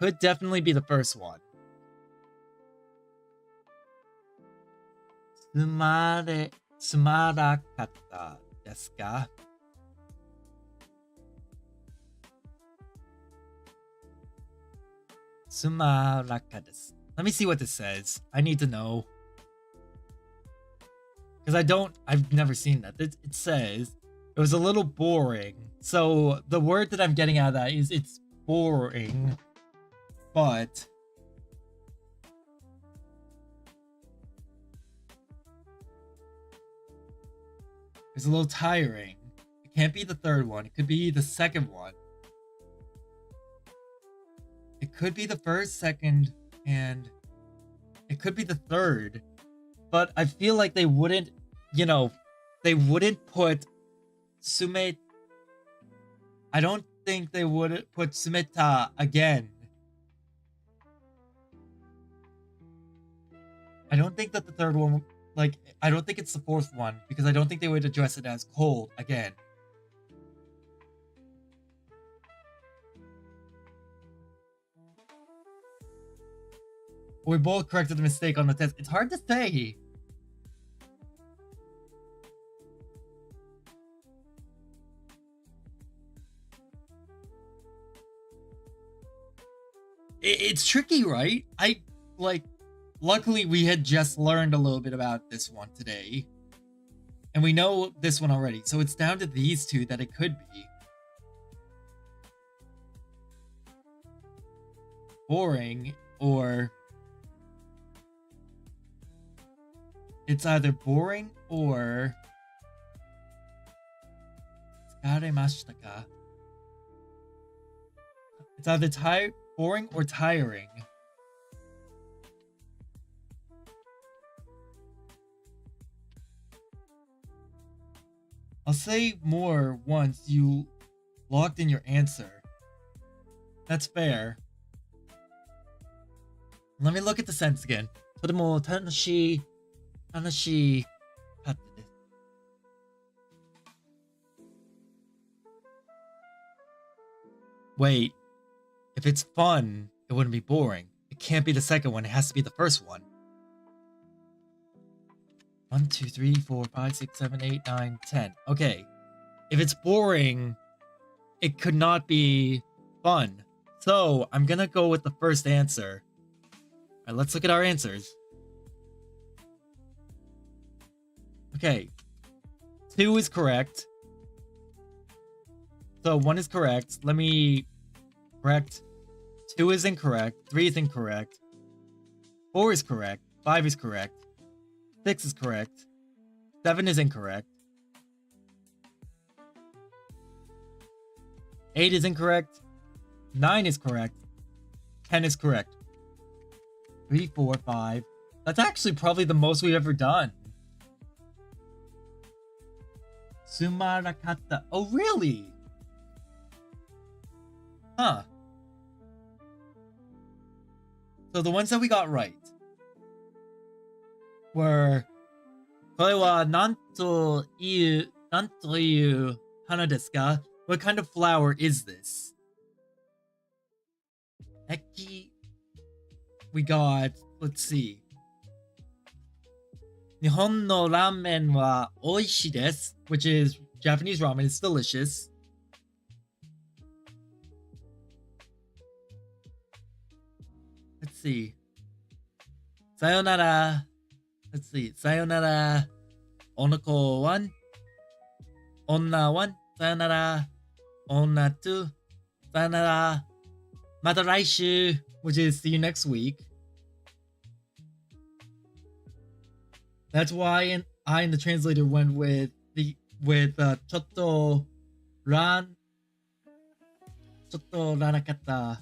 Could definitely be the first one. つまらかったですか? Let me see what this says. I need to know. Because I've never seen that. It says, it was a little boring. So the word that I'm getting out of that is it's boring, but it's a little tiring. It can't be the third one. It could be the second one. It could be the first, second, and it could be the third. But I feel like they wouldn't, they wouldn't put Sume. I don't think they would put Sumeta again. I don't think that the third one, I don't think it's the fourth one, because I don't think they would address it as cold again. We both corrected the mistake on the test. It's hard to say. It's tricky, right? Luckily we had just learned a little bit about this one today. And we know this one already. So it's down to these two that it could be. Boring, or it's either boring or tsaremashita ka? It's either boring or tiring. I'll say more once you logged in your answer. That's fair. Let me look at the sentence again. とても楽しいかったです. Wait, if it's fun, it wouldn't be boring. It can't be the second one, it has to be the first one. 1, 2, 3, 4, 5, 6, 7, 8, 9, 10. Okay. If it's boring, it could not be fun. So, I'm gonna go with the first answer. Alright, let's look at our answers. Okay. 2 is correct. So 1 is correct. Let me correct. 2 is incorrect. 3 is incorrect. 4 is correct. 5 is correct. 6 is correct. 7 is incorrect. 8 is incorrect. 9 is correct. 10 is correct. 3, 4, 5. That's actually probably the most we've ever done. Sumarakata. Oh, really? Huh. So the ones that we got right were これは何という花ですか? What kind of flower is this? Eki. We got, let's see. 日本のラーメンは美味しいです which is Japanese ramen is delicious. Let's see. Sayonara. Let's see. Sayonara. Onoko 1. Onna 1. Sayonara. Onna 2. Sayonara. Mata raishu, which is see you next week. That's why I and the translator went with chotto ranakata.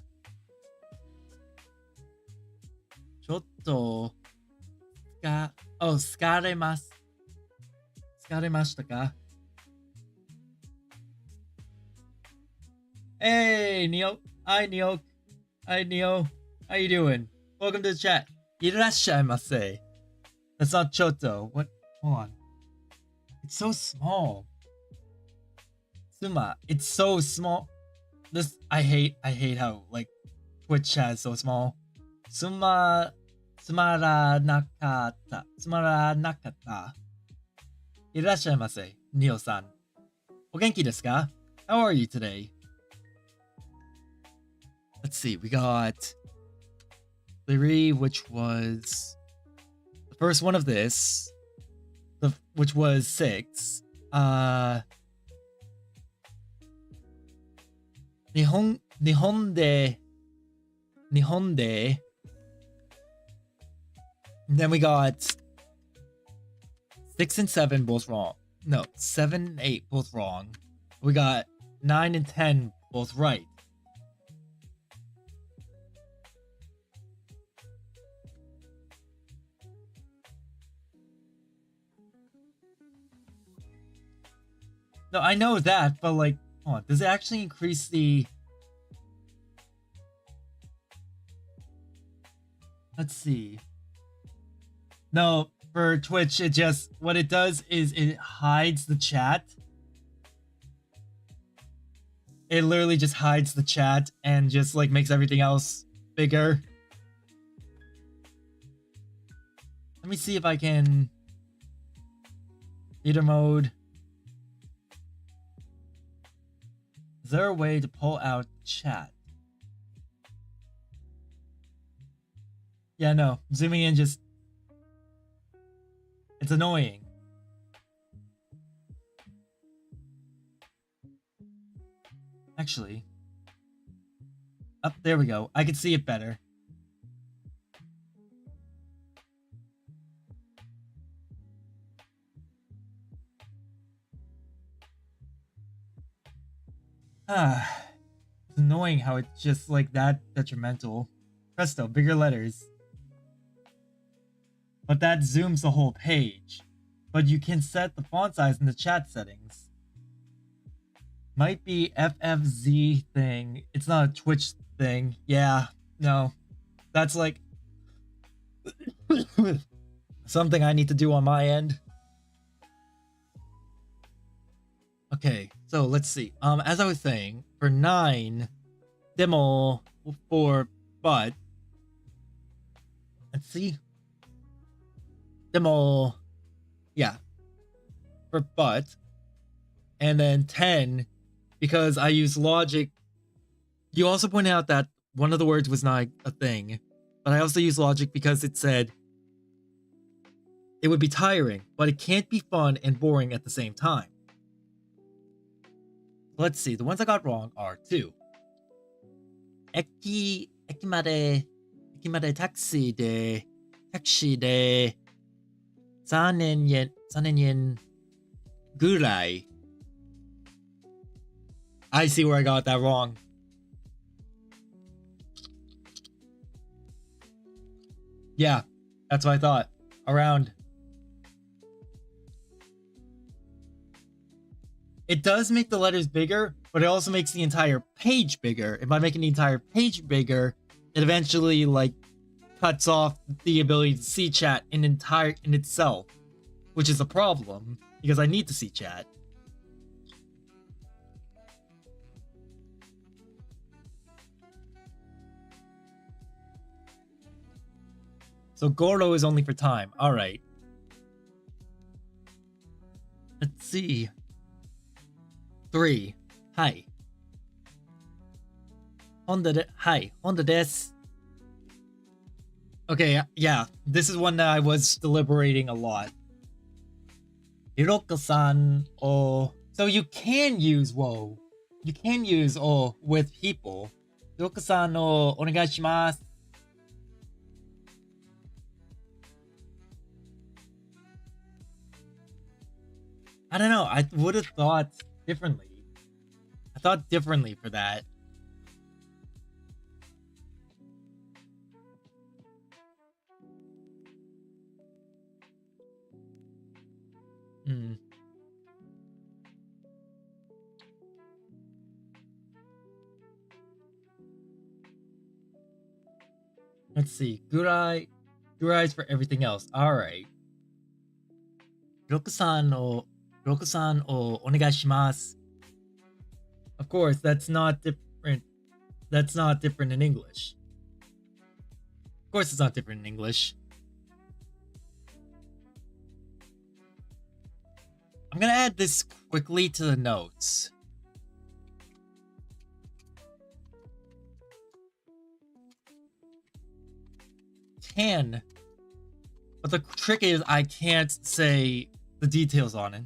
Chotto tsukaremasu. Tsukaremashita ka? Hey, Neo. Hi, Neo. How you doing? Welcome to the chat. Irashaimase. That's not Choto. What? Hold on. It's so small. Suma. It's so small. This I hate how like Twitch chat is so small. Sumaranakata. Sumaranakata. Irashaimase. Neo-san. O genki desu ka? How are you today? Let's see. We got 3, which was the first one of this, which was 6. Nihon de. And then we got 6 and 7 both wrong. No, 7 and 8 both wrong. We got 9 and 10 both right. No, I know that, but like, hold on, does it actually increase the... Let's see. No, for Twitch, it just, what it does is it hides the chat. It literally just hides the chat and just like makes everything else bigger. Let me see if I can... Theater mode. Is there a way to pull out chat? Yeah, no. Zooming in just... It's annoying. Actually. Up, there we go. I can see it better. It's annoying how it's just like that detrimental. Presto, bigger letters. But that zooms the whole page. But you can set the font size in the chat settings. Might be FFZ thing. It's not a Twitch thing. Yeah, no. That's like something I need to do on my end. Okay, so let's see. As I was saying, for 9, demo for but. Let's see. Demo, yeah, for but. And then 10, because I use logic. You also pointed out that one of the words was not a thing, but I also use logic because it said it would be tiring, but it can't be fun and boring at the same time. Let's see, the ones I got wrong are 2. Ekimade taxi de 3年yen gurai. I see where I got that wrong. Yeah, that's what I thought. Around. It does make the letters bigger, but it also makes the entire page bigger. And by making the entire page bigger, it eventually like cuts off the ability to see chat in itself, which is a problem because I need to see chat. So Goro is only for time. All right. Let's see. 3. Hi. Honda desu. Okay, yeah. This is one that I was deliberating a lot. Hiroko-san o... So you can use wo. You can use o with people. Hiroko-san o onegai shimasu. I don't know. I would have thought differently. I thought differently for that. Let's see. Gurai is for everything else. Alright. Roku-san o onegaishimasu. Of course, that's not different. That's not different in English. Of course it's not different in English. I'm gonna add this quickly to the notes. Can, but the trick is I can't say the details on it.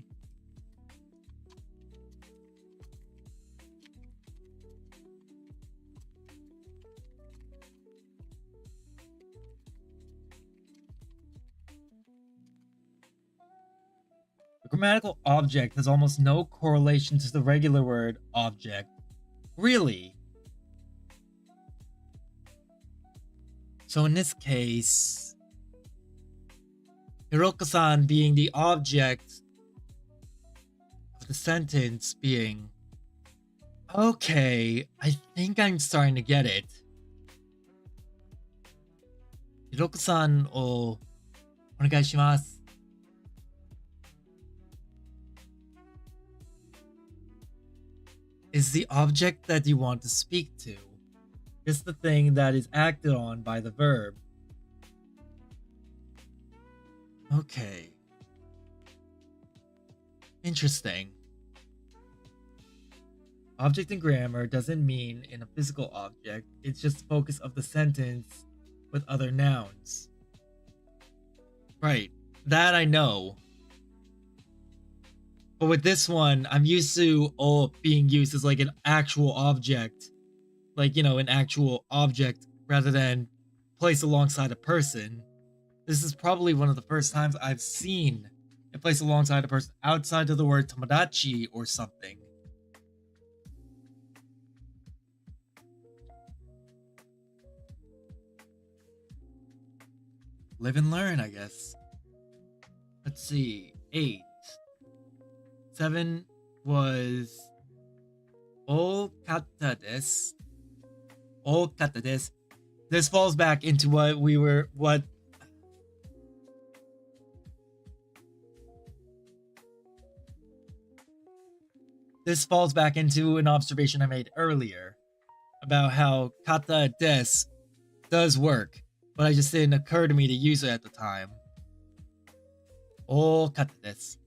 The grammatical object has almost no correlation to the regular word object. Really? So in this case, Hiroko-san being the object of the sentence being... Okay, I think I'm starting to get it. Hiroko-san o onegai shimasu. Is the object that you want to speak to just the thing that is acted on by the verb? Okay. Interesting. Object in grammar doesn't mean in a physical object, it's just the focus of the sentence with other nouns. Right, that I know. But with this one, I'm used to being used as like an actual object. Like, you know, an actual object rather than placed alongside a person. This is probably one of the first times I've seen it placed alongside a person outside of the word tomodachi or something. Live and learn, I guess. Let's see. 8. 7 was okata desu. Okata desu. This falls back into This falls back into an observation I made earlier about how kata desu does work, but it just didn't occur to me to use it at the time. Okata desu.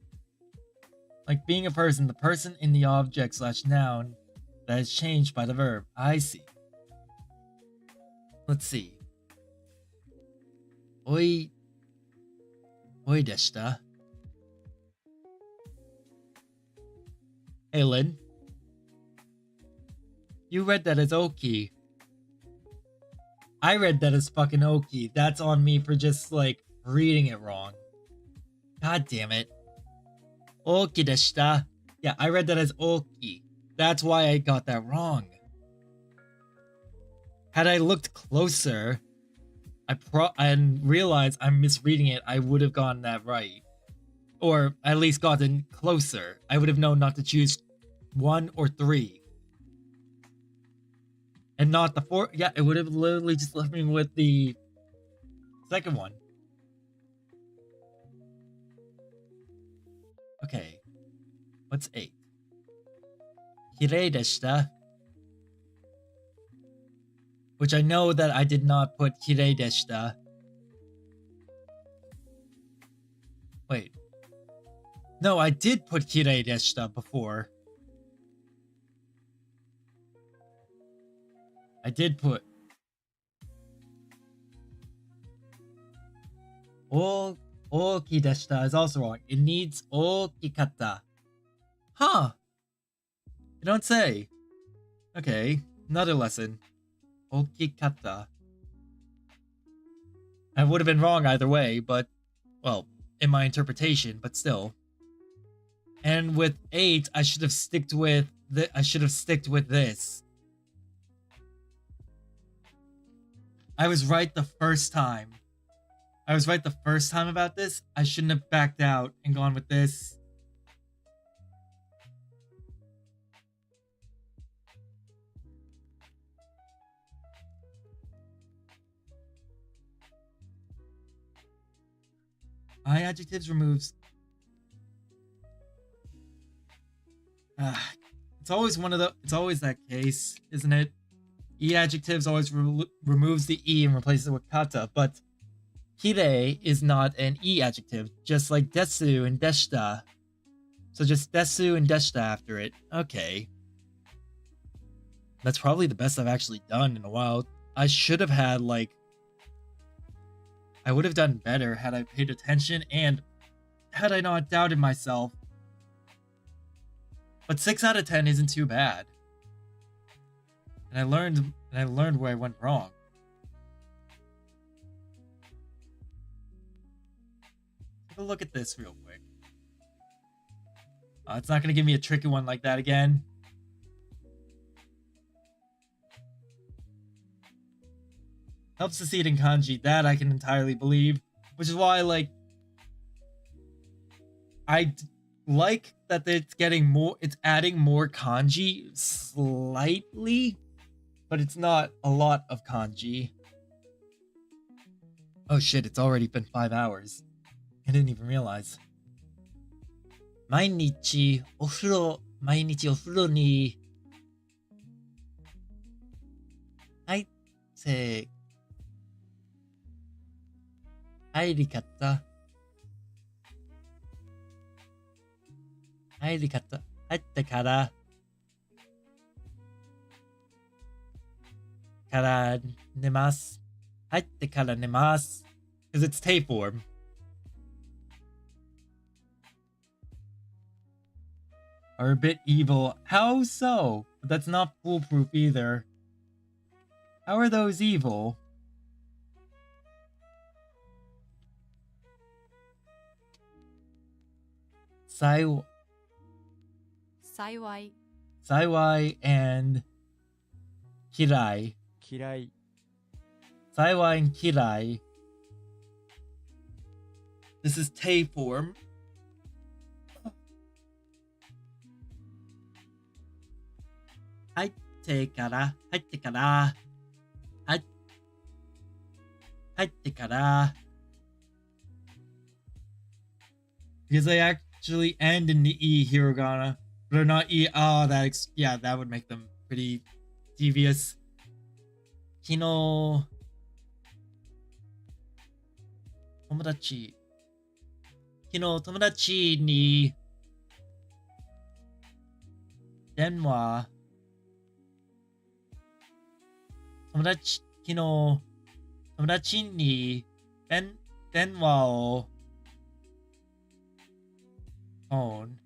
Like being a person, the person in the object / noun that is changed by the verb. I see. Let's see. Oi deshita. Halen. You read that as oki. I read that as fucking oki. That's on me for just like reading it wrong. God damn it. Oki deshita. Yeah, I read that as oki. That's why I got that wrong. Had I looked closer, and realized I'm misreading it, I would have gotten that right. Or at least gotten closer. I would have known not to choose 1 or 3. And not the 4. Yeah, it would have literally just left me with the second one. Okay. What's 8? Kirei deshita. Which I know that I did not put kirei deshita. Wait. No, I did put kirei deshita before. I did put... Oki deshita is also wrong. It needs okikata. Huh. You don't say. Okay, another lesson. Okikata. I would have been wrong either way, but... Well, in my interpretation, but still. And with 8, I should have sticked with this. I was right the first time. I was right the first time about this. I shouldn't have backed out and gone with this. I adjectives removes. It's always it's always that case, isn't it? E adjectives always removes the E and replaces it with kata, but kirei is not an E adjective, just like desu and deshita. So just desu and deshita after it. Okay. That's probably the best I've actually done in a while. I should have had, like... I would have done better had I paid attention and had I not doubted myself. But 6 out of 10 isn't too bad. And I learned where I went wrong. Take a look at this real quick. It's not going to give me a tricky one like that again. Helps to see it in kanji. That I can entirely believe. Which is why, like... I like that it's getting more... It's adding more kanji slightly. But it's not a lot of kanji. Oh shit, it's already been 5 hours. I didn't even realize. 毎日お風呂に入り方入ってから寝ます。入ってから寝ます。Because it's tape form. Are a bit evil. How so? But that's not foolproof either. How are those evil? Saiwai and Kirai. 嫌い Saiwai and Kirai. This is Tei form. Haite kara. Because they actually end in the E hiragana. But they're not E. Oh, that would make them pretty devious. Kino... 友達。昨日友達に電話。昨日友達に電話をオン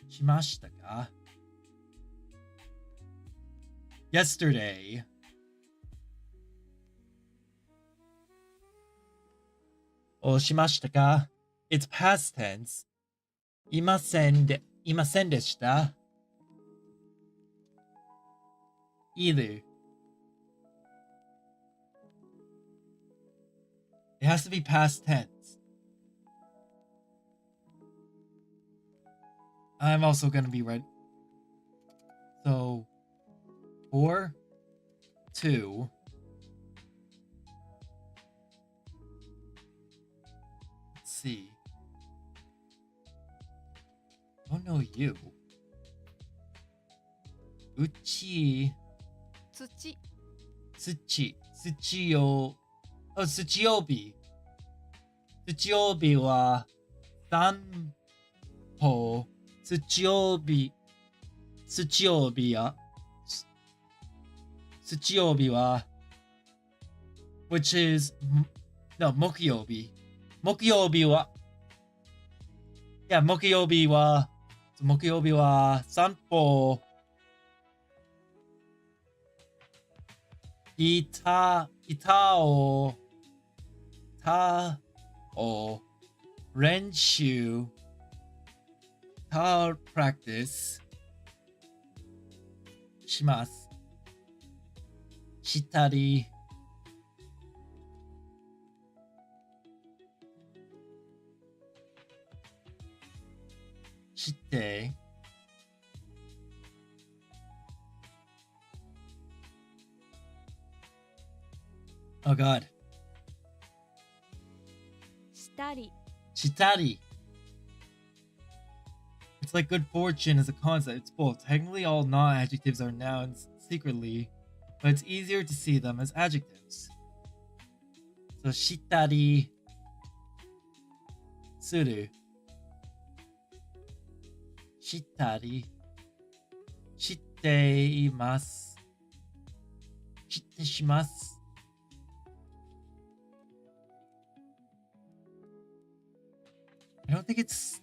しましたか Yesterday. Oshimashita. It's past tense. Imasen deshita. Either. It has to be past tense. I'm also gonna be right. So 4, 2. Let's see. Oh no, you. Uchi. Tsuchiyo. Oh, Tsuchiyobi. Tsuchiyobi wa sanpo. Tsuchiyobi wa, which is no Mokuyobi. Mokuyobi wa sanpo ita o renshu practice します。したり。して。Oh god. たり Shitari. It's like good fortune as a concept. It's both. Technically, all non-adjectives are nouns secretly, but it's easier to see them as adjectives. So, shitari suru. Shitari. Shitte imasu. Shitte shimasu. I don't think it's...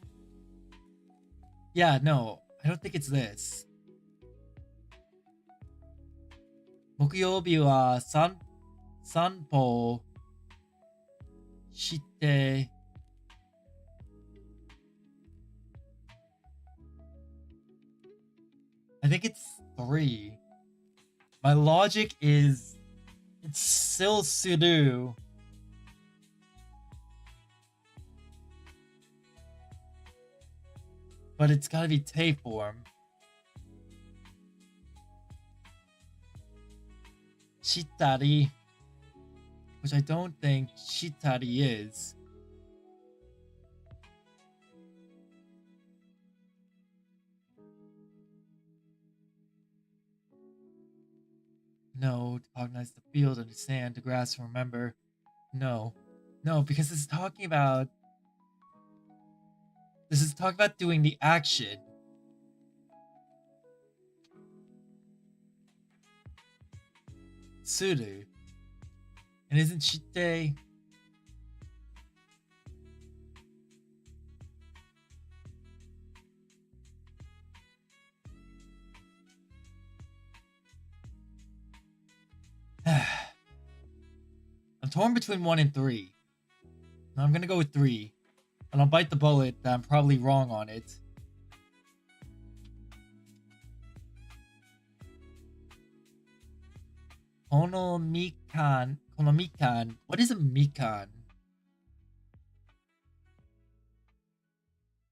Yeah, no. I don't think it's this. 木曜日は散歩して I think it's 3. My logic is it's still suru. But it's gotta be te form. Shitari. Which I don't think shitari is. No, to cognize the field, understand, to grasp, remember. No. No, because it's talking about... This is talking about doing the action. Suru. And isn't shite... I'm torn between 1 and 3. I'm gonna go with 3. And I'll bite the bullet that I'm probably wrong on it. Kono mikan. What is a mikan?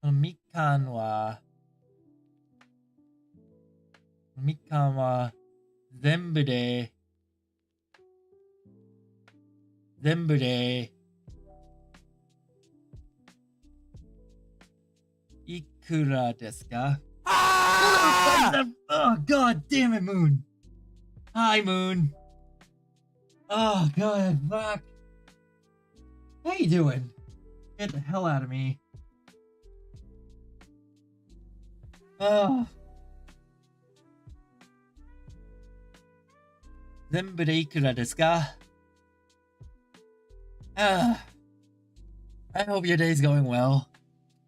Mikan wa 全部でいくらですか? Oh, god damn it, Moon. Hi, Moon. Oh, god, fuck. How you doing? Get the hell out of me. Oh. 全部でいくらですか? I hope your day's going well.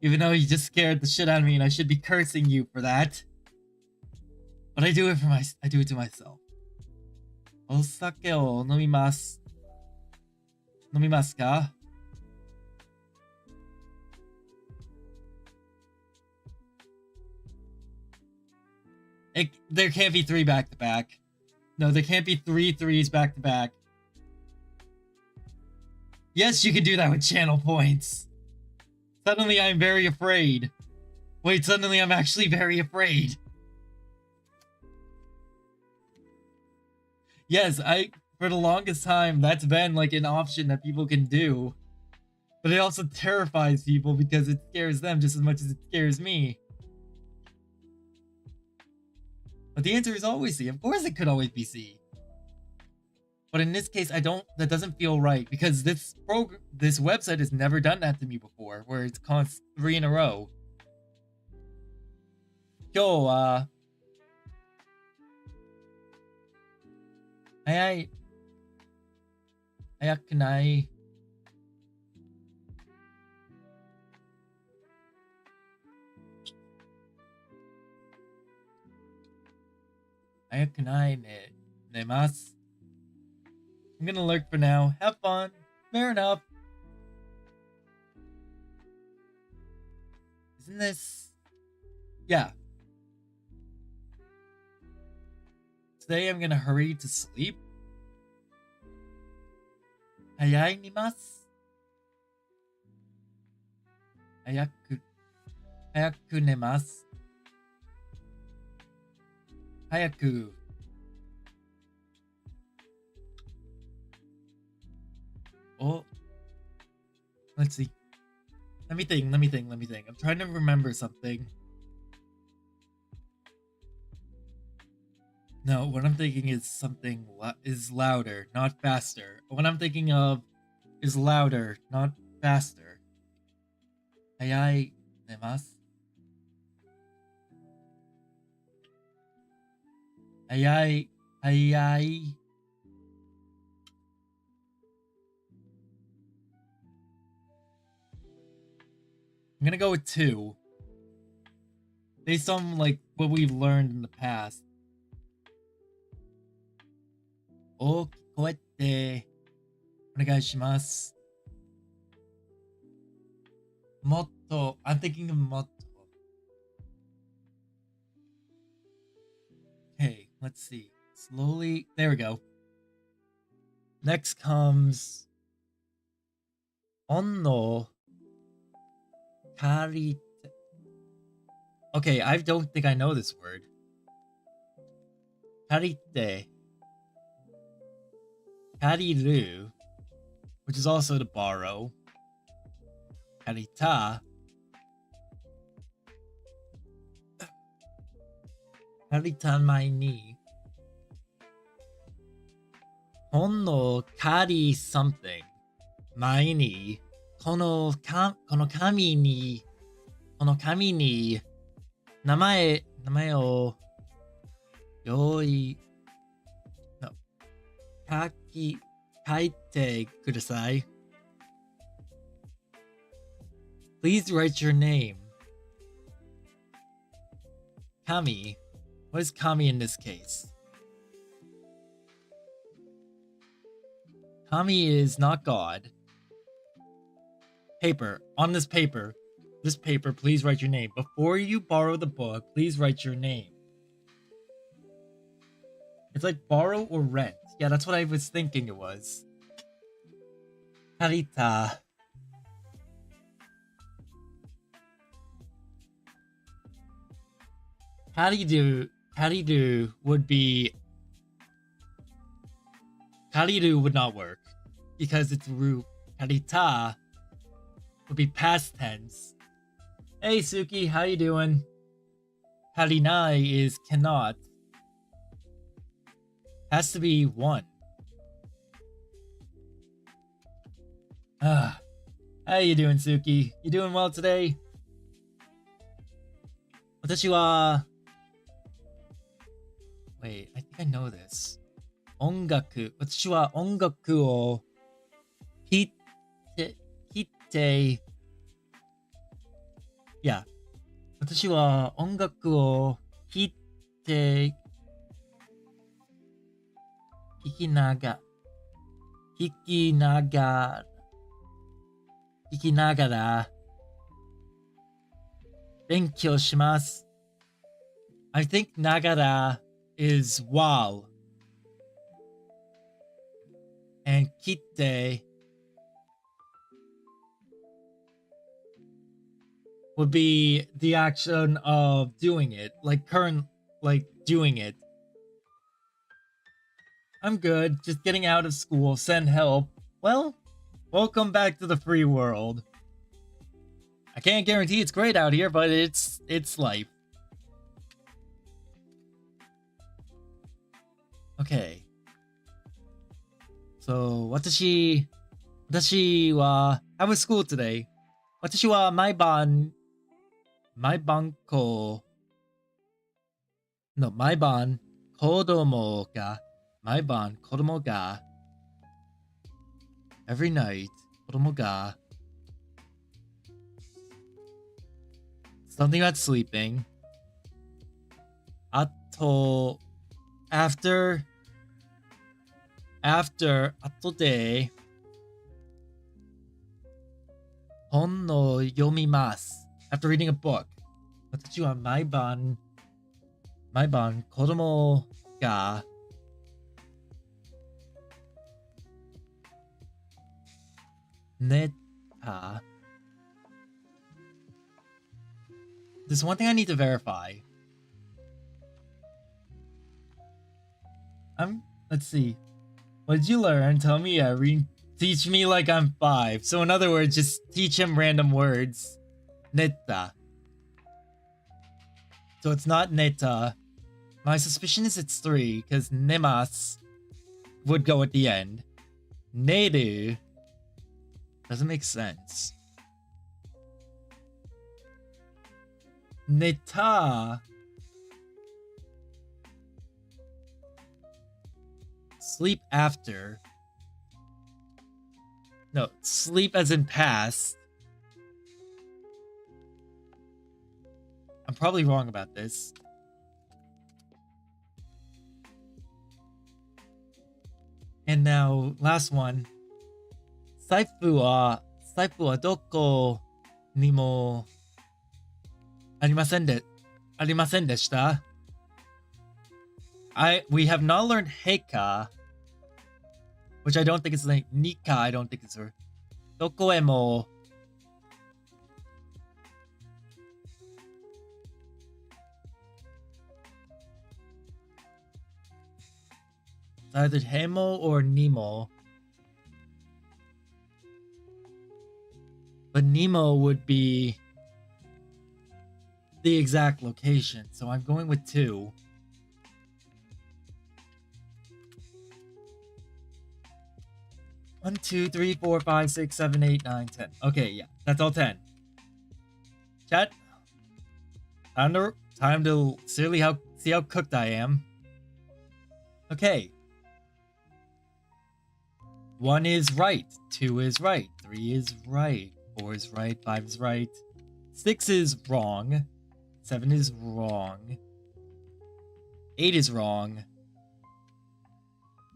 Even though you just scared the shit out of me and I should be cursing you for that. But I do it to myself. お酒を飲みます。飲みますか? There can't be 3 back to back. No, there can't be 3 threes back to back. Yes, you can do that with channel points. Suddenly I'm very afraid. Wait, suddenly I'm actually very afraid. Yes, for the longest time, that's been like an option that people can do. But it also terrifies people because it scares them just as much as it scares me. But the answer is always C. Of course it could always be C. But in this case, that doesn't feel right because this website has never done that to me before, where it's const 3 in a row. 今日は早くない。早くないね。寝ます。I'm gonna lurk for now. Have fun. Fair enough. Isn't this... Yeah. Today I'm gonna hurry to sleep. 早い寝ます。早く寝ます。早く。Oh, let's see. Let me think. I'm trying to remember something. No, what I'm thinking is something is louder, not faster. What I'm thinking of is louder, not faster. Hayai nemasu. Hayai. I'm gonna go with 2. Based on like what we've learned in the past. 大きく声ってお願いします。もっと I'm thinking of もっと Okay, let's see. Slowly. There we go. Next comes 恩の借りて Okay, I don't think I know this word. 借りて Kariru, which is also to borrow. Karita. Karita mai ni. Hon no kari something. Mai ni. Kono kami ni. Kono kami ni. Namae o. Yoi. No. Kaite kudasai. Please write your name. Kami. What is kami in this case? Kami is not God. Paper. On this paper, please write your name. Before you borrow the book, please write your name. It's like borrow or rent. Yeah, that's what I was thinking it was. Karita. Karidu would be... Karidu would not work. Because it's root. Karita would be past tense. Hey Suki, how you doing? Karinai is cannot. Has to be 1. How you doing, Suki? You doing well today? 私は... Wait, I think I know this. 音楽。私は音楽を弾いて... Yeah. 私は音楽を弾いて... 弾きながら勉強します。I think nagara is while. And kite would be the action of doing it. Like doing it. I'm good. Just getting out of school. Send help. Well, welcome back to the free world. I can't guarantee it's great out here, but it's life. Okay. So, 私は How was school today? 私は毎晩子供が Every night 子供が Something about sleeping. あと after 後で本を読みます。After reading a book. 私は毎晩子供が寝た。There's one thing I need to verify. Let's see. What did you learn? Tell me Teach me like I'm 5. So in other words, just teach him random words. Neta. So it's not neta. My suspicion is it's 3, because nemas would go at the end. Neru doesn't make sense. Neta. Sleep after. No, sleep as in past. I'm probably wrong about this. And now, last one. 財布はどこにもありませんでした。We have not learned Heika, which I don't think is like Nika, I don't think it's her. どこへも It's either Hemo or Nemo. But Nemo would be the exact location, so I'm going with 2. One, 2, 3, 4, 5, 6, 7, 8, 9, 10. Okay, yeah, that's all 10. Chat. Time to see how cooked I am. Okay. 1 is right. 2 is right. 3 is right. 4 is right. 5 is right. 6 is wrong. 7 is wrong. 8 is wrong.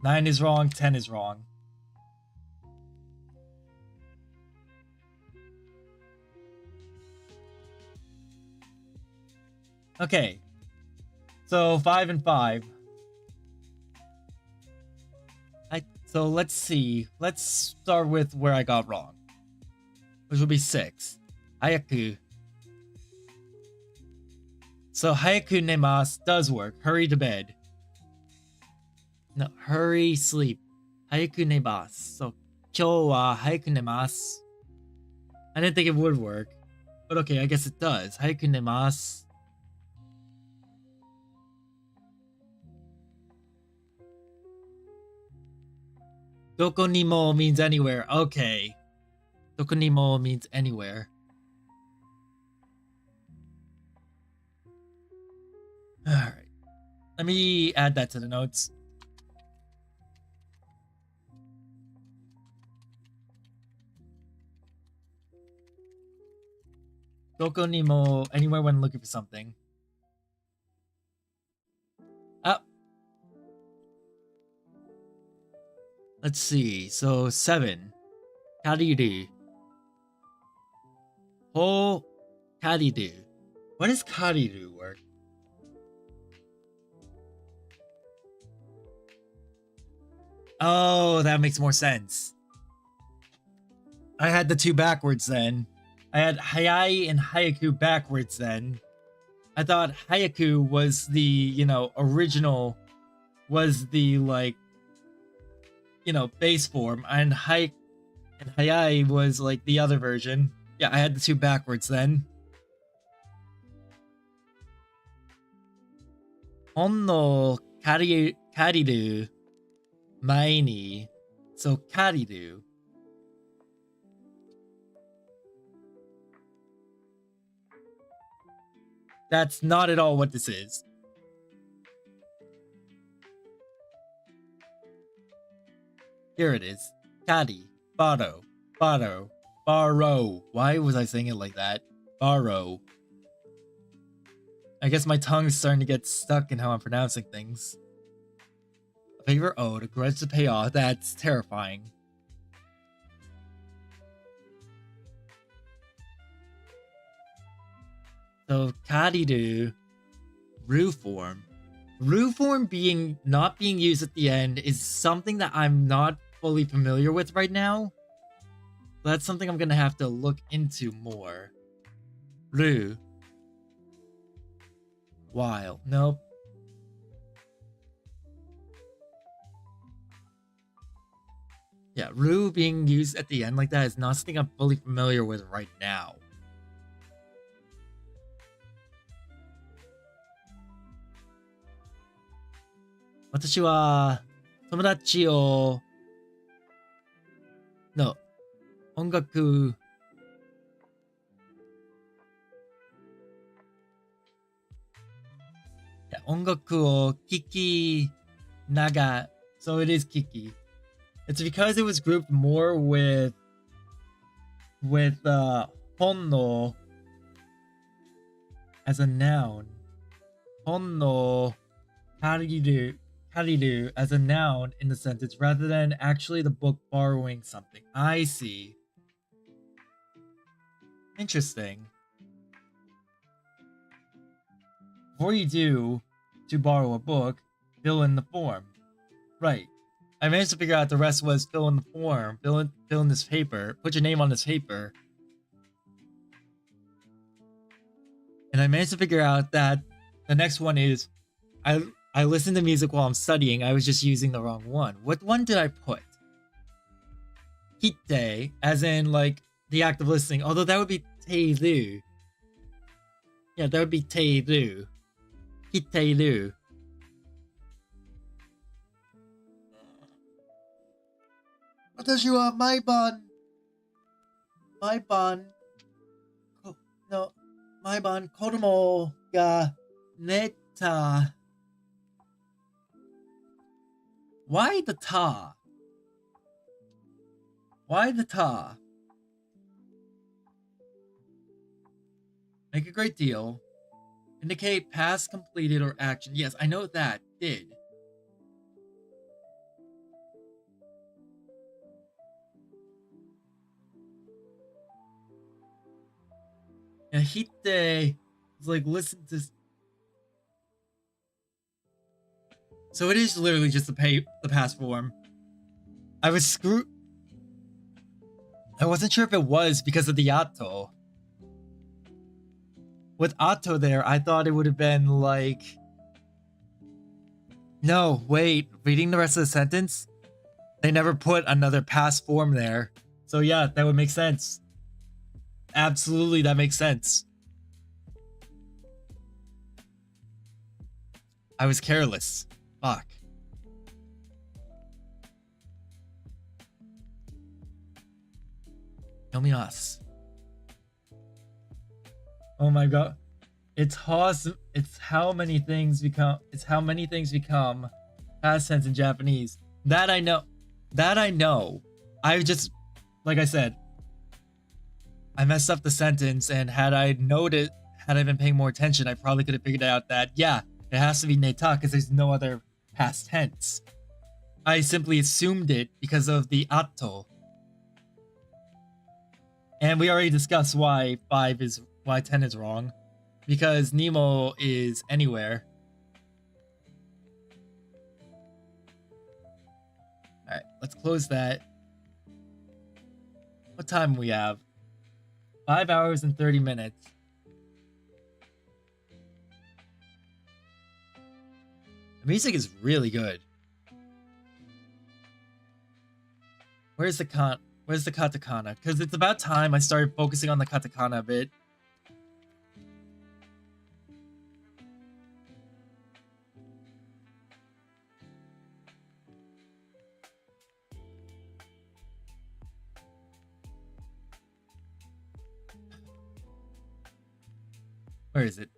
9 is wrong. 10 is wrong. Okay. So 5 and 5. So let's see. Let's start with where I got wrong, which will be 6. Hayaku. So hayaku nemasu does work. Hurry to bed. No, hurry sleep. Hayaku nemasu. So kyou wa hayaku nemasu. I didn't think it would work, but okay, I guess it does. Hayaku nemasu. Doko ni mo means anywhere. Okay. Doko ni mo means anywhere. Alright. Let me add that to the notes. Doko ni mo, anywhere when looking for something. Ah. Let's see. So 7. Kariru. Ho kariru. What does kariru work? Oh, that makes more sense. I had the 2 backwards then. I had hayai and hayaku backwards then. I thought hayaku was the, original, was the, base form, and hayai was, the other version. Yeah, I had the 2 backwards then. Hon no kariru mae ni. So, kariru. That's not at all what this is. Here it is. Kari. Borrow. Borrow. Borrow. Why was I saying it like that? Borrow. I guess my tongue's starting to get stuck in how I'm pronouncing things. A favor owed, a grudge to pay off. That's terrifying. So, kariru, ru form. Ru form not being used at the end is something that I'm not fully familiar with right now. That's something I'm gonna have to look into more. Ru. While. Nope. Yeah, Ru being used at the end like that is not something I'm fully familiar with right now. Watashi wa tomodachi o no ongaku yeah, ongaku o kiki naga. So it is kiki. It's because it was grouped more with honno as a noun. Honno kariru as a noun in the sentence rather than actually the book borrowing something. I see. Interesting. Before you do to borrow a book, fill in the form. Right. I managed to figure out the rest was fill in the form, fill in this paper, put your name on this paper. And I managed to figure out that the next one is I listen to music while I'm studying. I was just using the wrong one. What one did I put? Hitte, as in like the act of listening. Although that would be teiru. Yeah, that would be teiru. Hitteiru. Watashi wa毎晩 kodomo ga neta. Why the ta? Why the ta? Make a great deal. Indicate past, completed, or action. Yes, I know that. Did. And hitte is like listen to. So it is literally just the past form. I was screwed. I wasn't sure if it was because of the atto. With atto there, I thought it would have been like. No, wait. Reading the rest of the sentence, they never put another past form there. So yeah, that would make sense. Absolutely, that makes sense. I was careless. Fuck. Yomimas. Oh my god. It's awesome. It's how many things become past tense in Japanese. That I know. I just, like I said, I messed up the sentence, and had I been paying more attention, I probably could have figured out that, yeah, it has to be neta because there's no other past tense. I simply assumed it because of the atto. And we already discussed why 10 is wrong. Because Nemo is anywhere. Alright, let's close that. What time we have? 5 hours and 30 minutes. The music is really good. Where's the katakana? Because it's about time I started focusing on the katakana a bit. Where is it?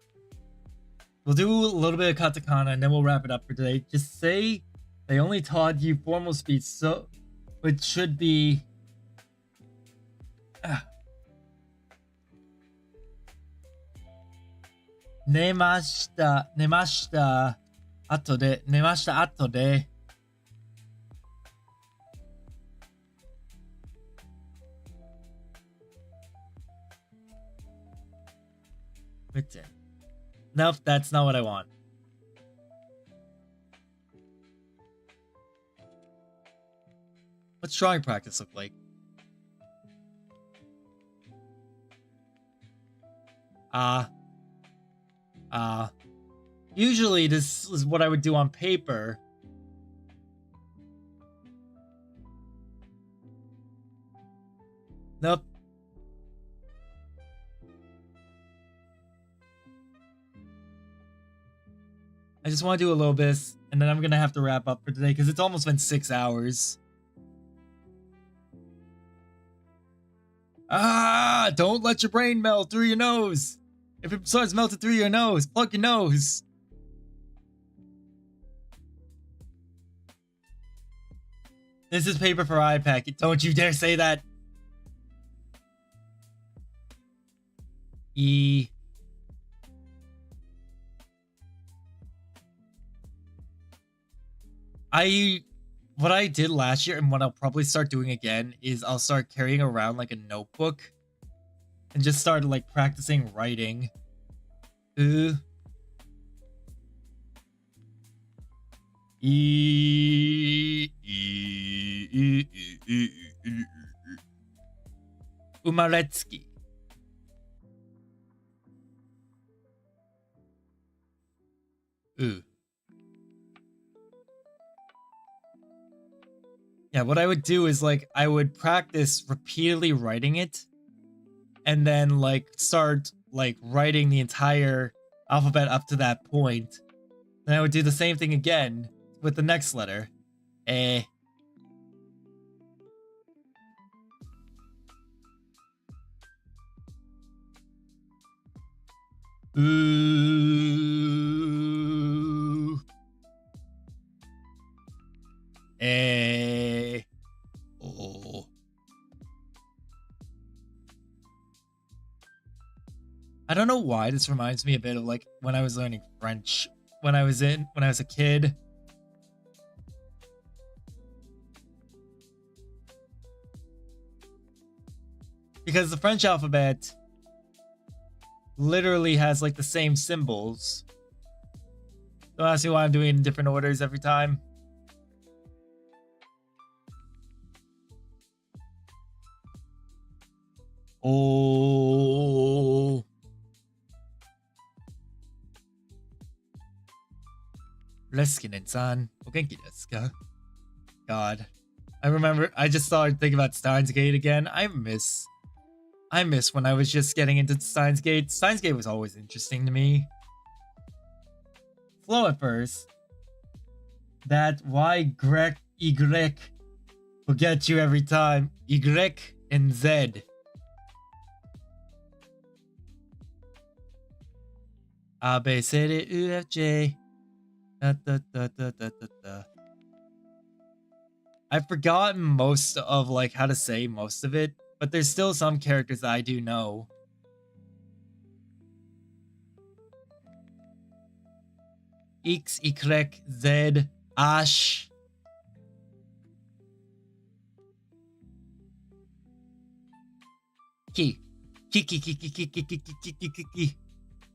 We'll do a little bit of katakana and then we'll wrap it up for today. Just say they only taught you formal speech, so it should be. Nemashita ato de. Written. Nope, that's not what I want. What's drawing practice look like? Usually this is what I would do on paper. Nope. I just want to do a little bit, and then I'm gonna have to wrap up for today because it's almost been 6 hours. Ah! Don't let your brain melt through your nose. If it starts melting through your nose, plug your nose. This is paper for iPad. Don't you dare say that. What I did last year and what I'll probably start doing again is I'll start carrying around like a notebook and just start like practicing writing. Umaretsuki. Yeah, what I would do is like I would practice repeatedly writing it and then like start like writing the entire alphabet up to that point. Then I would do the same thing again with the next letter. Oh. I don't know why this reminds me a bit of like when I was learning French when I was a kid. Because the French alphabet literally has like the same symbols. Don't ask me why I'm doing it in different orders every time. Oh. Reskinen-san, o genki desu ka? God. I remember, I just started thinking about Steins Gate again. I miss when I was just getting into Steins Gate. Steins Gate was always interesting to me. Slow at first. That Y will get you every time. Y and Z. A, B, C, D, U, F, J. Da, da, da, da, da, da, da. I've forgotten most of like how to say most of it, but there's still some characters that I do know. X, Y, Z, Ash. Ki. Ki.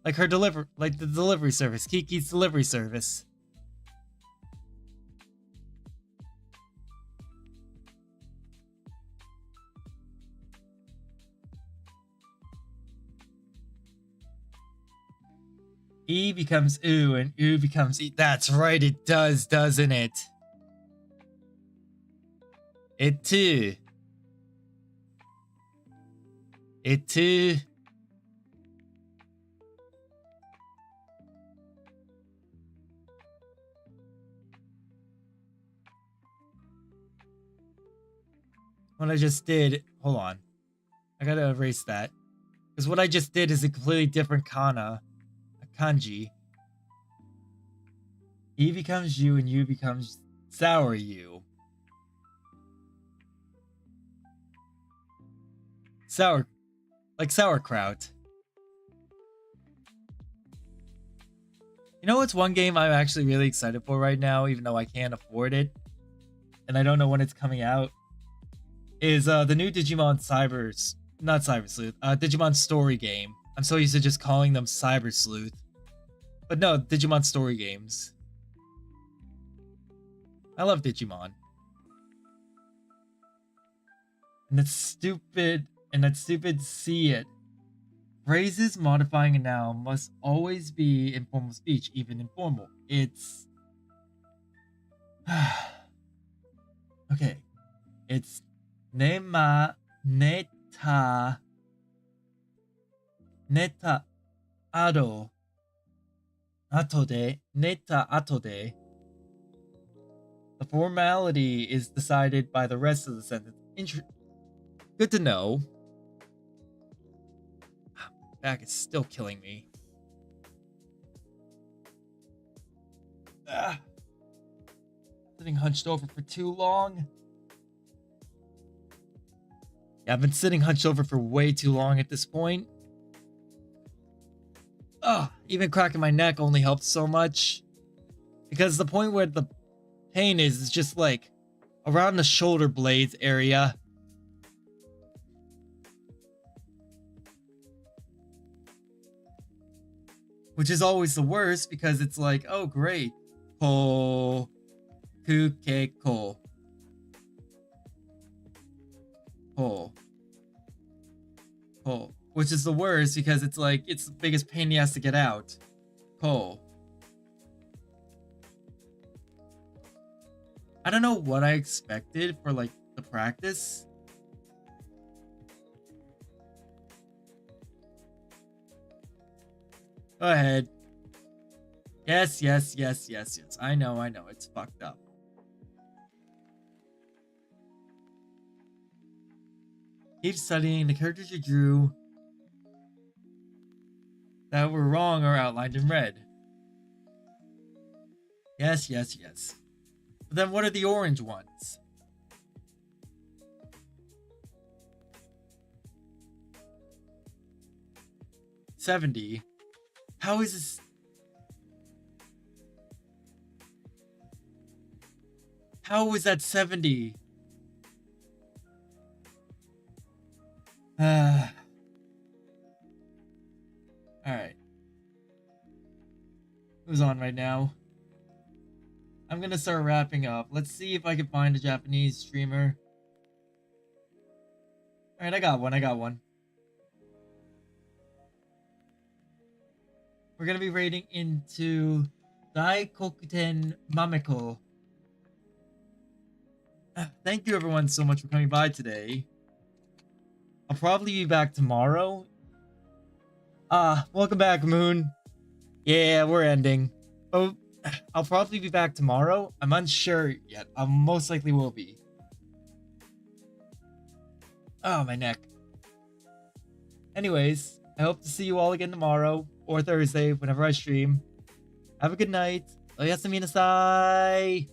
Like the delivery service. Kiki's delivery service. E becomes oo and oo becomes e. That's right, it does, doesn't it? It too. It too. What I just did, hold on. I gotta erase that. Because what I just did is a completely different kanji. E becomes U and U becomes sour U. Sour, like sauerkraut. You know what's one game I'm actually really excited for right now, even though I can't afford it, and I don't know when it's coming out, is the new Digimon Digimon Story game. I'm so used to just calling them Cyber Sleuth. But no, Digimon Story games. I love Digimon. And that's stupid see it. Phrases modifying a noun must always be informal speech, even informal. It's... okay. It's nema, net, neta ado atode neta atode. The formality is decided by the rest of the sentence. Good to know. Back is still killing me. Sitting hunched over for too long. Yeah, I've been sitting hunched over for way too long at this point. Even cracking my neck only helps so much. Because the point where the pain is just like around the shoulder blades area. Which is always the worst because it's like, oh great. Ko kukeko. Ko. Ko. Which is the worst because it's like it's the biggest pain he has to get out. Ko. I don't know what I expected for like the practice. Go ahead. Yes. I know. It's fucked up. Keep studying. The characters you drew that were wrong are outlined in red. Yes. But then what are the orange ones? $70. How is this? How is that 70? Alright. Who's on right now? I'm gonna start wrapping up. Let's see if I can find a Japanese streamer. Alright, I got one. We're gonna be raiding into Daikokuten Mameko. Thank you everyone so much for coming by today. I'll probably be back tomorrow. Welcome back, Moon. Yeah, we're ending. Oh, I'll probably be back tomorrow. I'm unsure yet. I most likely will be. Oh, my neck. Anyways, I hope to see you all again tomorrow or Thursday, whenever I stream. Have a good night. Oyasumi nasai.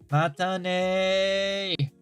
Mata ne.